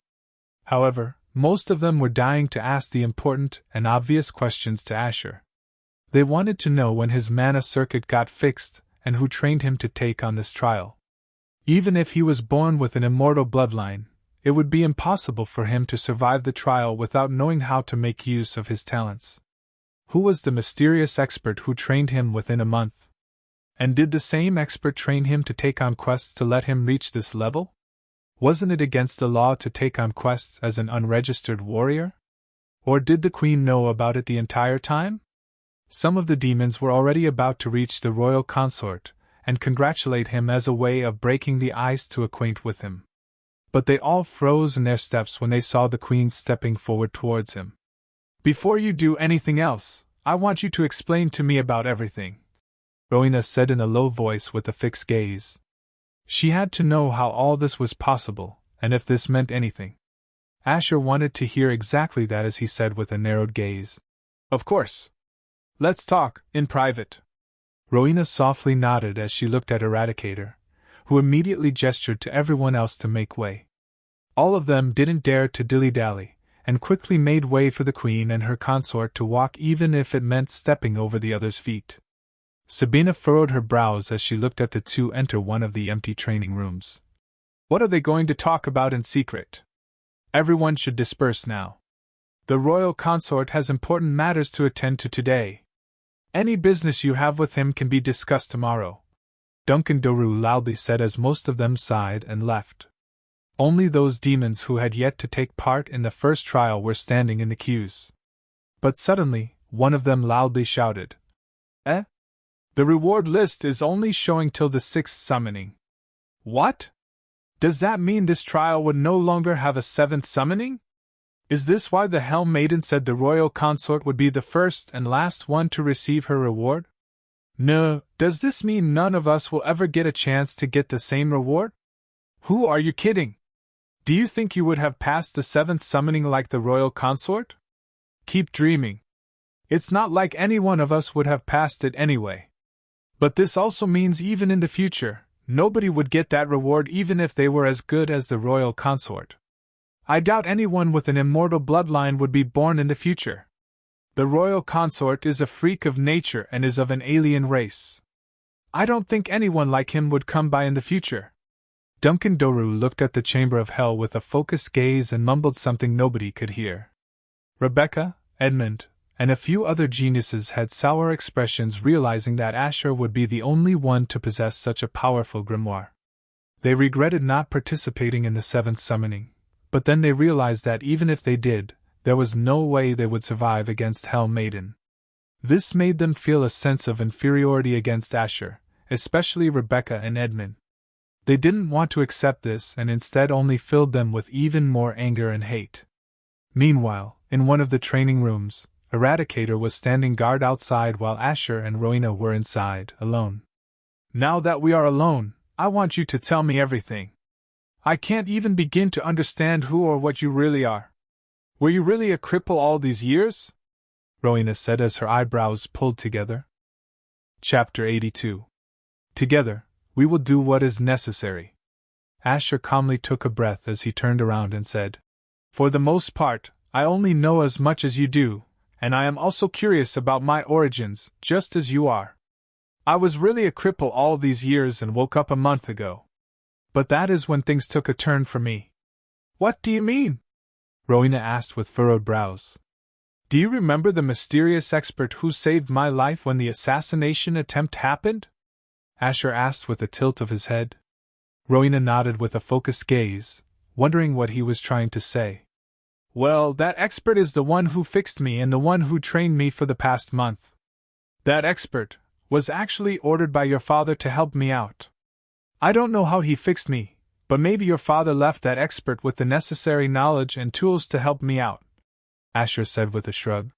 However, most of them were dying to ask the important and obvious questions to Asher. They wanted to know when his mana circuit got fixed and who trained him to take on this trial. Even if he was born with an immortal bloodline, it would be impossible for him to survive the trial without knowing how to make use of his talents. Who was the mysterious expert who trained him within a month? And did the same expert train him to take on quests to let him reach this level? Wasn't it against the law to take on quests as an unregistered warrior? Or did the queen know about it the entire time? Some of the demons were already about to reach the royal consort and congratulate him as a way of breaking the ice to acquaint with him. But they all froze in their steps when they saw the queen stepping forward towards him. "Before you do anything else, I want you to explain to me about everything," Rowena said in a low voice with a fixed gaze. She had to know how all this was possible, and if this meant anything. Asher wanted to hear exactly that as he said with a narrowed gaze, "Of course. Let's talk, in private." Rowena softly nodded as she looked at Eradicator, who immediately gestured to everyone else to make way. All of them didn't dare to dilly-dally, and quickly made way for the queen and her consort to walk even if it meant stepping over the others' feet. Sabina furrowed her brows as she looked at the two enter one of the empty training rooms. What are they going to talk about in secret? Everyone should disperse now. The royal consort has important matters to attend to today. Any business you have with him can be discussed tomorrow, Duncan Doru loudly said as most of them sighed and left. Only those demons who had yet to take part in the first trial were standing in the queues. But suddenly, one of them loudly shouted, "Eh? The reward list is only showing till the 6th summoning. What? Does that mean this trial would no longer have a 7th summoning? Is this why the Helm Maiden said the royal consort would be the first and last one to receive her reward? No, does this mean none of us will ever get a chance to get the same reward? Who are you kidding? Do you think you would have passed the 7th summoning like the royal consort? Keep dreaming. It's not like any one of us would have passed it anyway. But this also means even in the future, nobody would get that reward even if they were as good as the royal consort. I doubt anyone with an immortal bloodline would be born in the future. The royal consort is a freak of nature and is of an alien race. I don't think anyone like him would come by in the future." Duncan Doru looked at the chamber of hell with a focused gaze and mumbled something nobody could hear. Rebecca, Edmund, and a few other geniuses had sour expressions, realizing that Asher would be the only one to possess such a powerful grimoire. They regretted not participating in the 7th summoning, but then they realized that even if they did, there was no way they would survive against Helm Maiden. This made them feel a sense of inferiority against Asher, especially Rebecca and Edmund. They didn't want to accept this and instead only filled them with even more anger and hate. Meanwhile, in one of the training rooms, Eradicator was standing guard outside while Asher and Rowena were inside, alone. "Now that we are alone, I want you to tell me everything. I can't even begin to understand who or what you really are. Were you really a cripple all these years?" Rowena said as her eyebrows pulled together. Chapter 82. Together, we will do what is necessary. Asher calmly took a breath as he turned around and said, "For the most part, I only know as much as you do, and I am also curious about my origins, just as you are. I was really a cripple all these years and woke up a month ago. But that is when things took a turn for me." "What do you mean?" Rowena asked with furrowed brows. "Do you remember the mysterious expert who saved my life when the assassination attempt happened?" Asher asked with a tilt of his head. Rowena nodded with a focused gaze, wondering what he was trying to say. "Well, that expert is the one who fixed me and the one who trained me for the past month. That expert was actually ordered by your father to help me out. I don't know how he fixed me, but maybe your father left that expert with the necessary knowledge and tools to help me out," Asher said with a shrug.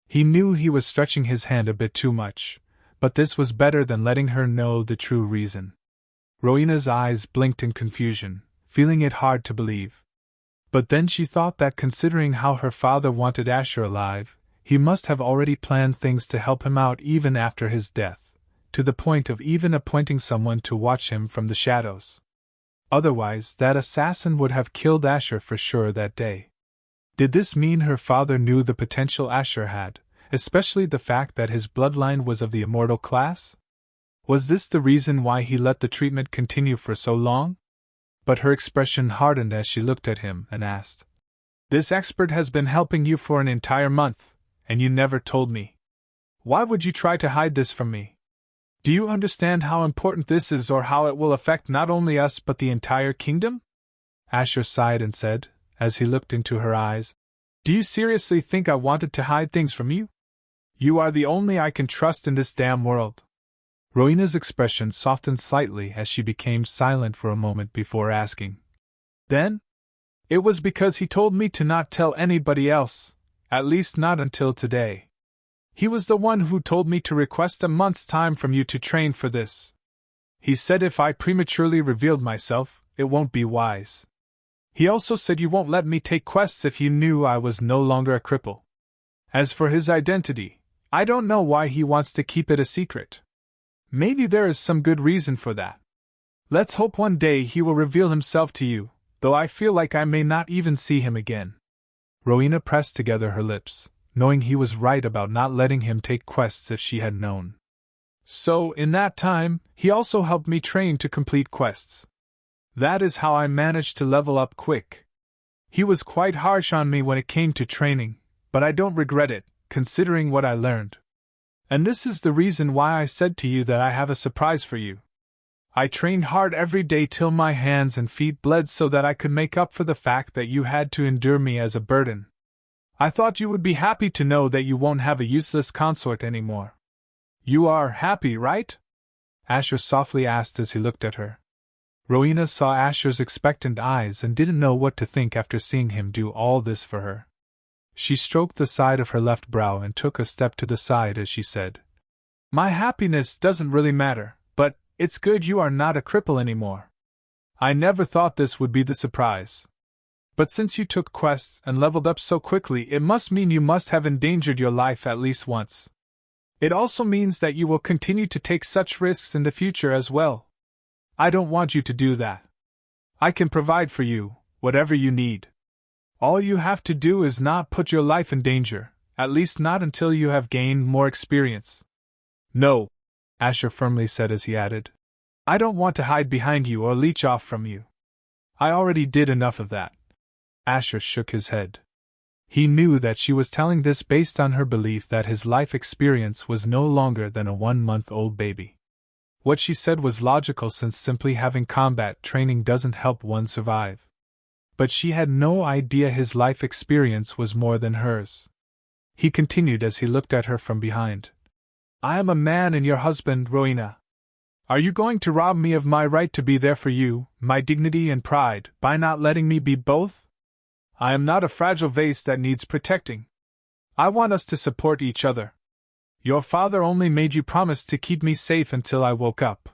He knew he was stretching his hand a bit too much, but this was better than letting her know the true reason. Rowena's eyes blinked in confusion, feeling it hard to believe. But then she thought that considering how her father wanted Asher alive, he must have already planned things to help him out even after his death, to the point of even appointing someone to watch him from the shadows. Otherwise, that assassin would have killed Asher for sure that day. Did this mean her father knew the potential Asher had, especially the fact that his bloodline was of the immortal class? Was this the reason why he let the treatment continue for so long? But her expression hardened as she looked at him and asked, "This expert has been helping you for an entire month, and you never told me. Why would you try to hide this from me? Do you understand how important this is or how it will affect not only us but the entire kingdom?" Asher sighed and said, as he looked into her eyes, "Do you seriously think I wanted to hide things from you? You are the only I can trust in this damn world." Rowena's expression softened slightly as she became silent for a moment before asking, "Then? It was because he told me to not tell anybody else, at least not until today. He was the one who told me to request a month's time from you to train for this. He said if I prematurely revealed myself, it won't be wise. He also said you won't let me take quests if you knew I was no longer a cripple. As for his identity, I don't know why he wants to keep it a secret. Maybe there is some good reason for that. Let's hope one day he will reveal himself to you, though I feel like I may not even see him again." Rowena pressed together her lips, knowing he was right about not letting him take quests if she had known. So, in that time, he also helped me train to complete quests. That is how I managed to level up quick. He was quite harsh on me when it came to training, but I don't regret it, considering what I learned. And this is the reason why I said to you that I have a surprise for you. I trained hard every day till my hands and feet bled so that I could make up for the fact that you had to endure me as a burden. I thought you would be happy to know that you won't have a useless consort anymore. You are happy, right? Asher softly asked as he looked at her. Rowena saw Asher's expectant eyes and didn't know what to think after seeing him do all this for her. She stroked the side of her left brow and took a step to the side as she said, My happiness doesn't really matter, but it's good you are not a cripple anymore. I never thought this would be the surprise. But since you took quests and leveled up so quickly, it must mean you must have endangered your life at least once. It also means that you will continue to take such risks in the future as well. I don't want you to do that. I can provide for you, whatever you need. All you have to do is not put your life in danger, at least not until you have gained more experience. No, Asher firmly said as he added, I don't want to hide behind you or leech off from you. I already did enough of that. Asher shook his head. He knew that she was telling this based on her belief that his life experience was no longer than a 1-month-old baby. What she said was logical since simply having combat training doesn't help one survive. But she had no idea his life experience was more than hers. He continued as he looked at her from behind. I am a man and your husband, Rowena. Are you going to rob me of my right to be there for you, my dignity and pride, by not letting me be both? I am not a fragile vase that needs protecting. I want us to support each other. Your father only made you promise to keep me safe until I woke up.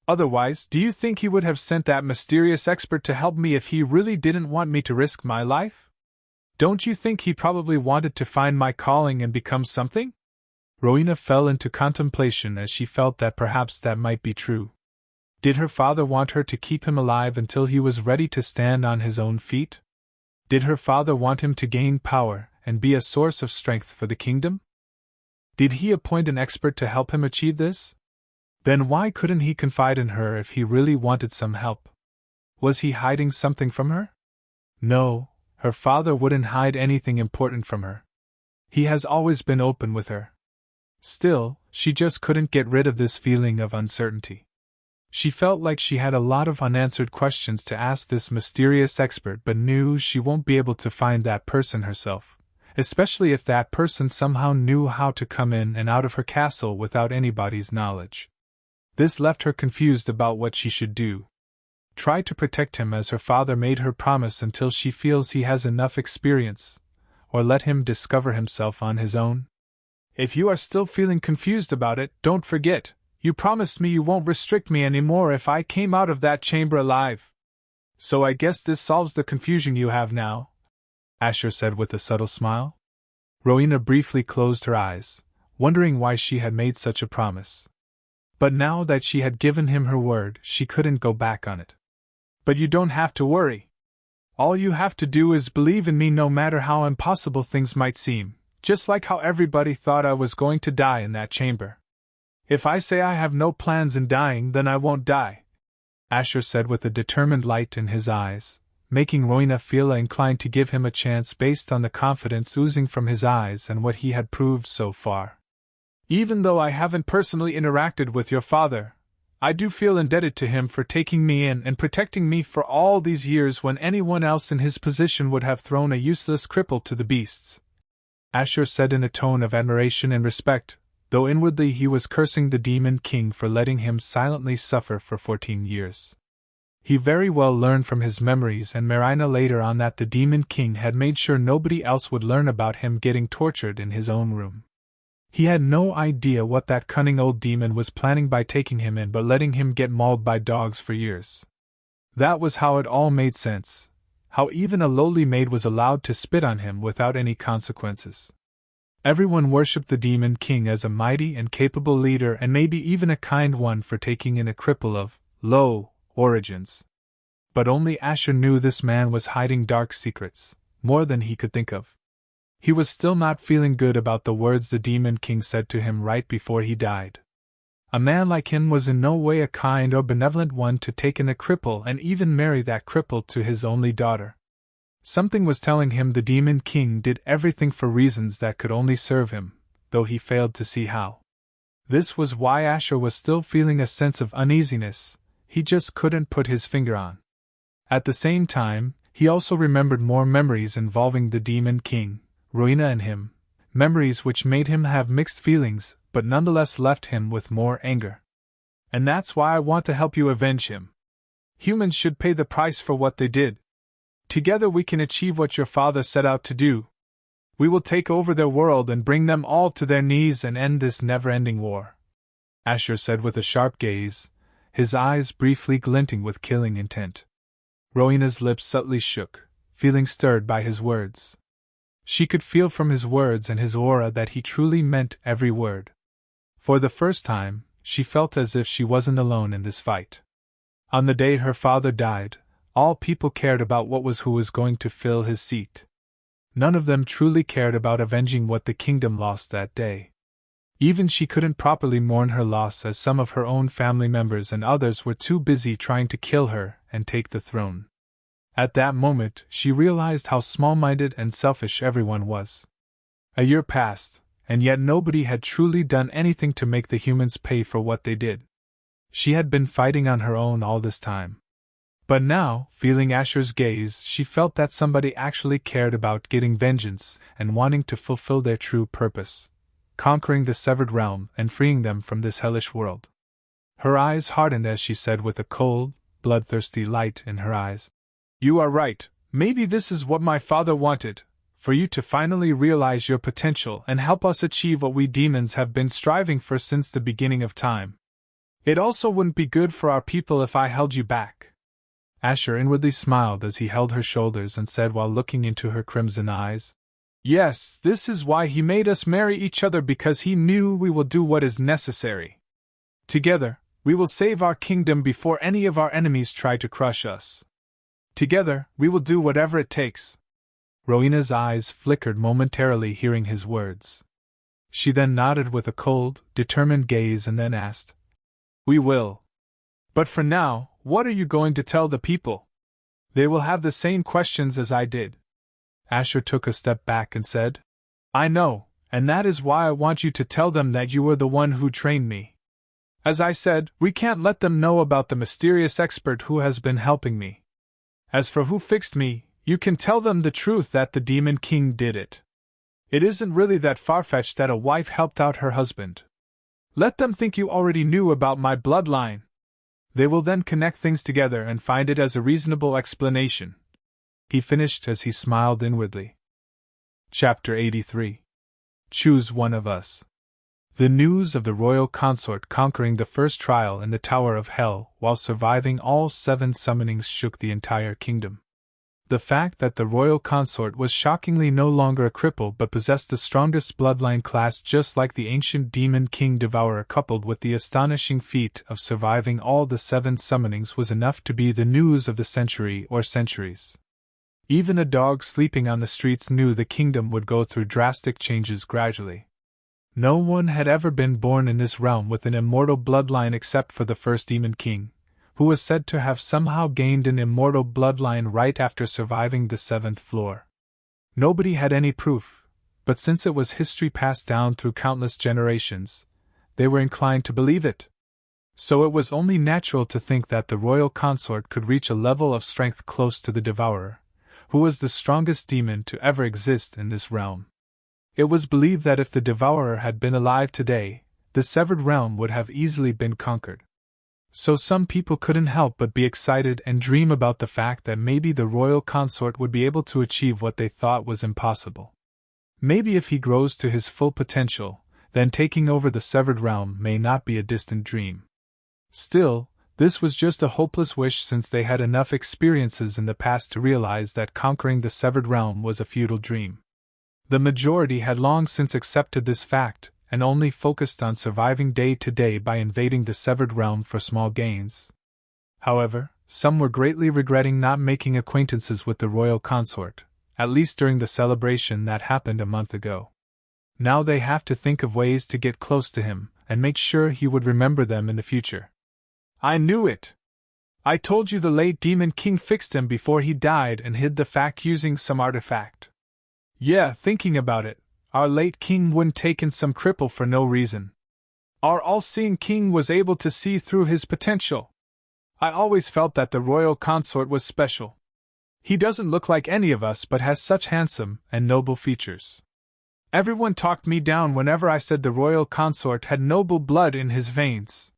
Otherwise, do you think he would have sent that mysterious expert to help me if he really didn't want me to risk my life? Don't you think he probably wanted to find my calling and become something? Rowena fell into contemplation as she felt that perhaps that might be true. Did her father want her to keep him alive until he was ready to stand on his own feet? Did her father want him to gain power and be a source of strength for the kingdom? Did he appoint an expert to help him achieve this? Then why couldn't he confide in her if he really wanted some help? Was he hiding something from her? No, her father wouldn't hide anything important from her. He has always been open with her. Still, she just couldn't get rid of this feeling of uncertainty. She felt like she had a lot of unanswered questions to ask this mysterious expert but knew she won't be able to find that person herself, especially if that person somehow knew how to come in and out of her castle without anybody's knowledge. This left her confused about what she should do. Try to protect him as her father made her promise until she feels he has enough experience, or let him discover himself on his own? If you are still feeling confused about it, don't forget, you promised me you won't restrict me anymore if I came out of that chamber alive. So I guess this solves the confusion you have now, Asher said with a subtle smile. Rowena briefly closed her eyes, wondering why she had made such a promise. But now that she had given him her word, she couldn't go back on it. But you don't have to worry. All you have to do is believe in me no matter how impossible things might seem, just like how everybody thought I was going to die in that chamber. If I say I have no plans in dying, then I won't die, Asher said with a determined light in his eyes, making Rowena feel inclined to give him a chance based on the confidence oozing from his eyes and what he had proved so far. Even though I haven't personally interacted with your father, I do feel indebted to him for taking me in and protecting me for all these years when anyone else in his position would have thrown a useless cripple to the beasts, Asher said in a tone of admiration and respect, though inwardly he was cursing the Demon King for letting him silently suffer for 14 years. He very well learned from his memories and Marina later on that the Demon King had made sure nobody else would learn about him getting tortured in his own room. He had no idea what that cunning old demon was planning by taking him in but letting him get mauled by dogs for years. That was how it all made sense, how even a lowly maid was allowed to spit on him without any consequences. Everyone worshipped the Demon King as a mighty and capable leader and maybe even a kind one for taking in a cripple of low origins. But only Asher knew this man was hiding dark secrets, more than he could think of. He was still not feeling good about the words the Demon King said to him right before he died. A man like him was in no way a kind or benevolent one to take in a cripple and even marry that cripple to his only daughter. Something was telling him the Demon King did everything for reasons that could only serve him, though he failed to see how. This was why Asher was still feeling a sense of uneasiness he just couldn't put his finger on. At the same time, he also remembered more memories involving the Demon King, Rowena and him, memories which made him have mixed feelings but nonetheless left him with more anger. And that's why I want to help you avenge him. Humans should pay the price for what they did. Together we can achieve what your father set out to do. We will take over their world and bring them all to their knees and end this never-ending war," Asher said with a sharp gaze, his eyes briefly glinting with killing intent. Rowena's lips subtly shook, feeling stirred by his words. She could feel from his words and his aura that he truly meant every word. For the first time, she felt as if she wasn't alone in this fight. On the day her father died, all people cared about who was going to fill his seat. None of them truly cared about avenging what the kingdom lost that day. Even she couldn't properly mourn her loss as some of her own family members and others were too busy trying to kill her and take the throne. At that moment, she realized how small-minded and selfish everyone was. A year passed, and yet nobody had truly done anything to make the humans pay for what they did. She had been fighting on her own all this time. But now, feeling Asher's gaze, she felt that somebody actually cared about getting vengeance and wanting to fulfill their true purpose, conquering the severed realm and freeing them from this hellish world. Her eyes hardened as she said with a cold, bloodthirsty light in her eyes, "You are right, maybe this is what my father wanted, for you to finally realize your potential and help us achieve what we demons have been striving for since the beginning of time. It also wouldn't be good for our people if I held you back." Asher inwardly smiled as he held her shoulders and said while looking into her crimson eyes, "Yes, this is why he made us marry each other, because he knew we will do what is necessary. Together, we will save our kingdom before any of our enemies try to crush us. Together, we will do whatever it takes." Rowena's eyes flickered momentarily hearing his words. She then nodded with a cold, determined gaze and then asked, "We will. But for now, what are you going to tell the people? They will have the same questions as I did." Asher took a step back and said, "I know, and that is why I want you to tell them that you were the one who trained me. As I said, we can't let them know about the mysterious expert who has been helping me. As for who fixed me, you can tell them the truth that the Demon King did it. It isn't really that far-fetched that a wife helped out her husband. Let them think you already knew about my bloodline. They will then connect things together and find it as a reasonable explanation," he finished as he smiled inwardly. Chapter 83. Choose One of Us. The news of the royal consort conquering the first trial in the Tower of Hell while surviving all 7 summonings shook the entire kingdom. The fact that the royal consort was shockingly no longer a cripple but possessed the strongest bloodline class just like the ancient Demon King Devourer, coupled with the astonishing feat of surviving all the 7 summonings, was enough to be the news of the century or centuries. Even a dog sleeping on the streets knew the kingdom would go through drastic changes gradually. No one had ever been born in this realm with an immortal bloodline except for the first Demon King, who was said to have somehow gained an immortal bloodline right after surviving the 7th floor. Nobody had any proof, but since it was history passed down through countless generations, they were inclined to believe it. So it was only natural to think that the royal consort could reach a level of strength close to the Devourer, who was the strongest demon to ever exist in this realm. It was believed that if the Devourer had been alive today, the severed realm would have easily been conquered. So some people couldn't help but be excited and dream about the fact that maybe the royal consort would be able to achieve what they thought was impossible. Maybe if he grows to his full potential, then taking over the severed realm may not be a distant dream. Still, this was just a hopeless wish since they had enough experiences in the past to realize that conquering the severed realm was a futile dream. The majority had long since accepted this fact, and only focused on surviving day to day by invading the severed realm for small gains. However, some were greatly regretting not making acquaintances with the royal consort, at least during the celebration that happened a month ago. Now they have to think of ways to get close to him, and make sure he would remember them in the future. I knew it! I told you the late Demon King fixed him before he died and hid the fact using some artifact. Yeah, thinking about it, our late king wouldn't take in some cripple for no reason. Our all-seeing king was able to see through his potential. I always felt that the royal consort was special. He doesn't look like any of us but has such handsome and noble features. Everyone talked me down whenever I said the royal consort had noble blood in his veins.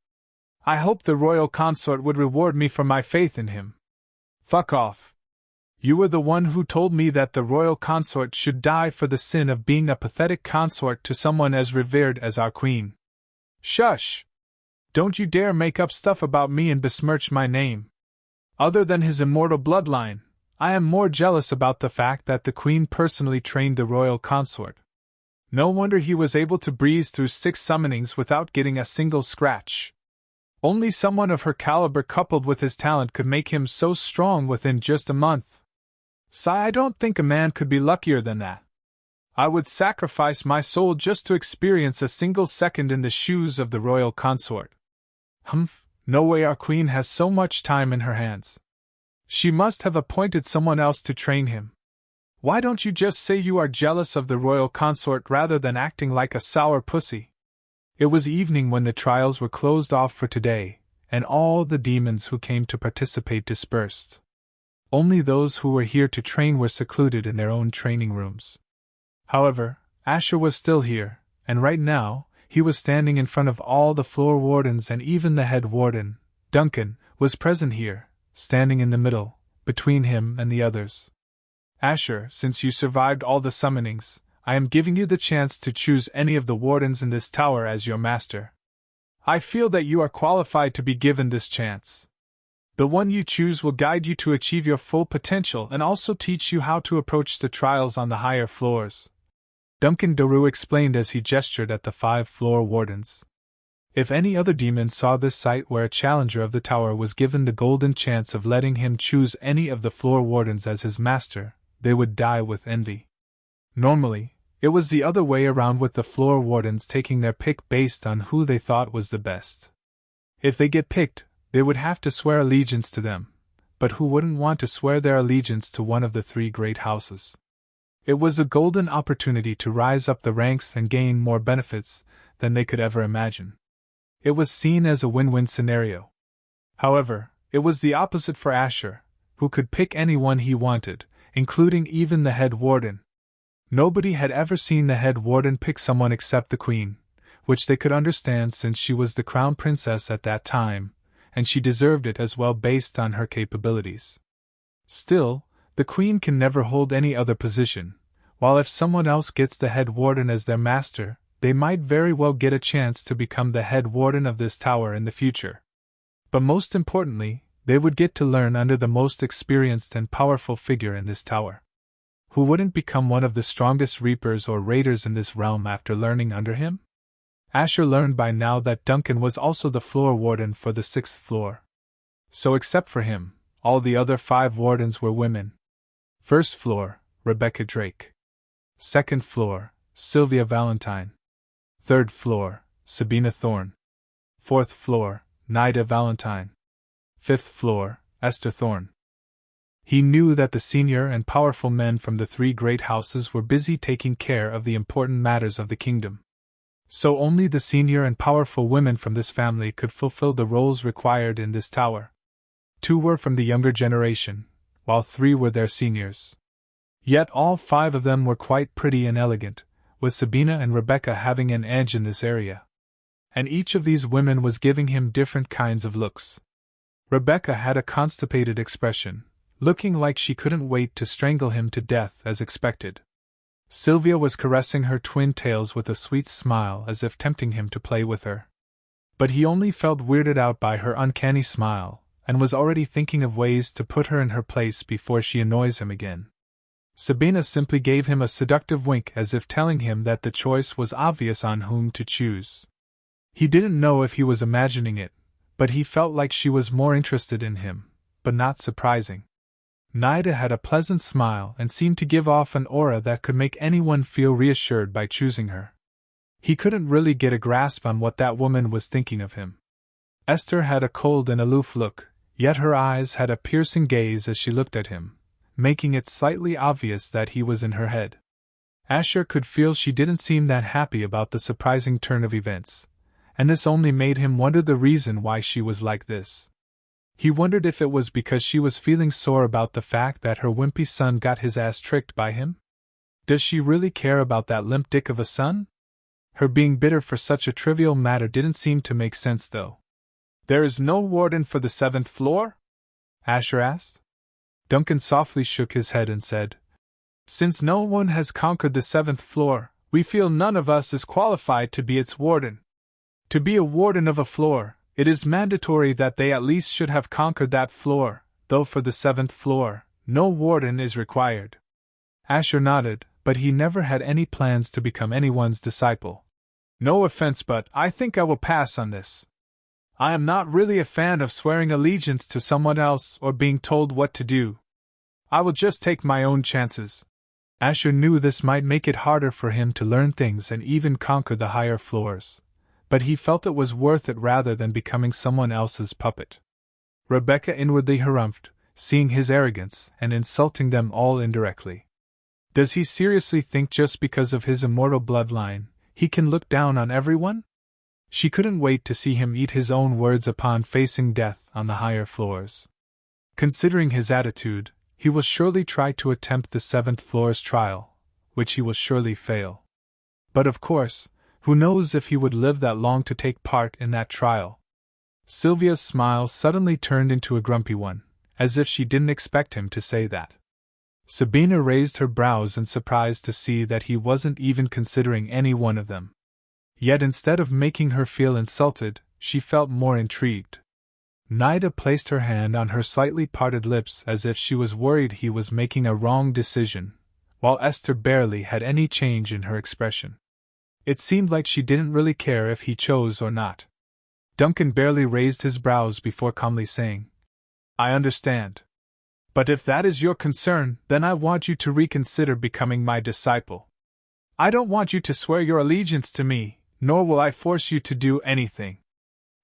I hoped the royal consort would reward me for my faith in him. Fuck off. You were the one who told me that the royal consort should die for the sin of being a pathetic consort to someone as revered as our queen. Shush! Don't you dare make up stuff about me and besmirch my name. Other than his immortal bloodline, I am more jealous about the fact that the queen personally trained the royal consort. No wonder he was able to breeze through 6 summonings without getting a single scratch. Only someone of her caliber coupled with his talent could make him so strong within just a month. I don't think a man could be luckier than that. I would sacrifice my soul just to experience a single second in the shoes of the royal consort. Humph, no way our queen has so much time in her hands. She must have appointed someone else to train him. Why don't you just say you are jealous of the royal consort rather than acting like a sour pussy? It was evening when the trials were closed off for today, and all the demons who came to participate dispersed. Only those who were here to train were secluded in their own training rooms. However, Asher was still here, and right now, he was standing in front of all the floor wardens, and even the head warden, Duncan, was present here, standing in the middle, between him and the others. Asher, since you survived all the summonings, I am giving you the chance to choose any of the wardens in this tower as your master. I feel that you are qualified to be given this chance. The one you choose will guide you to achieve your full potential and also teach you how to approach the trials on the higher floors. Duncan Daru explained as he gestured at the 5 floor wardens. If any other demon saw this sight where a challenger of the tower was given the golden chance of letting him choose any of the floor wardens as his master, they would die with envy. Normally, it was the other way around, with the floor wardens taking their pick based on who they thought was the best. If they get picked, they would have to swear allegiance to them, but who wouldn't want to swear their allegiance to one of the 3 great houses? It was a golden opportunity to rise up the ranks and gain more benefits than they could ever imagine. It was seen as a win-win scenario. However, it was the opposite for Asher, who could pick anyone he wanted, including even the head warden. Nobody had ever seen the head warden pick someone except the queen, which they could understand since she was the crown princess at that time, and she deserved it as well based on her capabilities. Still, the queen can never hold any other position, while if someone else gets the head warden as their master, they might very well get a chance to become the head warden of this tower in the future. But most importantly, they would get to learn under the most experienced and powerful figure in this tower. Who wouldn't become one of the strongest reapers or raiders in this realm after learning under him? Asher learned by now that Duncan was also the floor warden for the 6th floor. So except for him, all the other 5 wardens were women. 1st floor, Rebecca Drake. 2nd floor, Sylvia Valentine. 3rd floor, Sabina Thorne. 4th floor, Nida Valentine. 5th floor, Esther Thorne. He knew that the senior and powerful men from the 3 great houses were busy taking care of the important matters of the kingdom. So only the senior and powerful women from this family could fulfill the roles required in this tower. 2 were from the younger generation, while 3 were their seniors. Yet all 5 of them were quite pretty and elegant, with Sabina and Rebecca having an edge in this area. And each of these women was giving him different kinds of looks. Rebecca had a constipated expression, looking like she couldn't wait to strangle him to death as expected. Sylvia was caressing her twin tails with a sweet smile as if tempting him to play with her. But he only felt weirded out by her uncanny smile, and was already thinking of ways to put her in her place before she annoys him again. Sabina simply gave him a seductive wink as if telling him that the choice was obvious on whom to choose. He didn't know if he was imagining it, but he felt like she was more interested in him, but not surprising. Nida had a pleasant smile and seemed to give off an aura that could make anyone feel reassured by choosing her. He couldn't really get a grasp on what that woman was thinking of him. Esther had a cold and aloof look, yet her eyes had a piercing gaze as she looked at him, making it slightly obvious that he was in her head. Asher could feel she didn't seem that happy about the surprising turn of events, and this only made him wonder the reason why she was like this. He wondered if it was because she was feeling sore about the fact that her wimpy son got his ass tricked by him? Does she really care about that limp dick of a son? Her being bitter for such a trivial matter didn't seem to make sense, though. "There is no warden for the 7th floor?" Asher asked. Duncan softly shook his head and said, "Since no one has conquered the 7th floor, we feel none of us is qualified to be its warden. To be a warden of a floor, it is mandatory that they at least should have conquered that floor, though for the 7th floor, no warden is required." Asher nodded, but he never had any plans to become anyone's disciple. "No offense, but I think I will pass on this. I am not really a fan of swearing allegiance to someone else or being told what to do. I will just take my own chances." Asher knew this might make it harder for him to learn things and even conquer the higher floors, but he felt it was worth it rather than becoming someone else's puppet. Rebecca inwardly harumphed, seeing his arrogance and insulting them all indirectly. Does he seriously think just because of his immortal bloodline, he can look down on everyone? She couldn't wait to see him eat his own words upon facing death on the higher floors. Considering his attitude, he will surely try to attempt the 7th floor's trial, which he will surely fail. But of course, who knows if he would live that long to take part in that trial? Sylvia's smile suddenly turned into a grumpy one, as if she didn't expect him to say that. Sabina raised her brows in surprise to see that he wasn't even considering any one of them. Yet instead of making her feel insulted, she felt more intrigued. Nida placed her hand on her slightly parted lips as if she was worried he was making a wrong decision, while Esther barely had any change in her expression. It seemed like she didn't really care if he chose or not. Duncan barely raised his brows before calmly saying, "I understand. But if that is your concern, then I want you to reconsider becoming my disciple. I don't want you to swear your allegiance to me, nor will I force you to do anything.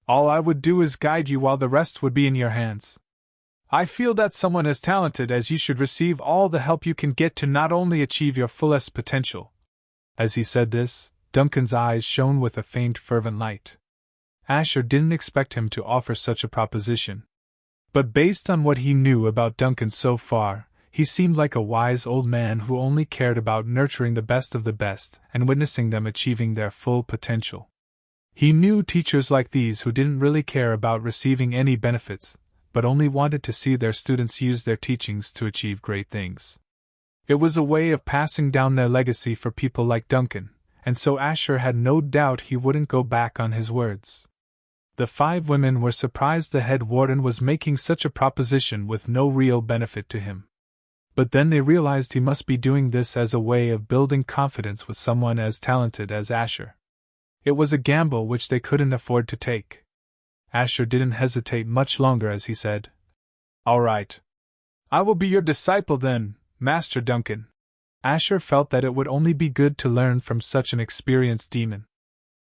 All I would do is guide you while the rest would be in your hands. I feel that someone as talented as you should receive all the help you can get to not only achieve your fullest potential." As he said this, Duncan's eyes shone with a faint fervent light. Asher didn't expect him to offer such a proposition. But based on what he knew about Duncan so far, he seemed like a wise old man who only cared about nurturing the best of the best and witnessing them achieving their full potential. He knew teachers like these who didn't really care about receiving any benefits, but only wanted to see their students use their teachings to achieve great things. It was a way of passing down their legacy for people like Duncan, and so Asher had no doubt he wouldn't go back on his words. The 5 women were surprised the head warden was making such a proposition with no real benefit to him. But then they realized he must be doing this as a way of building confidence with someone as talented as Asher. It was a gamble which they couldn't afford to take. Asher didn't hesitate much longer as he said, "All right. I will be your disciple then, Master Duncan." Asher felt that it would only be good to learn from such an experienced demon.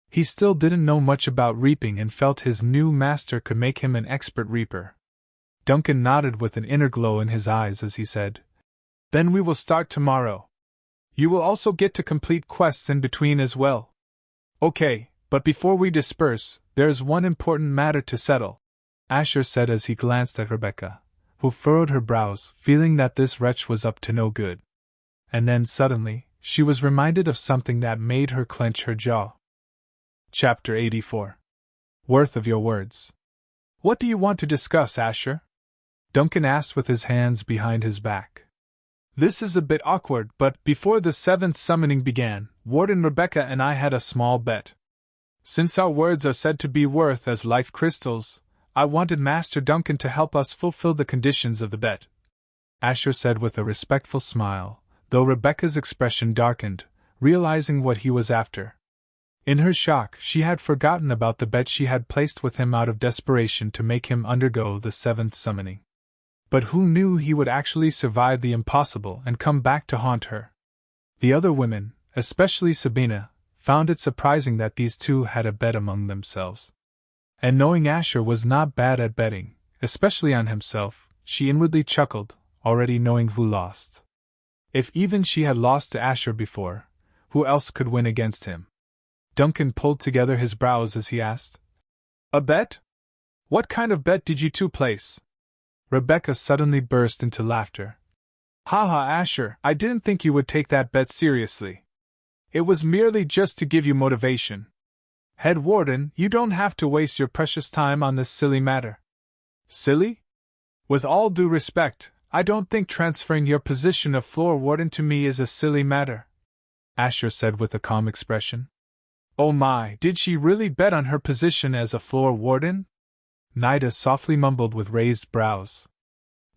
He still didn't know much about reaping and felt his new master could make him an expert reaper. Duncan nodded with an inner glow in his eyes as he said, "Then we will start tomorrow. You will also get to complete quests in between as well." "Okay, but before we disperse, there is one important matter to settle," Asher said as he glanced at Rebecca, who furrowed her brows, feeling that this wretch was up to no good. And then suddenly, she was reminded of something that made her clench her jaw. Chapter 84. Worth of Your Words. "What do you want to discuss, Asher?" Duncan asked with his hands behind his back. "This is a bit awkward, but before the 7th summoning began, Warden Rebecca and I had a small bet. Since our words are said to be worth as life crystals, I wanted Master Duncan to help us fulfill the conditions of the bet," Asher said with a respectful smile, though Rebecca's expression darkened, realizing what he was after. In her shock, she had forgotten about the bet she had placed with him out of desperation to make him undergo the 7th summoning. But who knew he would actually survive the impossible and come back to haunt her? The other women, especially Sabina, found it surprising that these two had a bet among themselves. And knowing Asher was not bad at betting, especially on himself, she inwardly chuckled, already knowing who lost. If even she had lost to Asher before, who else could win against him? Duncan pulled together his brows as he asked. A bet? What kind of bet did you two place? Rebecca suddenly burst into laughter. Haha, Asher, I didn't think you would take that bet seriously. It was merely just to give you motivation. Head Warden, you don't have to waste your precious time on this silly matter. Silly? With all due respect, I don't think transferring your position of floor warden to me is a silly matter, Asher said with a calm expression. Oh my, did she really bet on her position as a floor warden? Nida softly mumbled with raised brows.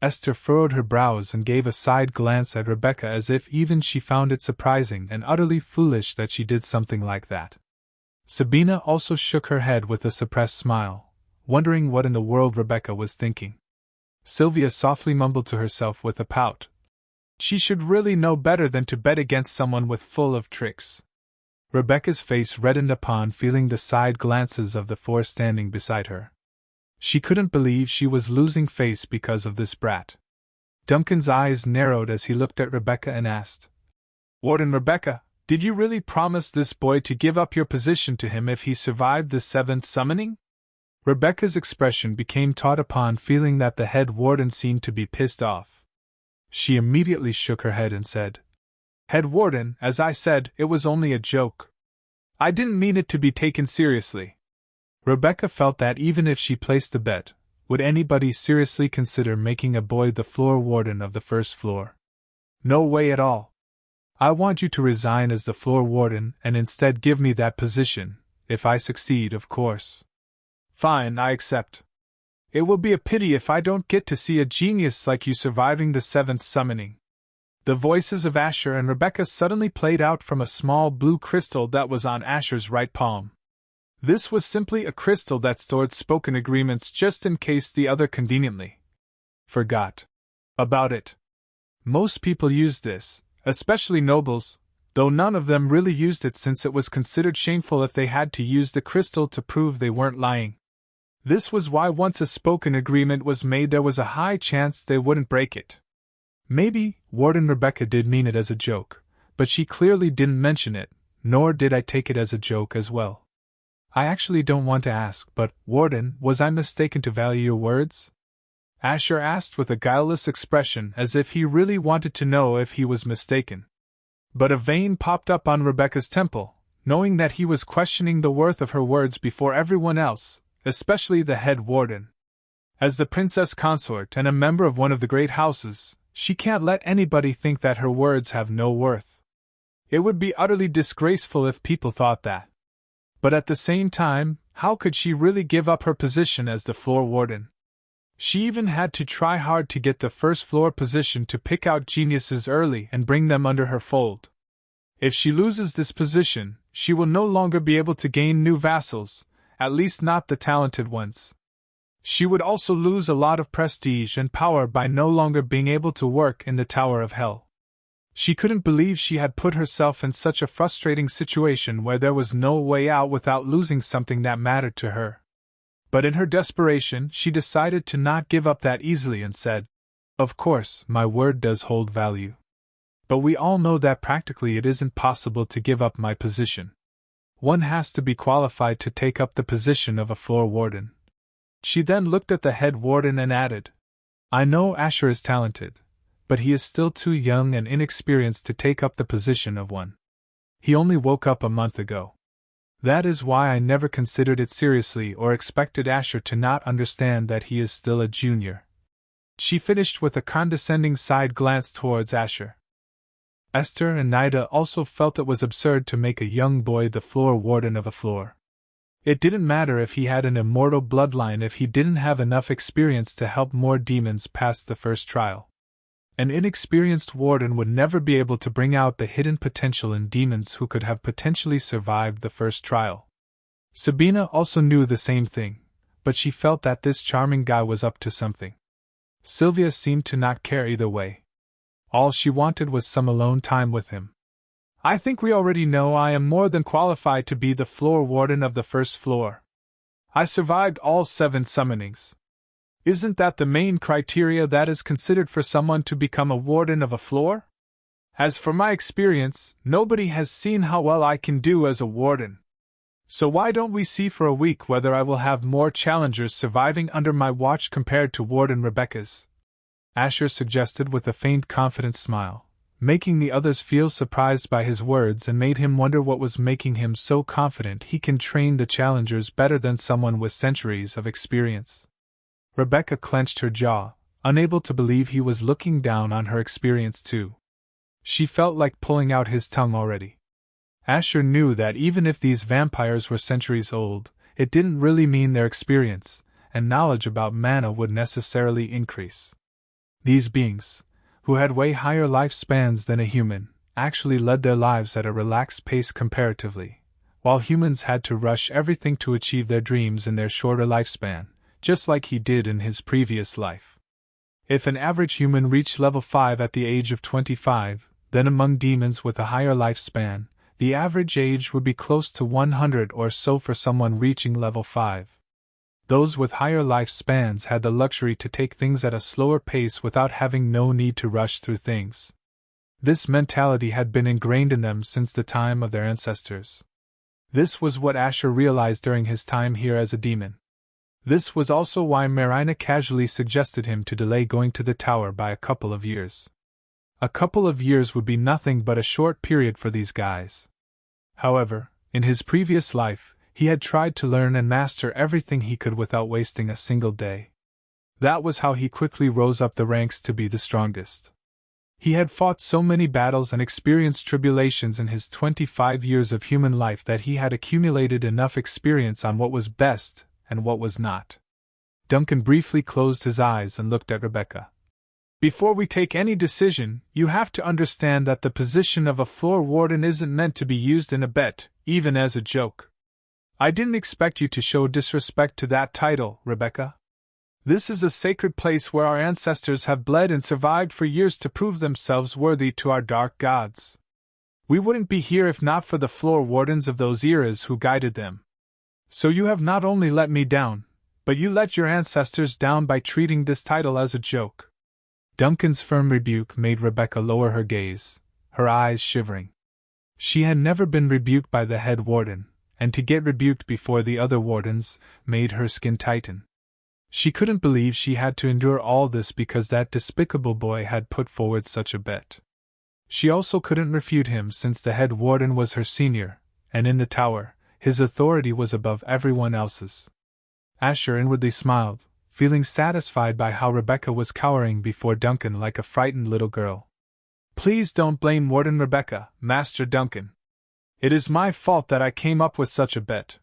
Esther furrowed her brows and gave a side glance at Rebecca as if even she found it surprising and utterly foolish that she did something like that. Sabina also shook her head with a suppressed smile, wondering what in the world Rebecca was thinking. Sylvia softly mumbled to herself with a pout. She should really know better than to bet against someone with full of tricks. Rebecca's face reddened upon feeling the side glances of the four standing beside her. She couldn't believe she was losing face because of this brat. Duncan's eyes narrowed as he looked at Rebecca and asked, Warden Rebecca, did you really promise this boy to give up your position to him if he survived the 7th summoning? Rebecca's expression became taut upon feeling that the head warden seemed to be pissed off. She immediately shook her head and said, Head Warden, as I said, it was only a joke. I didn't mean it to be taken seriously. Rebecca felt that even if she placed the bet, would anybody seriously consider making a boy the floor warden of the first floor? No way at all. I want you to resign as the floor warden and instead give me that position, if I succeed, of course. Fine, I accept. It will be a pity if I don't get to see a genius like you surviving the 7th summoning. The voices of Asher and Rebecca suddenly played out from a small blue crystal that was on Asher's right palm. This was simply a crystal that stored spoken agreements just in case the other conveniently forgot about it. Most people used this, especially nobles, though none of them really used it since it was considered shameful if they had to use the crystal to prove they weren't lying. This was why once a spoken agreement was made there was a high chance they wouldn't break it. Maybe Warden Rebecca did mean it as a joke, but she clearly didn't mention it, nor did I take it as a joke as well. I actually don't want to ask, but, Warden, was I mistaken to value your words? Asher asked with a guileless expression as if he really wanted to know if he was mistaken. But a vein popped up on Rebecca's temple, knowing that he was questioning the worth of her words before everyone else, especially the head warden. As the princess consort and a member of one of the great houses, she can't let anybody think that her words have no worth. It would be utterly disgraceful if people thought that. But at the same time, how could she really give up her position as the floor warden? She even had to try hard to get the first floor position to pick out geniuses early and bring them under her fold. If she loses this position, she will no longer be able to gain new vassals, at least not the talented ones. She would also lose a lot of prestige and power by no longer being able to work in the Tower of Hell. She couldn't believe she had put herself in such a frustrating situation where there was no way out without losing something that mattered to her. But in her desperation, she decided to not give up that easily and said, Of course, my word does hold value. But we all know that practically it isn't possible to give up my position. One has to be qualified to take up the position of a floor warden. She then looked at the head warden and added, I know Asher is talented, but he is still too young and inexperienced to take up the position of one. He only woke up a month ago. That is why I never considered it seriously or expected Asher to not understand that he is still a junior. She finished with a condescending side glance towards Asher. Esther and Nida also felt it was absurd to make a young boy the floor warden of a floor. It didn't matter if he had an immortal bloodline if he didn't have enough experience to help more demons pass the first trial. An inexperienced warden would never be able to bring out the hidden potential in demons who could have potentially survived the first trial. Sabina also knew the same thing, but she felt that this charming guy was up to something. Sylvia seemed to not care either way. All she wanted was some alone time with him. I think we already know I am more than qualified to be the floor warden of the first floor. I survived all 7 summonings. Isn't that the main criteria that is considered for someone to become a warden of a floor? As for my experience, nobody has seen how well I can do as a warden. So why don't we see for a week whether I will have more challengers surviving under my watch compared to Warden Rebecca's? Asher suggested with a faint confident smile, making the others feel surprised by his words and made him wonder what was making him so confident he can train the challengers better than someone with centuries of experience. Rebecca clenched her jaw, unable to believe he was looking down on her experience too. She felt like pulling out his tongue already. Asher knew that even if these vampires were centuries old, it didn't really mean their experience and knowledge about mana would necessarily increase. These beings, who had way higher lifespans than a human, actually led their lives at a relaxed pace comparatively, while humans had to rush everything to achieve their dreams in their shorter lifespan, just like he did in his previous life. If an average human reached level 5 at the age of 25, then among demons with a higher lifespan, the average age would be close to 100 or so for someone reaching level 5. Those with higher lifespans had the luxury to take things at a slower pace without having no need to rush through things. This mentality had been ingrained in them since the time of their ancestors. This was what Asher realized during his time here as a demon. This was also why Marina casually suggested him to delay going to the tower by a couple of years. A couple of years would be nothing but a short period for these guys. However, in his previous life, he had tried to learn and master everything he could without wasting a single day. That was how he quickly rose up the ranks to be the strongest. He had fought so many battles and experienced tribulations in his 25 years of human life that he had accumulated enough experience on what was best and what was not. Duncan briefly closed his eyes and looked at Rebecca. Before we take any decision, you have to understand that the position of a floor warden isn't meant to be used in a bet, even as a joke. I didn't expect you to show disrespect to that title, Rebecca. This is a sacred place where our ancestors have bled and survived for years to prove themselves worthy to our dark gods. We wouldn't be here if not for the floor wardens of those eras who guided them. So you have not only let me down, but you let your ancestors down by treating this title as a joke. Duncan's firm rebuke made Rebecca lower her gaze, her eyes shivering. She had never been rebuked by the head warden, and to get rebuked before the other wardens made her skin tighten. She couldn't believe she had to endure all this because that despicable boy had put forward such a bet. She also couldn't refute him since the head warden was her senior, and in the tower, his authority was above everyone else's. Asher inwardly smiled, feeling satisfied by how Rebecca was cowering before Duncan like a frightened little girl. Please don't blame Warden Rebecca, Master Duncan. It is my fault that I came up with such a bet.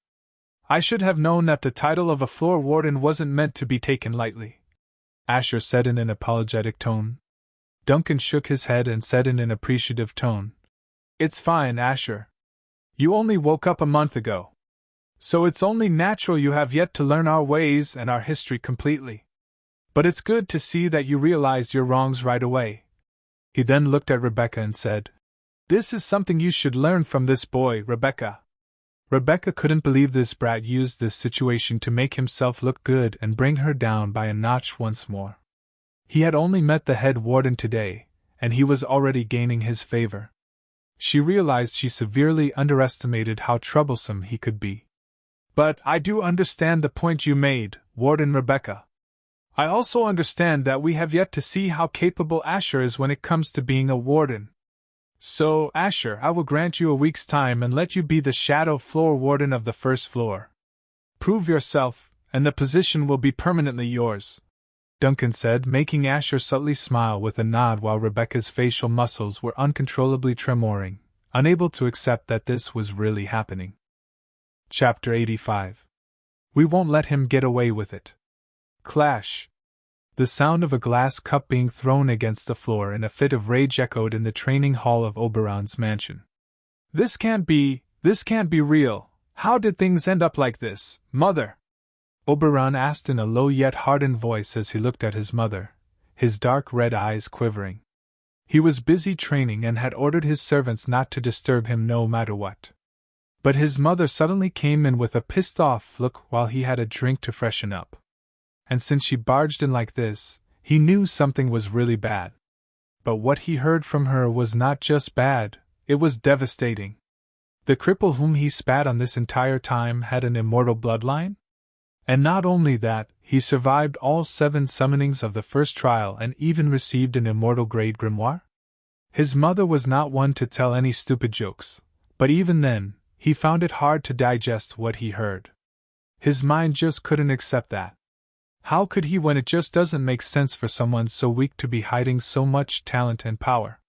I should have known that the title of a floor warden wasn't meant to be taken lightly, Asher said in an apologetic tone. Duncan shook his head and said in an appreciative tone, It's fine, Asher. You only woke up a month ago. So it's only natural you have yet to learn our ways and our history completely. But it's good to see that you realized your wrongs right away. He then looked at Rebecca and said, This is something you should learn from this boy, Rebecca. Rebecca couldn't believe this brat used this situation to make himself look good and bring her down by a notch once more. He had only met the head warden today, and he was already gaining his favor. She realized she severely underestimated how troublesome he could be. But I do understand the point you made, Warden Rebecca. I also understand that we have yet to see how capable Asher is when it comes to being a warden. So, Asher, I will grant you a week's time and let you be the shadow floor warden of the first floor. Prove yourself, and the position will be permanently yours, Duncan said, making Asher subtly smile with a nod while Rebecca's facial muscles were uncontrollably tremoring, unable to accept that this was really happening. Chapter 85. We won't let him get away with it. Clash. The sound of a glass cup being thrown against the floor in a fit of rage echoed in the training hall of Oberon's mansion. This can't be real. How did things end up like this, Mother? Oberon asked in a low yet hardened voice as he looked at his mother, his dark red eyes quivering. He was busy training and had ordered his servants not to disturb him no matter what. But his mother suddenly came in with a pissed-off look while he had a drink to freshen up. And since she barged in like this, he knew something was really bad. But what he heard from her was not just bad, it was devastating. The cripple whom he spat on this entire time had an immortal bloodline? And not only that, he survived all 7 summonings of the first trial and even received an immortal grade grimoire? His mother was not one to tell any stupid jokes, but even then, he found it hard to digest what he heard. His mind just couldn't accept that. How could he when it just doesn't make sense for someone so weak to be hiding so much talent and power?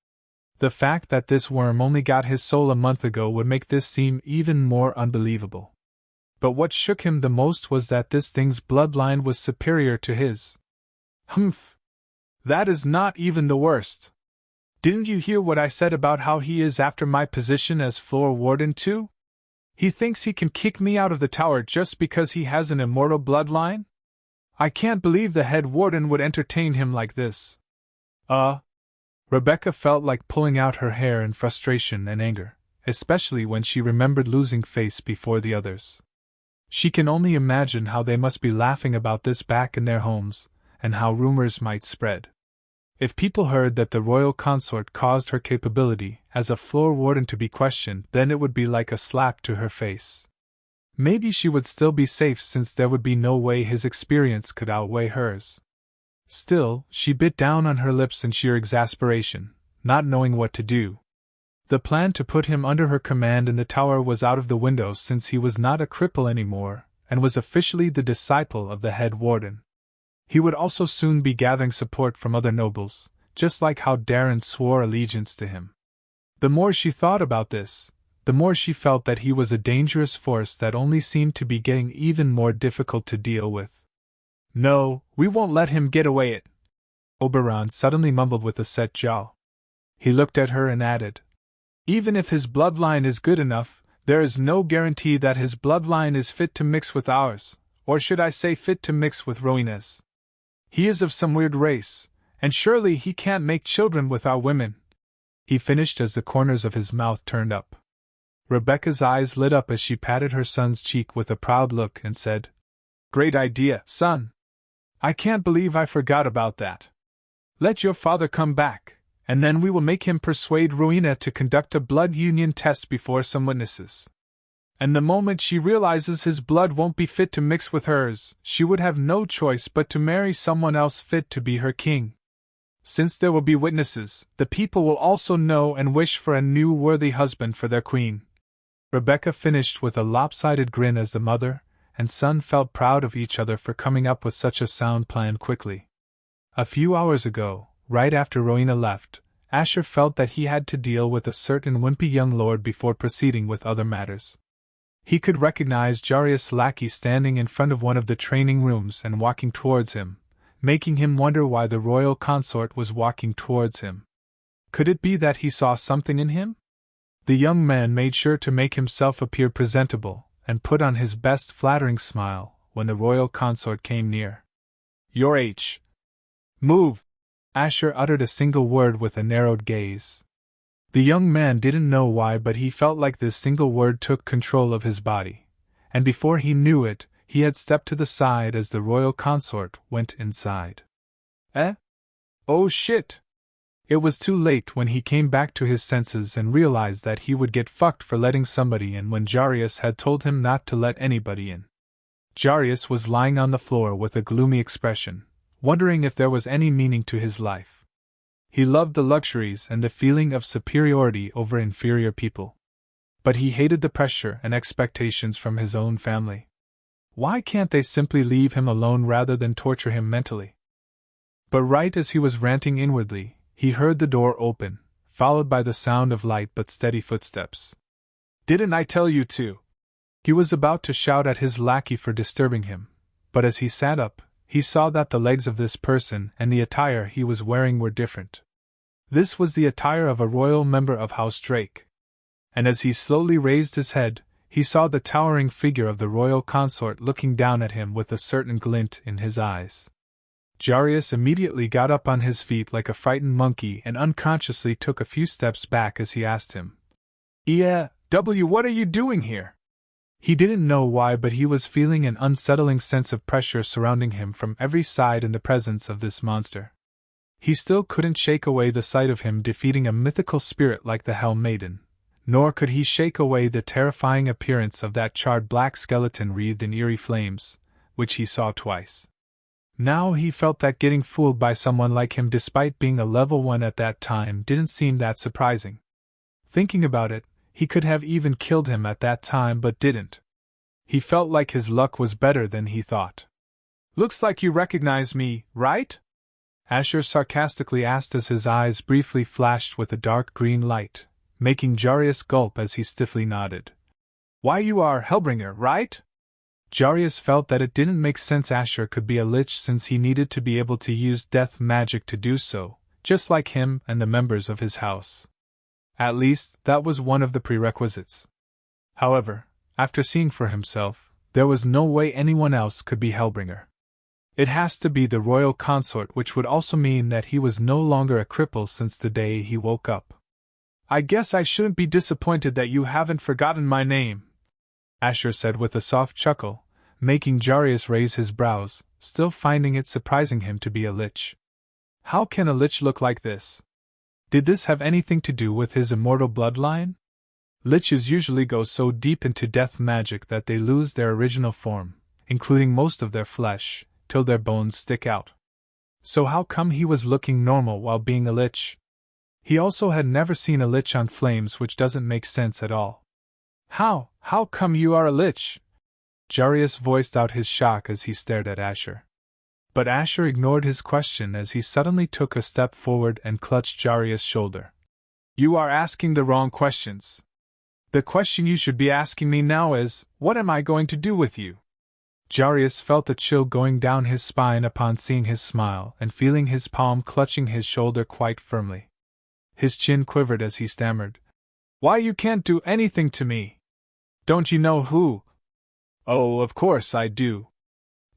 The fact that this worm only got his soul a month ago would make this seem even more unbelievable. But what shook him the most was that this thing's bloodline was superior to his. Humph! That is not even the worst. Didn't you hear what I said about how he is after my position as floor warden too? He thinks he can kick me out of the tower just because he has an immortal bloodline? I can't believe the head warden would entertain him like this. Rebecca felt like pulling out her hair in frustration and anger, especially when she remembered losing face before the others. She can only imagine how they must be laughing about this back in their homes, and how rumors might spread. If people heard that the royal consort caused her capability as a floor warden to be questioned, then it would be like a slap to her face. Maybe she would still be safe since there would be no way his experience could outweigh hers. Still, she bit down on her lips in sheer exasperation, not knowing what to do. The plan to put him under her command in the tower was out of the window since he was not a cripple anymore, and was officially the disciple of the head warden. He would also soon be gathering support from other nobles, just like how Darren swore allegiance to him. The more she thought about this, the more she felt that he was a dangerous force that only seemed to be getting even more difficult to deal with. No, we won't let him get away it. Oberon suddenly mumbled with a set jaw. He looked at her and added, even if his bloodline is good enough, there is no guarantee that his bloodline is fit to mix with ours, or should I say fit to mix with Rowena's. He is of some weird race, and surely he can't make children with our women. He finished as the corners of his mouth turned up. Rebecca's eyes lit up as she patted her son's cheek with a proud look and said, great idea, son. I can't believe I forgot about that. Let your father come back, and then we will make him persuade Rowena to conduct a blood union test before some witnesses. And the moment she realizes his blood won't be fit to mix with hers, she would have no choice but to marry someone else fit to be her king. Since there will be witnesses, the people will also know and wish for a new worthy husband for their queen. Rebecca finished with a lopsided grin as the mother and son felt proud of each other for coming up with such a sound plan quickly. A few hours ago, right after Rowena left, Asher felt that he had to deal with a certain wimpy young lord before proceeding with other matters. He could recognize Jarius' lackey standing in front of one of the training rooms and walking towards him, making him wonder why the royal consort was walking towards him. Could it be that he saw something in him? The young man made sure to make himself appear presentable, and put on his best flattering smile when the royal consort came near. Your H. Move! Asher uttered a single word with a narrowed gaze. The young man didn't know why, but he felt like this single word took control of his body, and before he knew it, he had stepped to the side as the royal consort went inside. Oh shit! It was too late when he came back to his senses and realized that he would get fucked for letting somebody in when Jarius had told him not to let anybody in. Jarius was lying on the floor with a gloomy expression, wondering if there was any meaning to his life. He loved the luxuries and the feeling of superiority over inferior people. But he hated the pressure and expectations from his own family. Why can't they simply leave him alone rather than torture him mentally? But right as he was ranting inwardly, he heard the door open, followed by the sound of light but steady footsteps. Didn't I tell you to? He was about to shout at his lackey for disturbing him, but as he sat up, he saw that the legs of this person and the attire he was wearing were different. This was the attire of a royal member of House Drake. And as he slowly raised his head, he saw the towering figure of the royal consort looking down at him with a certain glint in his eyes. Jarius immediately got up on his feet like a frightened monkey and unconsciously took a few steps back as he asked him, what are you doing here? He didn't know why, but he was feeling an unsettling sense of pressure surrounding him from every side in the presence of this monster. He still couldn't shake away the sight of him defeating a mythical spirit like the Hell Maiden, nor could he shake away the terrifying appearance of that charred black skeleton wreathed in eerie flames, which he saw twice. Now he felt that getting fooled by someone like him despite being a level 1 at that time didn't seem that surprising. Thinking about it, he could have even killed him at that time but didn't. He felt like his luck was better than he thought. "Looks like you recognize me, right?" Asher sarcastically asked as his eyes briefly flashed with a dark green light, making Jarius gulp as he stiffly nodded. "Why, you are Hellbringer, right?" Jarius felt that it didn't make sense Asher could be a lich since he needed to be able to use death magic to do so, just like him and the members of his house. At least, that was one of the prerequisites. However, after seeing for himself, there was no way anyone else could be Hellbringer. It has to be the royal consort, which would also mean that he was no longer a cripple since the day he woke up. "I guess I shouldn't be disappointed that you haven't forgotten my name," Asher said with a soft chuckle, making Jarius raise his brows, still finding it surprising him to be a lich. How can a lich look like this? Did this have anything to do with his immortal bloodline? Liches usually go so deep into death magic that they lose their original form, including most of their flesh, till their bones stick out. So how come he was looking normal while being a lich? He also had never seen a lich on flames, which doesn't make sense at all. How come you are a lich?" Jarius voiced out his shock as he stared at Asher. But Asher ignored his question as he suddenly took a step forward and clutched Jarius' shoulder. "You are asking the wrong questions. The question you should be asking me now is, what am I going to do with you?" Jarius felt a chill going down his spine upon seeing his smile and feeling his palm clutching his shoulder quite firmly. His chin quivered as he stammered, "Why, you can't do anything to me. Don't you know who?" "Oh, of course I do.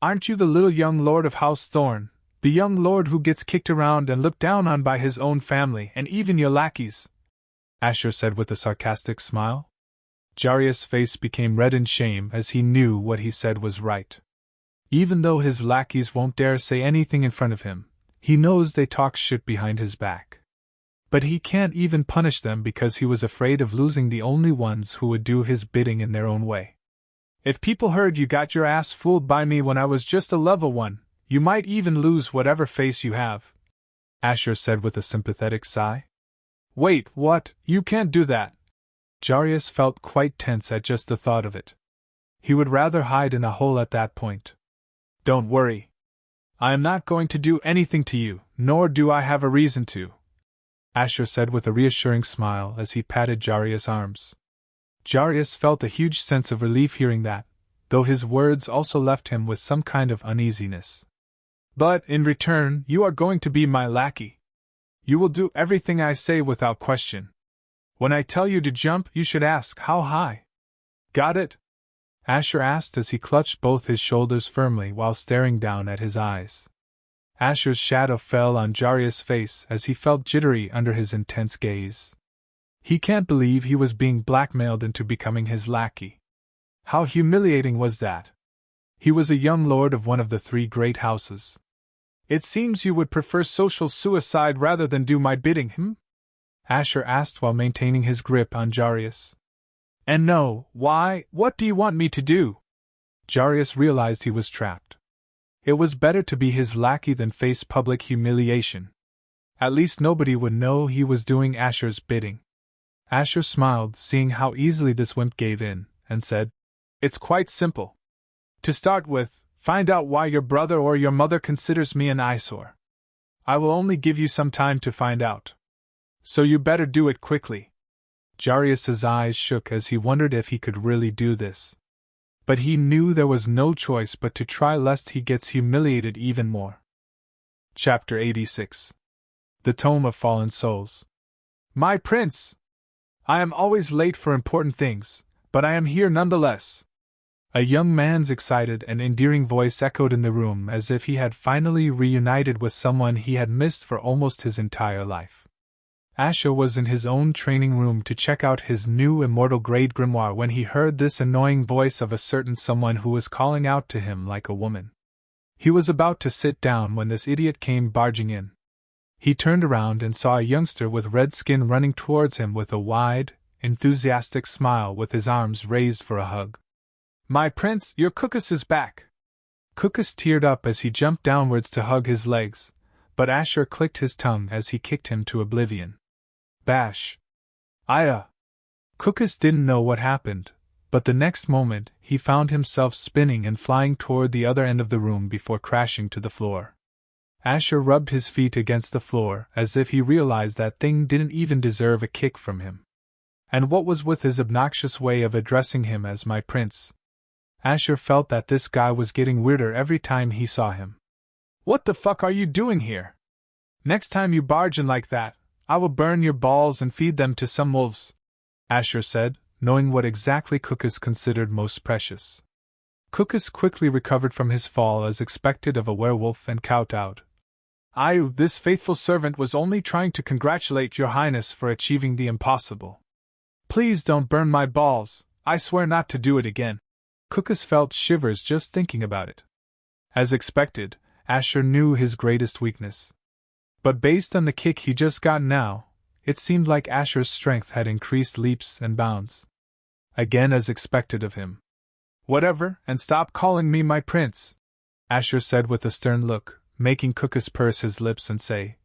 Aren't you the little young lord of House Thorn, the young lord who gets kicked around and looked down on by his own family and even your lackeys?" Asher said with a sarcastic smile. Jarius' face became red in shame as he knew what he said was right. Even though his lackeys won't dare say anything in front of him, he knows they talk shit behind his back. But he can't even punish them because he was afraid of losing the only ones who would do his bidding in their own way. "If people heard you got your ass fooled by me when I was just a level 1, you might even lose whatever face you have," Asher said with a sympathetic sigh. "Wait, what? You can't do that." Jarius felt quite tense at just the thought of it. He would rather hide in a hole at that point. "Don't worry. I am not going to do anything to you, nor do I have a reason to," Asher said with a reassuring smile as he patted Jarius' arms. Jarius felt a huge sense of relief hearing that, though his words also left him with some kind of uneasiness. "But, in return, you are going to be my lackey. You will do everything I say without question. When I tell you to jump, you should ask how high. Got it?" Asher asked as he clutched both his shoulders firmly while staring down at his eyes. Asher's shadow fell on Jarius' face as he felt jittery under his intense gaze. He can't believe he was being blackmailed into becoming his lackey. How humiliating was that? He was a young lord of one of the 3 great houses. "It seems you would prefer social suicide rather than do my bidding, Asher asked while maintaining his grip on Jarius. "And no, why, what do you want me to do?" Jarius realized he was trapped. It was better to be his lackey than face public humiliation. At least nobody would know he was doing Asher's bidding. Asher smiled, seeing how easily this wimp gave in, and said, "It's quite simple. To start with, find out why your brother or your mother considers me an eyesore. I will only give you some time to find out. So you better do it quickly." Jarius's eyes shook as he wondered if he could really do this. But he knew there was no choice but to try lest he gets humiliated even more. Chapter 86. The Tome of Fallen Souls. "My prince! I am always late for important things, but I am here nonetheless." A young man's excited and endearing voice echoed in the room as if he had finally reunited with someone he had missed for almost his entire life. Asher was in his own training room to check out his new immortal grade grimoire when he heard this annoying voice of a certain someone who was calling out to him like a woman. He was about to sit down when this idiot came barging in. He turned around and saw a youngster with red skin running towards him with a wide, enthusiastic smile with his arms raised for a hug. "My prince, your Cookus is back!" Cookus teared up as he jumped downwards to hug his legs, but Asher clicked his tongue as he kicked him to oblivion. Bash! Aya! Cookus didn't know what happened, but the next moment he found himself spinning and flying toward the other end of the room before crashing to the floor. Asher rubbed his feet against the floor as if he realized that thing didn't even deserve a kick from him. And what was with his obnoxious way of addressing him as my prince? Asher felt that this guy was getting weirder every time he saw him. "What the fuck are you doing here? Next time you barge in like that, I will burn your balls and feed them to some wolves," Asher said, knowing what exactly Cookus considered most precious. Cookus quickly recovered from his fall as expected of a werewolf and kowtowed. This faithful servant was only trying to congratulate your highness for achieving the impossible. Please don't burn my balls, I swear not to do it again." Cookus felt shivers just thinking about it. As expected, Asher knew his greatest weakness. But based on the kick he just got now, it seemed like Asher's strength had increased leaps and bounds. Again as expected of him. "Whatever, and stop calling me my prince," Asher said with a stern look, making Cookus purse his lips and say,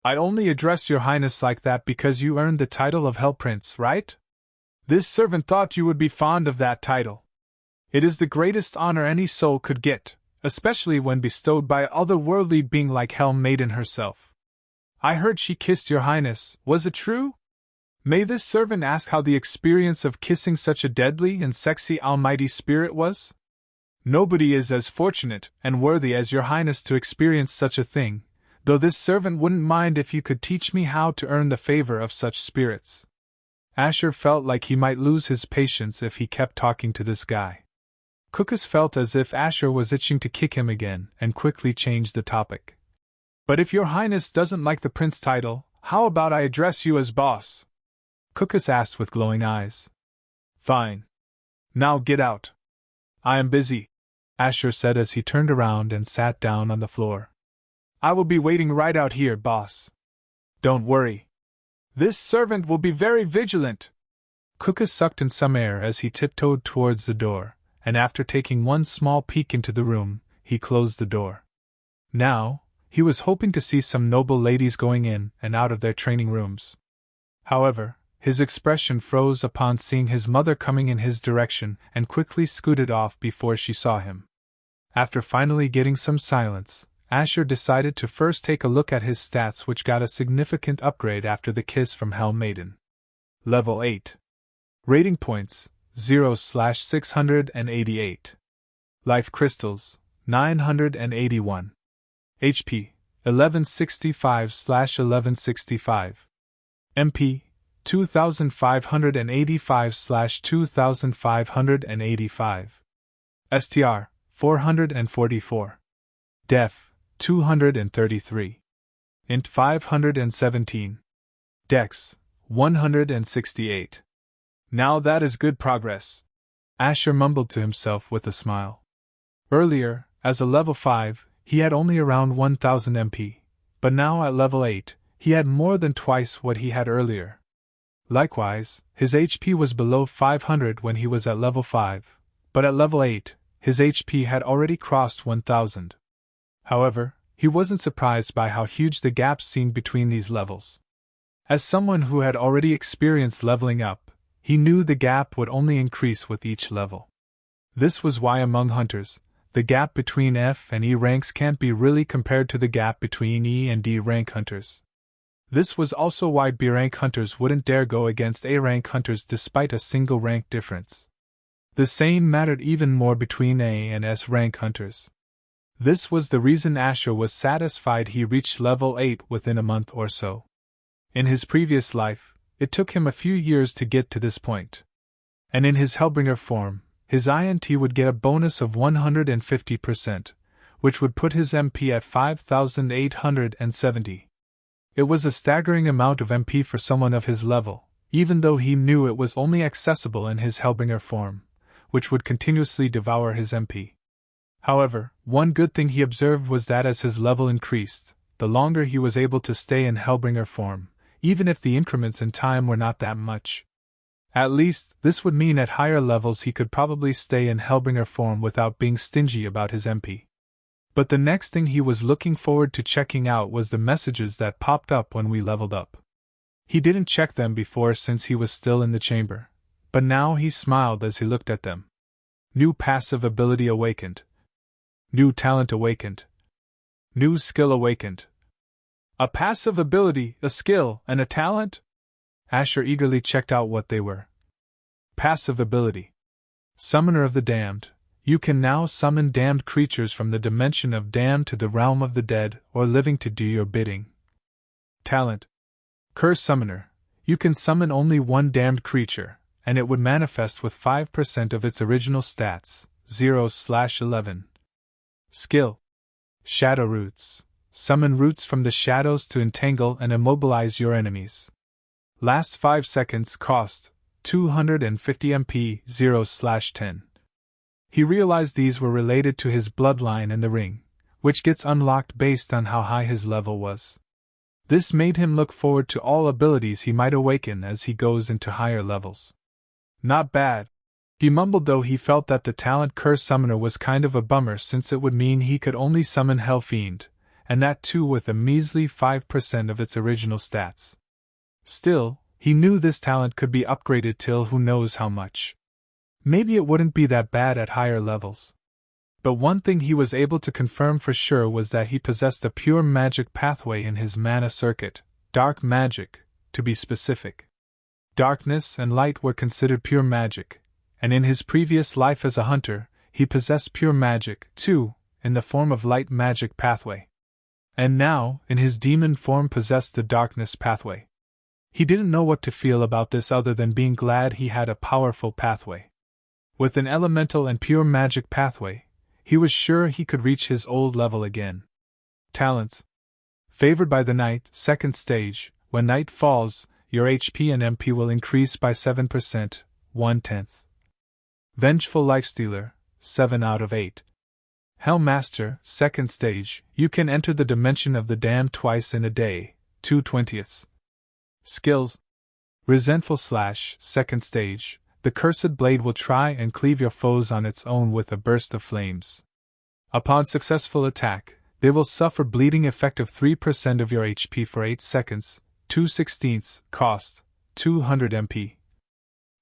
"I only address your highness like that because you earned the title of Hell Prince, right? This servant thought you would be fond of that title. It is the greatest honor any soul could get, especially when bestowed by an otherworldly being like Hell Maiden herself. I heard she kissed your highness, was it true? May this servant ask how the experience of kissing such a deadly and sexy almighty spirit was? Nobody is as fortunate and worthy as your highness to experience such a thing, though this servant wouldn't mind if you could teach me how to earn the favor of such spirits." Asher felt like he might lose his patience if he kept talking to this guy. Cookus felt as if Asher was itching to kick him again and quickly changed the topic. "But if your highness doesn't like the prince title, how about I address you as boss?" Cookus asked with glowing eyes. "Fine. Now get out." "I am busy," Asher said as he turned around and sat down on the floor. "I will be waiting right out here, boss." "Don't worry. This servant will be very vigilant." Cookus sucked in some air as he tiptoed towards the door, and after taking one small peek into the room, he closed the door. Now, he was hoping to see some noble ladies going in and out of their training rooms. However, his expression froze upon seeing his mother coming in his direction and quickly scooted off before she saw him. After finally getting some silence, Asher decided to first take a look at his stats, which got a significant upgrade after the kiss from Hell Maiden. Level 8. Rating points 0/688. Life crystals 981. HP 1165/1165. MP 2585/2585. STR 444. Def 233. Int 517. Dex 168. Now that is good progress, Asher mumbled to himself with a smile. Earlier, as a level 5, he had only around 1000 MP, but now at level 8, he had more than twice what he had earlier. Likewise, his HP was below 500 when he was at level 5, but at level 8, his HP had already crossed 1000. However, he wasn't surprised by how huge the gap seemed between these levels. As someone who had already experienced leveling up, he knew the gap would only increase with each level. This was why among hunters, the gap between F and E ranks can't be really compared to the gap between E and D rank hunters. This was also why B rank hunters wouldn't dare go against A rank hunters despite a single rank difference. The same mattered even more between A and S rank hunters. This was the reason Asher was satisfied he reached level 8 within a month or so. In his previous life, it took him a few years to get to this point. And in his Hellbringer form, his INT would get a bonus of 150%, which would put his MP at 5,870. It was a staggering amount of MP for someone of his level, even though he knew it was only accessible in his Hellbringer form, which would continuously devour his MP. However, one good thing he observed was that as his level increased, the longer he was able to stay in Hellbringer form, even if the increments in time were not that much. At least, this would mean at higher levels he could probably stay in Hellbringer form without being stingy about his MP. But the next thing he was looking forward to checking out was the messages that popped up when we leveled up. He didn't check them before since he was still in the chamber, but now he smiled as he looked at them. New passive ability awakened. New talent awakened. New skill awakened. A passive ability, a skill, and a talent? Asher eagerly checked out what they were. Passive ability. Summoner of the Damned. You can now summon damned creatures from the dimension of damned to the realm of the dead or living to do your bidding. Talent. Curse Summoner. You can summon only one damned creature, and it would manifest with 5% of its original stats, 0/11. Skill. Shadow Roots. Summon roots from the shadows to entangle and immobilize your enemies. Last 5 seconds cost 250 MP 0/10. He realized these were related to his bloodline and the ring, which gets unlocked based on how high his level was. This made him look forward to all abilities he might awaken as he goes into higher levels. Not bad. He mumbled, though he felt that the talent Curse Summoner was kind of a bummer since it would mean he could only summon Hellfiend, and that too with a measly 5% of its original stats. Still, he knew this talent could be upgraded till who knows how much. Maybe it wouldn't be that bad at higher levels. But one thing he was able to confirm for sure was that he possessed a pure magic pathway in his mana circuit, dark magic, to be specific. Darkness and light were considered pure magic, and in his previous life as a hunter, he possessed pure magic, too, in the form of light magic pathway. And now, in his demon form, possessed the darkness pathway. He didn't know what to feel about this other than being glad he had a powerful pathway. With an elemental and pure magic pathway, he was sure he could reach his old level again. Talents. Favored by the night, 2nd stage. When night falls, your HP and MP will increase by 7%, 1/10. Vengeful Lifestealer, 7 out of 8. Hellmaster, 2nd stage. You can enter the dimension of the damned twice in a day, 2/20. Skills. Resentful Slash, 2nd stage. The cursed blade will try and cleave your foes on its own with a burst of flames. Upon successful attack, they will suffer bleeding effect of 3% of your HP for 8 seconds, 2/16, cost, 200 MP.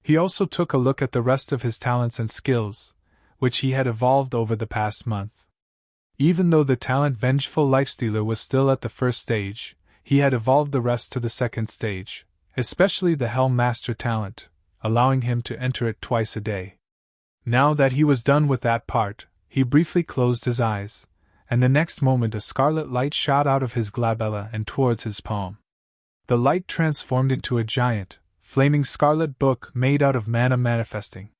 He also took a look at the rest of his talents and skills, which he had evolved over the past month. Even though the talent Vengeful Lifestealer was still at the 1st stage, he had evolved the rest to the 2nd stage, especially the Hellmaster talent, allowing him to enter it twice a day. Now that he was done with that part, he briefly closed his eyes, and the next moment a scarlet light shot out of his glabella and towards his palm. The light transformed into a giant, flaming scarlet book made out of mana manifesting.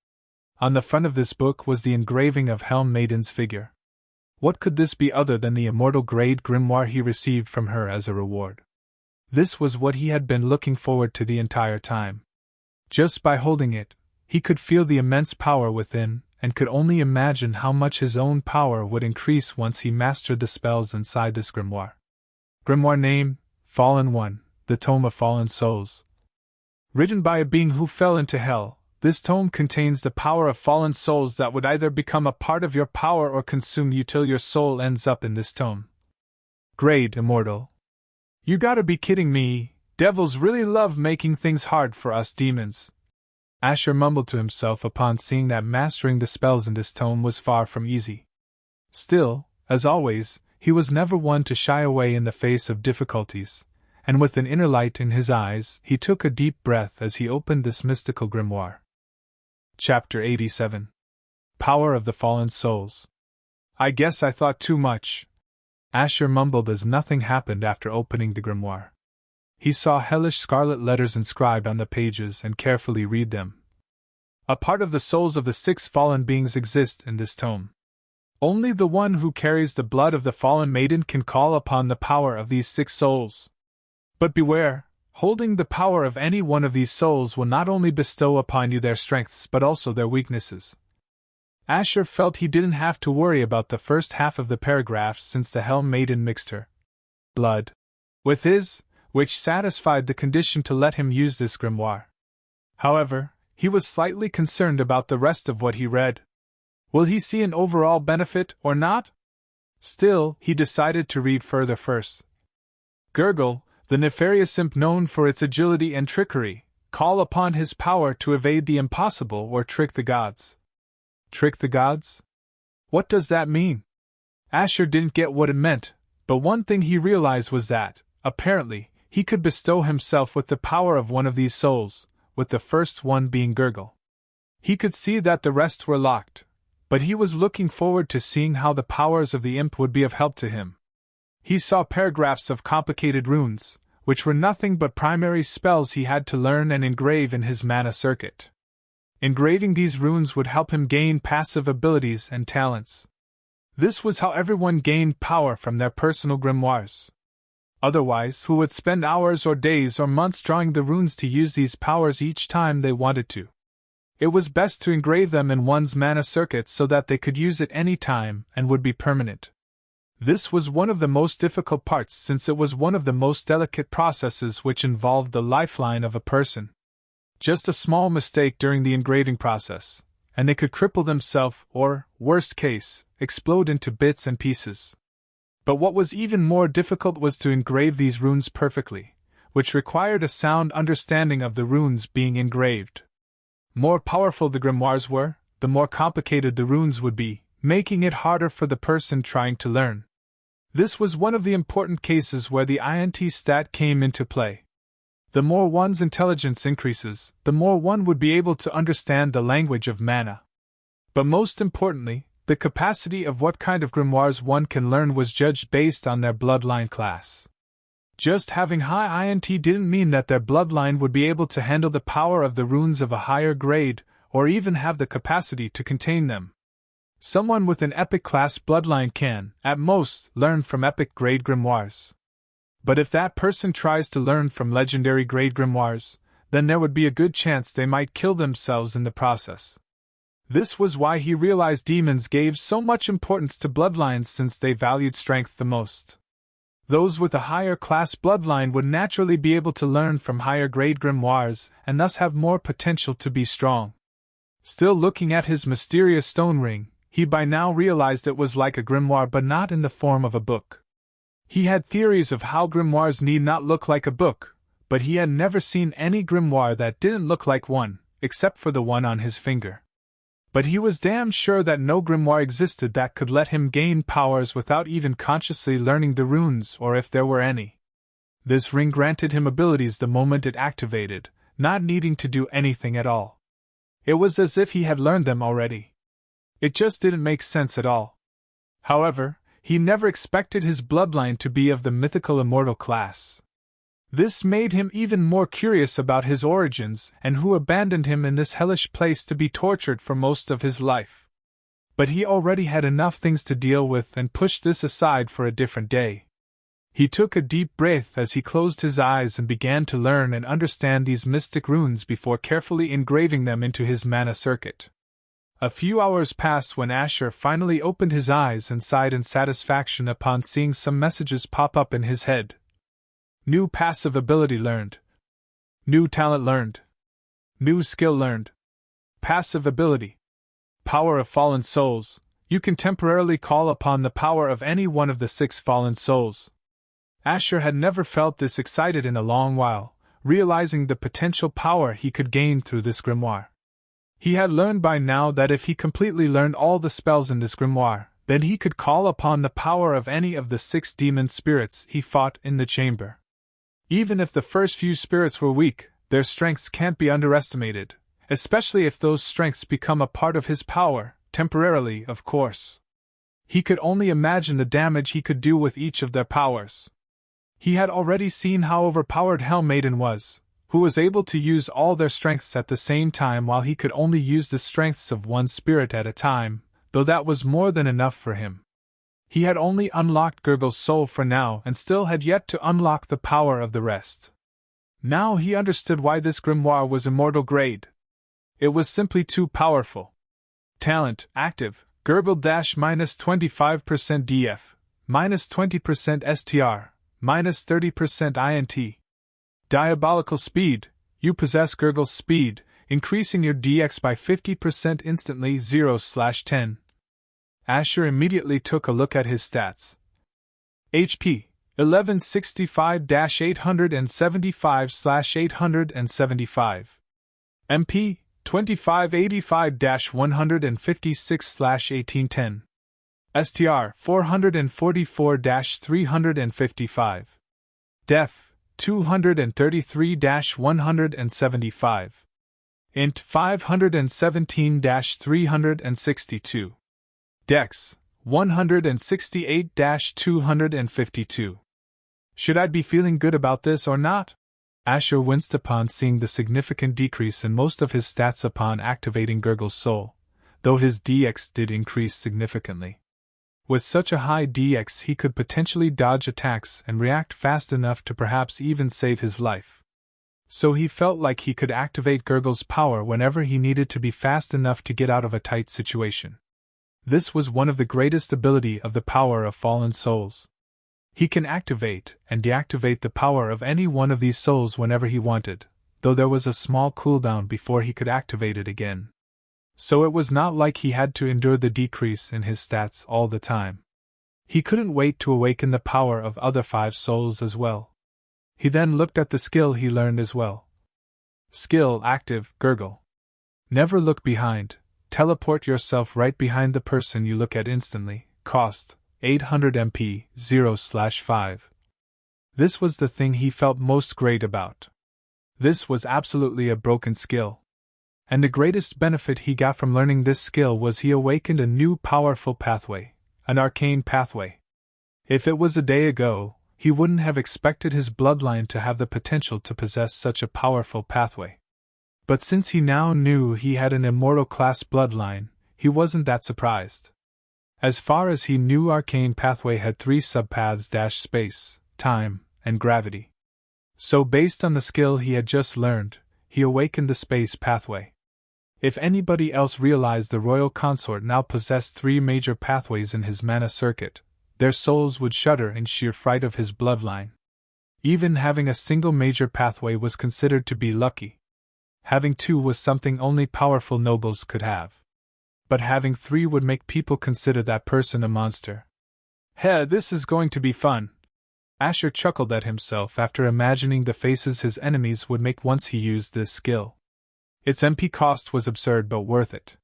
On the front of this book was the engraving of Helm Maiden's figure. What could this be other than the immortal grade grimoire he received from her as a reward? This was what he had been looking forward to the entire time. Just by holding it, he could feel the immense power within, and could only imagine how much his own power would increase once he mastered the spells inside this grimoire. Grimoire name, Fallen One, the Tome of Fallen Souls. Written by a being who fell into hell, this tome contains the power of fallen souls that would either become a part of your power or consume you till your soul ends up in this tome. Grade Immortal. You gotta be kidding me. Devils really love making things hard for us demons. Asher mumbled to himself upon seeing that mastering the spells in this tome was far from easy. Still, as always, he was never one to shy away in the face of difficulties, and with an inner light in his eyes, he took a deep breath as he opened this mystical grimoire. Chapter 87. Power of the Fallen Souls. I guess I thought too much. Asher mumbled as nothing happened after opening the grimoire. He saw hellish scarlet letters inscribed on the pages and carefully read them. A part of the souls of the 6 fallen beings exists in this tome. Only the one who carries the blood of the fallen maiden can call upon the power of these 6 souls. But beware, holding the power of any one of these souls will not only bestow upon you their strengths but also their weaknesses. Asher felt he didn't have to worry about the first half of the paragraph since the Helm Maiden mixed her blood with his, which satisfied the condition to let him use this grimoire. However, he was slightly concerned about the rest of what he read. Will he see an overall benefit or not? Still, he decided to read further first. Gurgle, the nefarious imp known for its agility and trickery, call upon his power to evade the impossible or trick the gods. Trick the gods? What does that mean? Asher didn't get what it meant, but one thing he realized was that, apparently, he could bestow himself with the power of one of these souls, with the first one being Gurgle. He could see that the rest were locked, but he was looking forward to seeing how the powers of the imp would be of help to him. He saw paragraphs of complicated runes, which were nothing but primary spells he had to learn and engrave in his mana circuit. Engraving these runes would help him gain passive abilities and talents. This was how everyone gained power from their personal grimoires. Otherwise, who would spend hours or days or months drawing the runes to use these powers each time they wanted to? It was best to engrave them in one's mana circuit so that they could use it any time and would be permanent. This was one of the most difficult parts since it was one of the most delicate processes which involved the lifeline of a person. Just a small mistake during the engraving process, and they could cripple themselves or, worst case, explode into bits and pieces. But what was even more difficult was to engrave these runes perfectly, which required a sound understanding of the runes being engraved. More powerful the grimoires were, the more complicated the runes would be, making it harder for the person trying to learn. This was one of the important cases where the INT stat came into play. The more one's intelligence increases, the more one would be able to understand the language of mana. But most importantly, the capacity of what kind of grimoires one can learn was judged based on their bloodline class. Just having high INT didn't mean that their bloodline would be able to handle the power of the runes of a higher grade, or even have the capacity to contain them. Someone with an epic class bloodline can, at most, learn from epic grade grimoires. But if that person tries to learn from legendary grade grimoires, then there would be a good chance they might kill themselves in the process. This was why he realized demons gave so much importance to bloodlines since they valued strength the most. Those with a higher class bloodline would naturally be able to learn from higher grade grimoires and thus have more potential to be strong. Still looking at his mysterious stone ring, he by now realized it was like a grimoire but not in the form of a book. He had theories of how grimoires need not look like a book, but he had never seen any grimoire that didn't look like one, except for the one on his finger. But he was damn sure that no grimoire existed that could let him gain powers without even consciously learning the runes or if there were any. This ring granted him abilities the moment it activated, not needing to do anything at all. It was as if he had learned them already. It just didn't make sense at all. However, he never expected his bloodline to be of the mythical immortal class. This made him even more curious about his origins and who abandoned him in this hellish place to be tortured for most of his life. But he already had enough things to deal with and pushed this aside for a different day. He took a deep breath as he closed his eyes and began to learn and understand these mystic runes before carefully engraving them into his mana circuit. A few hours passed when Asher finally opened his eyes and sighed in satisfaction upon seeing some messages pop up in his head. New passive ability learned. New talent learned. New skill learned. Passive ability. Power of fallen souls. You can temporarily call upon the power of any one of the 6 fallen souls. Asher had never felt this excited in a long while, realizing the potential power he could gain through this grimoire. He had learned by now that if he completely learned all the spells in this grimoire, then he could call upon the power of any of the 6 demon spirits he fought in the chamber. Even if the first few spirits were weak, their strengths can't be underestimated, especially if those strengths become a part of his power, temporarily, of course. He could only imagine the damage he could do with each of their powers. He had already seen how overpowered Hell Maiden was, who was able to use all their strengths at the same time while he could only use the strengths of one spirit at a time, though that was more than enough for him. He had only unlocked Gurgle's soul for now and still had yet to unlock the power of the rest. Now he understood why this grimoire was immortal grade. It was simply too powerful. Talent, active, Gurgle -25% DF, -20% STR, -30% INT. Diabolical speed, you possess Gurgle's speed, increasing your DX by 50% instantly 0/10. Asher immediately took a look at his stats. HP, 1165-875/875. MP, 2585-156/1810. STR, 444-355. Def, 233-175. Int, 517-362. Dex, 168-252. Should I be feeling good about this or not? Asher winced upon seeing the significant decrease in most of his stats upon activating Gurgle's soul, though his DX did increase significantly. With such a high DX he could potentially dodge attacks and react fast enough to perhaps even save his life. So he felt like he could activate Gurgle's power whenever he needed to be fast enough to get out of a tight situation. This was one of the greatest ability of the power of fallen souls. He can activate and deactivate the power of any one of these souls whenever he wanted, though there was a small cooldown before he could activate it again. So it was not like he had to endure the decrease in his stats all the time. He couldn't wait to awaken the power of other 5 souls as well. He then looked at the skill he learned as well. Skill active, Gurgle. Never look behind, teleport yourself right behind the person you look at instantly, cost 800 MP, 0/5. This was the thing he felt most great about. This was absolutely a broken skill. And the greatest benefit he got from learning this skill was he awakened a new powerful pathway, an arcane pathway. If it was a day ago, he wouldn't have expected his bloodline to have the potential to possess such a powerful pathway. But since he now knew he had an immortal class bloodline, he wasn't that surprised. As far as he knew, arcane pathway had 3 subpaths: space, time, and gravity. So based on the skill he had just learned, he awakened the space pathway. If anybody else realized the royal consort now possessed 3 major pathways in his mana circuit, their souls would shudder in sheer fright of his bloodline. Even having a single major pathway was considered to be lucky. Having 2 was something only powerful nobles could have. But having 3 would make people consider that person a monster. Heh, this is going to be fun. Asher chuckled at himself after imagining the faces his enemies would make once he used this skill. Its MP cost was absurd but worth it.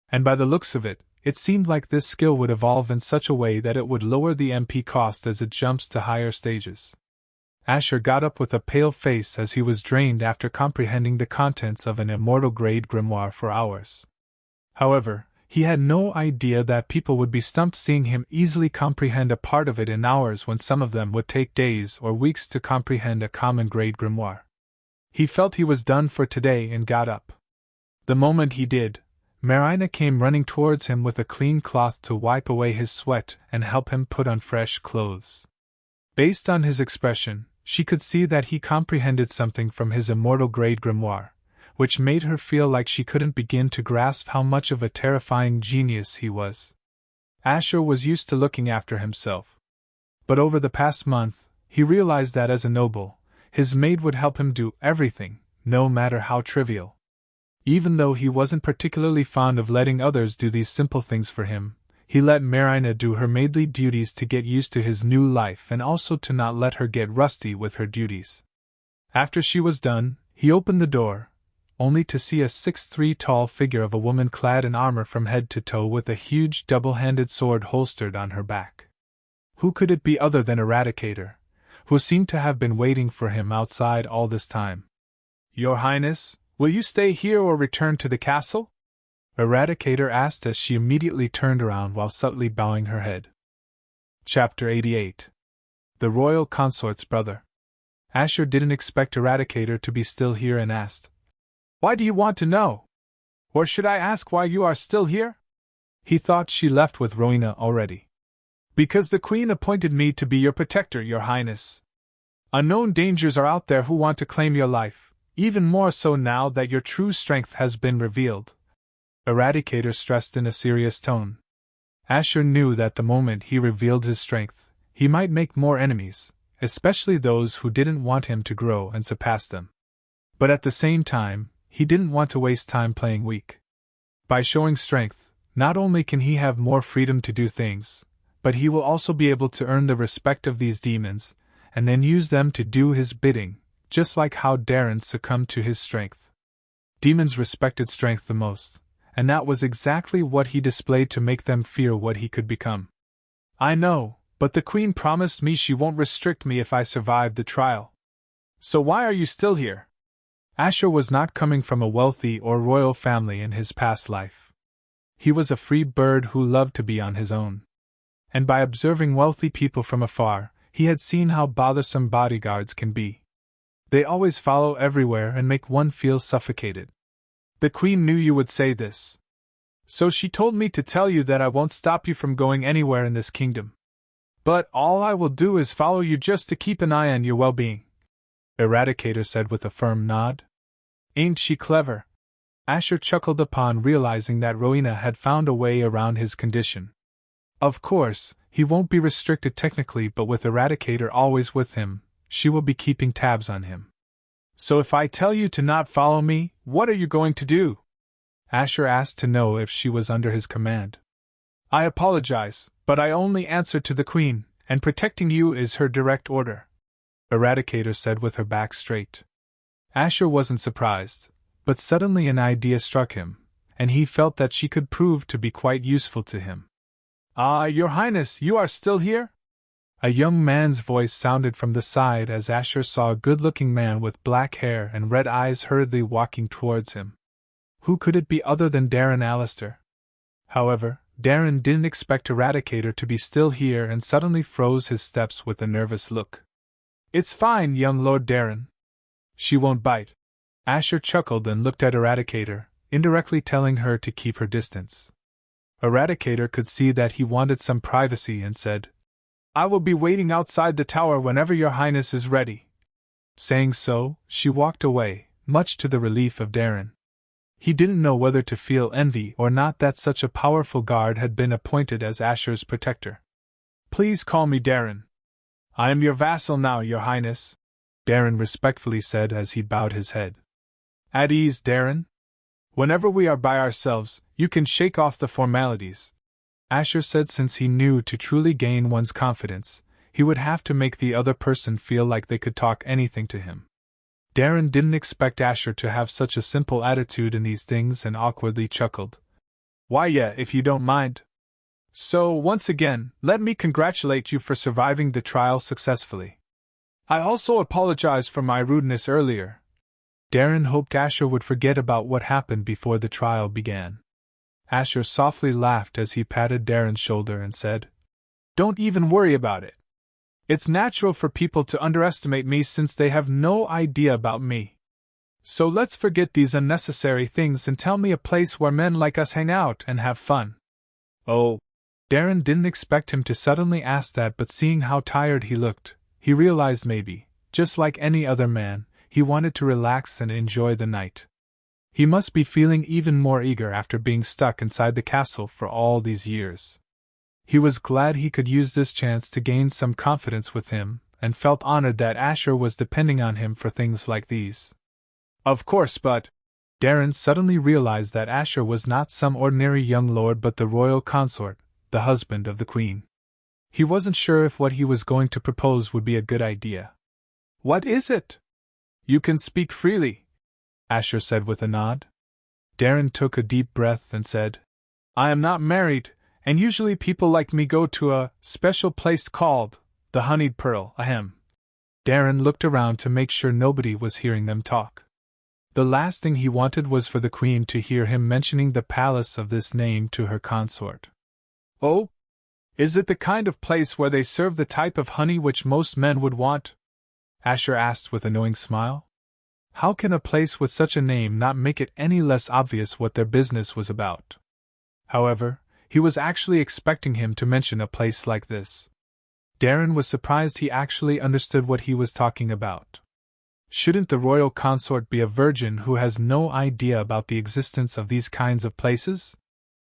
And by the looks of it, it seemed like this skill would evolve in such a way that it would lower the MP cost as it jumps to higher stages. Asher got up with a pale face as he was drained after comprehending the contents of an immortal-grade grimoire for hours. However, he had no idea that people would be stumped seeing him easily comprehend a part of it in hours when some of them would take days or weeks to comprehend a common-grade grimoire. He felt he was done for today and got up. The moment he did, Marina came running towards him with a clean cloth to wipe away his sweat and help him put on fresh clothes. Based on his expression, she could see that he comprehended something from his immortal-grade grimoire, which made her feel like she couldn't begin to grasp how much of a terrifying genius he was. Asher was used to looking after himself. But over the past month, he realized that as a noble, his maid would help him do everything, no matter how trivial. Even though he wasn't particularly fond of letting others do these simple things for him, he let Marina do her maidly duties to get used to his new life and also to not let her get rusty with her duties. After she was done, he opened the door, only to see a 6'3" tall figure of a woman clad in armor from head to toe with a huge double-handed sword holstered on her back. Who could it be other than Eradicator, who seemed to have been waiting for him outside all this time? "Your Highness, will you stay here or return to the castle?" Eradicator asked as she immediately turned around while subtly bowing her head. Chapter 88. The Royal Consort's Brother. Asher didn't expect Eradicator to be still here and asked, "Why do you want to know? Or should I ask why you are still here?" He thought she left with Rowena already. "Because the Queen appointed me to be your protector, Your Highness. Unknown dangers are out there who want to claim your life, even more so now that your true strength has been revealed," Eradicator stressed in a serious tone. Asher knew that the moment he revealed his strength, he might make more enemies, especially those who didn't want him to grow and surpass them. But at the same time, he didn't want to waste time playing weak. By showing strength, not only can he have more freedom to do things, but he will also be able to earn the respect of these demons, and then use them to do his bidding, just like how Darren succumbed to his strength. Demons respected strength the most, and that was exactly what he displayed to make them fear what he could become. "I know, but the Queen promised me she won't restrict me if I survive the trial. So why are you still here?" Asher was not coming from a wealthy or royal family in his past life. He was a free bird who loved to be on his own. And by observing wealthy people from afar, he had seen how bothersome bodyguards can be. They always follow everywhere and make one feel suffocated. "The Queen knew you would say this. So she told me to tell you that I won't stop you from going anywhere in this kingdom. But all I will do is follow you just to keep an eye on your well-being," Eradicator said with a firm nod. "Ain't she clever?" Asher chuckled upon realizing that Rowena had found a way around his condition. Of course, he won't be restricted technically, but with Eradicator always with him, she will be keeping tabs on him. "So if I tell you to not follow me, what are you going to do?" Asher asked to know if she was under his command. "I apologize, but I only answer to the Queen, and protecting you is her direct order," Eradicator said with her back straight. Asher wasn't surprised, but suddenly an idea struck him, and he felt that she could prove to be quite useful to him. "Ah, Your Highness, you are still here?" A young man's voice sounded from the side as Asher saw a good-looking man with black hair and red eyes hurriedly walking towards him. Who could it be other than Darren Allister? However, Darren didn't expect Eradicator to be still here and suddenly froze his steps with a nervous look. "It's fine, young Lord Darren. She won't bite." Asher chuckled and looked at Eradicator, indirectly telling her to keep her distance. Eradicator could see that he wanted some privacy and said, "I will be waiting outside the tower whenever Your Highness is ready." Saying so, she walked away, much to the relief of Darren. He didn't know whether to feel envy or not that such a powerful guard had been appointed as Asher's protector. "Please call me Darren. I am your vassal now, Your Highness," Darren respectfully said as he bowed his head. "At ease, Darren. Whenever we are by ourselves, you can shake off the formalities," Asher said, since he knew to truly gain one's confidence, he would have to make the other person feel like they could talk anything to him. Darren didn't expect Asher to have such a simple attitude in these things and awkwardly chuckled. "Why, yeah, if you don't mind. So, once again, let me congratulate you for surviving the trial successfully. I also apologize for my rudeness earlier." Darren hoped Asher would forget about what happened before the trial began. Asher softly laughed as he patted Darren's shoulder and said, "Don't even worry about it. It's natural for people to underestimate me since they have no idea about me. So let's forget these unnecessary things and tell me a place where men like us hang out and have fun." "Oh." Darren didn't expect him to suddenly ask that, but seeing how tired he looked, he realized maybe, just like any other man, he wanted to relax and enjoy the night. He must be feeling even more eager after being stuck inside the castle for all these years. He was glad he could use this chance to gain some confidence with him, and felt honored that Asher was depending on him for things like these. "Of course, but..." Darren suddenly realized that Asher was not some ordinary young lord but the royal consort, the husband of the Queen. He wasn't sure if what he was going to propose would be a good idea. "What is it?" "You can speak freely," Asher said with a nod. Darren took a deep breath and said, "I am not married, and usually people like me go to a special place called the Honeyed Pearl, ahem." Darren looked around to make sure nobody was hearing them talk. The last thing he wanted was for the Queen to hear him mentioning the palace of this name to her consort. "Oh? Is it the kind of place where they serve the type of honey which most men would want?" Asher asked with a knowing smile. How can a place with such a name not make it any less obvious what their business was about? However, he was actually expecting him to mention a place like this. Darren was surprised he actually understood what he was talking about. Shouldn't the royal consort be a virgin who has no idea about the existence of these kinds of places?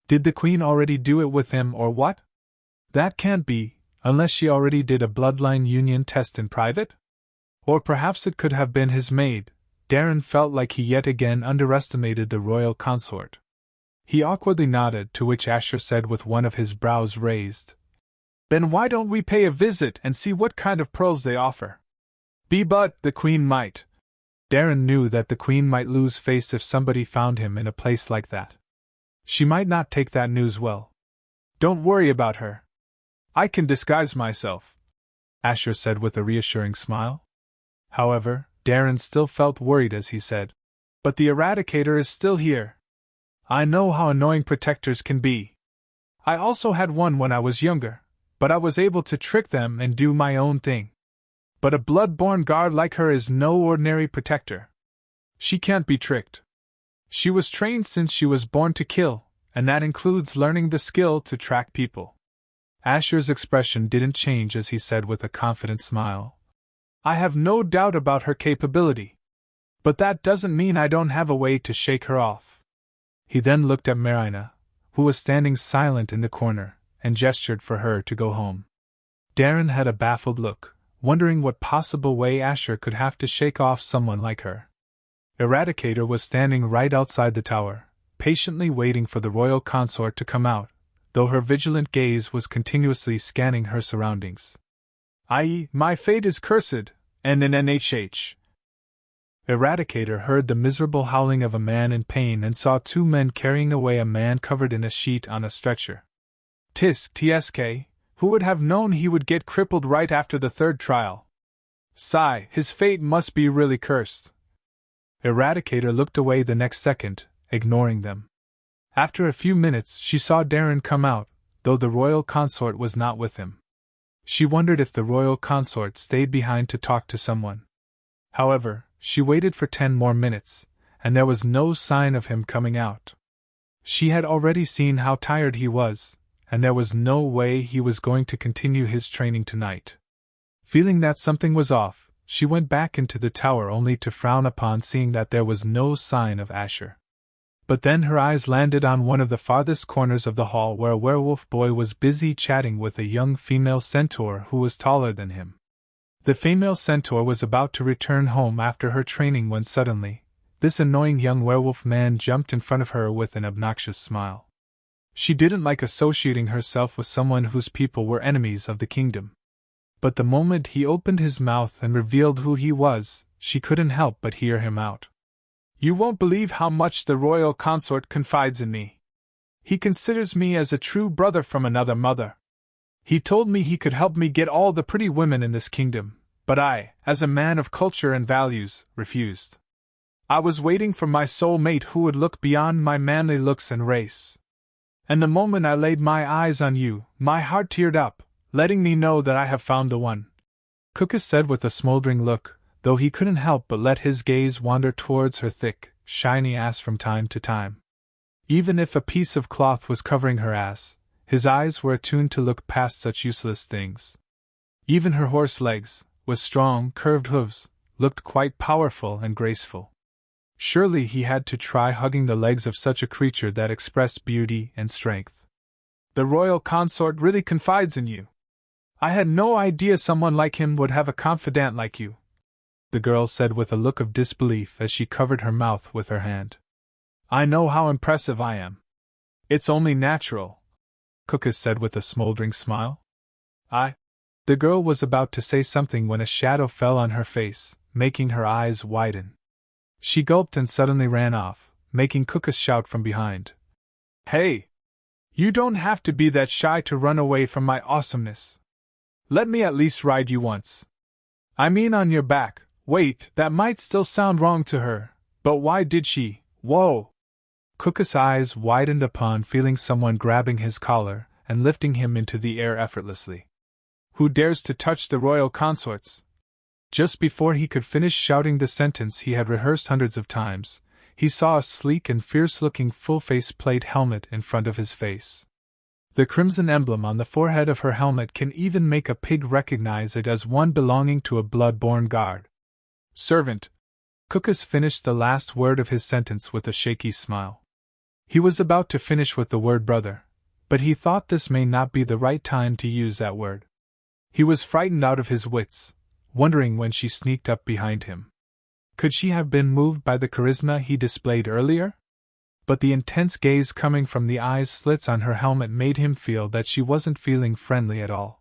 Did the queen already do it with him or what? That can't be, unless she already did a bloodline union test in private? Or perhaps it could have been his maid. Darren felt like he yet again underestimated the royal consort. He awkwardly nodded, to which Asher said with one of his brows raised, "Then why don't we pay a visit and see what kind of pearls they offer? But the queen might." Darren knew that the queen might lose face if somebody found him in a place like that. She might not take that news well. "Don't worry about her. I can disguise myself," Asher said with a reassuring smile. However, Darren still felt worried as he said, "But the Eradicator is still here. I know how annoying protectors can be. I also had one when I was younger, but I was able to trick them and do my own thing. But a blood-born guard like her is no ordinary protector. She can't be tricked. She was trained since she was born to kill, and that includes learning the skill to track people." Asher's expression didn't change as he said with a confident smile, "I have no doubt about her capability. But that doesn't mean I don't have a way to shake her off." He then looked at Marina, who was standing silent in the corner, and gestured for her to go home. Darren had a baffled look, wondering what possible way Asher could have to shake off someone like her. Eradicator was standing right outside the tower, patiently waiting for the royal consort to come out, though her vigilant gaze was continuously scanning her surroundings. "I.e., my fate is cursed, and an NHH." Eradicator heard the miserable howling of a man in pain and saw two men carrying away a man covered in a sheet on a stretcher. TSK, who would have known he would get crippled right after the third trial? Sigh, his fate must be really cursed. Eradicator looked away the next second, ignoring them. After a few minutes, she saw Darren come out, though the royal consort was not with him. She wondered if the royal consort stayed behind to talk to someone. However, she waited for 10 more minutes, and there was no sign of him coming out. She had already seen how tired he was, and there was no way he was going to continue his training tonight. Feeling that something was off, she went back into the tower only to frown upon seeing that there was no sign of Asher. But then her eyes landed on one of the farthest corners of the hall where a werewolf boy was busy chatting with a young female centaur who was taller than him. The female centaur was about to return home after her training when suddenly, this annoying young werewolf man jumped in front of her with an obnoxious smile. She didn't like associating herself with someone whose people were enemies of the kingdom. But the moment he opened his mouth and revealed who he was, she couldn't help but hear him out. "You won't believe how much the royal consort confides in me. He considers me as a true brother from another mother. He told me he could help me get all the pretty women in this kingdom, but I, as a man of culture and values, refused. I was waiting for my soul mate who would look beyond my manly looks and race. And the moment I laid my eyes on you, my heart teared up, letting me know that I have found the one," Cucus said with a smoldering look, though he couldn't help but let his gaze wander towards her thick, shiny ass from time to time. Even if a piece of cloth was covering her ass, his eyes were attuned to look past such useless things. Even her horse legs, with strong, curved hooves, looked quite powerful and graceful. Surely he had to try hugging the legs of such a creature that expressed beauty and strength. "The royal consort really confides in you. I had no idea someone like him would have a confidant like you," the girl said with a look of disbelief as she covered her mouth with her hand. "I know how impressive I am. It's only natural," Cucus said with a smoldering smile. The girl was about to say something when a shadow fell on her face, making her eyes widen. She gulped and suddenly ran off, making Cucus shout from behind. "Hey! You don't have to be that shy to run away from my awesomeness. Let me at least ride you once. I mean on your back." Wait, that might still sound wrong to her, but why did she? Whoa! Cucus' eyes widened upon feeling someone grabbing his collar and lifting him into the air effortlessly. "Who dares to touch the royal consorts?" Just before he could finish shouting the sentence he had rehearsed hundreds of times, he saw a sleek and fierce-looking full-face plate helmet in front of his face. The crimson emblem on the forehead of her helmet can even make a pig recognize it as one belonging to a blood-born guard. Servant. Cucus finished the last word of his sentence with a shaky smile. He was about to finish with the word brother, but he thought this may not be the right time to use that word. He was frightened out of his wits, wondering when she sneaked up behind him. Could she have been moved by the charisma he displayed earlier? But the intense gaze coming from the eyes slits on her helmet made him feel that she wasn't feeling friendly at all.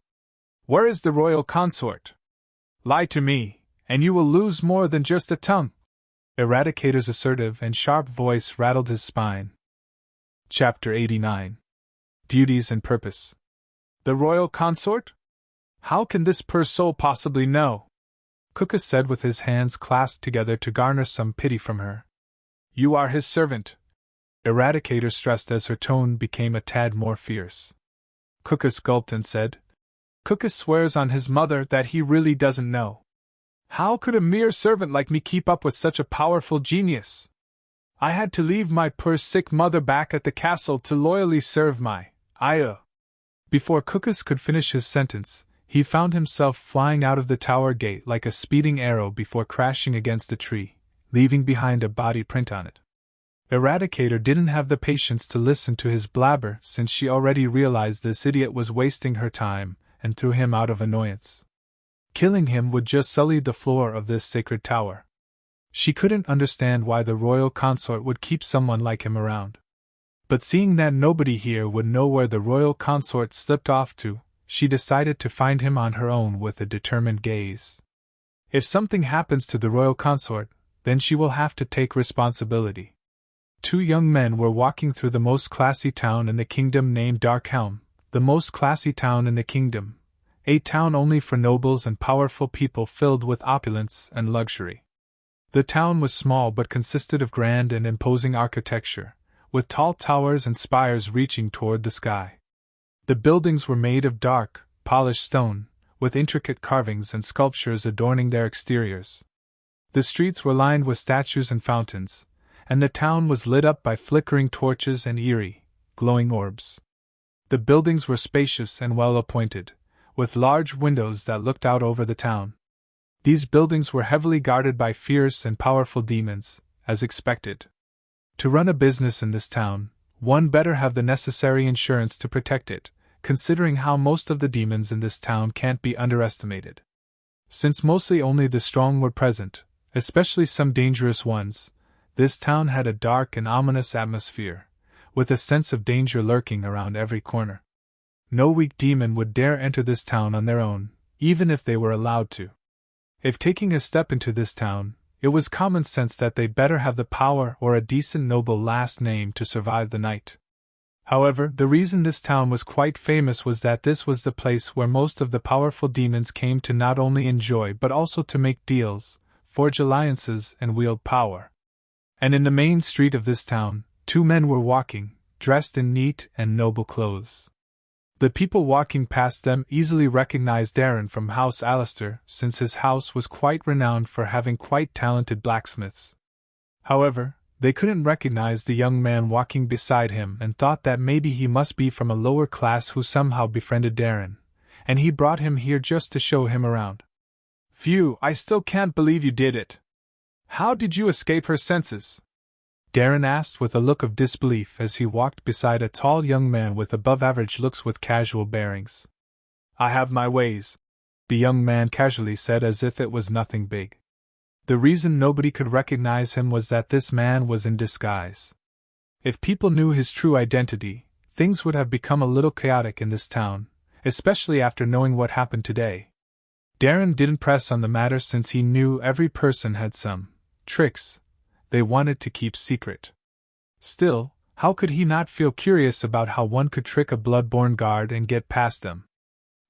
Where is the royal consort? Lie to me, and you will lose more than just a tongue. Eradicator's assertive and sharp voice rattled his spine. Chapter 89. Duties and Purpose. The royal consort? How can this poor soul possibly know? Cucus said with his hands clasped together to garner some pity from her. You are his servant. Eradicator stressed as her tone became a tad more fierce. Cucus gulped and said, Cucus swears on his mother that he really doesn't know. How could a mere servant like me keep up with such a powerful genius? I had to leave my poor sick mother back at the castle to loyally serve my Aya. Before Cucus could finish his sentence, he found himself flying out of the tower gate like a speeding arrow before crashing against a tree, leaving behind a body print on it. Eradicator didn't have the patience to listen to his blabber since she already realized this idiot was wasting her time and threw him out of annoyance. Killing him would just sully the floor of this sacred tower. She couldn't understand why the royal consort would keep someone like him around. But seeing that nobody here would know where the royal consort slipped off to, she decided to find him on her own with a determined gaze. If something happens to the royal consort, then she will have to take responsibility. Two young men were walking through the most classy town in the kingdom named Darkhelm, the most classy town in the kingdom, a town only for nobles and powerful people filled with opulence and luxury. The town was small but consisted of grand and imposing architecture, with tall towers and spires reaching toward the sky. The buildings were made of dark, polished stone, with intricate carvings and sculptures adorning their exteriors. The streets were lined with statues and fountains, and the town was lit up by flickering torches and eerie, glowing orbs. The buildings were spacious and well appointed, with large windows that looked out over the town. These buildings were heavily guarded by fierce and powerful demons, as expected. To run a business in this town, one better have the necessary insurance to protect it, considering how most of the demons in this town can't be underestimated. Since mostly only the strong were present, especially some dangerous ones, this town had a dark and ominous atmosphere, with a sense of danger lurking around every corner. No weak demon would dare enter this town on their own, even if they were allowed to. If taking a step into this town, it was common sense that they'd better have the power or a decent noble last name to survive the night. However, the reason this town was quite famous was that this was the place where most of the powerful demons came to not only enjoy but also to make deals, forge alliances, and wield power. And in the main street of this town, two men were walking, dressed in neat and noble clothes. The people walking past them easily recognized Darren from House Alistair, since his house was quite renowned for having quite talented blacksmiths. However, they couldn't recognize the young man walking beside him and thought that maybe he must be from a lower class who somehow befriended Darren, and he brought him here just to show him around. Phew, I still can't believe you did it. How did you escape her senses? Darren asked with a look of disbelief as he walked beside a tall young man with above-average looks with casual bearings. I have my ways, the young man casually said as if it was nothing big. The reason nobody could recognize him was that this man was in disguise. If people knew his true identity, things would have become a little chaotic in this town, especially after knowing what happened today. Darren didn't press on the matter since he knew every person had some tricks they wanted to keep secret. Still, how could he not feel curious about how one could trick a blood-born guard and get past them?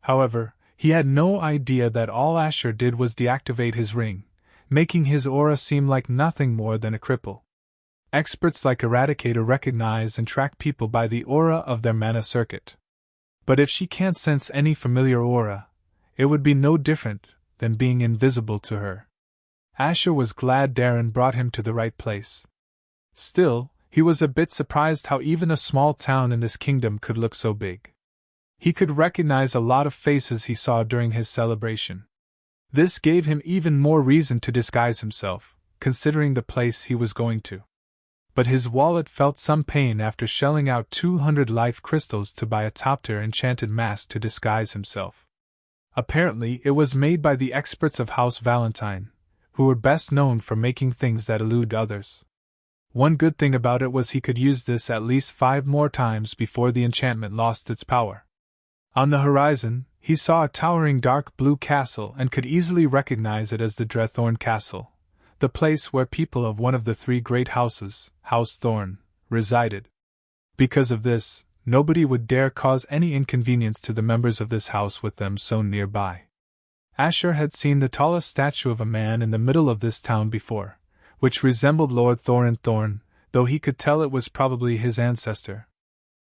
However, he had no idea that all Asher did was deactivate his ring, making his aura seem like nothing more than a cripple. Experts like Eradicator recognize and track people by the aura of their mana circuit. But if she can't sense any familiar aura, it would be no different than being invisible to her. Asher was glad Darren brought him to the right place. Still, he was a bit surprised how even a small town in this kingdom could look so big. He could recognize a lot of faces he saw during his celebration. This gave him even more reason to disguise himself, considering the place he was going to. But his wallet felt some pain after shelling out 200 life crystals to buy a top-tier enchanted mask to disguise himself. Apparently, it was made by the experts of House Valentine, who were best known for making things that elude others. One good thing about it was he could use this at least 5 more times before the enchantment lost its power. On the horizon, he saw a towering dark blue castle and could easily recognize it as the Dreathorn Castle, the place where people of one of the 3 great houses, House Thorn, resided. Because of this, nobody would dare cause any inconvenience to the members of this house with them so nearby. Asher had seen the tallest statue of a man in the middle of this town before, which resembled Lord Thorin Thorn, though he could tell it was probably his ancestor.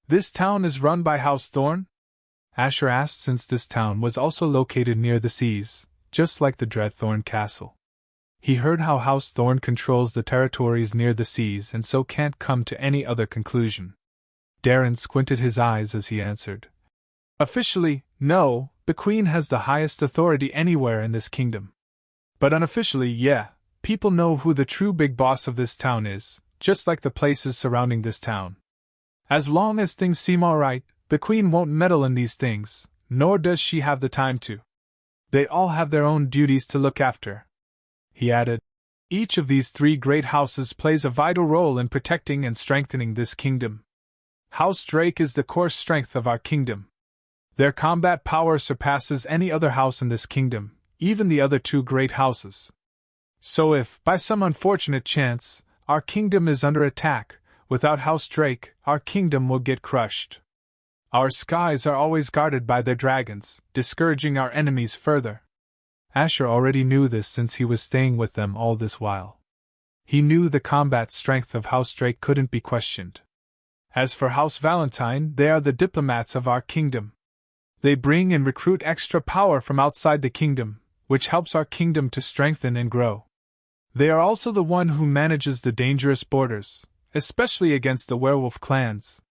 "This town is run by House Thorn?" Asher asked, since this town was also located near the seas, just like the Dreathorn Castle. He heard how House Thorn controls the territories near the seas and so can't come to any other conclusion. Darren squinted his eyes as he answered. "Officially, no, the Queen has the highest authority anywhere in this kingdom. But unofficially, yeah, people know who the true big boss of this town is, just like the places surrounding this town. As long as things seem alright, the Queen won't meddle in these things, nor does she have the time to. They all have their own duties to look after." He added, "Each of these 3 great houses plays a vital role in protecting and strengthening this kingdom. House Drake is the core strength of our kingdom. Their combat power surpasses any other house in this kingdom, even the other 2 great houses. So if, by some unfortunate chance, our kingdom is under attack, without House Drake, our kingdom will get crushed. Our skies are always guarded by their dragons, discouraging our enemies further." Asher already knew this since he was staying with them all this while. He knew the combat strength of House Drake couldn't be questioned. As for House Valentine, they are the diplomats of our kingdom. They bring and recruit extra power from outside the kingdom, which helps our kingdom to strengthen and grow. They are also the one who manages the dangerous borders, especially against the werewolf clans.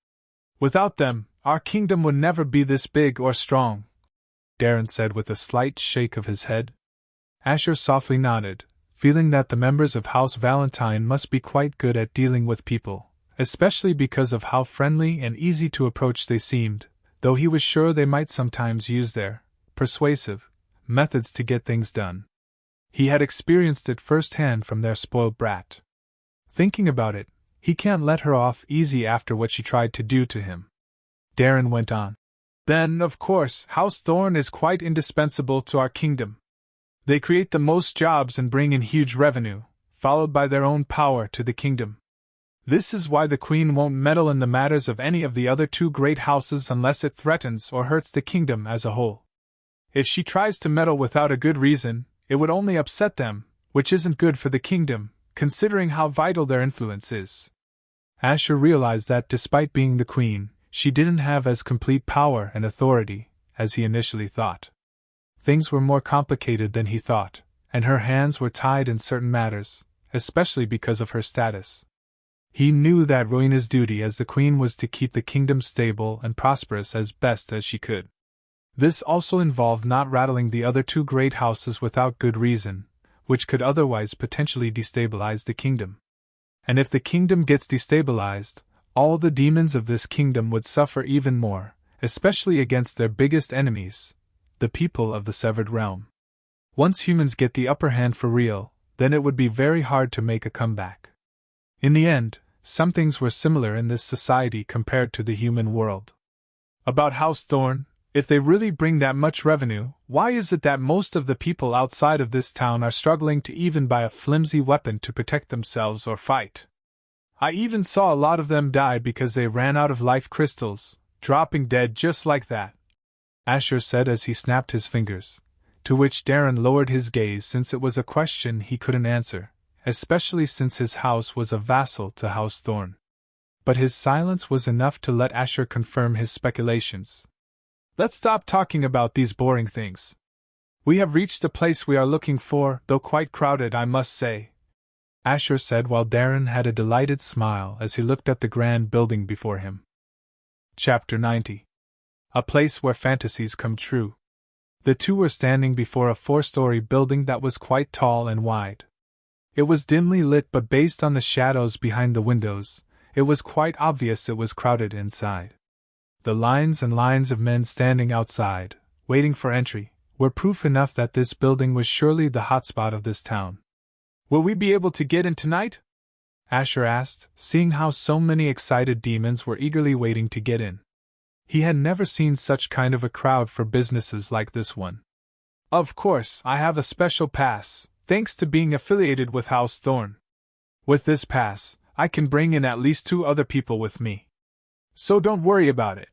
Without them, our kingdom would never be this big or strong," Darren said with a slight shake of his head. Asher softly nodded, feeling that the members of House Valentine must be quite good at dealing with people, especially because of how friendly and easy to approach they seemed, though he was sure they might sometimes use their persuasive methods to get things done. He had experienced it firsthand from their spoiled brat. Thinking about it, he can't let her off easy after what she tried to do to him. Darren went on. "Then, of course, House Thorn is quite indispensable to our kingdom. They create the most jobs and bring in huge revenue, followed by their own power to the kingdom. This is why the Queen won't meddle in the matters of any of the other 2 great houses unless it threatens or hurts the kingdom as a whole. If she tries to meddle without a good reason, it would only upset them, which isn't good for the kingdom, considering how vital their influence is." Asher realized that despite being the Queen, she didn't have as complete power and authority as he initially thought. Things were more complicated than he thought, and her hands were tied in certain matters, especially because of her status. He knew that Rowena's duty as the Queen was to keep the kingdom stable and prosperous as best as she could. This also involved not rattling the other 2 great houses without good reason, which could otherwise potentially destabilize the kingdom. And if the kingdom gets destabilized, all the demons of this kingdom would suffer even more, especially against their biggest enemies, the people of the Severed Realm. Once humans get the upper hand for real, then it would be very hard to make a comeback. In the end, some things were similar in this society compared to the human world. About House Thorn, if they really bring that much revenue, why is it that most of the people outside of this town are struggling to even buy a flimsy weapon to protect themselves or fight? I even saw a lot of them die because they ran out of life crystals, dropping dead just like that," Asher said as he snapped his fingers, to which Darren lowered his gaze since it was a question he couldn't answer, especially since his house was a vassal to House Thorn. But his silence was enough to let Asher confirm his speculations. "Let's stop talking about these boring things. We have reached the place we are looking for, though quite crowded, I must say, Asher said while Darren had a delighted smile as he looked at the grand building before him. Chapter 90. A place where fantasies come true. The two were standing before a 4-story building that was quite tall and wide. It was dimly lit, but based on the shadows behind the windows, it was quite obvious it was crowded inside. The lines and lines of men standing outside, waiting for entry, were proof enough that this building was surely the hotspot of this town. Will we be able to get in tonight? Asher asked, seeing how so many excited demons were eagerly waiting to get in. He had never seen such kind of a crowd for businesses like this one. Of course, I have a special pass, thanks to being affiliated with House Thorn. With this pass, I can bring in at least 2 other people with me. So don't worry about it.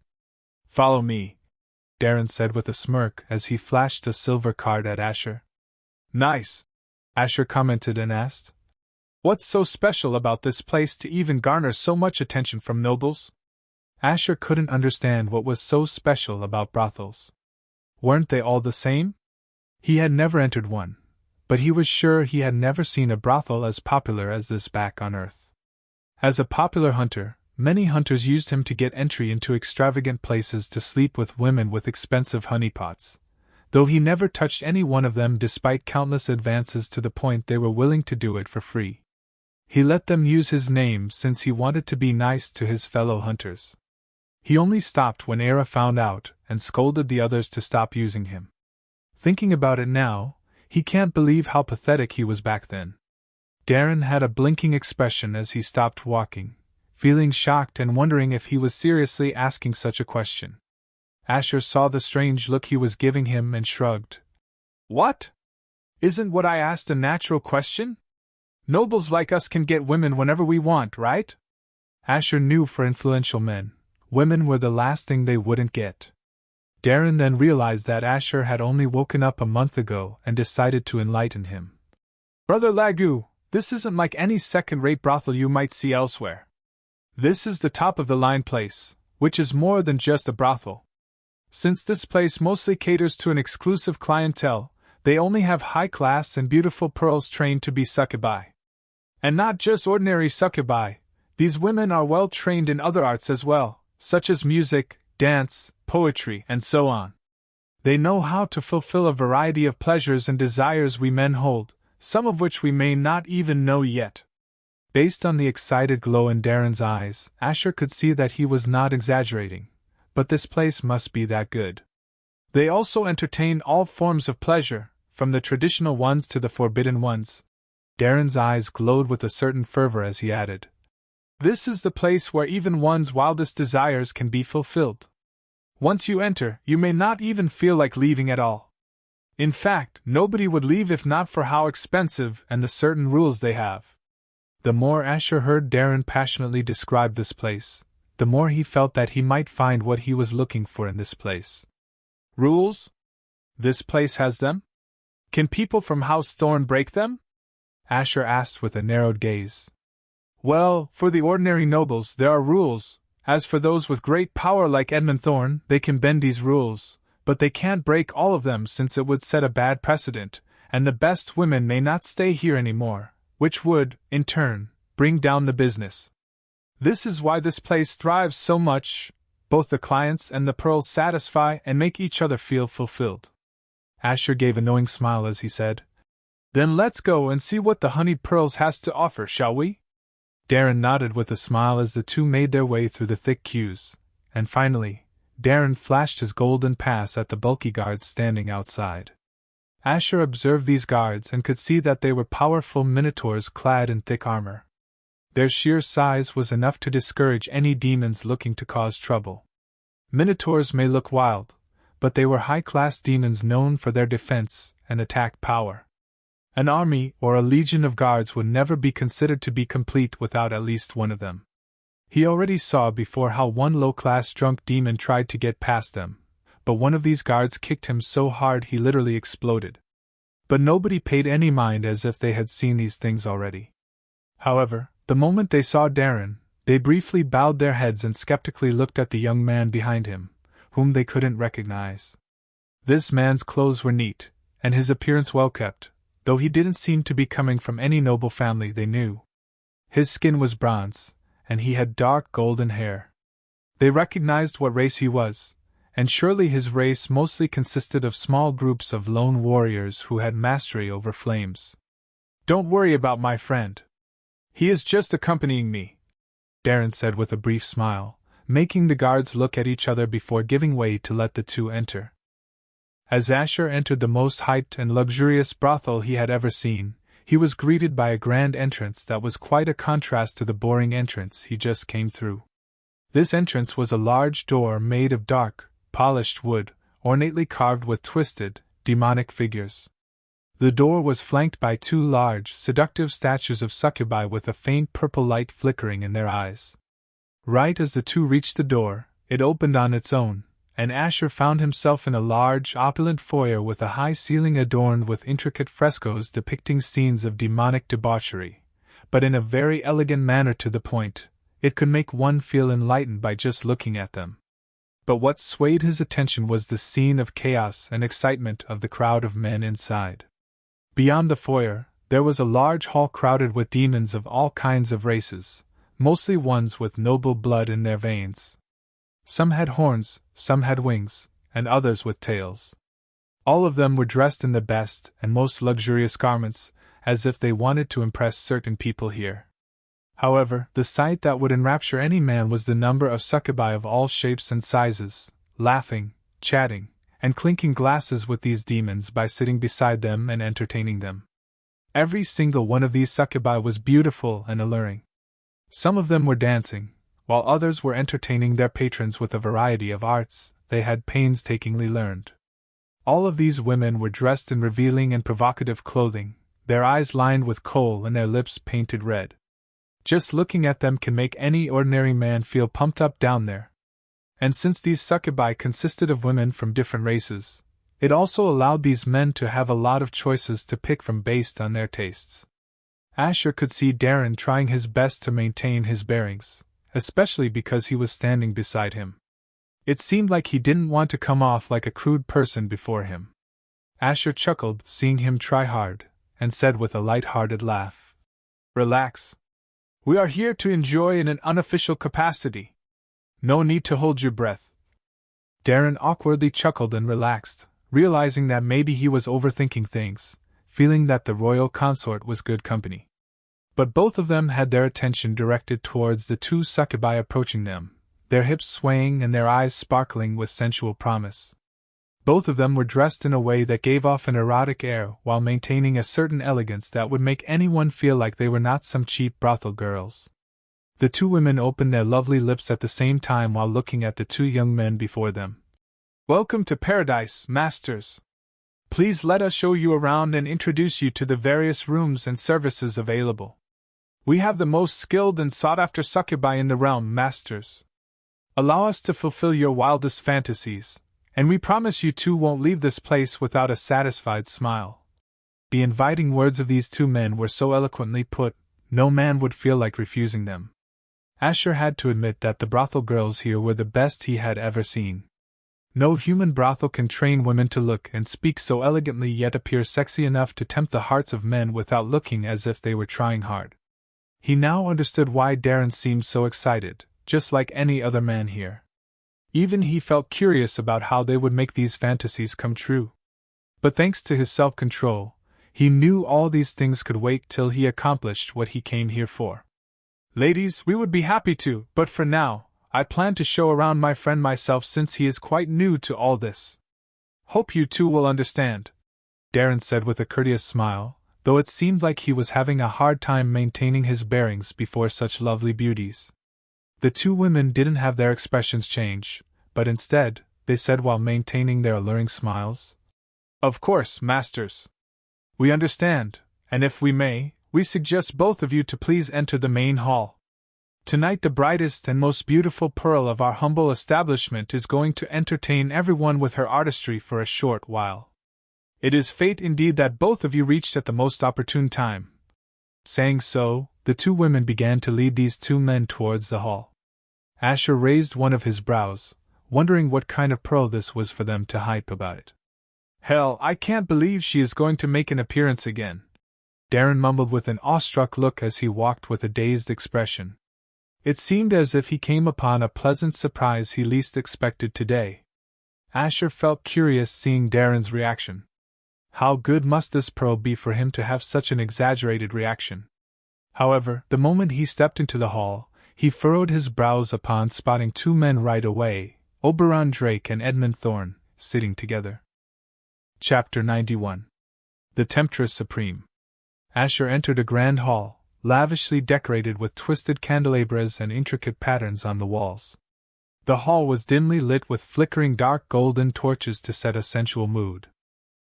Follow me, Darren said with a smirk as he flashed a silver card at Asher. Nice, Asher commented and asked. What's so special about this place to even garner so much attention from nobles? Asher couldn't understand what was so special about brothels. Weren't they all the same? He had never entered one, but he was sure he had never seen a brothel as popular as this back on Earth. As a popular hunter, many hunters used him to get entry into extravagant places to sleep with women with expensive honeypots, though he never touched any one of them despite countless advances to the point they were willing to do it for free. He let them use his name since he wanted to be nice to his fellow hunters. He only stopped when Era found out and scolded the others to stop using him. Thinking about it now, he can't believe how pathetic he was back then. Darren had a blinking expression as he stopped walking, feeling shocked and wondering if he was seriously asking such a question. Asher saw the strange look he was giving him and shrugged. What? Isn't what I asked a natural question? Nobles like us can get women whenever we want, right? Asher knew for influential men, women were the last thing they wouldn't get. Darren then realized that Asher had only woken up a month ago and decided to enlighten him. Brother Lagu, this isn't like any second-rate brothel you might see elsewhere. This is the top-of-the-line place, which is more than just a brothel. Since this place mostly caters to an exclusive clientele, they only have high-class and beautiful pearls trained to be succubi. And not just ordinary succubi, these women are well trained in other arts as well, such as music, dance, poetry, and so on. They know how to fulfill a variety of pleasures and desires we men hold, some of which we may not even know yet. Based on the excited glow in Darren's eyes, Asher could see that he was not exaggerating, but this place must be that good. They also entertain all forms of pleasure, from the traditional ones to the forbidden ones. Darren's eyes glowed with a certain fervor as he added, This is the place where even one's wildest desires can be fulfilled. Once you enter, you may not even feel like leaving at all. In fact, nobody would leave if not for how expensive and the certain rules they have. The more Asher heard Darren passionately describe this place, the more he felt that he might find what he was looking for in this place. Rules? This place has them? Can people from House Thorn break them? Asher asked with a narrowed gaze. Well, for the ordinary nobles there are rules. As for those with great power like Edmund Thorn, they can bend these rules, but they can't break all of them since it would set a bad precedent, and the best women may not stay here anymore, which would, in turn, bring down the business. This is why this place thrives so much. Both the clients and the pearls satisfy and make each other feel fulfilled. Asher gave a knowing smile as he said, Then let's go and see what the honeyed pearls has to offer, shall we? Darren nodded with a smile as the two made their way through the thick queues, and finally, Darren flashed his golden pass at the bulky guards standing outside. Asher observed these guards and could see that they were powerful minotaurs clad in thick armor. Their sheer size was enough to discourage any demons looking to cause trouble. Minotaurs may look wild, but they were high-class demons known for their defense and attack power. An army or a legion of guards would never be considered to be complete without at least one of them. He already saw before how one low-class drunk demon tried to get past them, but one of these guards kicked him so hard he literally exploded. But nobody paid any mind as if they had seen these things already. However, the moment they saw Darren, they briefly bowed their heads and skeptically looked at the young man behind him, whom they couldn't recognize. This man's clothes were neat, and his appearance well kept, though he didn't seem to be coming from any noble family they knew. His skin was bronze, and he had dark golden hair. They recognized what race he was, and surely his race mostly consisted of small groups of lone warriors who had mastery over flames. "Don't worry about my friend. He is just accompanying me," Darren said with a brief smile, making the guards look at each other before giving way to let the two enter. As Asher entered the most hyped and luxurious brothel he had ever seen, he was greeted by a grand entrance that was quite a contrast to the boring entrance he just came through. This entrance was a large door made of dark, polished wood, ornately carved with twisted, demonic figures. The door was flanked by two large, seductive statues of succubi with a faint purple light flickering in their eyes. Right as the two reached the door, it opened on its own, and Asher found himself in a large, opulent foyer with a high ceiling adorned with intricate frescoes depicting scenes of demonic debauchery, but in a very elegant manner to the point. It could make one feel enlightened by just looking at them. But what swayed his attention was the scene of chaos and excitement of the crowd of men inside. Beyond the foyer, there was a large hall crowded with demons of all kinds of races, mostly ones with noble blood in their veins. Some had horns, some had wings, and others with tails. All of them were dressed in the best and most luxurious garments, as if they wanted to impress certain people here. However, the sight that would enrapture any man was the number of succubi of all shapes and sizes, laughing, chatting, and clinking glasses with these demons by sitting beside them and entertaining them. Every single one of these succubi was beautiful and alluring. Some of them were dancing, while others were entertaining their patrons with a variety of arts they had painstakingly learned. All of these women were dressed in revealing and provocative clothing, their eyes lined with kohl and their lips painted red. Just looking at them can make any ordinary man feel pumped up down there. And since these succubi consisted of women from different races, it also allowed these men to have a lot of choices to pick from based on their tastes. Asher could see Darren trying his best to maintain his bearings, especially because he was standing beside him. It seemed like he didn't want to come off like a crude person before him. Asher chuckled, seeing him try hard, and said with a light-hearted laugh, "Relax. We are here to enjoy in an unofficial capacity. No need to hold your breath." Darren awkwardly chuckled and relaxed, realizing that maybe he was overthinking things, feeling that the royal consort was good company. But both of them had their attention directed towards the two succubi approaching them, their hips swaying and their eyes sparkling with sensual promise. Both of them were dressed in a way that gave off an erotic air while maintaining a certain elegance that would make anyone feel like they were not some cheap brothel girls. The two women opened their lovely lips at the same time while looking at the two young men before them. "Welcome to paradise, masters. Please let us show you around and introduce you to the various rooms and services available. We have the most skilled and sought-after succubi in the realm, masters. Allow us to fulfill your wildest fantasies, and we promise you two won't leave this place without a satisfied smile." The inviting words of these two men were so eloquently put, no man would feel like refusing them. Asher had to admit that the brothel girls here were the best he had ever seen. No human brothel can train women to look and speak so elegantly yet appear sexy enough to tempt the hearts of men without looking as if they were trying hard. He now understood why Darren seemed so excited, just like any other man here. Even he felt curious about how they would make these fantasies come true. But thanks to his self-control, he knew all these things could wait till he accomplished what he came here for. "Ladies, we would be happy to, but for now, I plan to show around my friend myself since he is quite new to all this. Hope you two will understand," Darren said with a courteous smile, though it seemed like he was having a hard time maintaining his bearings before such lovely beauties. The two women didn't have their expressions change, but instead, they said while maintaining their alluring smiles, "Of course, masters. We understand, and if we may, we suggest both of you to please enter the main hall. Tonight the brightest and most beautiful pearl of our humble establishment is going to entertain everyone with her artistry for a short while. It is fate indeed that both of you reached at the most opportune time." Saying so, the two women began to lead these two men towards the hall. Asher raised one of his brows, wondering what kind of pearl this was for them to hype about it. Hell, I can't believe she is going to make an appearance again. Darren mumbled with an awestruck look as he walked with a dazed expression. It seemed as if he came upon a pleasant surprise he least expected today. Asher felt curious seeing Darren's reaction. How good must this pearl be for him to have such an exaggerated reaction? However, the moment he stepped into the hall, he furrowed his brows upon spotting two men right away, Oberon Drake and Edmund Thorne, sitting together. Chapter 91. The Temptress Supreme. Asher entered a grand hall, lavishly decorated with twisted candelabras and intricate patterns on the walls. The hall was dimly lit with flickering dark golden torches to set a sensual mood.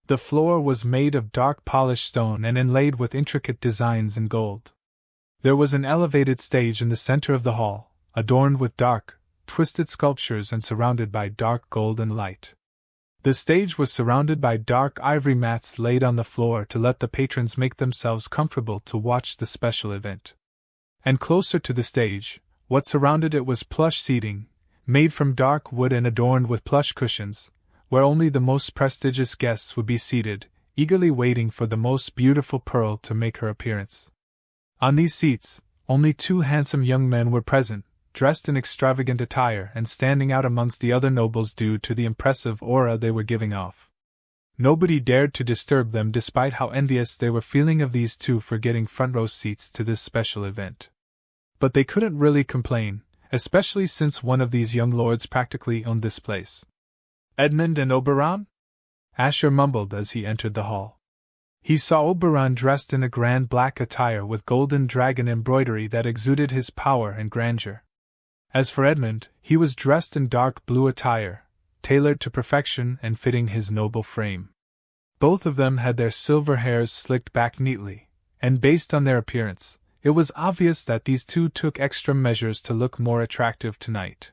The floor was made of dark polished stone and inlaid with intricate designs in gold. There was an elevated stage in the center of the hall, adorned with dark, twisted sculptures and surrounded by dark golden light. The stage was surrounded by dark ivory mats laid on the floor to let the patrons make themselves comfortable to watch the special event. And closer to the stage, what surrounded it was plush seating, made from dark wood and adorned with plush cushions, where only the most prestigious guests would be seated, eagerly waiting for the most beautiful pearl to make her appearance. On these seats, only two handsome young men were present, dressed in extravagant attire and standing out amongst the other nobles due to the impressive aura they were giving off. Nobody dared to disturb them despite how envious they were feeling of these two for getting front-row seats to this special event. But they couldn't really complain, especially since one of these young lords practically owned this place. Edmund and Oberon? Asher mumbled as he entered the hall. He saw Oberon dressed in a grand black attire with golden dragon embroidery that exuded his power and grandeur. As for Edmund, he was dressed in dark blue attire, tailored to perfection and fitting his noble frame. Both of them had their silver hairs slicked back neatly, and based on their appearance, it was obvious that these two took extra measures to look more attractive tonight.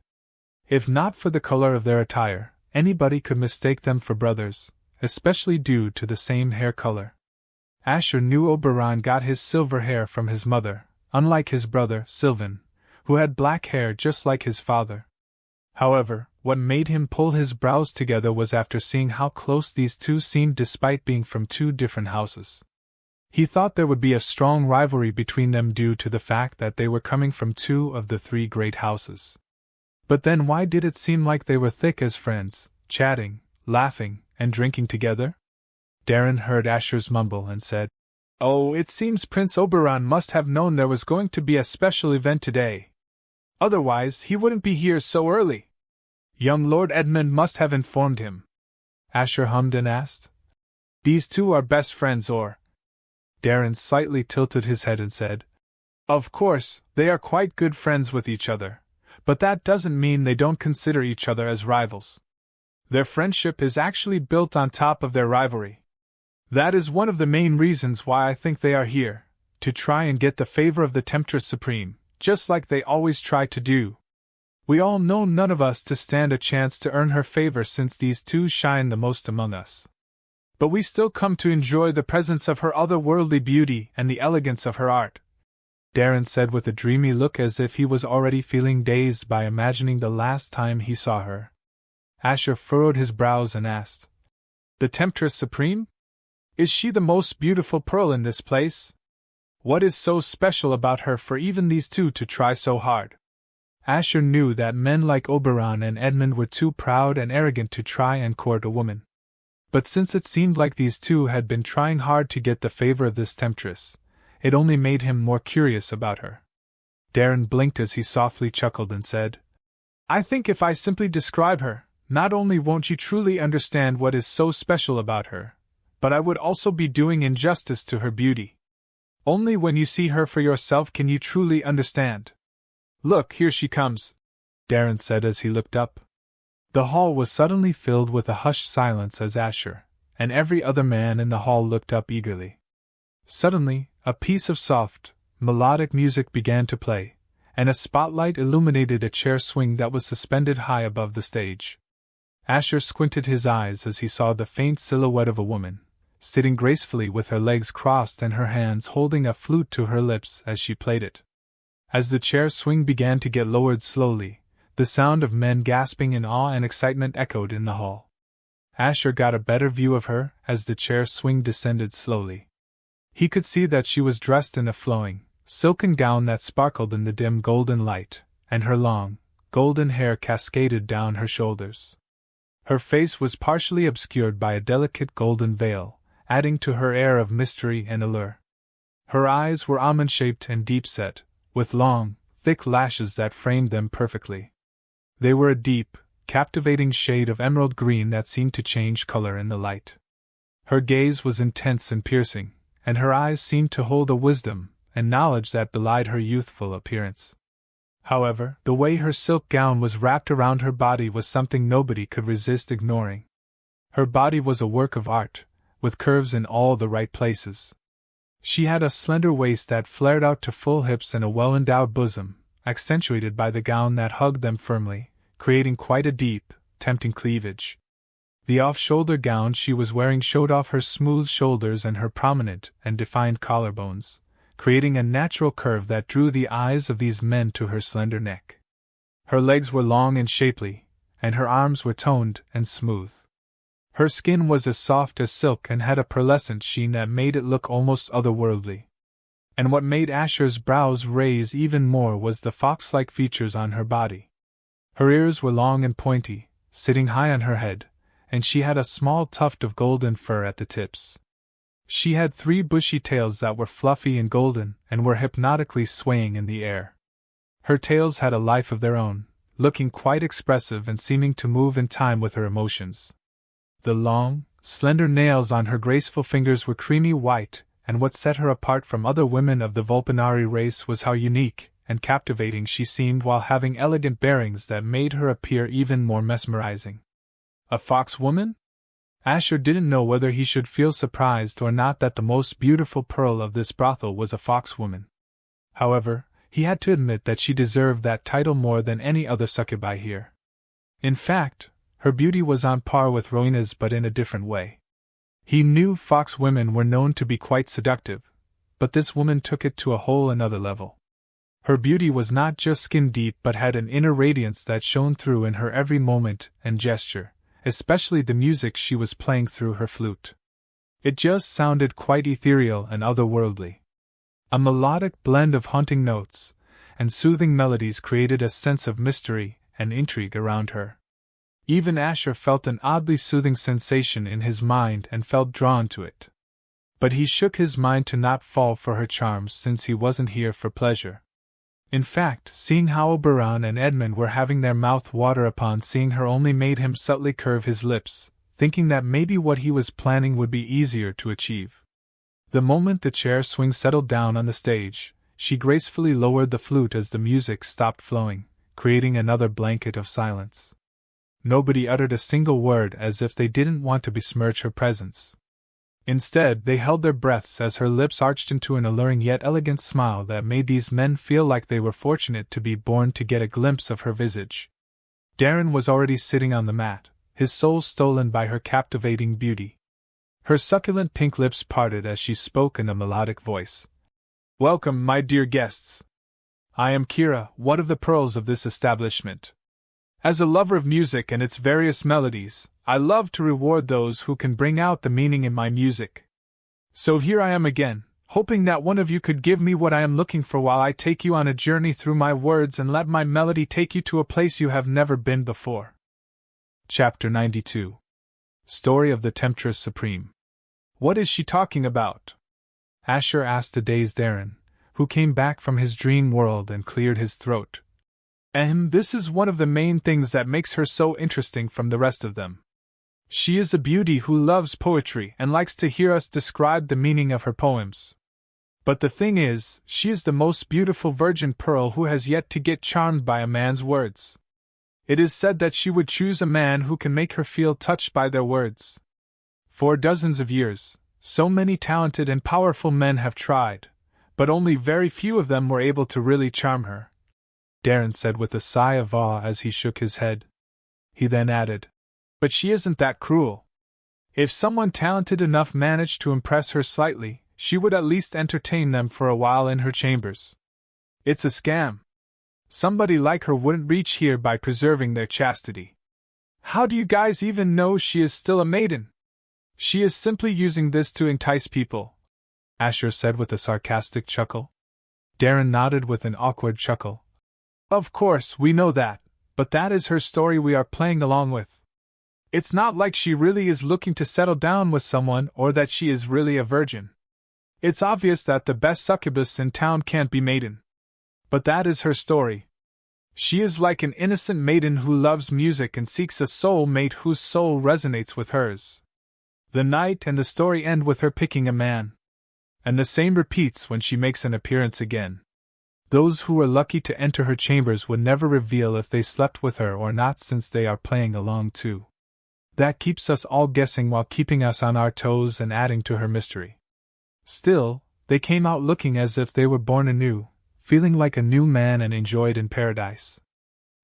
If not for the color of their attire, anybody could mistake them for brothers, especially due to the same hair color. Asher knew Oberon got his silver hair from his mother, unlike his brother, Sylvan, who had black hair just like his father. However, what made him pull his brows together was after seeing how close these two seemed despite being from two different houses. He thought there would be a strong rivalry between them due to the fact that they were coming from two of the three great houses. But then why did it seem like they were thick as friends, chatting, laughing, and drinking together? Darren heard Asher's mumble and said, "Oh, it seems Prince Oberon must have known there was going to be a special event today. Otherwise, he wouldn't be here so early. Young Lord Edmund must have informed him." Asher hummed and asked, "These two are best friends or?" Darren slightly tilted his head and said, "Of course, they are quite good friends with each other, but that doesn't mean they don't consider each other as rivals. Their friendship is actually built on top of their rivalry. That is one of the main reasons why I think they are here, to try and get the favor of the Temptress Supreme, just like they always try to do. We all know none of us to stand a chance to earn her favor since these two shine the most among us. But we still come to enjoy the presence of her otherworldly beauty and the elegance of her art," Darren said with a dreamy look as if he was already feeling dazed by imagining the last time he saw her. Asher furrowed his brows and asked, "The Temptress Supreme? Is she the most beautiful pearl in this place? What is so special about her for even these two to try so hard?" Asher knew that men like Oberon and Edmund were too proud and arrogant to try and court a woman. But since it seemed like these two had been trying hard to get the favor of this temptress, it only made him more curious about her. Darren blinked as he softly chuckled and said, "I think if I simply describe her, not only won't you truly understand what is so special about her, but I would also be doing injustice to her beauty. Only when you see her for yourself can you truly understand. Look, here she comes," Darren said as he looked up. The hall was suddenly filled with a hushed silence as Asher, and every other man in the hall looked up eagerly. Suddenly, a piece of soft, melodic music began to play, and a spotlight illuminated a chair swing that was suspended high above the stage. Asher squinted his eyes as he saw the faint silhouette of a woman, sitting gracefully with her legs crossed and her hands holding a flute to her lips as she played it. As the chair swing began to get lowered slowly, the sound of men gasping in awe and excitement echoed in the hall. Asher got a better view of her as the chair swing descended slowly. He could see that she was dressed in a flowing, silken gown that sparkled in the dim golden light, and her long, golden hair cascaded down her shoulders. Her face was partially obscured by a delicate golden veil, adding to her air of mystery and allure. Her eyes were almond-shaped and deep-set, with long, thick lashes that framed them perfectly. They were a deep, captivating shade of emerald green that seemed to change color in the light. Her gaze was intense and piercing, and her eyes seemed to hold a wisdom and knowledge that belied her youthful appearance. However, the way her silk gown was wrapped around her body was something nobody could resist ignoring. Her body was a work of art, with curves in all the right places. She had a slender waist that flared out to full hips and a well-endowed bosom, accentuated by the gown that hugged them firmly, creating quite a deep, tempting cleavage. The off-shoulder gown she was wearing showed off her smooth shoulders and her prominent and defined collarbones, creating a natural curve that drew the eyes of these men to her slender neck. Her legs were long and shapely, and her arms were toned and smooth. Her skin was as soft as silk and had a pearlescent sheen that made it look almost otherworldly. And what made Asher's brows raise even more was the fox-like features on her body. Her ears were long and pointy, sitting high on her head, and she had a small tuft of golden fur at the tips. She had 3 bushy tails that were fluffy and golden and were hypnotically swaying in the air. Her tails had a life of their own, looking quite expressive and seeming to move in time with her emotions. The long, slender nails on her graceful fingers were creamy white, and what set her apart from other women of the Vulpinari race was how unique and captivating she seemed while having elegant bearings that made her appear even more mesmerizing. A fox woman? Asher didn't know whether he should feel surprised or not that the most beautiful pearl of this brothel was a fox woman. However, he had to admit that she deserved that title more than any other succubi here. In fact, her beauty was on par with Rowena's but in a different way. He knew fox women were known to be quite seductive, but this woman took it to a whole another level. Her beauty was not just skin deep but had an inner radiance that shone through in her every moment and gesture, especially the music she was playing through her flute. It just sounded quite ethereal and otherworldly. A melodic blend of haunting notes and soothing melodies created a sense of mystery and intrigue around her. Even Asher felt an oddly soothing sensation in his mind and felt drawn to it. But he shook his mind to not fall for her charms since he wasn't here for pleasure. In fact, seeing how Oberon and Edmund were having their mouth water upon seeing her only made him subtly curve his lips, thinking that maybe what he was planning would be easier to achieve. The moment the chair swing settled down on the stage, she gracefully lowered the flute as the music stopped flowing, creating another blanket of silence. Nobody uttered a single word as if they didn't want to besmirch her presence. Instead, they held their breaths as her lips arched into an alluring yet elegant smile that made these men feel like they were fortunate to be born to get a glimpse of her visage. Darren was already sitting on the mat, his soul stolen by her captivating beauty. Her succulent pink lips parted as she spoke in a melodic voice. "Welcome, my dear guests. I am Kira, one of the pearls of this establishment. As a lover of music and its various melodies, I love to reward those who can bring out the meaning in my music. So here I am again, hoping that one of you could give me what I am looking for while I take you on a journey through my words and let my melody take you to a place you have never been before." Chapter 92. Story of the Temptress Supreme. "What is she talking about?" Asher asked the dazed Darren, who came back from his dream world and cleared his throat. This is one of the main things that makes her so interesting from the rest of them. She is a beauty who loves poetry and likes to hear us describe the meaning of her poems. But the thing is, she is the most beautiful virgin pearl who has yet to get charmed by a man's words. It is said that she would choose a man who can make her feel touched by their words. For dozens of years, so many talented and powerful men have tried, but only very few of them were able to really charm her," Darren said with a sigh of awe as he shook his head. He then added, "But she isn't that cruel. If someone talented enough managed to impress her slightly, she would at least entertain them for a while in her chambers. It's a scam. Somebody like her wouldn't reach here by preserving their chastity. How do you guys even know she is still a maiden? She is simply using this to entice people, Asher said with a sarcastic chuckle. Darren nodded with an awkward chuckle. Of course, we know that, but that is her story we are playing along with. It's not like she really is looking to settle down with someone or that she is really a virgin. It's obvious that the best succubus in town can't be maiden. But that is her story. She is like an innocent maiden who loves music and seeks a soul mate whose soul resonates with hers. The night and the story end with her picking a man. And the same repeats when she makes an appearance again. Those who were lucky to enter her chambers would never reveal if they slept with her or not, since they are playing along too. That keeps us all guessing while keeping us on our toes and adding to her mystery. Still, they came out looking as if they were born anew, feeling like a new man and enjoyed in paradise.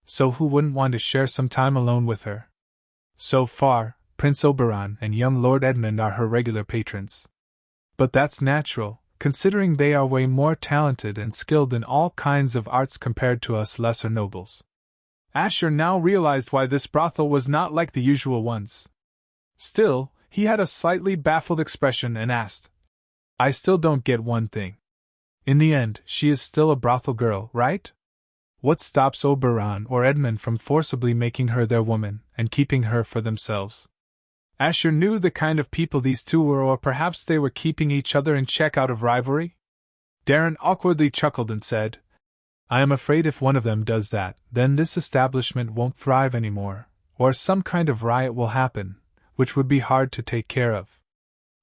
So who wouldn't want to share some time alone with her? So far, Prince Oberon and young Lord Edmund are her regular patrons. But that's natural, considering they are way more talented and skilled in all kinds of arts compared to us lesser nobles. Asher now realized why this brothel was not like the usual ones. Still, he had a slightly baffled expression and asked, I still don't get one thing. In the end, she is still a brothel girl, right? What stops Oberon or Edmund from forcibly making her their woman and keeping her for themselves? Asher knew the kind of people these two were, or perhaps they were keeping each other in check out of rivalry? Darren awkwardly chuckled and said, I am afraid if one of them does that, then this establishment won't thrive anymore, or some kind of riot will happen, which would be hard to take care of.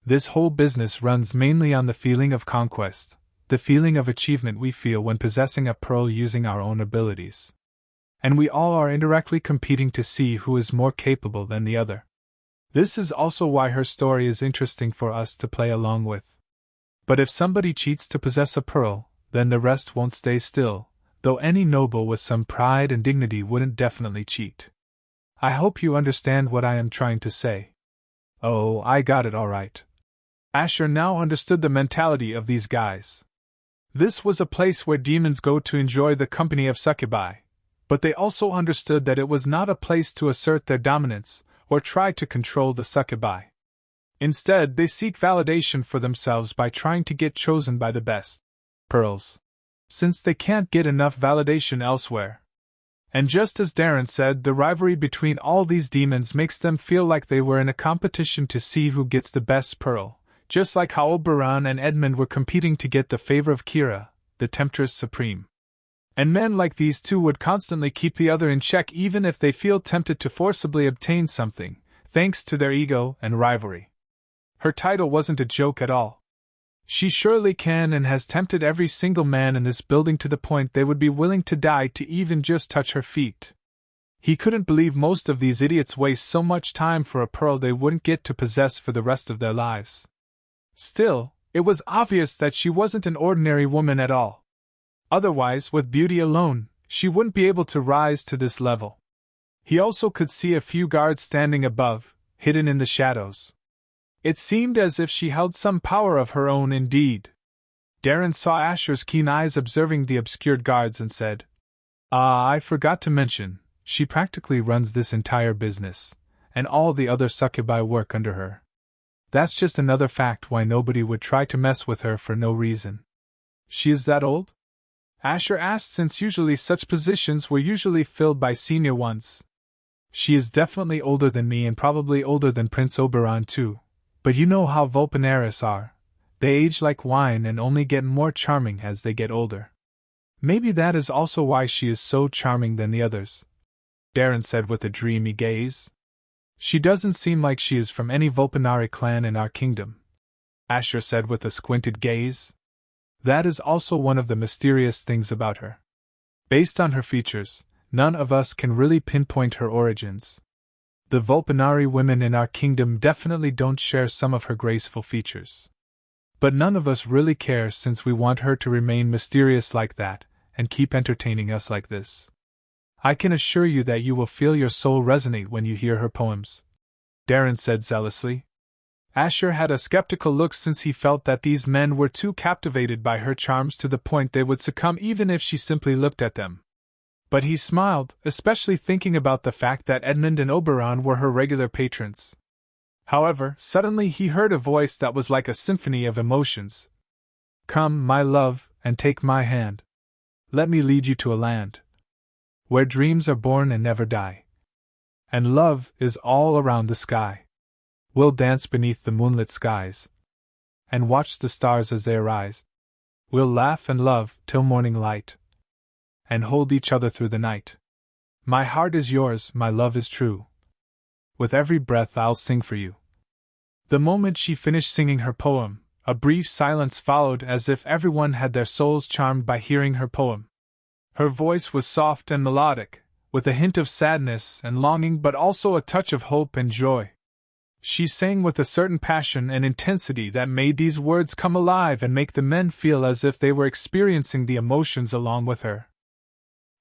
This whole business runs mainly on the feeling of conquest, the feeling of achievement we feel when possessing a pearl using our own abilities. And we all are indirectly competing to see who is more capable than the other. This is also why her story is interesting for us to play along with. But if somebody cheats to possess a pearl, then the rest won't stay still, though any noble with some pride and dignity wouldn't definitely cheat. I hope you understand what I am trying to say. Oh, I got it all right. Asher now understood the mentality of these guys. This was a place where demons go to enjoy the company of succubi, but they also understood that it was not a place to assert their dominance or try to control the succubi. Instead, they seek validation for themselves by trying to get chosen by the best pearls, since they can't get enough validation elsewhere. And just as Darren said, the rivalry between all these demons makes them feel like they were in a competition to see who gets the best pearl, just like how Oberon and Edmund were competing to get the favor of Kira, the Temptress Supreme. And men like these two would constantly keep the other in check even if they feel tempted to forcibly obtain something, thanks to their ego and rivalry. Her title wasn't a joke at all. She surely can and has tempted every single man in this building to the point they would be willing to die to even just touch her feet. He couldn't believe most of these idiots waste so much time for a pearl they wouldn't get to possess for the rest of their lives. Still, it was obvious that she wasn't an ordinary woman at all. Otherwise, with beauty alone, she wouldn't be able to rise to this level. He also could see a few guards standing above, hidden in the shadows. It seemed as if she held some power of her own indeed. Darren saw Asher's keen eyes observing the obscured guards and said, I forgot to mention, she practically runs this entire business, and all the other succubi work under her. That's just another fact why nobody would try to mess with her for no reason. She is that old? Asher asked, since usually such positions were usually filled by senior ones. She is definitely older than me and probably older than Prince Oberon too, but you know how Vulpinaris are. They age like wine and only get more charming as they get older. Maybe that is also why she is so charming than the others, Darren said with a dreamy gaze. She doesn't seem like she is from any Vulpinari clan in our kingdom, Asher said with a squinted gaze. That is also one of the mysterious things about her. Based on her features, none of us can really pinpoint her origins. The Vulpinari women in our kingdom definitely don't share some of her graceful features. But none of us really care, since we want her to remain mysterious like that, and keep entertaining us like this. I can assure you that you will feel your soul resonate when you hear her poems, Darren said zealously. Asher had a skeptical look, since he felt that these men were too captivated by her charms to the point they would succumb even if she simply looked at them. But he smiled, especially thinking about the fact that Edmund and Oberon were her regular patrons. However, suddenly he heard a voice that was like a symphony of emotions. "Come, my love, and take my hand. Let me lead you to a land where dreams are born and never die. And love is all around the sky. We'll dance beneath the moonlit skies and watch the stars as they arise. We'll laugh and love till morning light and hold each other through the night. My heart is yours, my love is true. With every breath I'll sing for you." The moment she finished singing her poem, a brief silence followed, as if everyone had their souls charmed by hearing her poem. Her voice was soft and melodic, with a hint of sadness and longing but also a touch of hope and joy. She sang with a certain passion and intensity that made these words come alive and make the men feel as if they were experiencing the emotions along with her.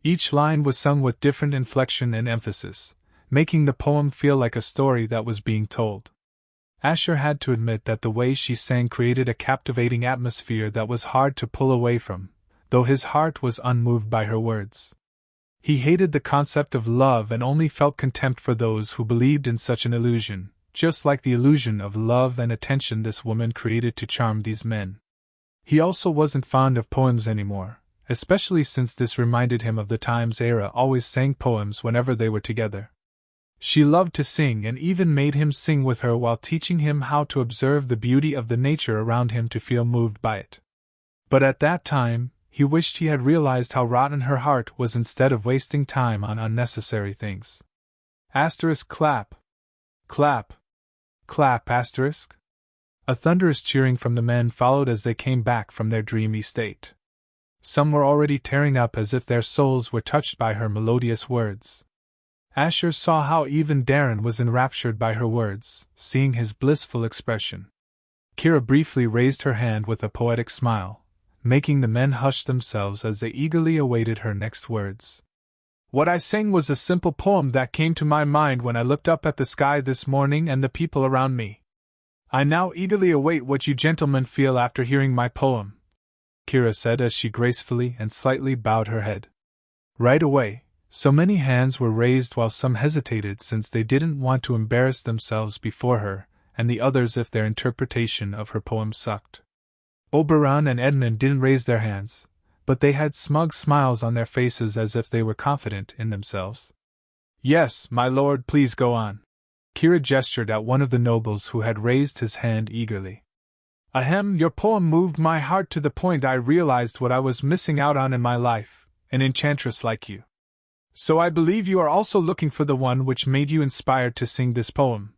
Each line was sung with different inflection and emphasis, making the poem feel like a story that was being told. Asher had to admit that the way she sang created a captivating atmosphere that was hard to pull away from, though his heart was unmoved by her words. He hated the concept of love and only felt contempt for those who believed in such an illusion, just like the illusion of love and attention this woman created to charm these men. He also wasn't fond of poems anymore, especially since this reminded him of the times Era always sang poems whenever they were together. She loved to sing and even made him sing with her while teaching him how to observe the beauty of the nature around him to feel moved by it. But at that time, he wished he had realized how rotten her heart was instead of wasting time on unnecessary things. Clap. Clap. Clap. A thunderous cheering from the men followed as they came back from their dreamy state. Some were already tearing up as if their souls were touched by her melodious words. Asher saw how even Darren was enraptured by her words, seeing his blissful expression. Kira briefly raised her hand with a poetic smile, making the men hush themselves as they eagerly awaited her next words. "What I sang was a simple poem that came to my mind when I looked up at the sky this morning and the people around me. I now eagerly await what you gentlemen feel after hearing my poem," Kira said as she gracefully and slightly bowed her head. Right away, so many hands were raised while some hesitated since they didn't want to embarrass themselves before her, and the others if their interpretation of her poem sucked. Oberon and Edmund didn't raise their hands, but they had smug smiles on their faces as if they were confident in themselves. "Yes, my lord, please go on." Kira gestured at one of the nobles who had raised his hand eagerly. "Ahem, your poem moved my heart to the point I realized what I was missing out on in my life, an enchantress like you. So I believe you are also looking for the one which made you inspired to sing this poem,"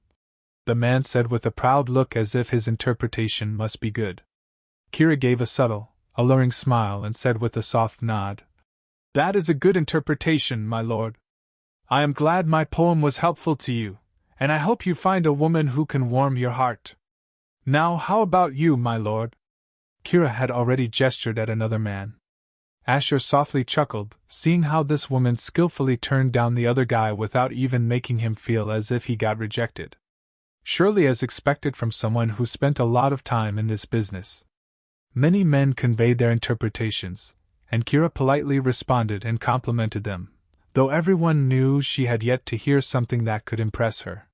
the man said with a proud look as if his interpretation must be good. Kira gave a subtle, alluring smile and said with a soft nod, "That is a good interpretation, my lord. I am glad my poem was helpful to you, and I hope you find a woman who can warm your heart. Now how about you, my lord?" Kira had already gestured at another man. Asher softly chuckled, seeing how this woman skillfully turned down the other guy without even making him feel as if he got rejected. Surely as expected from someone who spent a lot of time in this business. Many men conveyed their interpretations, and Kira politely responded and complimented them, though everyone knew she had yet to hear something that could impress her.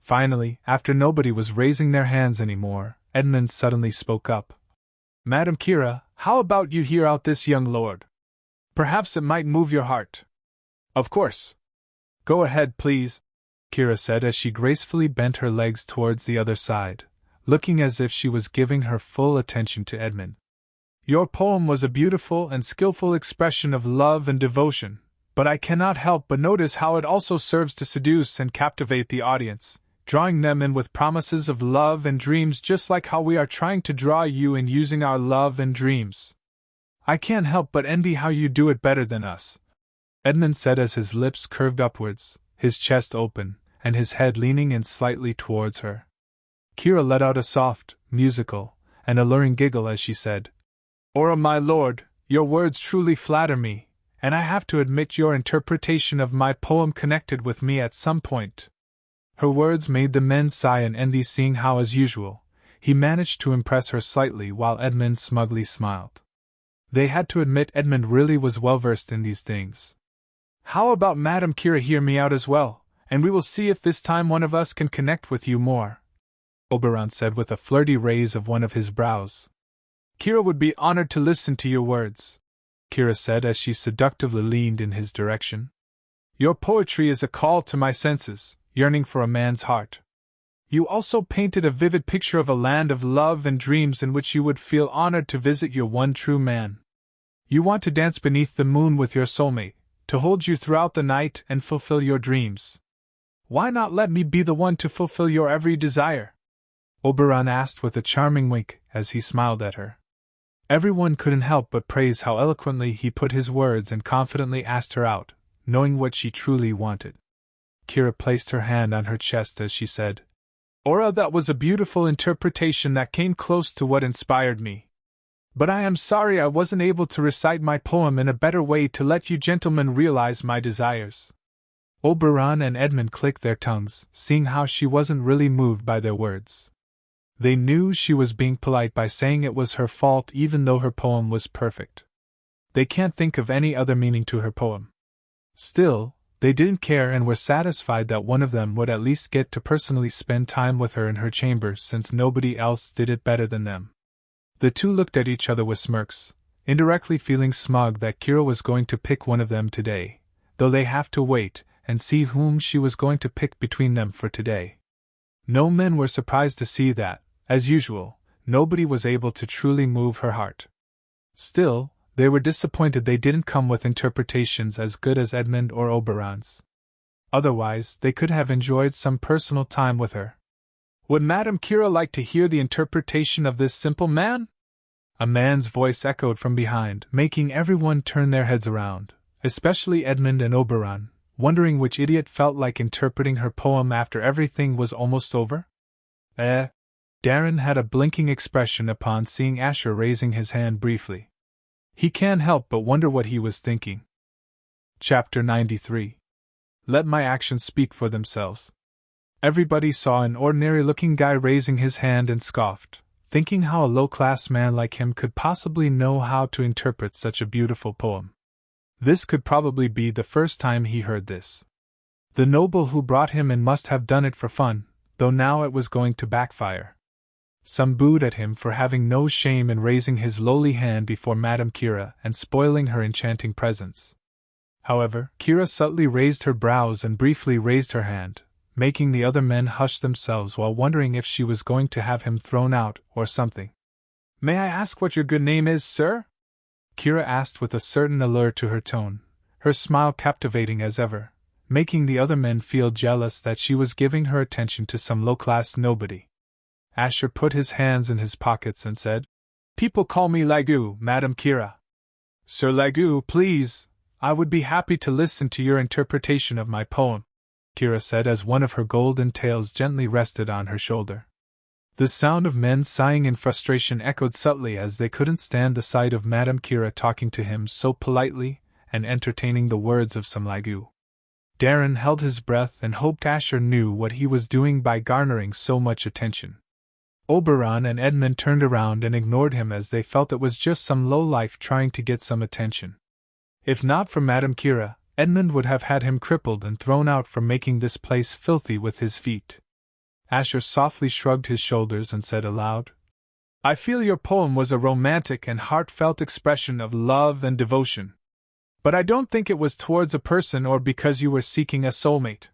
Finally, after nobody was raising their hands anymore, Edmund suddenly spoke up. "Madam Kira, how about you hear out this young lord? Perhaps it might move your heart." "Of course. Go ahead, please," Kira said as she gracefully bent her legs towards the other side, looking as if she was giving her full attention to Edmund. "Your poem was a beautiful and skillful expression of love and devotion, but I cannot help but notice how it also serves to seduce and captivate the audience, drawing them in with promises of love and dreams just like how we are trying to draw you in using our love and dreams. I can't help but envy how you do it better than us," Edmund said as his lips curved upwards, his chest open, and his head leaning in slightly towards her. Kira let out a soft, musical, and alluring giggle as she said, "Ora, my lord, your words truly flatter me, and I have to admit your interpretation of my poem connected with me at some point." Her words made the men sigh in envy, seeing how, as usual, he managed to impress her slightly while Edmund smugly smiled. They had to admit Edmund really was well versed in these things. How about Madame Kira hear me out as well, and we will see if this time one of us can connect with you more, Oberon said with a flirty raise of one of his brows. Kira would be honored to listen to your words, Kira said as she seductively leaned in his direction. Your poetry is a call to my senses, yearning for a man's heart. You also painted a vivid picture of a land of love and dreams in which you would feel honored to visit your one true man. You want to dance beneath the moon with your soulmate, to hold you throughout the night and fulfill your dreams. Why not let me be the one to fulfill your every desire? Oberon asked with a charming wink as he smiled at her. Everyone couldn't help but praise how eloquently he put his words and confidently asked her out, knowing what she truly wanted. Kira placed her hand on her chest as she said, Ora, that was a beautiful interpretation that came close to what inspired me. But I am sorry I wasn't able to recite my poem in a better way to let you gentlemen realize my desires. Oberon and Edmund clicked their tongues, seeing how she wasn't really moved by their words. They knew she was being polite by saying it was her fault even though her poem was perfect. They can't think of any other meaning to her poem. Still, they didn't care and were satisfied that one of them would at least get to personally spend time with her in her chamber since nobody else did it better than them. The two looked at each other with smirks, indirectly feeling smug that Kira was going to pick one of them today, though they have to wait and see whom she was going to pick between them for today. No men were surprised to see that, as usual, nobody was able to truly move her heart. Still, they were disappointed they didn't come with interpretations as good as Edmund or Oberon's. Otherwise, they could have enjoyed some personal time with her. Would Madame Kira like to hear the interpretation of this simple man? A man's voice echoed from behind, making everyone turn their heads around, especially Edmund and Oberon, wondering which idiot felt like interpreting her poem after everything was almost over. Darren had a blinking expression upon seeing Asher raising his hand briefly. He can't help but wonder what he was thinking. Chapter 93. Let my actions speak for themselves. Everybody saw an ordinary-looking guy raising his hand and scoffed, thinking how a low-class man like him could possibly know how to interpret such a beautiful poem. This could probably be the first time he heard this. The noble who brought him in must have done it for fun, though now it was going to backfire. Some booed at him for having no shame in raising his lowly hand before Madame Kira and spoiling her enchanting presence. However, Kira subtly raised her brows and briefly raised her hand, making the other men hush themselves while wondering if she was going to have him thrown out or something. May I ask what your good name is, sir? Kira asked with a certain allure to her tone, her smile captivating as ever, making the other men feel jealous that she was giving her attention to some low-class nobody. Asher put his hands in his pockets and said, People call me Lagu, Madame Kira. Sir Lagu, please, I would be happy to listen to your interpretation of my poem, Kira said as one of her golden tails gently rested on her shoulder. The sound of men sighing in frustration echoed subtly as they couldn't stand the sight of Madame Kira talking to him so politely and entertaining the words of some Lagu. Darren held his breath and hoped Asher knew what he was doing by garnering so much attention. Oberon and Edmund turned around and ignored him as they felt it was just some lowlife trying to get some attention. If not for Madame Kira, Edmund would have had him crippled and thrown out for making this place filthy with his feet. Asher softly shrugged his shoulders and said aloud, I feel your poem was a romantic and heartfelt expression of love and devotion. But I don't think it was towards a person or because you were seeking a soulmate.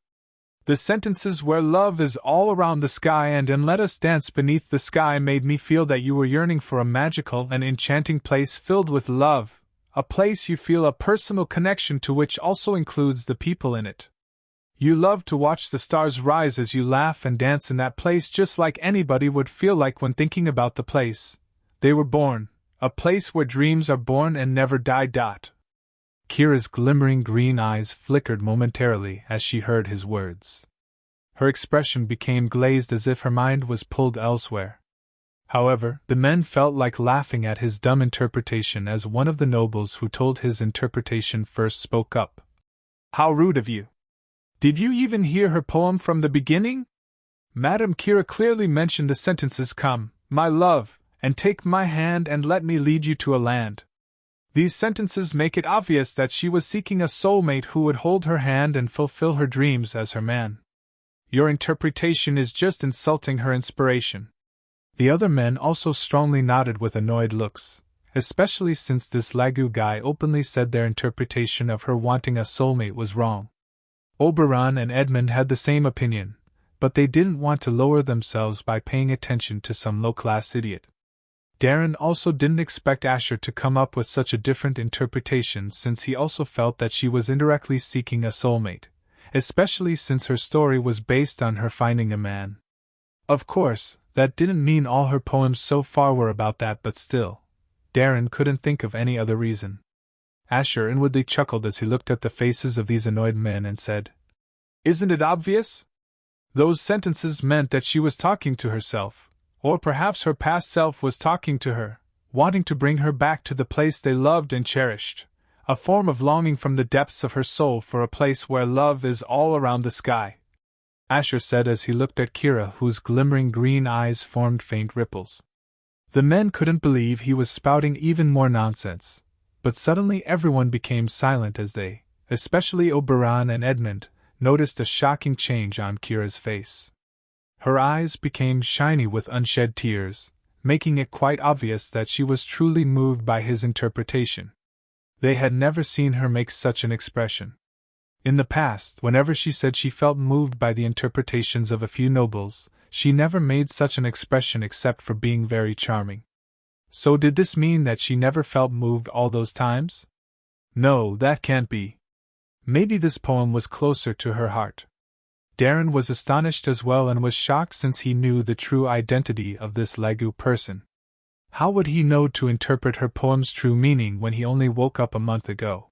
The sentences where love is all around the sky and let us dance beneath the sky made me feel that you were yearning for a magical and enchanting place filled with love, a place you feel a personal connection to which also includes the people in it. You love to watch the stars rise as you laugh and dance in that place just like anybody would feel like when thinking about the place they were born, a place where dreams are born and never die. Kira's glimmering green eyes flickered momentarily as she heard his words. Her expression became glazed as if her mind was pulled elsewhere. However, the men felt like laughing at his dumb interpretation as one of the nobles who told his interpretation first spoke up. How rude of you! Did you even hear her poem from the beginning? Madame Kira clearly mentioned the sentences come, my love, and take my hand and let me lead you to a land. These sentences make it obvious that she was seeking a soulmate who would hold her hand and fulfill her dreams as her man. Your interpretation is just insulting her inspiration. The other men also strongly nodded with annoyed looks, especially since this Lagu guy openly said their interpretation of her wanting a soulmate was wrong. Oberon and Edmund had the same opinion, but they didn't want to lower themselves by paying attention to some low-class idiot. Darren also didn't expect Asher to come up with such a different interpretation, since he also felt that she was indirectly seeking a soulmate, especially since her story was based on her finding a man. Of course, that didn't mean all her poems so far were about that, but still, Darren couldn't think of any other reason. Asher inwardly chuckled as he looked at the faces of these annoyed men and said, "Isn't it obvious? Those sentences meant that she was talking to herself, or perhaps her past self was talking to her, wanting to bring her back to the place they loved and cherished, a form of longing from the depths of her soul for a place where love is all around the sky," Asher said as he looked at Kira, whose glimmering green eyes formed faint ripples. The men couldn't believe he was spouting even more nonsense, but suddenly everyone became silent as they, especially Oberon and Edmund, noticed a shocking change on Kira's face. Her eyes became shiny with unshed tears, making it quite obvious that she was truly moved by his interpretation. They had never seen her make such an expression. In the past, whenever she said she felt moved by the interpretations of a few nobles, she never made such an expression except for being very charming. So did this mean that she never felt moved all those times? No, that can't be. Maybe this poem was closer to her heart. Darren was astonished as well and was shocked since he knew the true identity of this Lagu person. How would he know to interpret her poem's true meaning when he only woke up a month ago?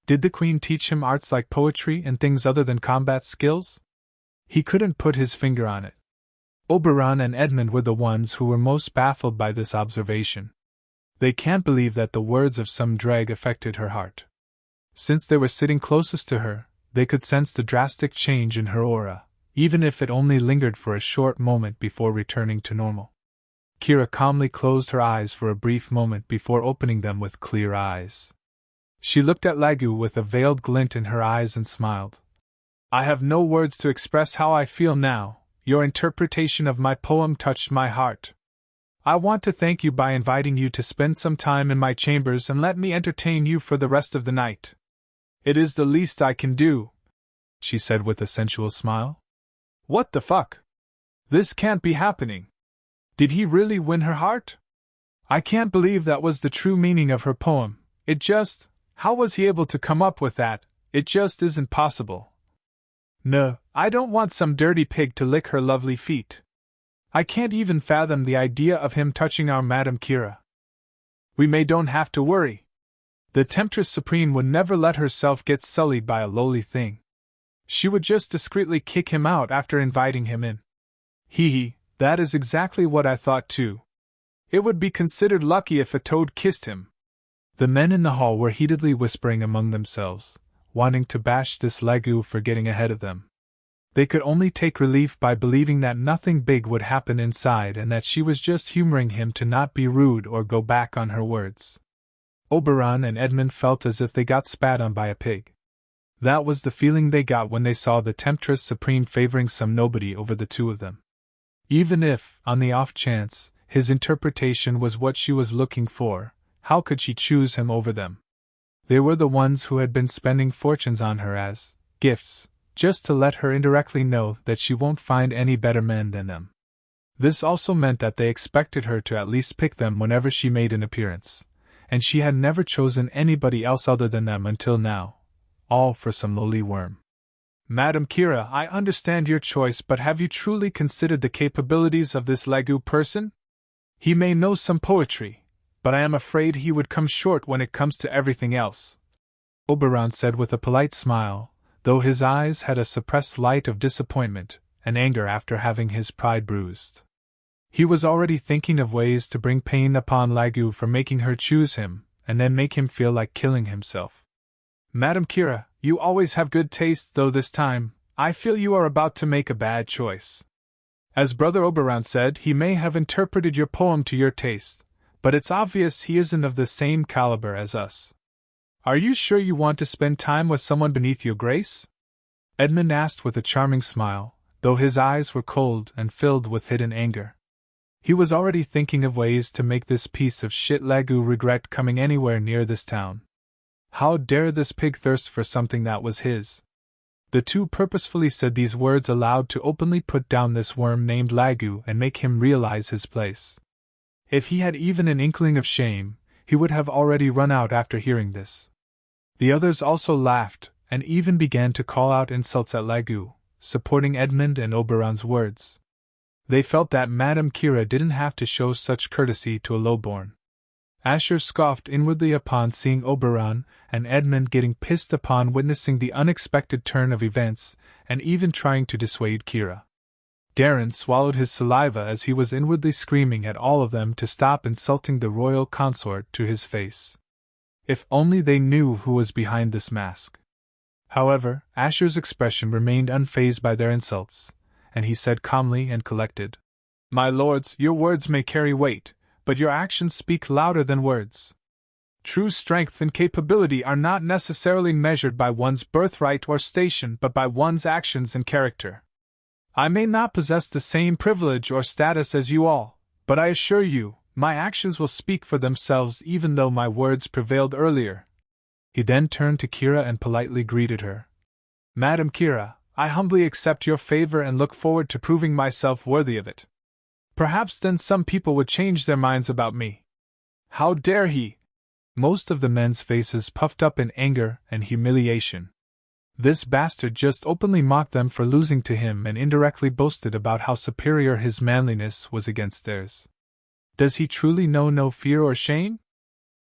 Did the queen teach him arts like poetry and things other than combat skills? He couldn't put his finger on it. Oberon and Edmund were the ones who were most baffled by this observation. They can't believe that the words of some drag affected her heart. Since they were sitting closest to her, they could sense the drastic change in her aura, even if it only lingered for a short moment before returning to normal. Kira calmly closed her eyes for a brief moment before opening them with clear eyes. She looked at Lagu with a veiled glint in her eyes and smiled. "I have no words to express how I feel now. Your interpretation of my poem touched my heart. I want to thank you by inviting you to spend some time in my chambers and let me entertain you for the rest of the night. It is the least I can do," she said with a sensual smile. "What the fuck? This can't be happening. Did he really win her heart? I can't believe that was the true meaning of her poem. How was he able to come up with that? It just isn't possible. No, I don't want some dirty pig to lick her lovely feet. I can't even fathom the idea of him touching our Madame Kira. We don't have to worry. The Temptress Supreme would never let herself get sullied by a lowly thing. She would just discreetly kick him out after inviting him in. That is exactly what I thought too. It would be considered lucky if a toad kissed him." The men in the hall were heatedly whispering among themselves, wanting to bash this Lagu for getting ahead of them. They could only take relief by believing that nothing big would happen inside and that she was just humoring him to not be rude or go back on her words. Oberon and Edmund felt as if they got spat on by a pig. That was the feeling they got when they saw the Temptress Supreme favoring some nobody over the two of them. Even if, on the off chance, his interpretation was what she was looking for, how could she choose him over them? They were the ones who had been spending fortunes on her as gifts, just to let her indirectly know that she won't find any better men than them. This also meant that they expected her to at least pick them whenever she made an appearance, and she had never chosen anybody else other than them until now, all for some lowly worm. "Madame Kira, I understand your choice, but have you truly considered the capabilities of this Lagu person? He may know some poetry, but I am afraid he would come short when it comes to everything else," Oberon said with a polite smile, though his eyes had a suppressed light of disappointment and anger after having his pride bruised. He was already thinking of ways to bring pain upon Lagu for making her choose him, and then make him feel like killing himself. "Madame Kira, you always have good taste, though this time, I feel you are about to make a bad choice. As Brother Oberon said, he may have interpreted your poem to your taste, but it's obvious he isn't of the same caliber as us. Are you sure you want to spend time with someone beneath your grace? Edmund asked with a charming smile, though his eyes were cold and filled with hidden anger. He was already thinking of ways to make this piece of shit Lagu regret coming anywhere near this town. How dare this pig thirst for something that was his? The two purposefully said these words aloud to openly put down this worm named Lagu and make him realize his place. If he had even an inkling of shame, he would have already run out after hearing this. The others also laughed, and even began to call out insults at Lagu, supporting Edmund and Oberon's words. They felt that Madame Kira didn't have to show such courtesy to a lowborn. Asher scoffed inwardly upon seeing Oberon and Edmund getting pissed upon witnessing the unexpected turn of events, and even trying to dissuade Kira. Darren swallowed his saliva as he was inwardly screaming at all of them to stop insulting the royal consort to his face. If only they knew who was behind this mask. However, Asher's expression remained unfazed by their insults, and he said calmly and collected, "My lords, your words may carry weight, but your actions speak louder than words. True strength and capability are not necessarily measured by one's birthright or station but by one's actions and character. I may not possess the same privilege or status as you all, but I assure you, my actions will speak for themselves even though my words prevailed earlier." He then turned to Kira and politely greeted her. "Madam Kira, I humbly accept your favor and look forward to proving myself worthy of it. Perhaps then some people would change their minds about me." "How dare he!" Most of the men's faces puffed up in anger and humiliation. This bastard just openly mocked them for losing to him and indirectly boasted about how superior his manliness was against theirs. Does he truly know no fear or shame?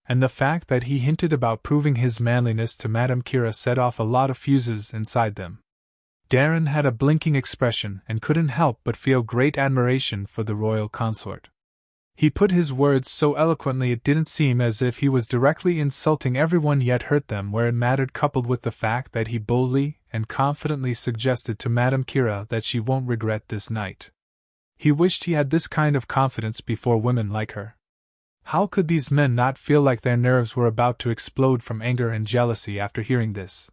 And the fact that he hinted about proving his manliness to Madame Kira set off a lot of fuses inside them. Darren had a blinking expression and couldn't help but feel great admiration for the royal consort. He put his words so eloquently it didn't seem as if he was directly insulting everyone yet hurt them where it mattered, coupled with the fact that he boldly and confidently suggested to Madame Kira that she won't regret this night. He wished he had this kind of confidence before women like her. How could these men not feel like their nerves were about to explode from anger and jealousy after hearing this?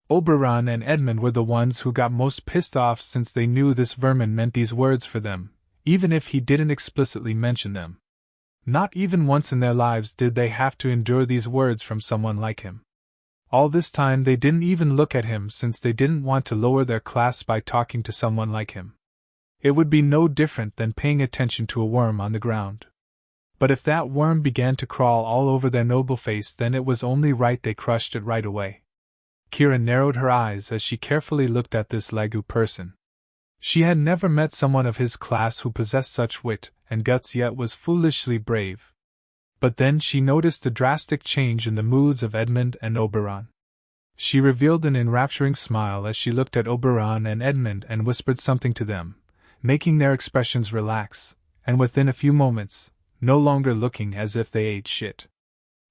Oberon and Edmund were the ones who got most pissed off since they knew this vermin meant these words for them, even if he didn't explicitly mention them. Not even once in their lives did they have to endure these words from someone like him. All this time they didn't even look at him since they didn't want to lower their class by talking to someone like him. It would be no different than paying attention to a worm on the ground. But if that worm began to crawl all over their noble face, then it was only right they crushed it right away. Kira narrowed her eyes as she carefully looked at this Lagu person. She had never met someone of his class who possessed such wit and guts yet was foolishly brave. But then she noticed the drastic change in the moods of Edmund and Oberon. She revealed an enrapturing smile as she looked at Oberon and Edmund and whispered something to them, making their expressions relax, and within a few moments, no longer looking as if they ate shit.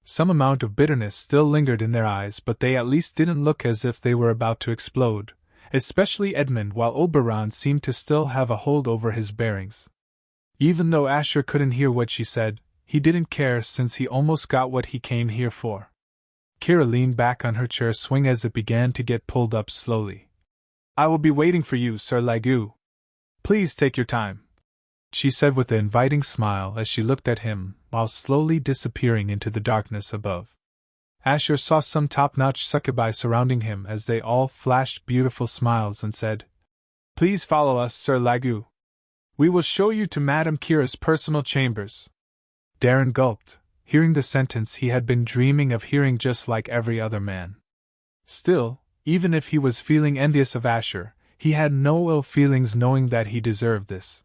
Some amount of bitterness still lingered in their eyes, but they at least didn't look as if they were about to explode, especially Edmund, while Oberon seemed to still have a hold over his bearings. Even though Asher couldn't hear what she said, he didn't care since he almost got what he came here for. Kira leaned back on her chair swing as it began to get pulled up slowly. "I will be waiting for you, Sir Lagu. Please take your time," she said with an inviting smile as she looked at him, while slowly disappearing into the darkness above. Asher saw some top-notch succubi surrounding him as they all flashed beautiful smiles and said, "Please follow us, Sir Lagu. We will show you to Madame Kira's personal chambers." Darren gulped, hearing the sentence he had been dreaming of hearing just like every other man. Still, even if he was feeling envious of Asher, he had no ill feelings knowing that he deserved this.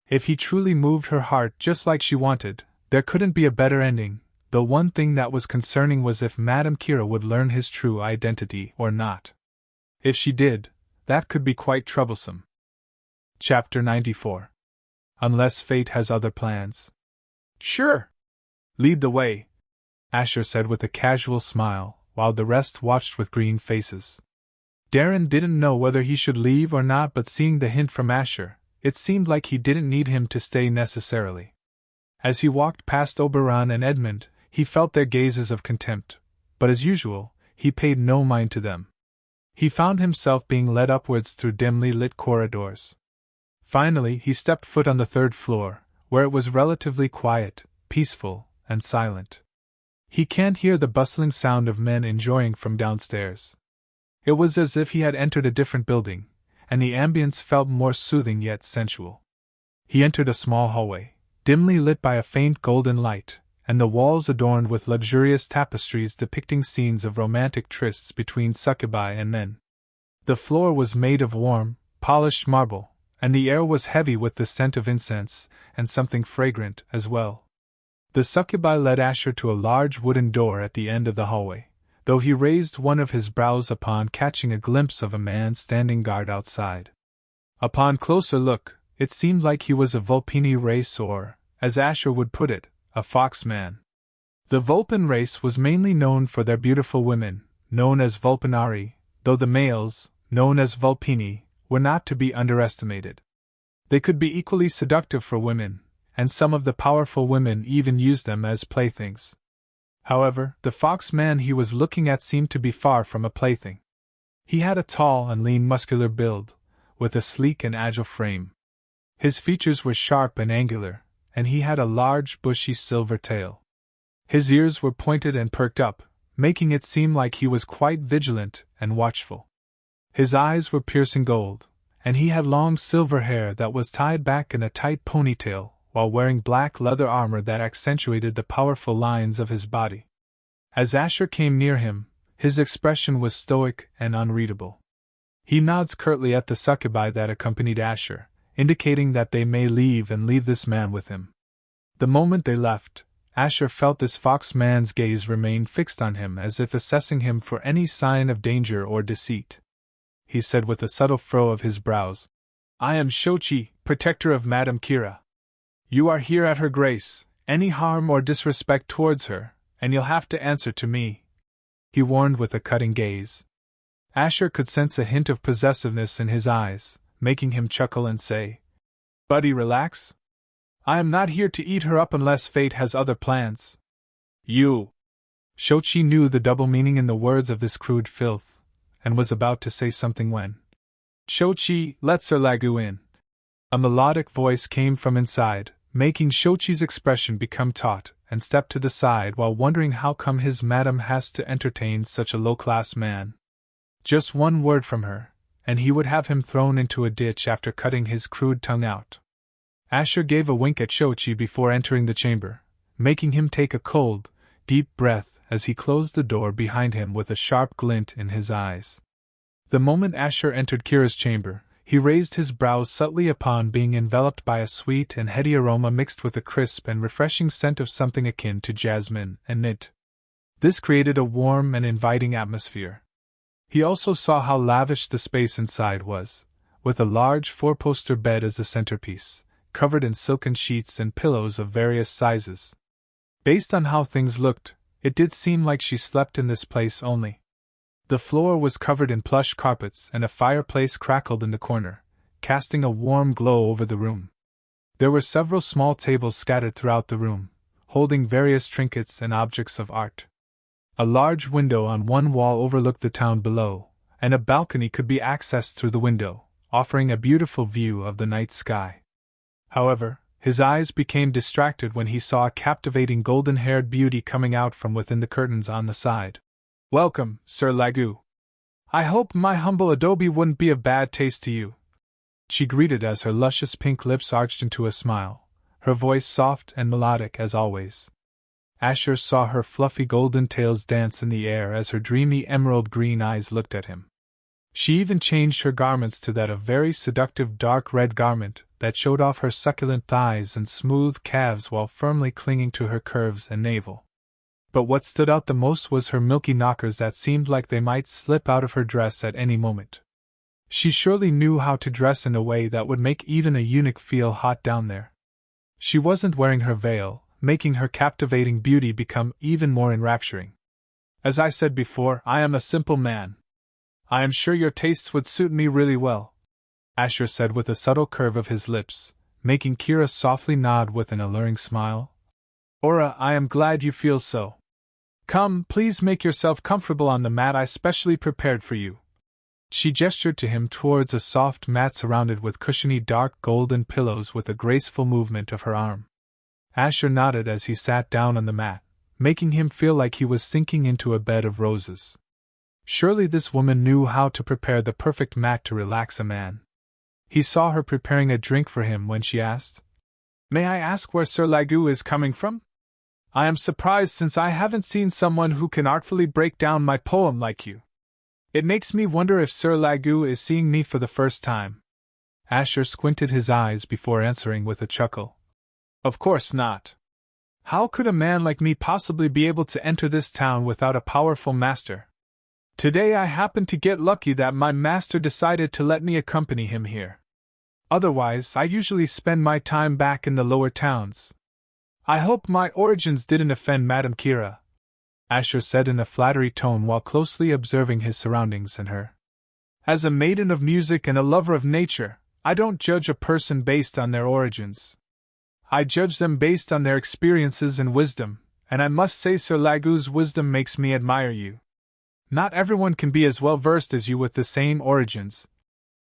If he truly moved her heart just like she wanted, there couldn't be a better ending. The one thing that was concerning was if Madame Kira would learn his true identity or not. If she did, that could be quite troublesome. Chapter 94. Unless fate has other plans. "Sure. Lead the way," Asher said with a casual smile, while the rest watched with green faces. Darren didn't know whether he should leave or not, but seeing the hint from Asher, it seemed like he didn't need him to stay necessarily. As he walked past Oberon and Edmund, he felt their gazes of contempt, but as usual, he paid no mind to them. He found himself being led upwards through dimly lit corridors. Finally, he stepped foot on the third floor, where it was relatively quiet, peaceful, and silent. He can't hear the bustling sound of men enjoying from downstairs. It was as if he had entered a different building, and the ambience felt more soothing yet sensual. He entered a small hallway, dimly lit by a faint golden light, and the walls adorned with luxurious tapestries depicting scenes of romantic trysts between succubi and men. The floor was made of warm, polished marble, and the air was heavy with the scent of incense, and something fragrant as well. The succubi led Asher to a large wooden door at the end of the hallway, though he raised one of his brows upon catching a glimpse of a man standing guard outside. Upon closer look, it seemed like he was a Vulpini race or, as Asher would put it, a fox man. The Vulpin race was mainly known for their beautiful women, known as Vulpinari, though the males, known as Vulpini, were not to be underestimated. They could be equally seductive for women, and some of the powerful women even used them as playthings. However, the fox man he was looking at seemed to be far from a plaything. He had a tall and lean muscular build, with a sleek and agile frame. His features were sharp and angular, and he had a large bushy silver tail. His ears were pointed and perked up, making it seem like he was quite vigilant and watchful. His eyes were piercing gold, and he had long silver hair that was tied back in a tight ponytail, while wearing black leather armor that accentuated the powerful lines of his body. As Asher came near him, his expression was stoic and unreadable. He nods curtly at the succubi that accompanied Asher, indicating that they may leave and leave this man with him. The moment they left, Asher felt this fox man's gaze remain fixed on him as if assessing him for any sign of danger or deceit. He said with a subtle furrow of his brows, "I am Shochi, protector of Madame Kira. You are here at her grace, any harm or disrespect towards her, and you'll have to answer to me," he warned with a cutting gaze. Asher could sense a hint of possessiveness in his eyes, making him chuckle and say, "Buddy, relax. I am not here to eat her up unless fate has other plans." "You!" Shochi knew the double meaning in the words of this crude filth, and was about to say something when, "Shochi, let Sir Lagu in." A melodic voice came from inside, making Shochi's expression become taut, and stepped to the side while wondering how come his madam has to entertain such a low-class man. Just one word from her, and he would have him thrown into a ditch after cutting his crude tongue out. Asher gave a wink at Shochi before entering the chamber, making him take a cold, deep breath as he closed the door behind him with a sharp glint in his eyes. The moment Asher entered Kira's chamber, he raised his brows subtly upon being enveloped by a sweet and heady aroma mixed with a crisp and refreshing scent of something akin to jasmine and mint. This created a warm and inviting atmosphere. He also saw how lavish the space inside was, with a large four-poster bed as the centerpiece, covered in silken sheets and pillows of various sizes. Based on how things looked, it did seem like she slept in this place only. The floor was covered in plush carpets and a fireplace crackled in the corner, casting a warm glow over the room. There were several small tables scattered throughout the room, holding various trinkets and objects of art. A large window on one wall overlooked the town below, and a balcony could be accessed through the window, offering a beautiful view of the night sky. However, his eyes became distracted when he saw a captivating golden-haired beauty coming out from within the curtains on the side. "Welcome, Sir Lagu. I hope my humble adobe wouldn't be of bad taste to you," she greeted as her luscious pink lips arched into a smile, her voice soft and melodic as always. Asher saw her fluffy golden tails dance in the air as her dreamy emerald green eyes looked at him. She even changed her garments to that of very seductive dark red garment that showed off her succulent thighs and smooth calves while firmly clinging to her curves and navel. But what stood out the most was her milky knockers that seemed like they might slip out of her dress at any moment. She surely knew how to dress in a way that would make even a eunuch feel hot down there. She wasn't wearing her veil, making her captivating beauty become even more enrapturing. "As I said before, I am a simple man. I am sure your tastes would suit me really well," Asher said with a subtle curve of his lips, making Kira softly nod with an alluring smile. Aura, I am glad you feel so. Come, please make yourself comfortable on the mat I specially prepared for you. She gestured to him towards a soft mat surrounded with cushiony dark golden pillows with a graceful movement of her arm. Asher nodded as he sat down on the mat, making him feel like he was sinking into a bed of roses. Surely this woman knew how to prepare the perfect mat to relax a man. He saw her preparing a drink for him when she asked, "May I ask where Sir Lagu is coming from? I am surprised since I haven't seen someone who can artfully break down my poem like you. It makes me wonder if Sir Lagu is seeing me for the first time." Asher squinted his eyes before answering with a chuckle. "Of course not. How could a man like me possibly be able to enter this town without a powerful master? Today I happened to get lucky that my master decided to let me accompany him here. Otherwise, I usually spend my time back in the lower towns. I hope my origins didn't offend Madame Kira," Asher said in a flattery tone while closely observing his surroundings and her. "As a maiden of music and a lover of nature, I don't judge a person based on their origins. I judge them based on their experiences and wisdom, and I must say Sir Lagu's wisdom makes me admire you. Not everyone can be as well versed as you with the same origins,"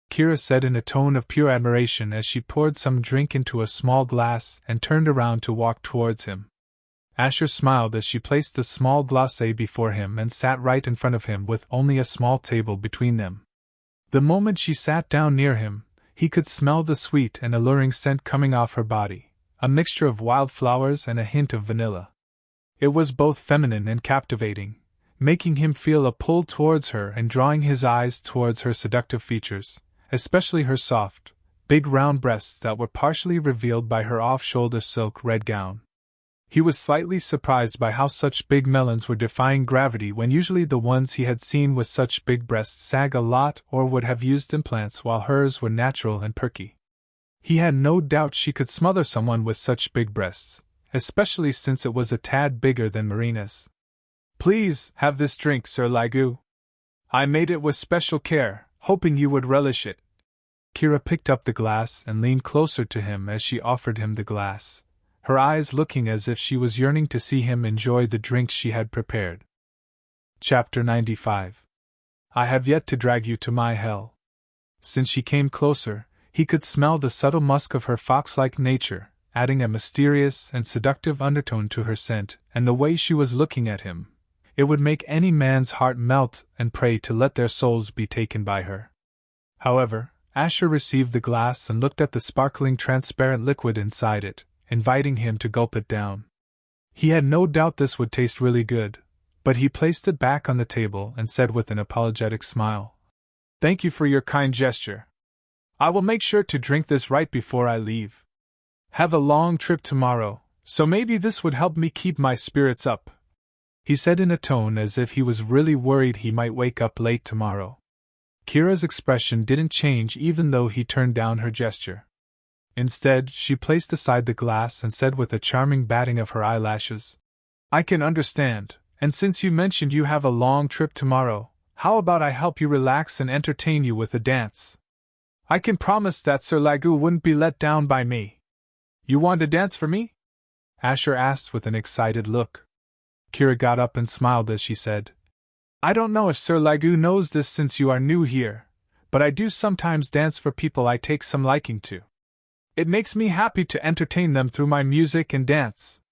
Kira said in a tone of pure admiration as she poured some drink into a small glass and turned around to walk towards him. Asher smiled as she placed the small glacé before him and sat right in front of him with only a small table between them. The moment she sat down near him, he could smell the sweet and alluring scent coming off her body, a mixture of wildflowers and a hint of vanilla. It was both feminine and captivating, making him feel a pull towards her and drawing his eyes towards her seductive features, especially her soft, big round breasts that were partially revealed by her off-shoulder silk red gown. He was slightly surprised by how such big melons were defying gravity when usually the ones he had seen with such big breasts sag a lot or would have used implants while hers were natural and perky. He had no doubt she could smother someone with such big breasts, especially since it was a tad bigger than Marina's. "Please, have this drink, Sir Lagu. I made it with special care, hoping you would relish it." Kira picked up the glass and leaned closer to him as she offered him the glass, her eyes looking as if she was yearning to see him enjoy the drink she had prepared. Chapter 95. I have yet to drag you to my hell. Since she came closer, he could smell the subtle musk of her fox-like nature, adding a mysterious and seductive undertone to her scent, and the way she was looking at him. It would make any man's heart melt and pray to let their souls be taken by her. However, Asher received the glass and looked at the sparkling transparent liquid inside it, inviting him to gulp it down. He had no doubt this would taste really good, but he placed it back on the table and said with an apologetic smile, "Thank you for your kind gesture. I will make sure to drink this right before I leave. Have a long trip tomorrow, so maybe this would help me keep my spirits up," he said in a tone as if he was really worried he might wake up late tomorrow. Kira's expression didn't change even though he turned down her gesture. Instead, she placed aside the glass and said with a charming batting of her eyelashes, "I can understand, and since you mentioned you have a long trip tomorrow, how about I help you relax and entertain you with a dance? I can promise that Sir Lagu wouldn't be let down by me." "You want to dance for me?" Asher asked with an excited look. Kira got up and smiled as she said, "I don't know if Sir Lagu knows this since you are new here, but I do sometimes dance for people I take some liking to. It makes me happy to entertain them through my music and dance.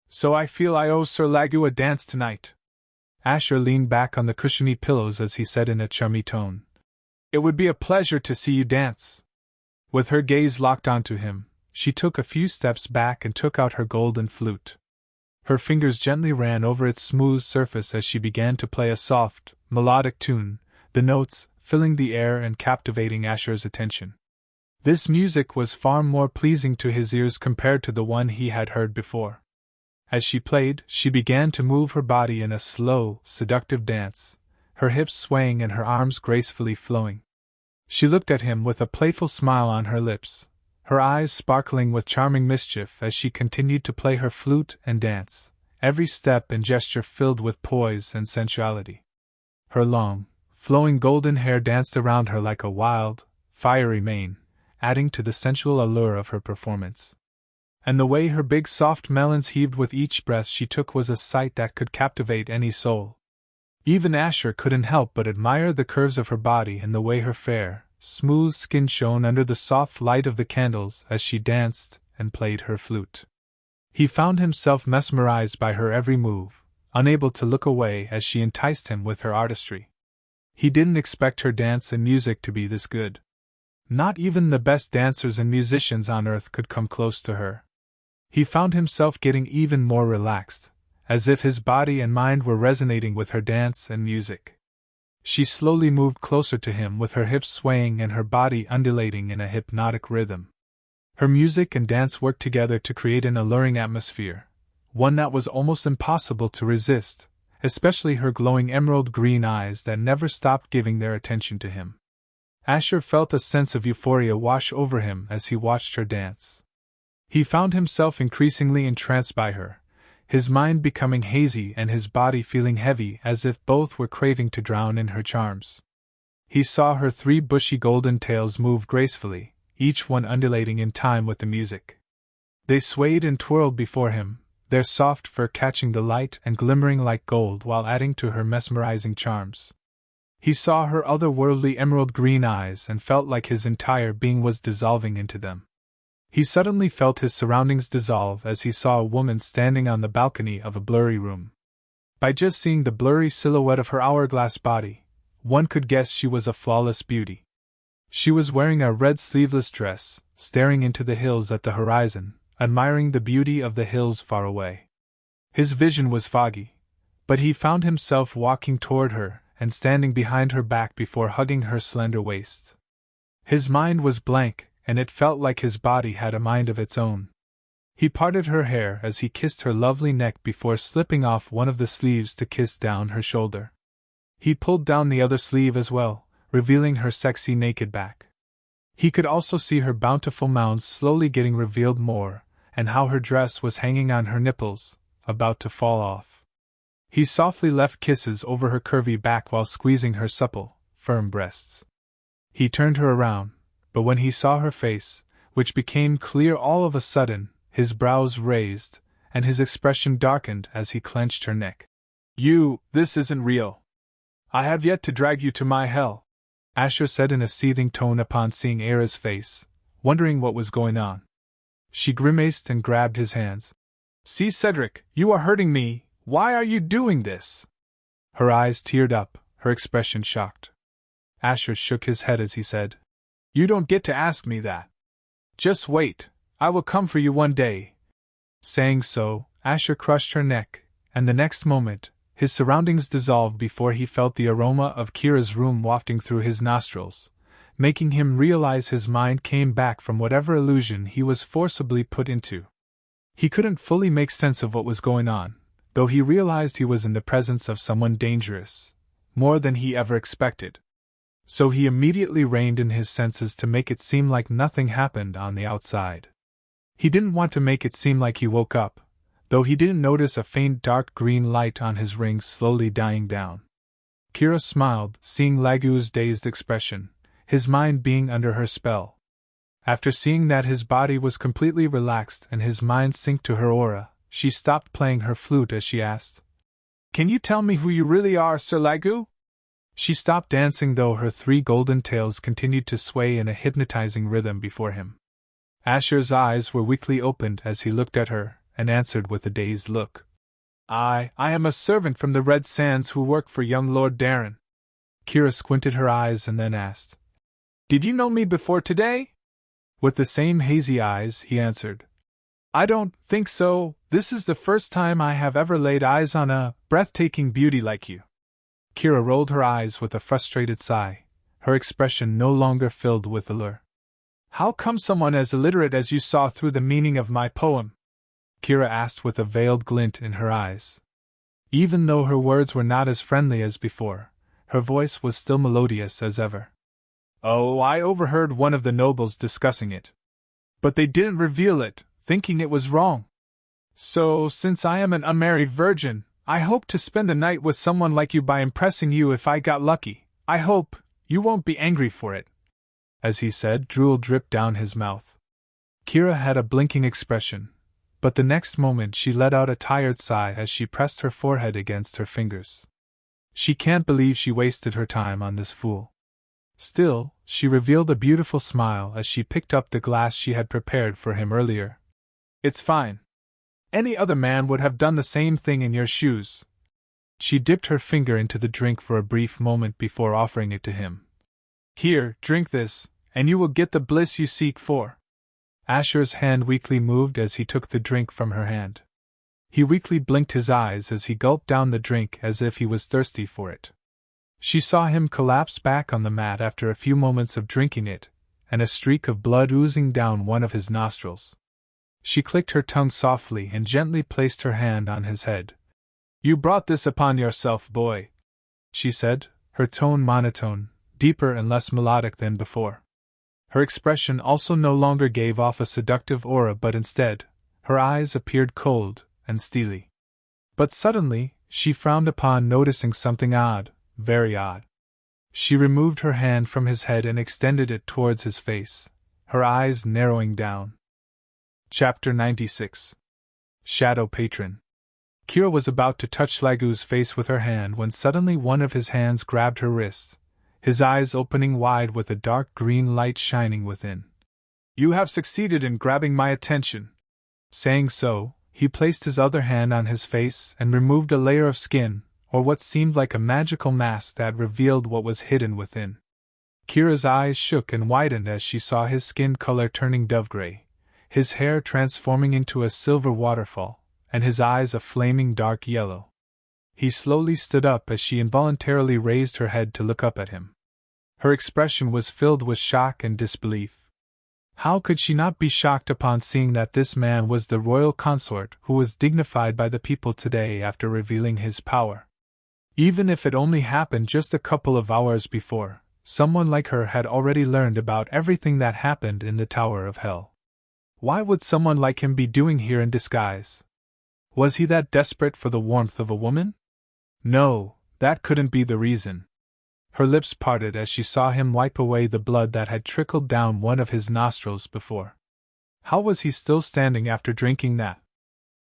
So I feel I owe Sir Lagu a dance tonight." Asher leaned back on the cushiony pillows as he said in a chummy tone, "It would be a pleasure to see you dance." With her gaze locked onto him, she took a few steps back and took out her golden flute. Her fingers gently ran over its smooth surface as she began to play a soft, melodic tune, the notes filling the air and captivating Asher's attention. This music was far more pleasing to his ears compared to the one he had heard before. As she played, she began to move her body in a slow, seductive dance, her hips swaying and her arms gracefully flowing. She looked at him with a playful smile on her lips, her eyes sparkling with charming mischief as she continued to play her flute and dance, every step and gesture filled with poise and sensuality. Her long, flowing golden hair danced around her like a wild, fiery mane, adding to the sensual allure of her performance. And the way her big soft melons heaved with each breath she took was a sight that could captivate any soul. Even Asher couldn't help but admire the curves of her body and the way her fair, smooth skin shone under the soft light of the candles as she danced and played her flute. He found himself mesmerized by her every move, unable to look away as she enticed him with her artistry. He didn't expect her dance and music to be this good. Not even the best dancers and musicians on earth could come close to her. He found himself getting even more relaxed, as if his body and mind were resonating with her dance and music. She slowly moved closer to him with her hips swaying and her body undulating in a hypnotic rhythm. Her music and dance worked together to create an alluring atmosphere, one that was almost impossible to resist, especially her glowing emerald green eyes that never stopped giving their attention to him. Asher felt a sense of euphoria wash over him as he watched her dance. He found himself increasingly entranced by her, his mind becoming hazy and his body feeling heavy as if both were craving to drown in her charms. He saw her 3 bushy golden tails move gracefully, each one undulating in time with the music. They swayed and twirled before him, their soft fur catching the light and glimmering like gold while adding to her mesmerizing charms. He saw her otherworldly emerald green eyes and felt like his entire being was dissolving into them. He suddenly felt his surroundings dissolve as he saw a woman standing on the balcony of a blurry room. By just seeing the blurry silhouette of her hourglass body, one could guess she was a flawless beauty. She was wearing a red sleeveless dress, staring into the hills at the horizon, admiring the beauty of the hills far away. His vision was foggy, but he found himself walking toward her and standing behind her back before hugging her slender waist. His mind was blank, and it felt like his body had a mind of its own. He parted her hair as he kissed her lovely neck before slipping off one of the sleeves to kiss down her shoulder. He pulled down the other sleeve as well, revealing her sexy naked back. He could also see her bountiful mounds slowly getting revealed more, and how her dress was hanging on her nipples, about to fall off. He softly left kisses over her curvy back while squeezing her supple, firm breasts. He turned her around, but when he saw her face, which became clear all of a sudden, his brows raised, and his expression darkened as he clenched her neck. This isn't real. I have yet to drag you to my hell, Asher said in a seething tone upon seeing Era's face, wondering what was going on. She grimaced and grabbed his hands. See, Cedric, you are hurting me. Why are you doing this? Her eyes teared up, her expression shocked. Asher shook his head as he said, You don't get to ask me that. Just wait, I will come for you one day. Saying so, Asher crushed her neck, and the next moment, his surroundings dissolved before he felt the aroma of Kira's room wafting through his nostrils, making him realize his mind came back from whatever illusion he was forcibly put into. He couldn't fully make sense of what was going on, though he realized he was in the presence of someone dangerous, more than he ever expected. So he immediately reined in his senses to make it seem like nothing happened on the outside. He didn't want to make it seem like he woke up, though he didn't notice a faint dark green light on his rings slowly dying down. Kira smiled, seeing Lagu's dazed expression, his mind being under her spell. After seeing that his body was completely relaxed and his mind synced to her aura, she stopped playing her flute as she asked, Can you tell me who you really are, Sir Lagu? She stopped dancing though her 3 golden tails continued to sway in a hypnotizing rhythm before him. Asher's eyes were weakly opened as he looked at her, and answered with a dazed look. I am a servant from the Red Sands who work for young Lord Darren. Kira squinted her eyes and then asked, Did you know me before today? With the same hazy eyes, he answered, I don't think so. This is the first time I have ever laid eyes on a breathtaking beauty like you. Kira rolled her eyes with a frustrated sigh, her expression no longer filled with allure. How come someone as illiterate as you saw through the meaning of my poem? Kira asked with a veiled glint in her eyes. Even though her words were not as friendly as before, her voice was still melodious as ever. Oh, I overheard one of the nobles discussing it. But they didn't reveal it, thinking it was wrong. So, since I am an unmarried virgin, I hope to spend a night with someone like you by impressing you if I got lucky. I hope you won't be angry for it. As he said, drool dripped down his mouth. Kira had a blinking expression, but the next moment she let out a tired sigh as she pressed her forehead against her fingers. She can't believe she wasted her time on this fool. Still, she revealed a beautiful smile as she picked up the glass she had prepared for him earlier. It's fine. Any other man would have done the same thing in your shoes. She dipped her finger into the drink for a brief moment before offering it to him. Here, drink this, and you will get the bliss you seek for. Asher's hand weakly moved as he took the drink from her hand. He weakly blinked his eyes as he gulped down the drink as if he was thirsty for it. She saw him collapse back on the mat after a few moments of drinking it, and a streak of blood oozing down one of his nostrils. She clicked her tongue softly and gently placed her hand on his head. You brought this upon yourself, boy, she said, her tone monotone, deeper and less melodic than before. Her expression also no longer gave off a seductive aura, but instead, her eyes appeared cold and steely. But suddenly, she frowned upon noticing something odd, very odd. She removed her hand from his head and extended it towards his face, her eyes narrowing down. Chapter 96. Shadow Patron. Kira was about to touch Lagu's face with her hand when suddenly one of his hands grabbed her wrist, his eyes opening wide with a dark green light shining within. You have succeeded in grabbing my attention. Saying so, he placed his other hand on his face and removed a layer of skin, or what seemed like a magical mask that revealed what was hidden within. Kira's eyes shook and widened as she saw his skin color turning dove-gray, his hair transforming into a silver waterfall, and his eyes a flaming dark yellow. He slowly stood up as she involuntarily raised her head to look up at him. Her expression was filled with shock and disbelief. How could she not be shocked upon seeing that this man was the royal consort who was dignified by the people today after revealing his power? Even if it only happened just a couple of hours before, someone like her had already learned about everything that happened in the Tower of Hell. Why would someone like him be doing here in disguise? Was he that desperate for the warmth of a woman? No, that couldn't be the reason. Her lips parted as she saw him wipe away the blood that had trickled down one of his nostrils before. How was he still standing after drinking that?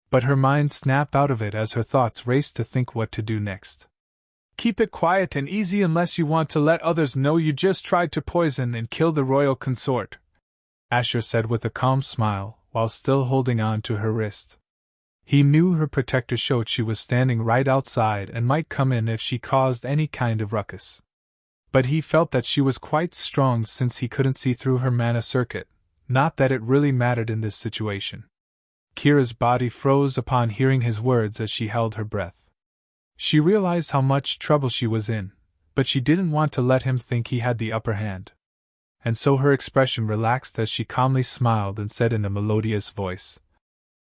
But her mind snapped out of it as her thoughts raced to think what to do next. Keep it quiet and easy unless you want to let others know you just tried to poison and kill the royal consort, Asher said with a calm smile, while still holding on to her wrist. He knew her protector Shochi was standing right outside and might come in if she caused any kind of ruckus. But he felt that she was quite strong since he couldn't see through her mana circuit, not that it really mattered in this situation. Kira's body froze upon hearing his words as she held her breath. She realized how much trouble she was in, but she didn't want to let him think he had the upper hand. And so her expression relaxed as she calmly smiled and said in a melodious voice,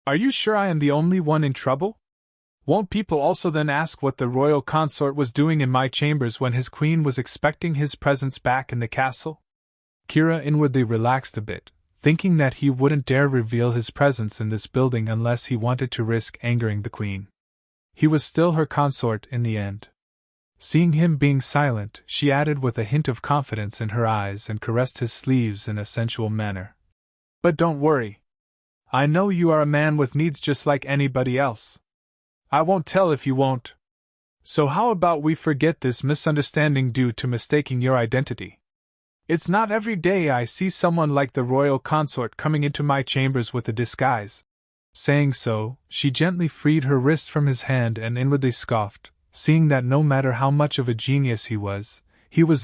Are you sure I am the only one in trouble? Won't people also then ask what the royal consort was doing in my chambers when his queen was expecting his presence back in the castle? Kira inwardly relaxed a bit, thinking that he wouldn't dare reveal his presence in this building unless he wanted to risk angering the queen. He was still her consort in the end. Seeing him being silent, she added with a hint of confidence in her eyes and caressed his sleeves in a sensual manner. But don't worry. I know you are a man with needs just like anybody else. I won't tell if you won't. So how about we forget this misunderstanding due to mistaking your identity? It's not every day I see someone like the royal consort coming into my chambers with a disguise. Saying so, she gently freed her wrist from his hand and inwardly scoffed, seeing that no matter how much of a genius he was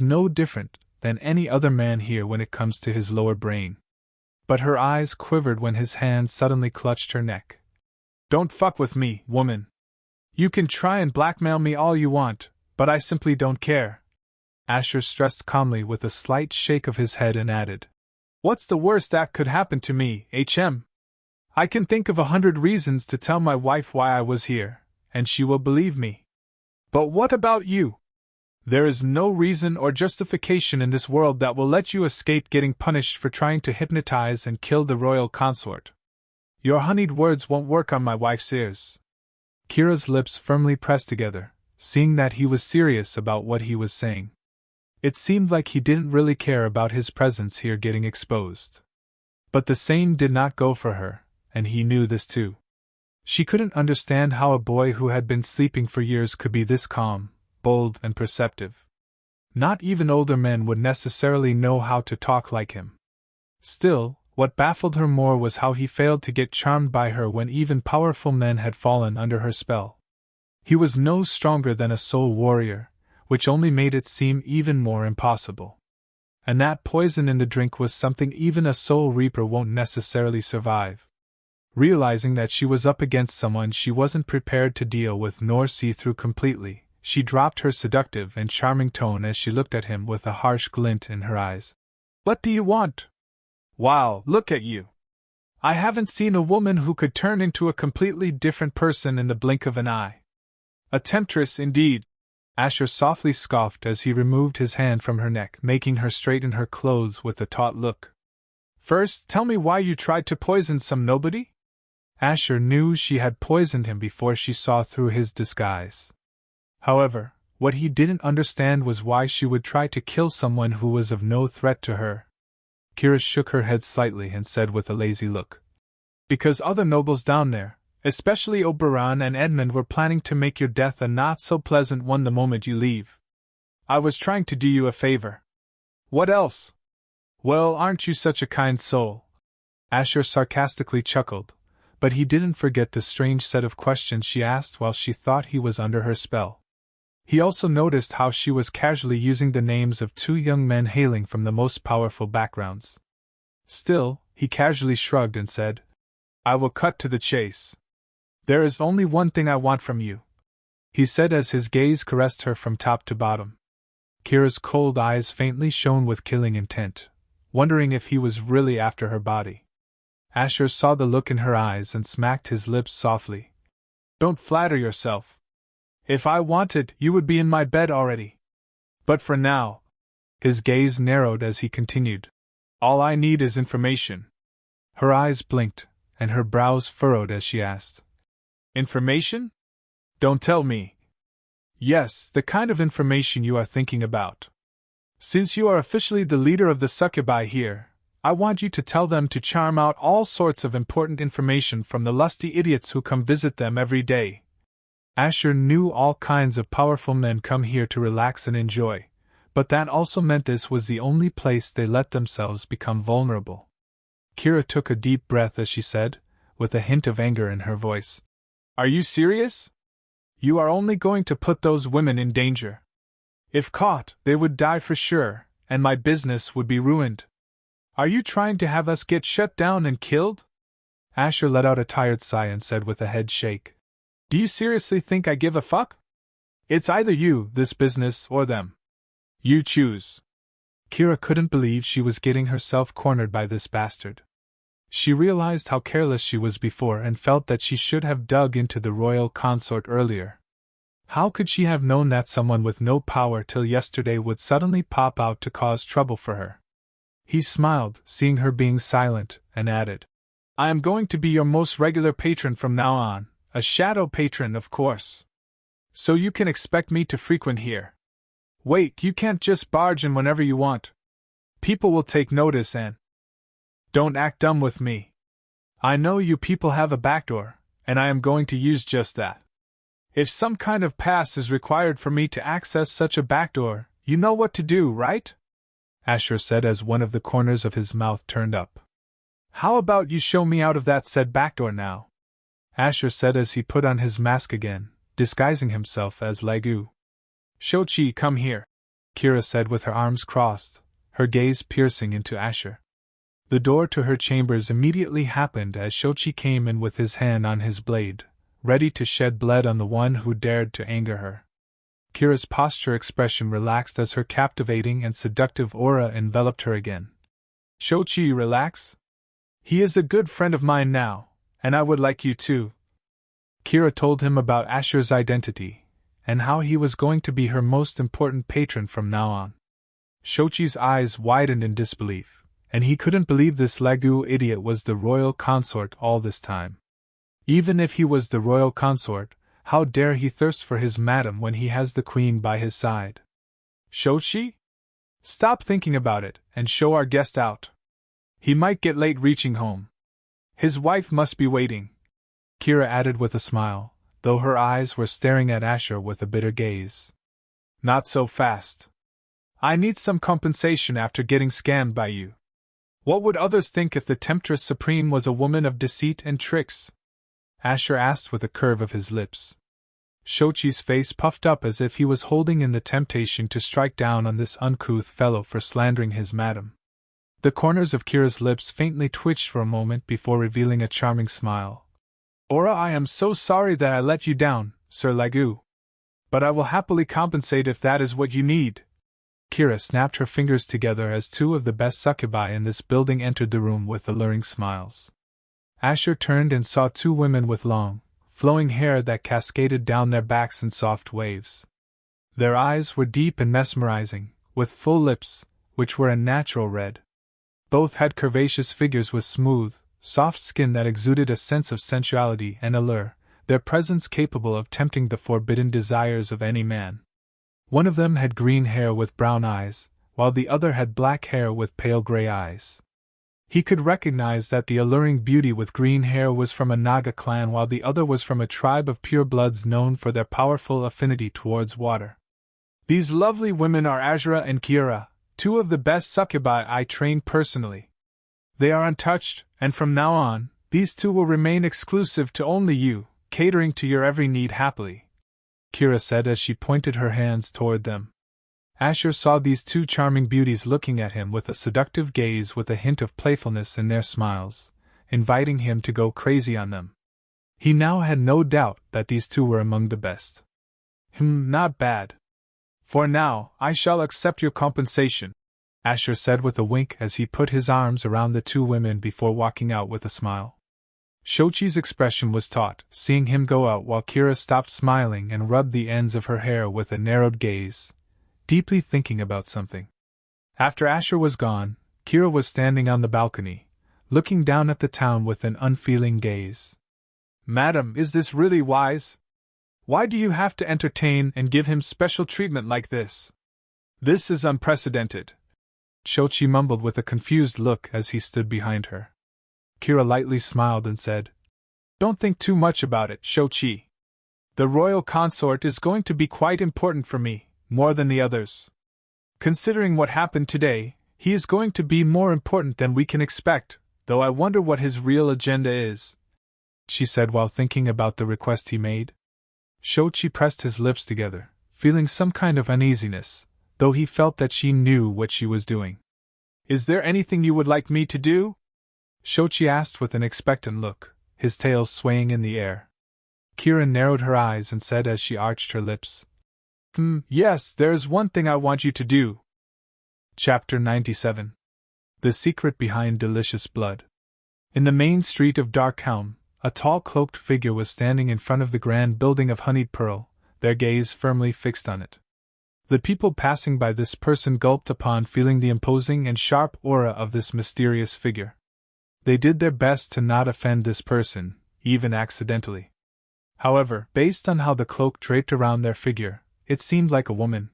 no different than any other man here when it comes to his lower brain. But her eyes quivered when his hand suddenly clutched her neck. Don't fuck with me, woman. You can try and blackmail me all you want, but I simply don't care. Asher stressed calmly with a slight shake of his head and added, What's the worst that could happen to me, HM? I can think of 100 reasons to tell my wife why I was here, and she will believe me. But what about you? There is no reason or justification in this world that will let you escape getting punished for trying to hypnotize and kill the royal consort. Your honeyed words won't work on my wife's ears. Kira's lips firmly pressed together, seeing that he was serious about what he was saying. It seemed like he didn't really care about his presence here getting exposed. But the same did not go for her, and he knew this too. She couldn't understand how a boy who had been sleeping for years could be this calm, bold, and perceptive. Not even older men would necessarily know how to talk like him. Still, what baffled her more was how he failed to get charmed by her when even powerful men had fallen under her spell. He was no stronger than a soul warrior, which only made it seem even more impossible. And that poison in the drink was something even a soul reaper won't necessarily survive. Realizing that she was up against someone she wasn't prepared to deal with nor see through completely, she dropped her seductive and charming tone as she looked at him with a harsh glint in her eyes. "What do you want? Wow, look at you! I haven't seen a woman who could turn into a completely different person in the blink of an eye. A temptress indeed," Asher softly scoffed as he removed his hand from her neck, making her straighten her clothes with a taut look. "First, tell me why you tried to poison some nobody?" Asher knew she had poisoned him before she saw through his disguise. However, what he didn't understand was why she would try to kill someone who was of no threat to her. Kira shook her head slightly and said with a lazy look, "Because other nobles down there, especially Oberon and Edmund, were planning to make your death a not-so-pleasant one the moment you leave. I was trying to do you a favor. What else? Well, aren't you such a kind soul?" Asher sarcastically chuckled, but he didn't forget the strange set of questions she asked while she thought he was under her spell. He also noticed how she was casually using the names of two young men hailing from the most powerful backgrounds. Still, he casually shrugged and said, "I will cut to the chase. There is only one thing I want from you," he said as his gaze caressed her from top to bottom. Kira's cold eyes faintly shone with killing intent, wondering if he was really after her body. Asher saw the look in her eyes and smacked his lips softly. "Don't flatter yourself. If I wanted, you would be in my bed already. But for now," his gaze narrowed as he continued, "all I need is information." Her eyes blinked, and her brows furrowed as she asked, "Information? Don't tell me." "Yes, the kind of information you are thinking about. Since you are officially the leader of the succubi here, I want you to tell them to charm out all sorts of important information from the lusty idiots who come visit them every day." Asher knew all kinds of powerful men come here to relax and enjoy, but that also meant this was the only place they let themselves become vulnerable. Kira took a deep breath as she said, with a hint of anger in her voice, "Are you serious? You are only going to put those women in danger. If caught, they would die for sure, and my business would be ruined. Are you trying to have us get shut down and killed?" Asher let out a tired sigh and said with a head shake, "Do you seriously think I give a fuck? It's either you, this business, or them. You choose." Kira couldn't believe she was getting herself cornered by this bastard. She realized how careless she was before and felt that she should have dug into the royal consort earlier. How could she have known that someone with no power till yesterday would suddenly pop out to cause trouble for her? He smiled, seeing her being silent, and added, "I am going to be your most regular patron from now on. A shadow patron, of course. So you can expect me to frequent here. Wait, you can't just barge in whenever you want. People will take notice and... Don't act dumb with me. I know you people have a backdoor, and I am going to use just that. If some kind of pass is required for me to access such a backdoor, you know what to do, right?" Asher said as one of the corners of his mouth turned up. "How about you show me out of that said backdoor now?" Asher said as he put on his mask again, disguising himself as Lagu. "Shochi, come here," Kira said with her arms crossed, her gaze piercing into Asher. The door to her chambers immediately happened as Shochi came in with his hand on his blade, ready to shed blood on the one who dared to anger her. Kira's posture expression relaxed as her captivating and seductive aura enveloped her again. "Shochi, relax. He is a good friend of mine now, and I would like you to." Kira told him about Asher's identity, and how he was going to be her most important patron from now on. Shochi's eyes widened in disbelief, and he couldn't believe this Lagu idiot was the royal consort all this time. Even if he was the royal consort, how dare he thirst for his madam when he has the queen by his side? "Shochi? Stop thinking about it, and show our guest out. He might get late reaching home. His wife must be waiting, Kira added with a smile, though her eyes were staring at Asher with a bitter gaze. Not so fast. I need some compensation after getting scammed by you. What would others think if the Temptress Supreme was a woman of deceit and tricks? Asher asked with a curve of his lips. Shochi's face puffed up as if he was holding in the temptation to strike down on this uncouth fellow for slandering his madam. The corners of Kira's lips faintly twitched for a moment before revealing a charming smile. Aura, I am so sorry that I let you down, Sir Lagu. But I will happily compensate if that is what you need. Kira snapped her fingers together as two of the best succubi in this building entered the room with alluring smiles. Asher turned and saw two women with long, flowing hair that cascaded down their backs in soft waves. Their eyes were deep and mesmerizing, with full lips, which were a natural red. Both had curvaceous figures with smooth, soft skin that exuded a sense of sensuality and allure, their presence capable of tempting the forbidden desires of any man. One of them had green hair with brown eyes, while the other had black hair with pale gray eyes. He could recognize that the alluring beauty with green hair was from a Naga clan while the other was from a tribe of purebloods known for their powerful affinity towards water. These lovely women are Azura and Kira, two of the best succubi I trained personally. They are untouched, and from now on, these two will remain exclusive to only you, catering to your every need happily, Kira said as she pointed her hands toward them. Asher saw these two charming beauties looking at him with a seductive gaze with a hint of playfulness in their smiles, inviting him to go crazy on them. He now had no doubt that these two were among the best. Not bad. For now, I shall accept your compensation, Asher said with a wink as he put his arms around the two women before walking out with a smile. Shochi's expression was taut, seeing him go out while Kira stopped smiling and rubbed the ends of her hair with a narrowed gaze, deeply thinking about something. After Asher was gone, Kira was standing on the balcony, looking down at the town with an unfeeling gaze. Madam, is this really wise? Why do you have to entertain and give him special treatment like this? This is unprecedented, Shochi mumbled with a confused look as he stood behind her. Kira lightly smiled and said, Don't think too much about it, Shochi. The royal consort is going to be quite important for me, more than the others. Considering what happened today, he is going to be more important than we can expect, though I wonder what his real agenda is, she said while thinking about the request he made. Shochi pressed his lips together, feeling some kind of uneasiness, though he felt that she knew what she was doing. Is there anything you would like me to do? Shochi asked with an expectant look, his tail swaying in the air. Kira narrowed her eyes and said as she arched her lips, Yes, there is one thing I want you to do. Chapter 97. The Secret Behind Delicious Blood. In the main street of Darkhelm, a tall cloaked figure was standing in front of the grand building of honeyed pearl, their gaze firmly fixed on it. The people passing by this person gulped upon feeling the imposing and sharp aura of this mysterious figure. They did their best to not offend this person, even accidentally. However, based on how the cloak draped around their figure, it seemed like a woman.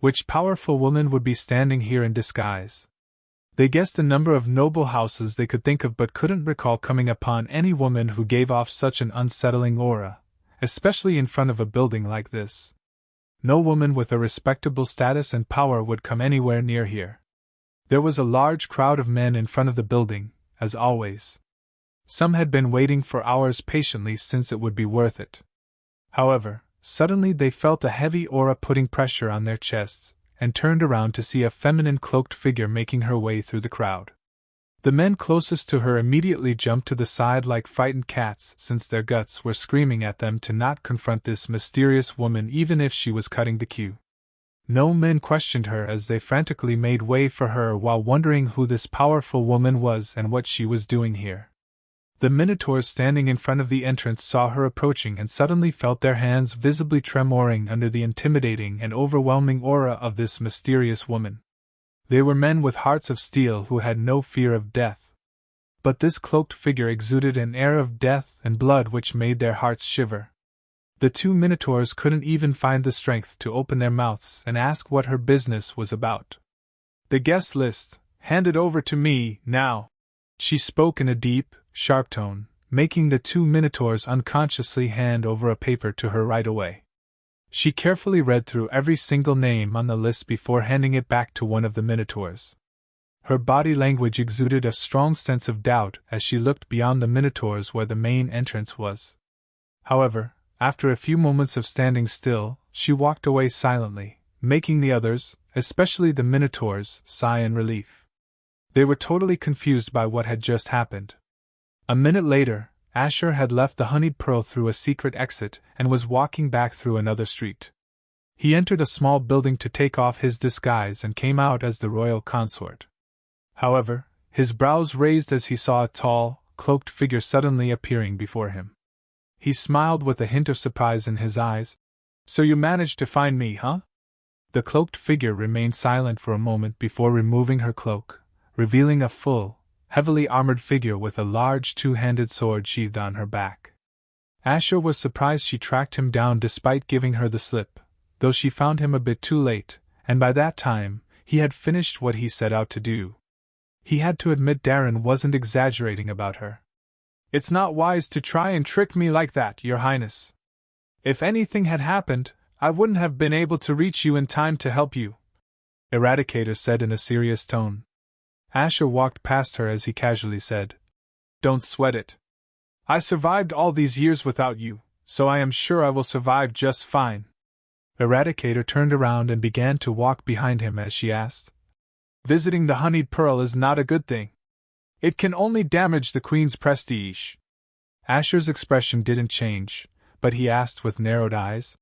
Which powerful woman would be standing here in disguise? They guessed the number of noble houses they could think of but couldn't recall coming upon any woman who gave off such an unsettling aura, especially in front of a building like this. No woman with a respectable status and power would come anywhere near here. There was a large crowd of men in front of the building, as always. Some had been waiting for hours patiently since it would be worth it. However, suddenly they felt a heavy aura putting pressure on their chests, and turned around to see a feminine cloaked figure making her way through the crowd. The men closest to her immediately jumped to the side like frightened cats since their guts were screaming at them to not confront this mysterious woman even if she was cutting the queue. No men questioned her as they frantically made way for her while wondering who this powerful woman was and what she was doing here. The minotaurs standing in front of the entrance saw her approaching and suddenly felt their hands visibly tremoring under the intimidating and overwhelming aura of this mysterious woman. They were men with hearts of steel who had no fear of death. But this cloaked figure exuded an air of death and blood which made their hearts shiver. The two minotaurs couldn't even find the strength to open their mouths and ask what her business was about. The guest list, hand it over to me, now. She spoke in a deep, sharp tone, making the two minotaurs unconsciously hand over a paper to her right away. She carefully read through every single name on the list before handing it back to one of the minotaurs. Her body language exuded a strong sense of doubt as she looked beyond the minotaurs where the main entrance was. However, after a few moments of standing still, she walked away silently, making the others, especially the minotaurs, sigh in relief. They were totally confused by what had just happened. A minute later, Asher had left the honeyed pearl through a secret exit and was walking back through another street. He entered a small building to take off his disguise and came out as the royal consort. However, his brows raised as he saw a tall, cloaked figure suddenly appearing before him. He smiled with a hint of surprise in his eyes. "So you managed to find me, huh?" The cloaked figure remained silent for a moment before removing her cloak, revealing a full, heavily armored figure with a large two-handed sword sheathed on her back. Asher was surprised she tracked him down despite giving her the slip, though she found him a bit too late, and by that time, he had finished what he set out to do. He had to admit Darren wasn't exaggerating about her. "It's not wise to try and trick me like that, Your Highness. If anything had happened, I wouldn't have been able to reach you in time to help you," Eradicator said in a serious tone. Asher walked past her as he casually said, "Don't sweat it. I survived all these years without you, so I am sure I will survive just fine." Eradicator turned around and began to walk behind him as she asked, "Visiting the honeyed pearl is not a good thing. It can only damage the Queen's prestige." Asher's expression didn't change, but he asked with narrowed eyes,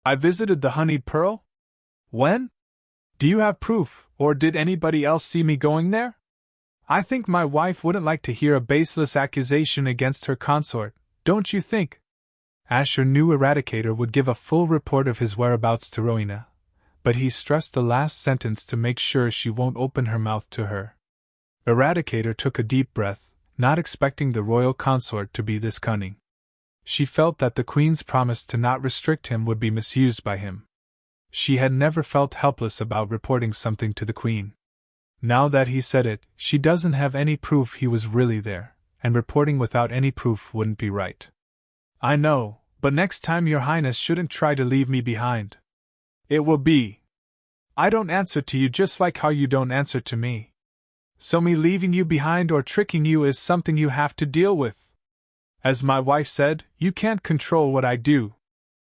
"I visited the honeyed pearl? When? Do you have proof, or did anybody else see me going there? I think my wife wouldn't like to hear a baseless accusation against her consort, don't you think?" Asher knew Eradicator would give a full report of his whereabouts to Rowena, but he stressed the last sentence to make sure she won't open her mouth to her. Eradicator took a deep breath, not expecting the royal consort to be this cunning. She felt that the Queen's promise to not restrict him would be misused by him. She had never felt helpless about reporting something to the Queen. Now that he said it, she doesn't have any proof he was really there, and reporting without any proof wouldn't be right. "I know, but next time Your Highness shouldn't try to leave me behind. It will be. I don't answer to you just like how you don't answer to me. So me leaving you behind or tricking you is something you have to deal with. As my wife said, you can't control what I do.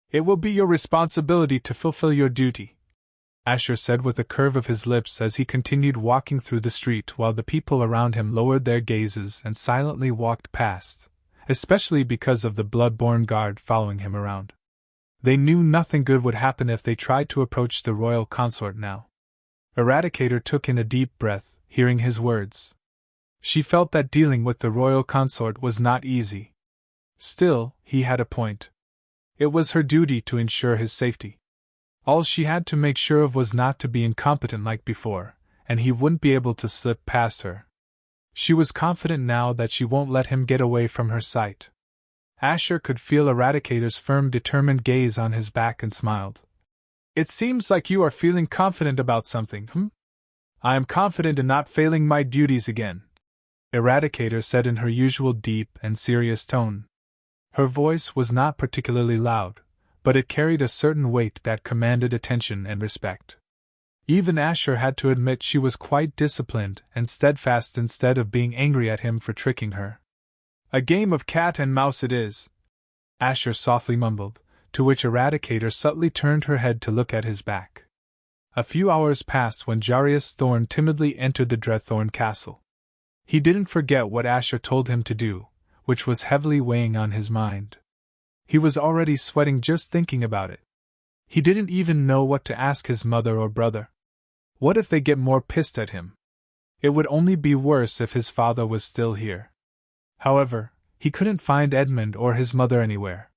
It will be your responsibility to fulfill your duty," Asher said with a curve of his lips as he continued walking through the street while the people around him lowered their gazes and silently walked past, especially because of the blood-born guard following him around. They knew nothing good would happen if they tried to approach the royal consort now. Eradicator took in a deep breath, hearing his words. She felt that dealing with the royal consort was not easy. Still, he had a point. It was her duty to ensure his safety. All she had to make sure of was not to be incompetent like before, and he wouldn't be able to slip past her. She was confident now that she won't let him get away from her sight. Asher could feel Eradicator's firm, determined gaze on his back and smiled. "It seems like you are feeling confident about something, I am confident in not failing my duties again," Eradicator said in her usual deep and serious tone. Her voice was not particularly loud, but it carried a certain weight that commanded attention and respect. Even Asher had to admit she was quite disciplined and steadfast instead of being angry at him for tricking her. "A game of cat and mouse it is," Asher softly mumbled, to which Eradicator subtly turned her head to look at his back. A few hours passed when Jarius Thorn timidly entered the Dreadthorn Castle. He didn't forget what Asher told him to do, which was heavily weighing on his mind. He was already sweating just thinking about it. He didn't even know what to ask his mother or brother. What if they get more pissed at him? It would only be worse if his father was still here. However, he couldn't find Edmund or his mother anywhere.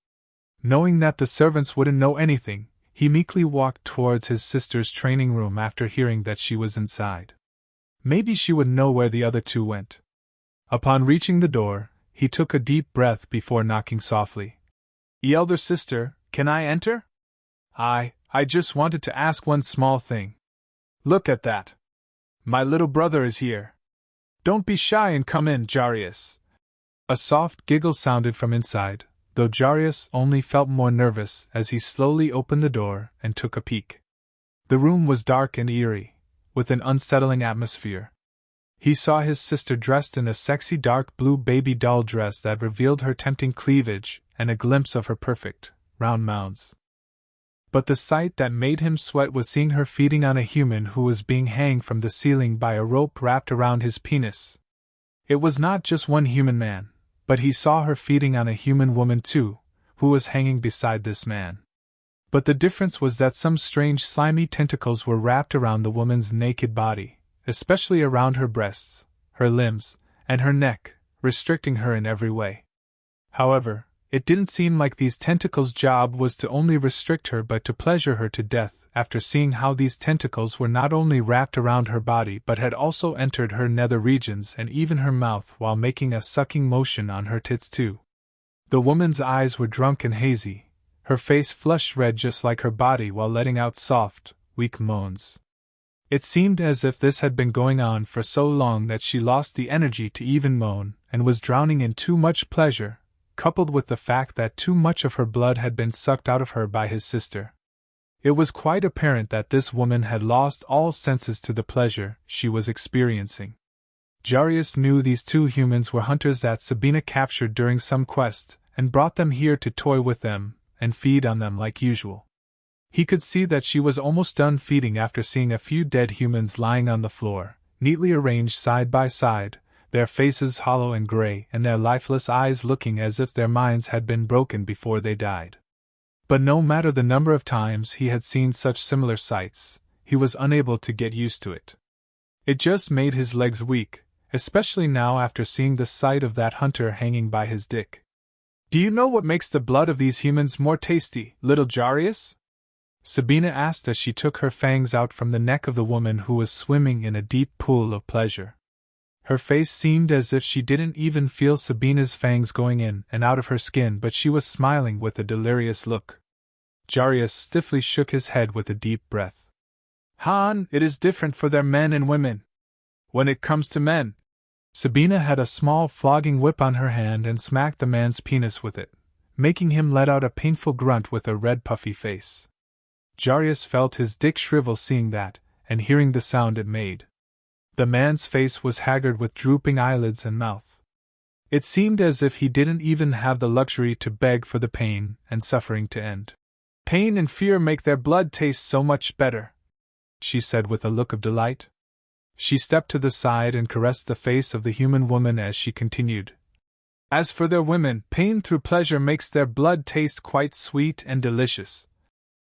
Knowing that the servants wouldn't know anything, he meekly walked towards his sister's training room after hearing that she was inside. Maybe she would know where the other two went. Upon reaching the door, he took a deep breath before knocking softly. "Elder sister, can I enter? I just wanted to ask one small thing. Look at that. My little brother is here. Don't be shy and come in, Jarius. A soft giggle sounded from inside, though Jarius only felt more nervous as he slowly opened the door and took a peek. The room was dark and eerie, with an unsettling atmosphere. He saw his sister dressed in a sexy dark blue baby doll dress that revealed her tempting cleavage and a glimpse of her perfect, round mounds. But the sight that made him sweat was seeing her feeding on a human who was being hanged from the ceiling by a rope wrapped around his penis. It was not just one human man, but he saw her feeding on a human woman too, who was hanging beside this man. But the difference was that some strange slimy tentacles were wrapped around the woman's naked body, especially around her breasts, her limbs, and her neck, restricting her in every way. However, it didn't seem like these tentacles' job was to only restrict her but to pleasure her to death, after seeing how these tentacles were not only wrapped around her body but had also entered her nether regions and even her mouth while making a sucking motion on her tits too. The woman's eyes were drunk and hazy, her face flushed red just like her body while letting out soft, weak moans. It seemed as if this had been going on for so long that she lost the energy to even moan and was drowning in too much pleasure, coupled with the fact that too much of her blood had been sucked out of her by his sister. It was quite apparent that this woman had lost all senses to the pleasure she was experiencing. Jarius knew these two humans were hunters that Sabina captured during some quest, and brought them here to toy with them and feed on them like usual. He could see that she was almost done feeding after seeing a few dead humans lying on the floor, neatly arranged side by side, their faces hollow and gray and their lifeless eyes looking as if their minds had been broken before they died. But no matter the number of times he had seen such similar sights, he was unable to get used to it. It just made his legs weak, especially now after seeing the sight of that hunter hanging by his dick. Do you know what makes the blood of these humans more tasty, little Jarius? Sabina asked as she took her fangs out from the neck of the woman who was swimming in a deep pool of pleasure. Her face seemed as if she didn't even feel Sabina's fangs going in and out of her skin, but she was smiling with a delirious look. Jarius stiffly shook his head with a deep breath. Han, it is different for their men and women. When it comes to men, Sabina had a small flogging whip on her hand and smacked the man's penis with it, making him let out a painful grunt with a red puffy face. Jarius felt his dick shrivel seeing that, and hearing the sound it made. The man's face was haggard with drooping eyelids and mouth. It seemed as if he didn't even have the luxury to beg for the pain and suffering to end. Pain and fear make their blood taste so much better, she said with a look of delight. She stepped to the side and caressed the face of the human woman as she continued. As for their women, pain through pleasure makes their blood taste quite sweet and delicious.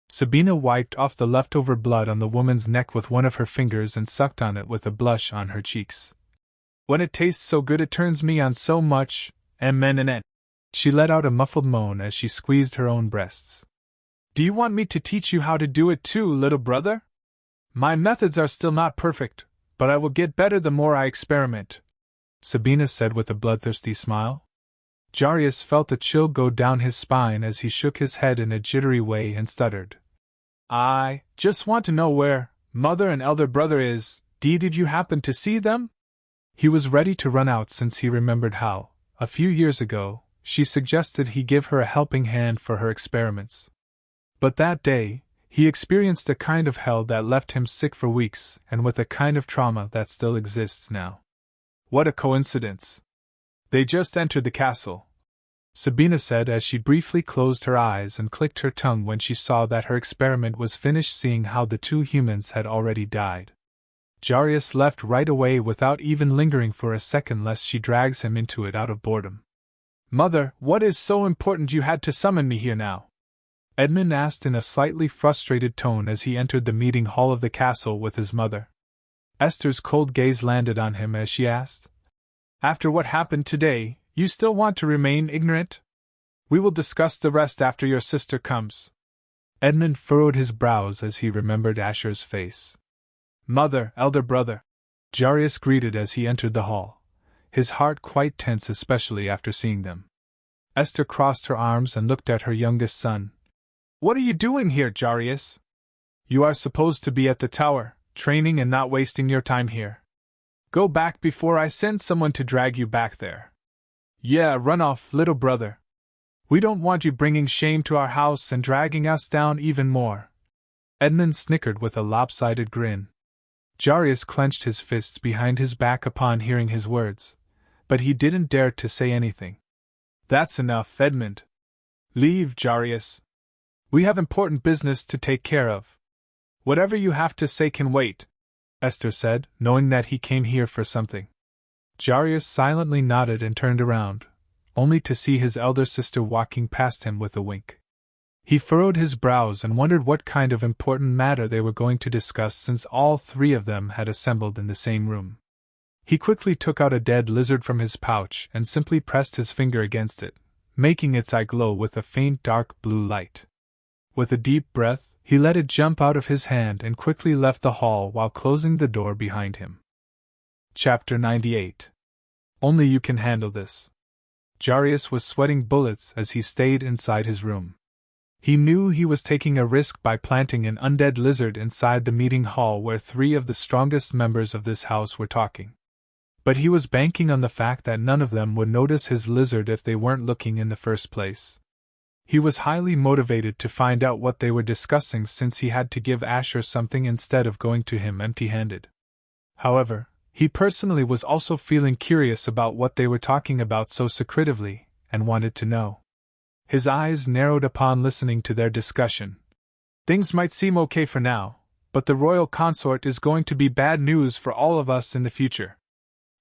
Sabina wiped off the leftover blood on the woman's neck with one of her fingers and sucked on it with a blush on her cheeks. When it tastes so good it turns me on so much, and she let out a muffled moan as she squeezed her own breasts. Do you want me to teach you how to do it too, little brother? My methods are still not perfect, but I will get better the more I experiment, Sabina said with a bloodthirsty smile. Jarius felt a chill go down his spine as he shook his head in a jittery way and stuttered. I just want to know where mother and elder brother is. Did you happen to see them? He was ready to run out since he remembered how, a few years ago, she suggested he give her a helping hand for her experiments. But that day, he experienced a kind of hell that left him sick for weeks and with a kind of trauma that still exists now. What a coincidence! They just entered the castle, Sabina said as she briefly closed her eyes and clicked her tongue when she saw that her experiment was finished, seeing how the two humans had already died. Jarius left right away without even lingering for a second lest she drags him into it out of boredom. Mother, what is so important you had to summon me here now? Edmund asked in a slightly frustrated tone as he entered the meeting hall of the castle with his mother. Esther's cold gaze landed on him as she asked, After what happened today, you still want to remain ignorant? We will discuss the rest after your sister comes. Edmund furrowed his brows as he remembered Asher's face. Mother, elder brother, Jarius greeted as he entered the hall, his heart quite tense especially after seeing them. Esther crossed her arms and looked at her youngest son. What are you doing here, Jarius? You are supposed to be at the tower, training and not wasting your time here. Go back before I send someone to drag you back there. Yeah, run off, little brother. We don't want you bringing shame to our house and dragging us down even more. Edmund snickered with a lopsided grin. Jarius clenched his fists behind his back upon hearing his words, but he didn't dare to say anything. That's enough, Edmund. Leave, Jarius. We have important business to take care of. Whatever you have to say can wait, Esther said, knowing that he came here for something. Jarius silently nodded and turned around, only to see his elder sister walking past him with a wink. He furrowed his brows and wondered what kind of important matter they were going to discuss since all three of them had assembled in the same room. He quickly took out a dead lizard from his pouch and simply pressed his finger against it, making its eye glow with a faint dark blue light. With a deep breath, he let it jump out of his hand and quickly left the hall while closing the door behind him. Chapter 98. Only you can handle this. Jarius was sweating bullets as he stayed inside his room. He knew he was taking a risk by planting an undead lizard inside the meeting hall where three of the strongest members of this house were talking. But he was banking on the fact that none of them would notice his lizard if they weren't looking in the first place. He was highly motivated to find out what they were discussing since he had to give Asher something instead of going to him empty-handed. However, he personally was also feeling curious about what they were talking about so secretively, and wanted to know. His eyes narrowed upon listening to their discussion. Things might seem okay for now, but the royal consort is going to be bad news for all of us in the future.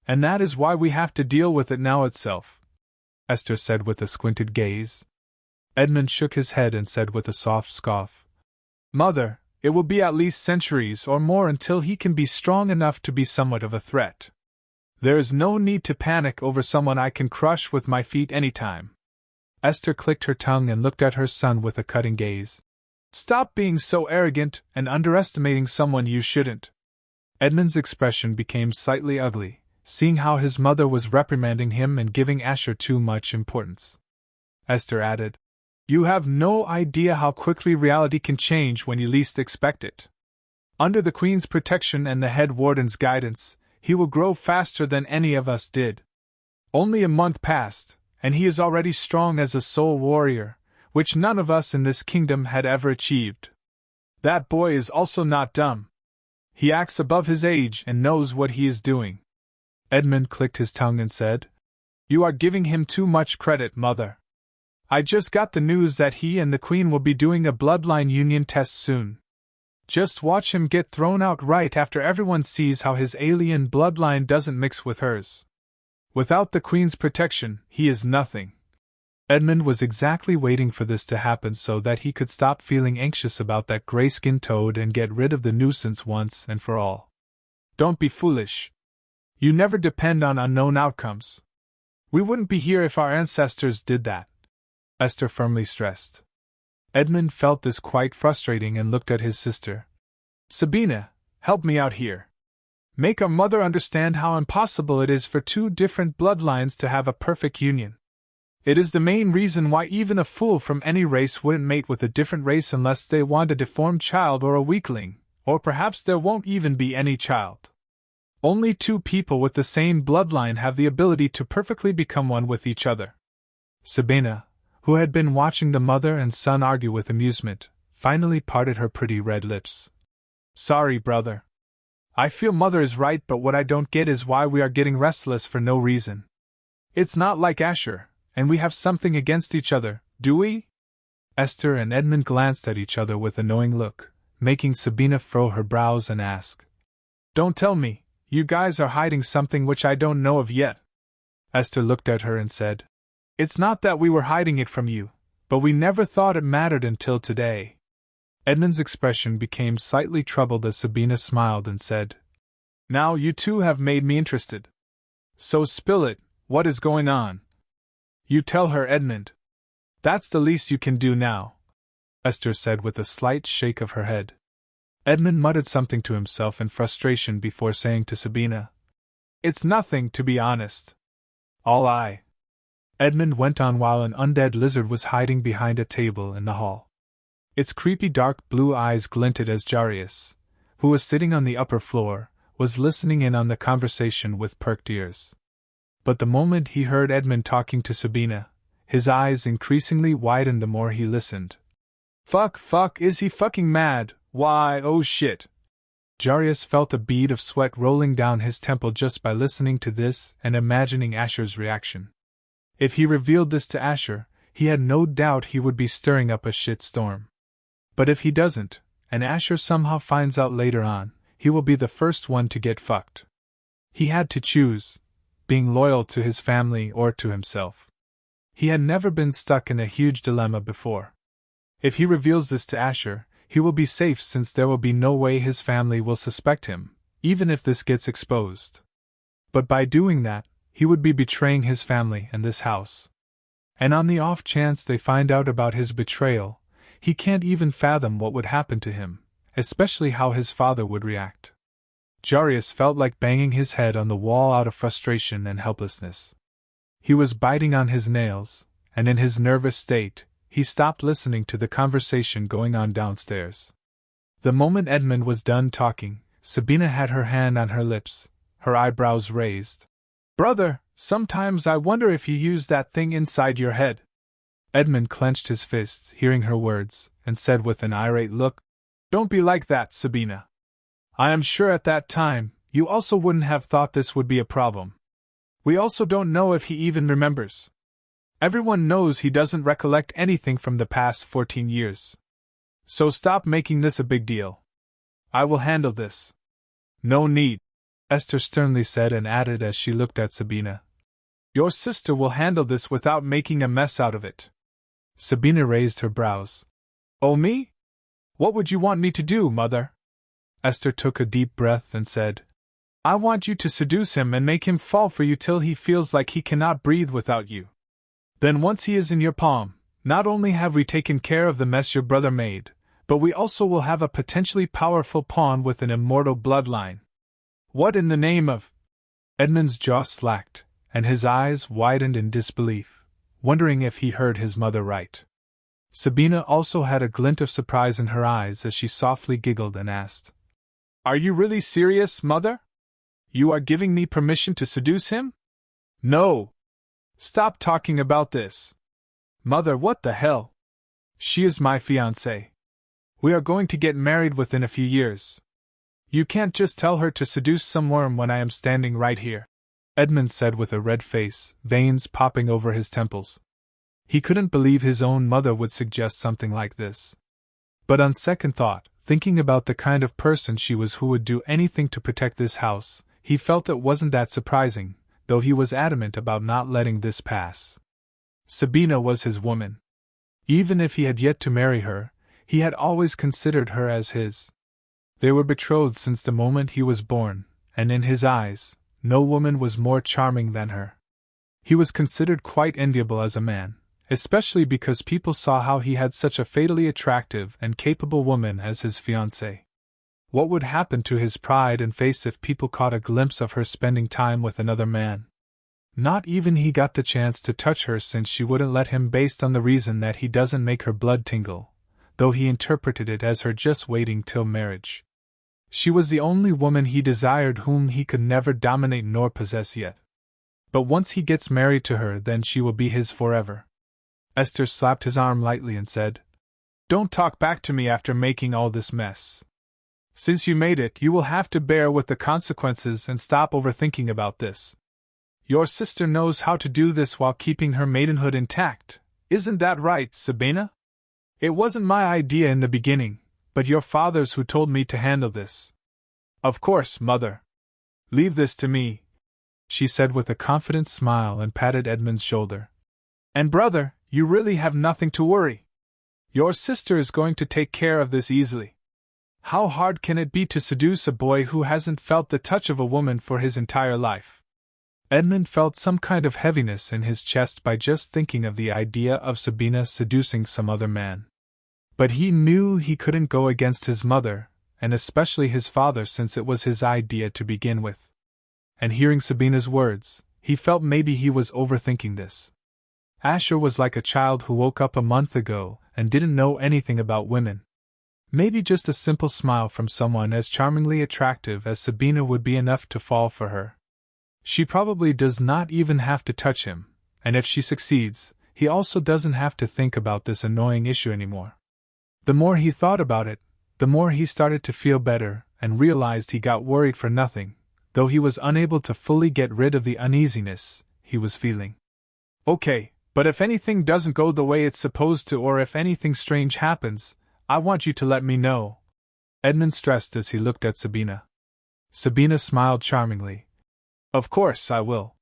And that is why we have to deal with it now itself, Esther said with a squinted gaze. Edmund shook his head and said with a soft scoff, Mother, it will be at least centuries or more until he can be strong enough to be somewhat of a threat. There is no need to panic over someone I can crush with my feet anytime. Esther clicked her tongue and looked at her son with a cutting gaze. Stop being so arrogant and underestimating someone you shouldn't. Edmund's expression became slightly ugly, seeing how his mother was reprimanding him and giving Asher too much importance. Esther added, You have no idea how quickly reality can change when you least expect it. Under the Queen's protection and the head warden's guidance, he will grow faster than any of us did. Only a month passed, and he is already strong as a soul warrior, which none of us in this kingdom had ever achieved. That boy is also not dumb. He acts above his age and knows what he is doing. Edmund clicked his tongue and said, You are giving him too much credit, Mother. I just got the news that he and the Queen will be doing a bloodline union test soon. Just watch him get thrown out right after everyone sees how his alien bloodline doesn't mix with hers. Without the Queen's protection, he is nothing. Edmund was exactly waiting for this to happen so that he could stop feeling anxious about that gray-skinned toad and get rid of the nuisance once and for all. Don't be foolish. You never depend on unknown outcomes. We wouldn't be here if our ancestors did that, Esther firmly stressed. Edmund felt this quite frustrating and looked at his sister. Sabina, help me out here. Make our mother understand how impossible it is for two different bloodlines to have a perfect union. It is the main reason why even a fool from any race wouldn't mate with a different race unless they want a deformed child or a weakling, or perhaps there won't even be any child. Only two people with the same bloodline have the ability to perfectly become one with each other. Sabina, who had been watching the mother and son argue with amusement, finally parted her pretty red lips. Sorry, brother. I feel Mother is right, but what I don't get is why we are getting restless for no reason. It's not like Asher, and we have something against each other, do we? Esther and Edmund glanced at each other with a knowing look, making Sabina furrow her brows and ask, Don't tell me, you guys are hiding something which I don't know of yet. Esther looked at her and said, It's not that we were hiding it from you, but we never thought it mattered until today. Edmund's expression became slightly troubled as Sabina smiled and said, Now you two have made me interested. So spill it, what is going on? You tell her, Edmund. That's the least you can do now, Esther said with a slight shake of her head. Edmund muttered something to himself in frustration before saying to Sabina, It's nothing, to be honest. All I. Edmund went on while an undead lizard was hiding behind a table in the hall. Its creepy dark blue eyes glinted as Jarius, who was sitting on the upper floor, was listening in on the conversation with perked ears. But the moment he heard Edmund talking to Sabina, his eyes increasingly widened the more he listened. Fuck, is he fucking mad? Why, oh shit. Jarius felt a bead of sweat rolling down his temple just by listening to this and imagining Asher's reaction. If he revealed this to Asher, he had no doubt he would be stirring up a shitstorm. But if he doesn't, and Asher somehow finds out later on, he will be the first one to get fucked. He had to choose, being loyal to his family or to himself. He had never been stuck in a huge dilemma before. If he reveals this to Asher, he will be safe since there will be no way his family will suspect him, even if this gets exposed. But by doing that, he would be betraying his family and this house. And on the off chance they find out about his betrayal, he can't even fathom what would happen to him, especially how his father would react. Jarius felt like banging his head on the wall out of frustration and helplessness. He was biting on his nails, and in his nervous state, he stopped listening to the conversation going on downstairs. The moment Edmund was done talking, Sabina had her hand on her lips, her eyebrows raised. Brother, sometimes I wonder if you use that thing inside your head. Edmund clenched his fists, hearing her words, and said with an irate look, Don't be like that, Sabina. I am sure at that time, you also wouldn't have thought this would be a problem. We also don't know if he even remembers. Everyone knows he doesn't recollect anything from the past 14 years. So stop making this a big deal. I will handle this. No need, Esther sternly said and added as she looked at Sabina. Your sister will handle this without making a mess out of it. Sabina raised her brows. Oh, me? What would you want me to do, mother? Esther took a deep breath and said, I want you to seduce him and make him fall for you till he feels like he cannot breathe without you. Then once he is in your palm, not only have we taken care of the mess your brother made, but we also will have a potentially powerful pawn with an immortal bloodline. What in the name of... Edmund's jaw slacked, and his eyes widened in disbelief, wondering if he heard his mother right. Sabina also had a glint of surprise in her eyes as she softly giggled and asked, Are you really serious, mother? You are giving me permission to seduce him? No! Stop talking about this. Mother, what the hell? She is my fiancée. We are going to get married within a few years. You can't just tell her to seduce some worm when I am standing right here, Edmund said with a red face, veins popping over his temples. He couldn't believe his own mother would suggest something like this. But on second thought, thinking about the kind of person she was who would do anything to protect this house, he felt it wasn't that surprising, though he was adamant about not letting this pass. Sabina was his woman. Even if he had yet to marry her, he had always considered her as his. They were betrothed since the moment he was born, and in his eyes, no woman was more charming than her. He was considered quite enviable as a man, especially because people saw how he had such a fatally attractive and capable woman as his fiancée. What would happen to his pride and face if people caught a glimpse of her spending time with another man? Not even he got the chance to touch her since she wouldn't let him based on the reason that he doesn't make her blood tingle, though he interpreted it as her just waiting till marriage. She was the only woman he desired whom he could never dominate nor possess yet. But once he gets married to her, then she will be his forever. Esther slapped his arm lightly and said, Don't talk back to me after making all this mess. Since you made it, you will have to bear with the consequences and stop overthinking about this. Your sister knows how to do this while keeping her maidenhood intact. Isn't that right, Sabina? It wasn't my idea in the beginning, but your father's who told me to handle this. Of course, mother. Leave this to me, she said with a confident smile and patted Edmund's shoulder. And brother, you really have nothing to worry. Your sister is going to take care of this easily. How hard can it be to seduce a boy who hasn't felt the touch of a woman for his entire life? Edmund felt some kind of heaviness in his chest by just thinking of the idea of Sabina seducing some other man. But he knew he couldn't go against his mother, and especially his father since it was his idea to begin with. And hearing Sabina's words, he felt maybe he was overthinking this. Asher was like a child who woke up a month ago and didn't know anything about women. Maybe just a simple smile from someone as charmingly attractive as Sabina would be enough to fall for her. She probably does not even have to touch him, and if she succeeds, he also doesn't have to think about this annoying issue anymore. The more he thought about it, the more he started to feel better and realized he got worried for nothing, though he was unable to fully get rid of the uneasiness he was feeling. Okay, but if anything doesn't go the way it's supposed to or if anything strange happens, I want you to let me know, Edmund stressed as he looked at Sabina. Sabina smiled charmingly. Of course I will.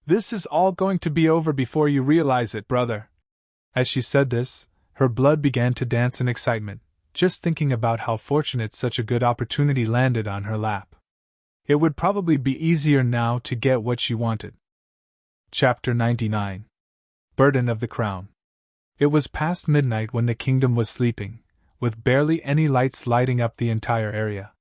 This is all going to be over before you realize it, brother. As she said this, her blood began to dance in excitement, just thinking about how fortunate such a good opportunity landed on her lap. It would probably be easier now to get what she wanted. Chapter 99. Burden of the Crown. It was past midnight when the kingdom was sleeping, with barely any lights lighting up the entire area.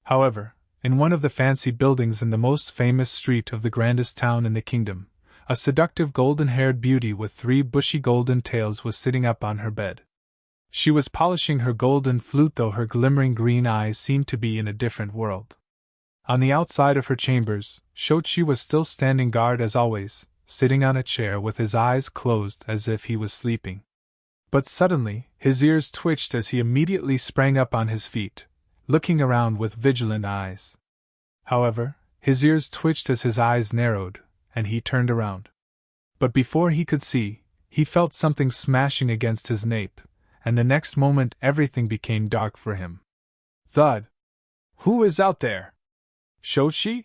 However, in one of the fancy buildings in the most famous street of the grandest town in the kingdom, a seductive golden-haired beauty with 3 bushy golden tails was sitting up on her bed. She was polishing her golden flute, though her glimmering green eyes seemed to be in a different world. On the outside of her chambers, Shochi was still standing guard as always, sitting on a chair with his eyes closed as if he was sleeping. But suddenly, his ears twitched as he immediately sprang up on his feet, looking around with vigilant eyes. However, his ears twitched as his eyes narrowed, and he turned around. But before he could see, he felt something smashing against his nape, and the next moment everything became dark for him. Thud! Who is out there? Shochi?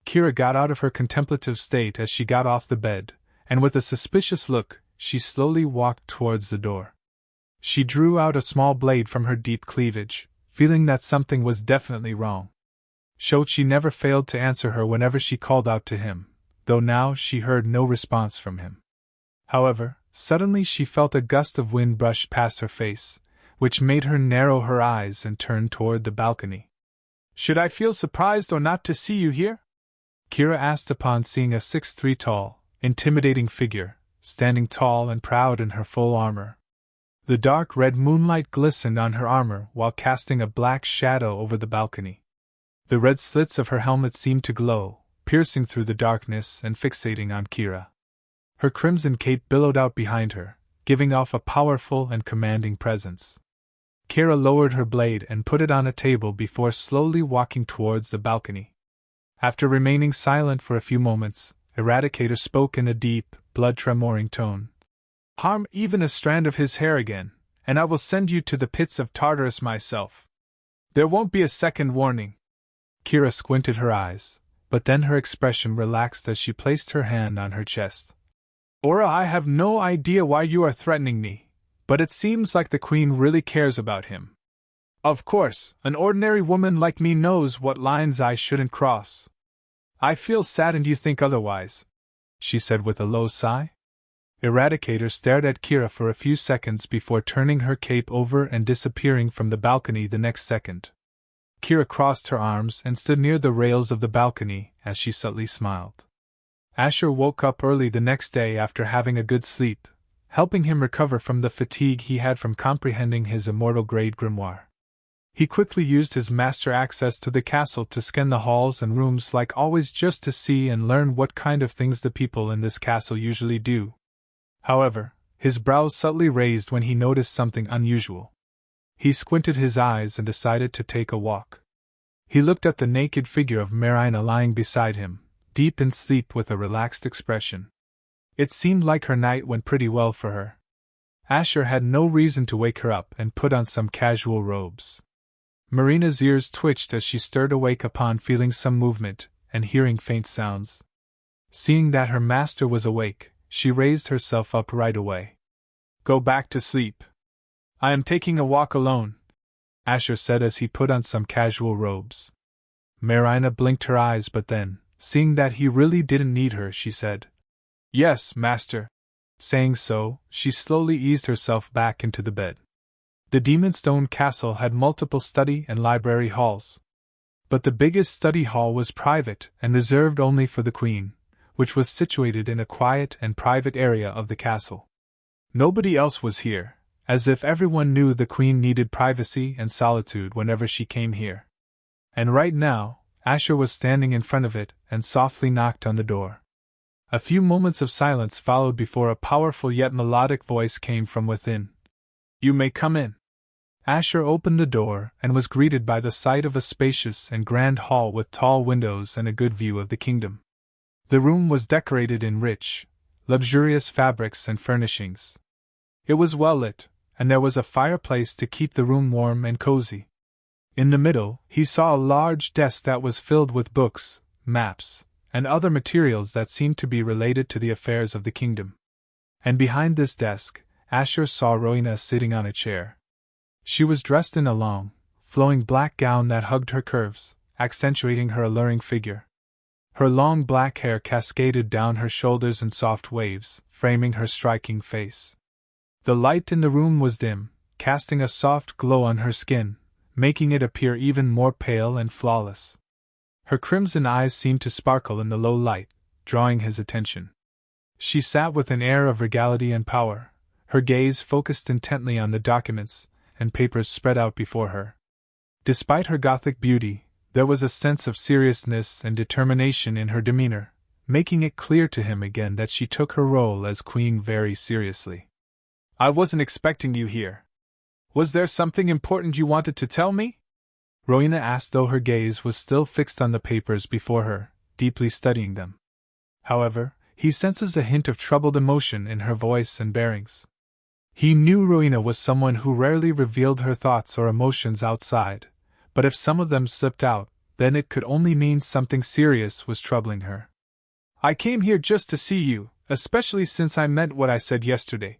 Kira got out of her contemplative state as she got off the bed, and with a suspicious look, she slowly walked towards the door. She drew out a small blade from her deep cleavage, feeling that something was definitely wrong. Shochi never failed to answer her whenever she called out to him, though now she heard no response from him. However, suddenly she felt a gust of wind brush past her face, which made her narrow her eyes and turn toward the balcony. Should I feel surprised or not to see you here? Kira asked upon seeing a 6'3" tall, intimidating figure, standing tall and proud in her full armor. The dark red moonlight glistened on her armor while casting a black shadow over the balcony. The red slits of her helmet seemed to glow, piercing through the darkness and fixating on Kira. Her crimson cape billowed out behind her, giving off a powerful and commanding presence. Kira lowered her blade and put it on a table before slowly walking towards the balcony. After remaining silent for a few moments, Eradicator spoke in a deep, blood-tremoring tone. Harm even a strand of his hair again, and I will send you to the pits of Tartarus myself. There won't be a second warning. Kira squinted her eyes, but then her expression relaxed as she placed her hand on her chest. Aura, I have no idea why you are threatening me, but it seems like the Queen really cares about him. Of course, an ordinary woman like me knows what lines I shouldn't cross. I feel saddened you think otherwise, she said with a low sigh. Eradicator stared at Kira for a few seconds before turning her cape over and disappearing from the balcony the next second. Kira crossed her arms and stood near the rails of the balcony as she subtly smiled. Asher woke up early the next day after having a good sleep, helping him recover from the fatigue he had from comprehending his immortal-grade grimoire. He quickly used his master access to the castle to scan the halls and rooms like always just to see and learn what kind of things the people in this castle usually do. However, his brows subtly raised when he noticed something unusual. He squinted his eyes and decided to take a walk. He looked at the naked figure of Marina lying beside him, deep in sleep with a relaxed expression. It seemed like her night went pretty well for her. Asher had no reason to wake her up and put on some casual robes. Marina's ears twitched as she stirred awake upon feeling some movement and hearing faint sounds. Seeing that her master was awake, she raised herself up right away. Go back to sleep. I am taking a walk alone, Asher said as he put on some casual robes. Marina blinked her eyes, but then, seeing that he really didn't need her, she said, Yes, master. Saying so, she slowly eased herself back into the bed. The Demonstone Castle had multiple study and library halls. But the biggest study hall was private and reserved only for the Queen, which was situated in a quiet and private area of the castle. Nobody else was here, as if everyone knew the queen needed privacy and solitude whenever she came here. And right now, Asher was standing in front of it and softly knocked on the door. A few moments of silence followed before a powerful yet melodic voice came from within. "You may come in." Asher opened the door and was greeted by the sight of a spacious and grand hall with tall windows and a good view of the kingdom. The room was decorated in rich, luxurious fabrics and furnishings. It was well lit, and there was a fireplace to keep the room warm and cozy. In the middle, he saw a large desk that was filled with books, maps, and other materials that seemed to be related to the affairs of the kingdom. And behind this desk, Asher saw Rowena sitting on a chair. She was dressed in a long, flowing black gown that hugged her curves, accentuating her alluring figure. Her long black hair cascaded down her shoulders in soft waves, framing her striking face. The light in the room was dim, casting a soft glow on her skin, making it appear even more pale and flawless. Her crimson eyes seemed to sparkle in the low light, drawing his attention. She sat with an air of regality and power, her gaze focused intently on the documents and papers spread out before her. Despite her Gothic beauty, there was a sense of seriousness and determination in her demeanor, making it clear to him again that she took her role as queen very seriously. "I wasn't expecting you here. Was there something important you wanted to tell me?" Rowena asked, though her gaze was still fixed on the papers before her, deeply studying them. However, he senses a hint of troubled emotion in her voice and bearings. He knew Rowena was someone who rarely revealed her thoughts or emotions outside, but if some of them slipped out, then it could only mean something serious was troubling her. "I came here just to see you, especially since I meant what I said yesterday."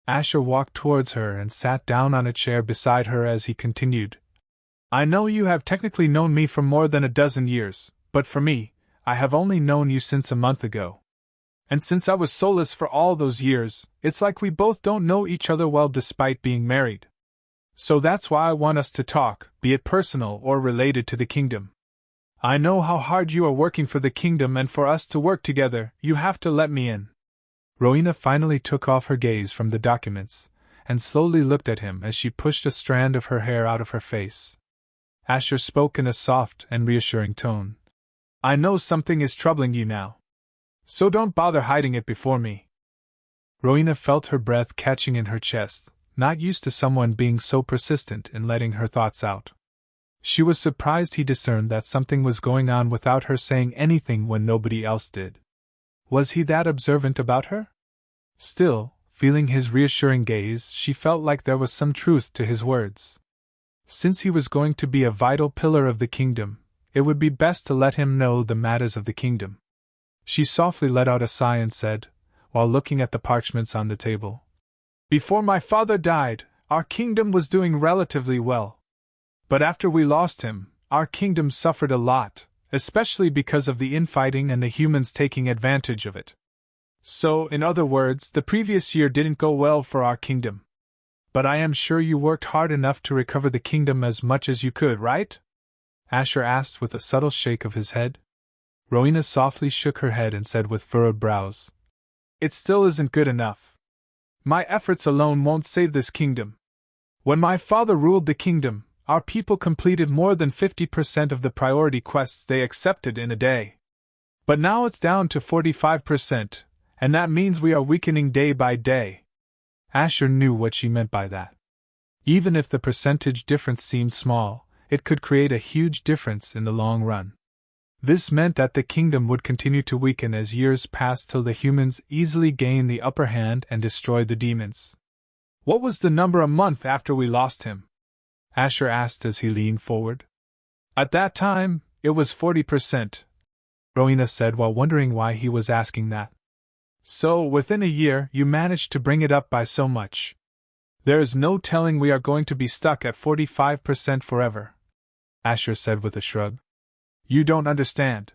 Asher walked towards her and sat down on a chair beside her as he continued. "I know you have technically known me for more than a dozen years, but for me, I have only known you since a month ago. And since I was soulless for all those years, it's like we both don't know each other well despite being married. So that's why I want us to talk, be it personal or related to the kingdom. I know how hard you are working for the kingdom, and for us to work together, you have to let me in." Rowena finally took off her gaze from the documents, and slowly looked at him as she pushed a strand of her hair out of her face. Asher spoke in a soft and reassuring tone. "I know something is troubling you now. So don't bother hiding it before me." Rowena felt her breath catching in her chest, not used to someone being so persistent in letting her thoughts out. She was surprised he discerned that something was going on without her saying anything when nobody else did. Was he that observant about her? Still, feeling his reassuring gaze, she felt like there was some truth to his words. Since he was going to be a vital pillar of the kingdom, it would be best to let him know the matters of the kingdom. She softly let out a sigh and said, while looking at the parchments on the table, "Before my father died, our kingdom was doing relatively well. But after we lost him, our kingdom suffered a lot, especially because of the infighting and the humans taking advantage of it. So, in other words, the previous year didn't go well for our kingdom. But I am sure you worked hard enough to recover the kingdom as much as you could, right?" Asher asked with a subtle shake of his head. Rowena softly shook her head and said with furrowed brows, "It still isn't good enough. My efforts alone won't save this kingdom. When my father ruled the kingdom, our people completed more than 50% of the priority quests they accepted in a day. But now it's down to 45%, and that means we are weakening day by day." Asher knew what she meant by that. Even if the percentage difference seemed small, it could create a huge difference in the long run. This meant that the kingdom would continue to weaken as years passed till the humans easily gained the upper hand and destroyed the demons. "What was the number a month after we lost him?" Asher asked as he leaned forward. "At that time, it was 40%, Rowena said while wondering why he was asking that. "So, within a year, you managed to bring it up by so much. There is no telling we are going to be stuck at 45% forever," Asher said with a shrug. "You don't understand.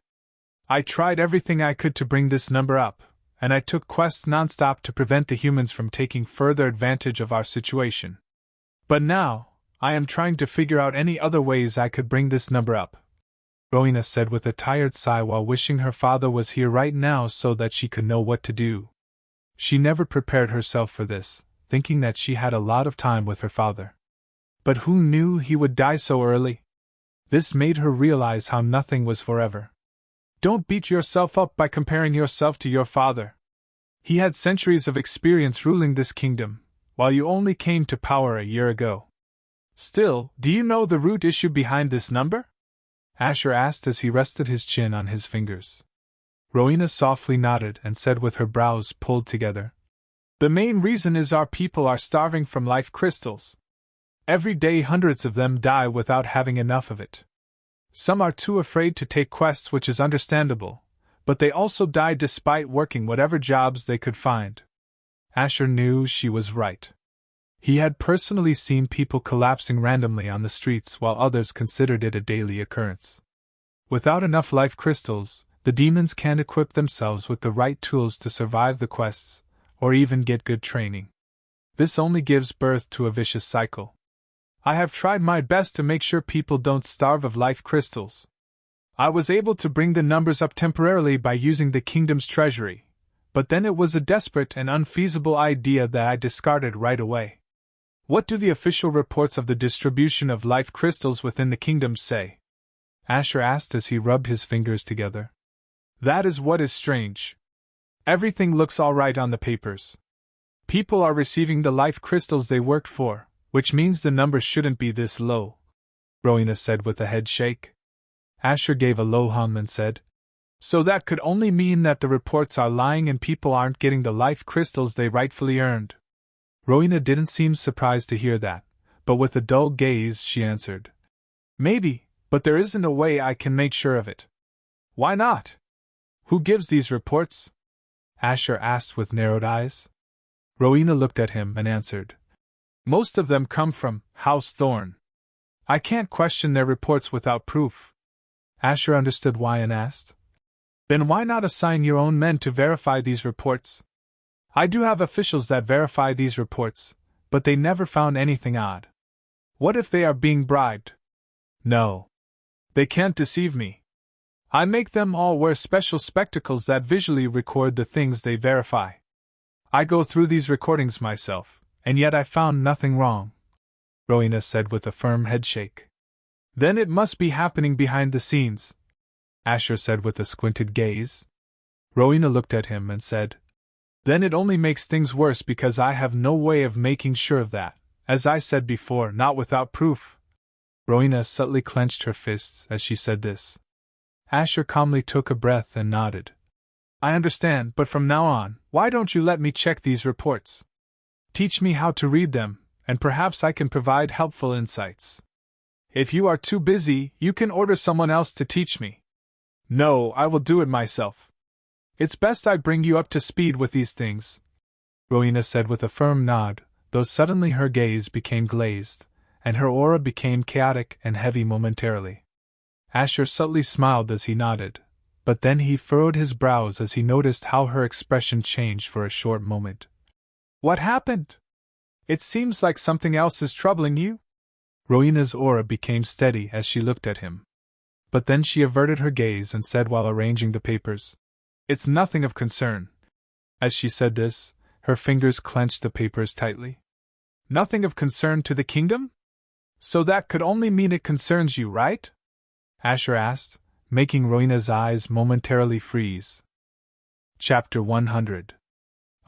I tried everything I could to bring this number up, and I took quests nonstop to prevent the humans from taking further advantage of our situation. But now, I am trying to figure out any other ways I could bring this number up," Rowena said with a tired sigh while wishing her father was here right now so that she could know what to do. She never prepared herself for this, thinking that she had a lot of time with her father. But who knew he would die so early? This made her realize how nothing was forever. Don't beat yourself up by comparing yourself to your father. He had centuries of experience ruling this kingdom, while you only came to power a year ago. Still, do you know the root issue behind this number? Asher asked as he rested his chin on his fingers. Rowena softly nodded and said with her brows pulled together, "The main reason is our people are starving from life crystals. Every day hundreds of them die without having enough of it. Some are too afraid to take quests, which is understandable, but they also die despite working whatever jobs they could find." Asher knew she was right. He had personally seen people collapsing randomly on the streets while others considered it a daily occurrence. Without enough life crystals, the demons can't equip themselves with the right tools to survive the quests, or even get good training. This only gives birth to a vicious cycle. I have tried my best to make sure people don't starve of life crystals. I was able to bring the numbers up temporarily by using the kingdom's treasury, but then it was a desperate and unfeasible idea that I discarded right away. What do the official reports of the distribution of life crystals within the kingdom say? Asher asked as he rubbed his fingers together. That is what is strange. Everything looks all right on the papers. People are receiving the life crystals they worked for, which means the number shouldn't be this low, Rowena said with a head shake. Asher gave a low hum and said, So that could only mean that the reports are lying and people aren't getting the life crystals they rightfully earned. Rowena didn't seem surprised to hear that, but with a dull gaze she answered, Maybe, but there isn't a way I can make sure of it. Why not? Who gives these reports? Asher asked with narrowed eyes. Rowena looked at him and answered, Most of them come from House Thorn. I can't question their reports without proof. Asher understood why and asked, Then why not assign your own men to verify these reports? I do have officials that verify these reports, but they never found anything odd. What if they are being bribed? No. They can't deceive me. I make them all wear special spectacles that visually record the things they verify. I go through these recordings myself, and yet I found nothing wrong, Rowena said with a firm headshake. Then it must be happening behind the scenes, Asher said with a squinted gaze. Rowena looked at him and said, Then it only makes things worse because I have no way of making sure of that, as I said before, not without proof. Rowena subtly clenched her fists as she said this. Asher calmly took a breath and nodded. I understand, but from now on, why don't you let me check these reports? Teach me how to read them, and perhaps I can provide helpful insights. If you are too busy, you can order someone else to teach me. No, I will do it myself. It's best I bring you up to speed with these things, Rowena said with a firm nod, though suddenly her gaze became glazed, and her aura became chaotic and heavy momentarily. Asher subtly smiled as he nodded, but then he furrowed his brows as he noticed how her expression changed for a short moment. What happened? It seems like something else is troubling you? Rowena's aura became steady as she looked at him. But then she averted her gaze and said while arranging the papers, It's nothing of concern. As she said this, her fingers clenched the papers tightly. Nothing of concern to the kingdom? So that could only mean it concerns you, right? Asher asked, making Rowena's eyes momentarily freeze. Chapter 100.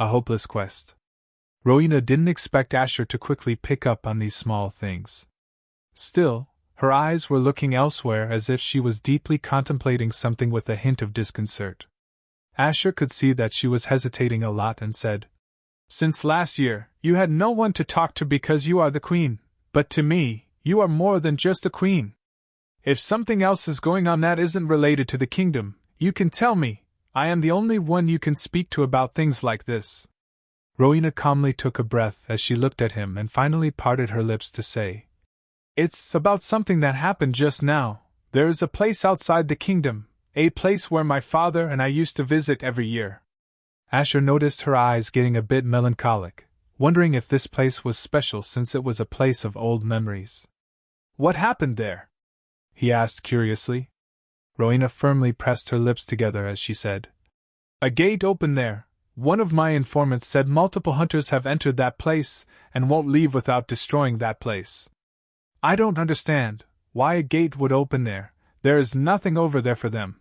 A Hopeless Quest. Rowena didn't expect Asher to quickly pick up on these small things. Still, her eyes were looking elsewhere as if she was deeply contemplating something with a hint of disconcert. Asher could see that she was hesitating a lot and said, Since last year, you had no one to talk to because you are the queen, but to me, you are more than just a queen. If something else is going on that isn't related to the kingdom, you can tell me. I am the only one you can speak to about things like this. Rowena calmly took a breath as she looked at him and finally parted her lips to say, It's about something that happened just now. There is a place outside the kingdom, a place where my father and I used to visit every year. Asher noticed her eyes getting a bit melancholic, wondering if this place was special since it was a place of old memories. What happened there? He asked curiously. Rowena firmly pressed her lips together as she said, A gate opened there, One of my informants said multiple hunters have entered that place and won't leave without destroying that place. I don't understand why a gate would open there. There is nothing over there for them.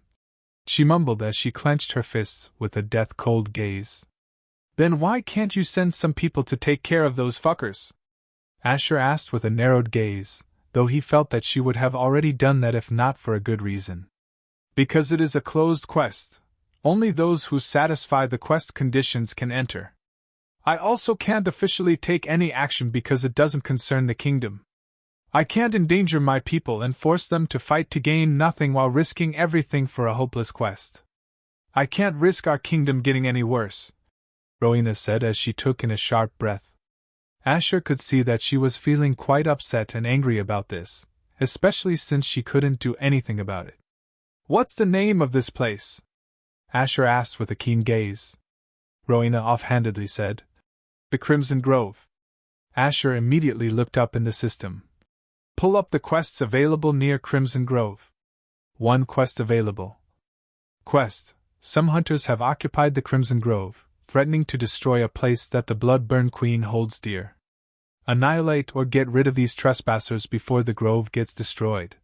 She mumbled as she clenched her fists with a death-cold gaze. Then why can't you send some people to take care of those fuckers? Asher asked with a narrowed gaze, though he felt that she would have already done that if not for a good reason. Because it is a closed quest. Only those who satisfy the quest conditions can enter. I also can't officially take any action because it doesn't concern the kingdom. I can't endanger my people and force them to fight to gain nothing while risking everything for a hopeless quest. I can't risk our kingdom getting any worse, Rowena said as she took in a sharp breath. Asher could see that she was feeling quite upset and angry about this, especially since she couldn't do anything about it. What's the name of this place? Asher asked with a keen gaze. Rowena offhandedly said, The Crimson Grove. Asher immediately looked up in the system. Pull up the quests available near Crimson Grove. 1 quest available. Quest: Some hunters have occupied the Crimson Grove, threatening to destroy a place that the Bloodburn Queen holds dear. Annihilate or get rid of these trespassers before the grove gets destroyed.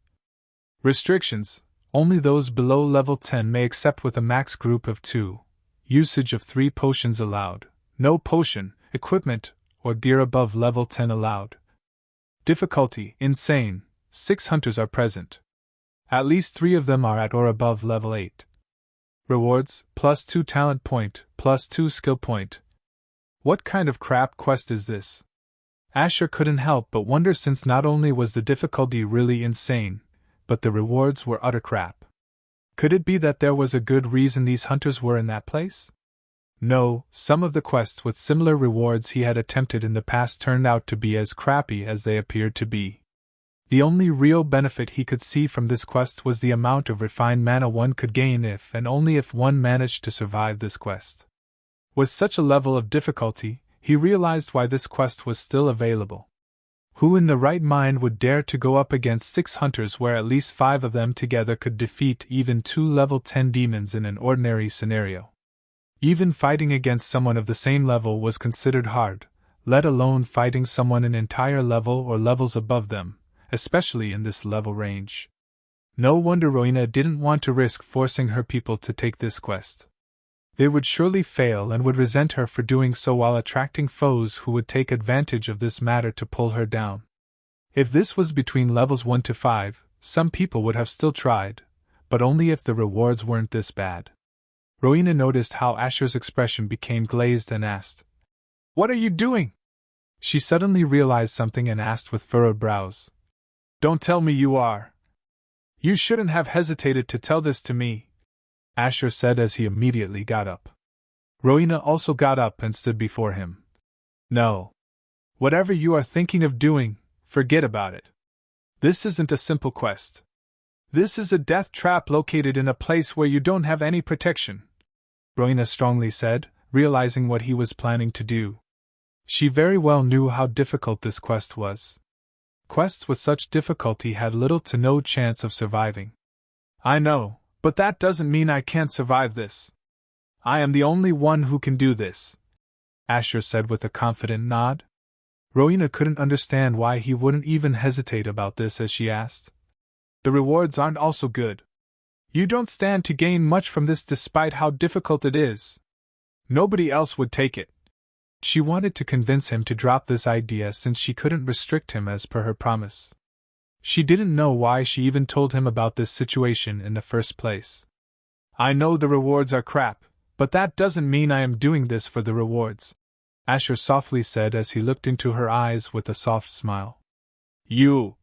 Restrictions: Only those below level 10 may accept with a max group of 2. Usage of 3 potions allowed. No potion, equipment, or gear above level 10 allowed. Difficulty: Insane. 6 hunters are present. At least 3 of them are at or above level 8. Rewards: +2 talent point, +2 skill point. What kind of crap quest is this? Asher couldn't help but wonder, since not only was the difficulty really insane, but the rewards were utter crap. Could it be that there was a good reason these hunters were in that place? No, some of the quests with similar rewards he had attempted in the past turned out to be as crappy as they appeared to be. The only real benefit he could see from this quest was the amount of refined mana one could gain if and only if one managed to survive this quest. With such a level of difficulty, he realized why this quest was still available. Who in the right mind would dare to go up against 6 hunters where at least 5 of them together could defeat even 2 level 10 demons in an ordinary scenario? Even fighting against someone of the same level was considered hard, let alone fighting someone an entire level or levels above them, especially in this level range. No wonder Rowena didn't want to risk forcing her people to take this quest. They would surely fail and would resent her for doing so while attracting foes who would take advantage of this matter to pull her down. If this was between levels 1 to 5, some people would have still tried, but only if the rewards weren't this bad. Rowena noticed how Asher's expression became glazed and asked, "What are you doing?" She suddenly realized something and asked with furrowed brows, "Don't tell me you are. You shouldn't have hesitated to tell this to me," Asher said as he immediately got up. Rowena also got up and stood before him. "No. Whatever you are thinking of doing, forget about it. This isn't a simple quest. This is a death trap located in a place where you don't have any protection," Rowena strongly said, realizing what he was planning to do. She very well knew how difficult this quest was. Quests with such difficulty had little to no chance of surviving. "I know, but that doesn't mean I can't survive this. I am the only one who can do this," Asher said with a confident nod. Rowena couldn't understand why he wouldn't even hesitate about this as she asked, "The rewards aren't also good. You don't stand to gain much from this despite how difficult it is. Nobody else would take it." She wanted to convince him to drop this idea since she couldn't restrict him as per her promise. She didn't know why she even told him about this situation in the first place. "I know the rewards are crap, but that doesn't mean I am doing this for the rewards," Asher softly said as he looked into her eyes with a soft smile. "You..."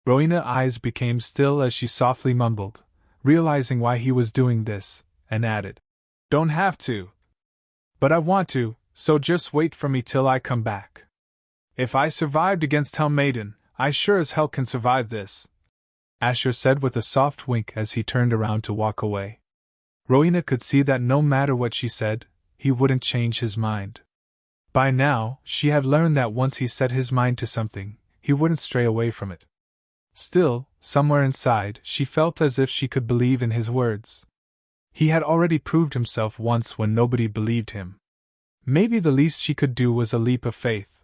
Rowena's eyes became still as she softly mumbled, realizing why he was doing this, and added, "Don't have to. But I want to, so just wait for me till I come back. If I survived against Hell Maiden, I sure as hell can survive this," Asher said with a soft wink as he turned around to walk away. Rowena could see that no matter what she said, he wouldn't change his mind. By now, she had learned that once he set his mind to something, he wouldn't stray away from it. Still, somewhere inside, she felt as if she could believe in his words. He had already proved himself once when nobody believed him. Maybe the least she could do was a leap of faith.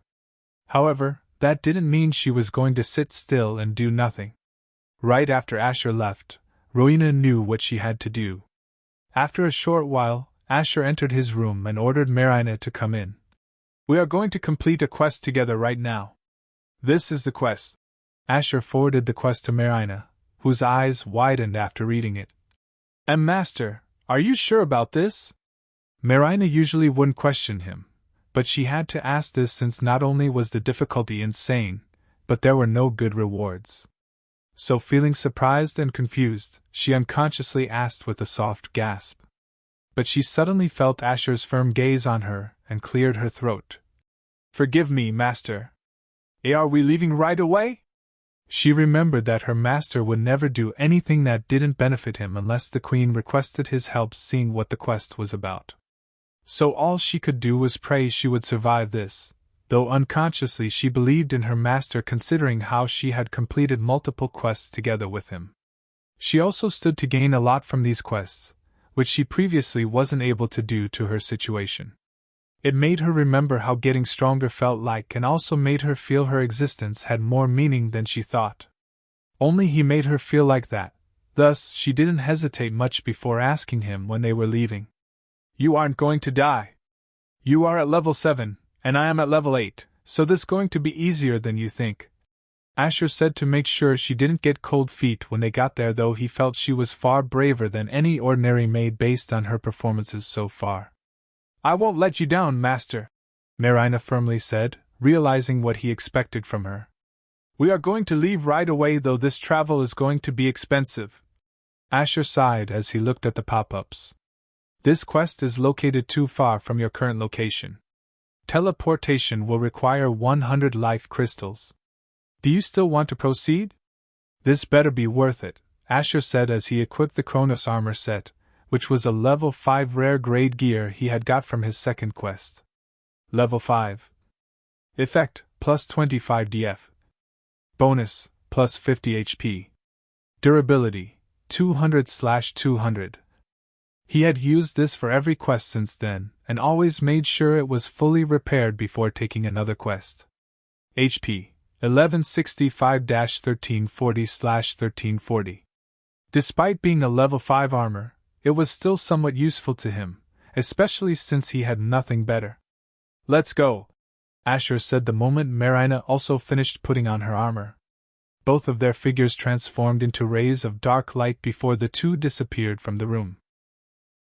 However, that didn't mean she was going to sit still and do nothing. Right after Asher left, Rowena knew what she had to do. After a short while, Asher entered his room and ordered Marina to come in. "We are going to complete a quest together right now. This is the quest." Asher forwarded the quest to Marina, whose eyes widened after reading it. "And Master, are you sure about this?" Marina usually wouldn't question him, but she had to ask this since not only was the difficulty insane, but there were no good rewards. So feeling surprised and confused, she unconsciously asked with a soft gasp. But she suddenly felt Asher's firm gaze on her and cleared her throat. "Forgive me, Master. Are we leaving right away?" She remembered that her master would never do anything that didn't benefit him unless the Queen requested his help seeing what the quest was about. So all she could do was pray she would survive this, though unconsciously she believed in her master considering how she had completed multiple quests together with him. She also stood to gain a lot from these quests, which she previously wasn't able to do to her situation. It made her remember how getting stronger felt like and also made her feel her existence had more meaning than she thought. Only he made her feel like that, thus she didn't hesitate much before asking him when they were leaving. "You aren't going to die. You are at level 7, and I am at level 8, so this is going to be easier than you think," Asher said to make sure she didn't get cold feet when they got there, though he felt she was far braver than any ordinary maid based on her performances so far. "I won't let you down, Master," Marina firmly said, realizing what he expected from her. "We are going to leave right away, though this travel is going to be expensive." Asher sighed as he looked at the pop-ups. "This quest is located too far from your current location. Teleportation will require 100 life crystals. Do you still want to proceed?" "This better be worth it," Asher said as he equipped the Kronos armor set, which was a level 5 rare grade gear he had got from his second quest. Level 5. Effect, plus 25 DF. Bonus, plus 50 HP. Durability, 200/200. He had used this for every quest since then, and always made sure it was fully repaired before taking another quest. HP, 1165-1340/1340. Despite being a level 5 armor, it was still somewhat useful to him, especially since he had nothing better. "Let's go," Asher said the moment Marina also finished putting on her armor. Both of their figures transformed into rays of dark light before the two disappeared from the room.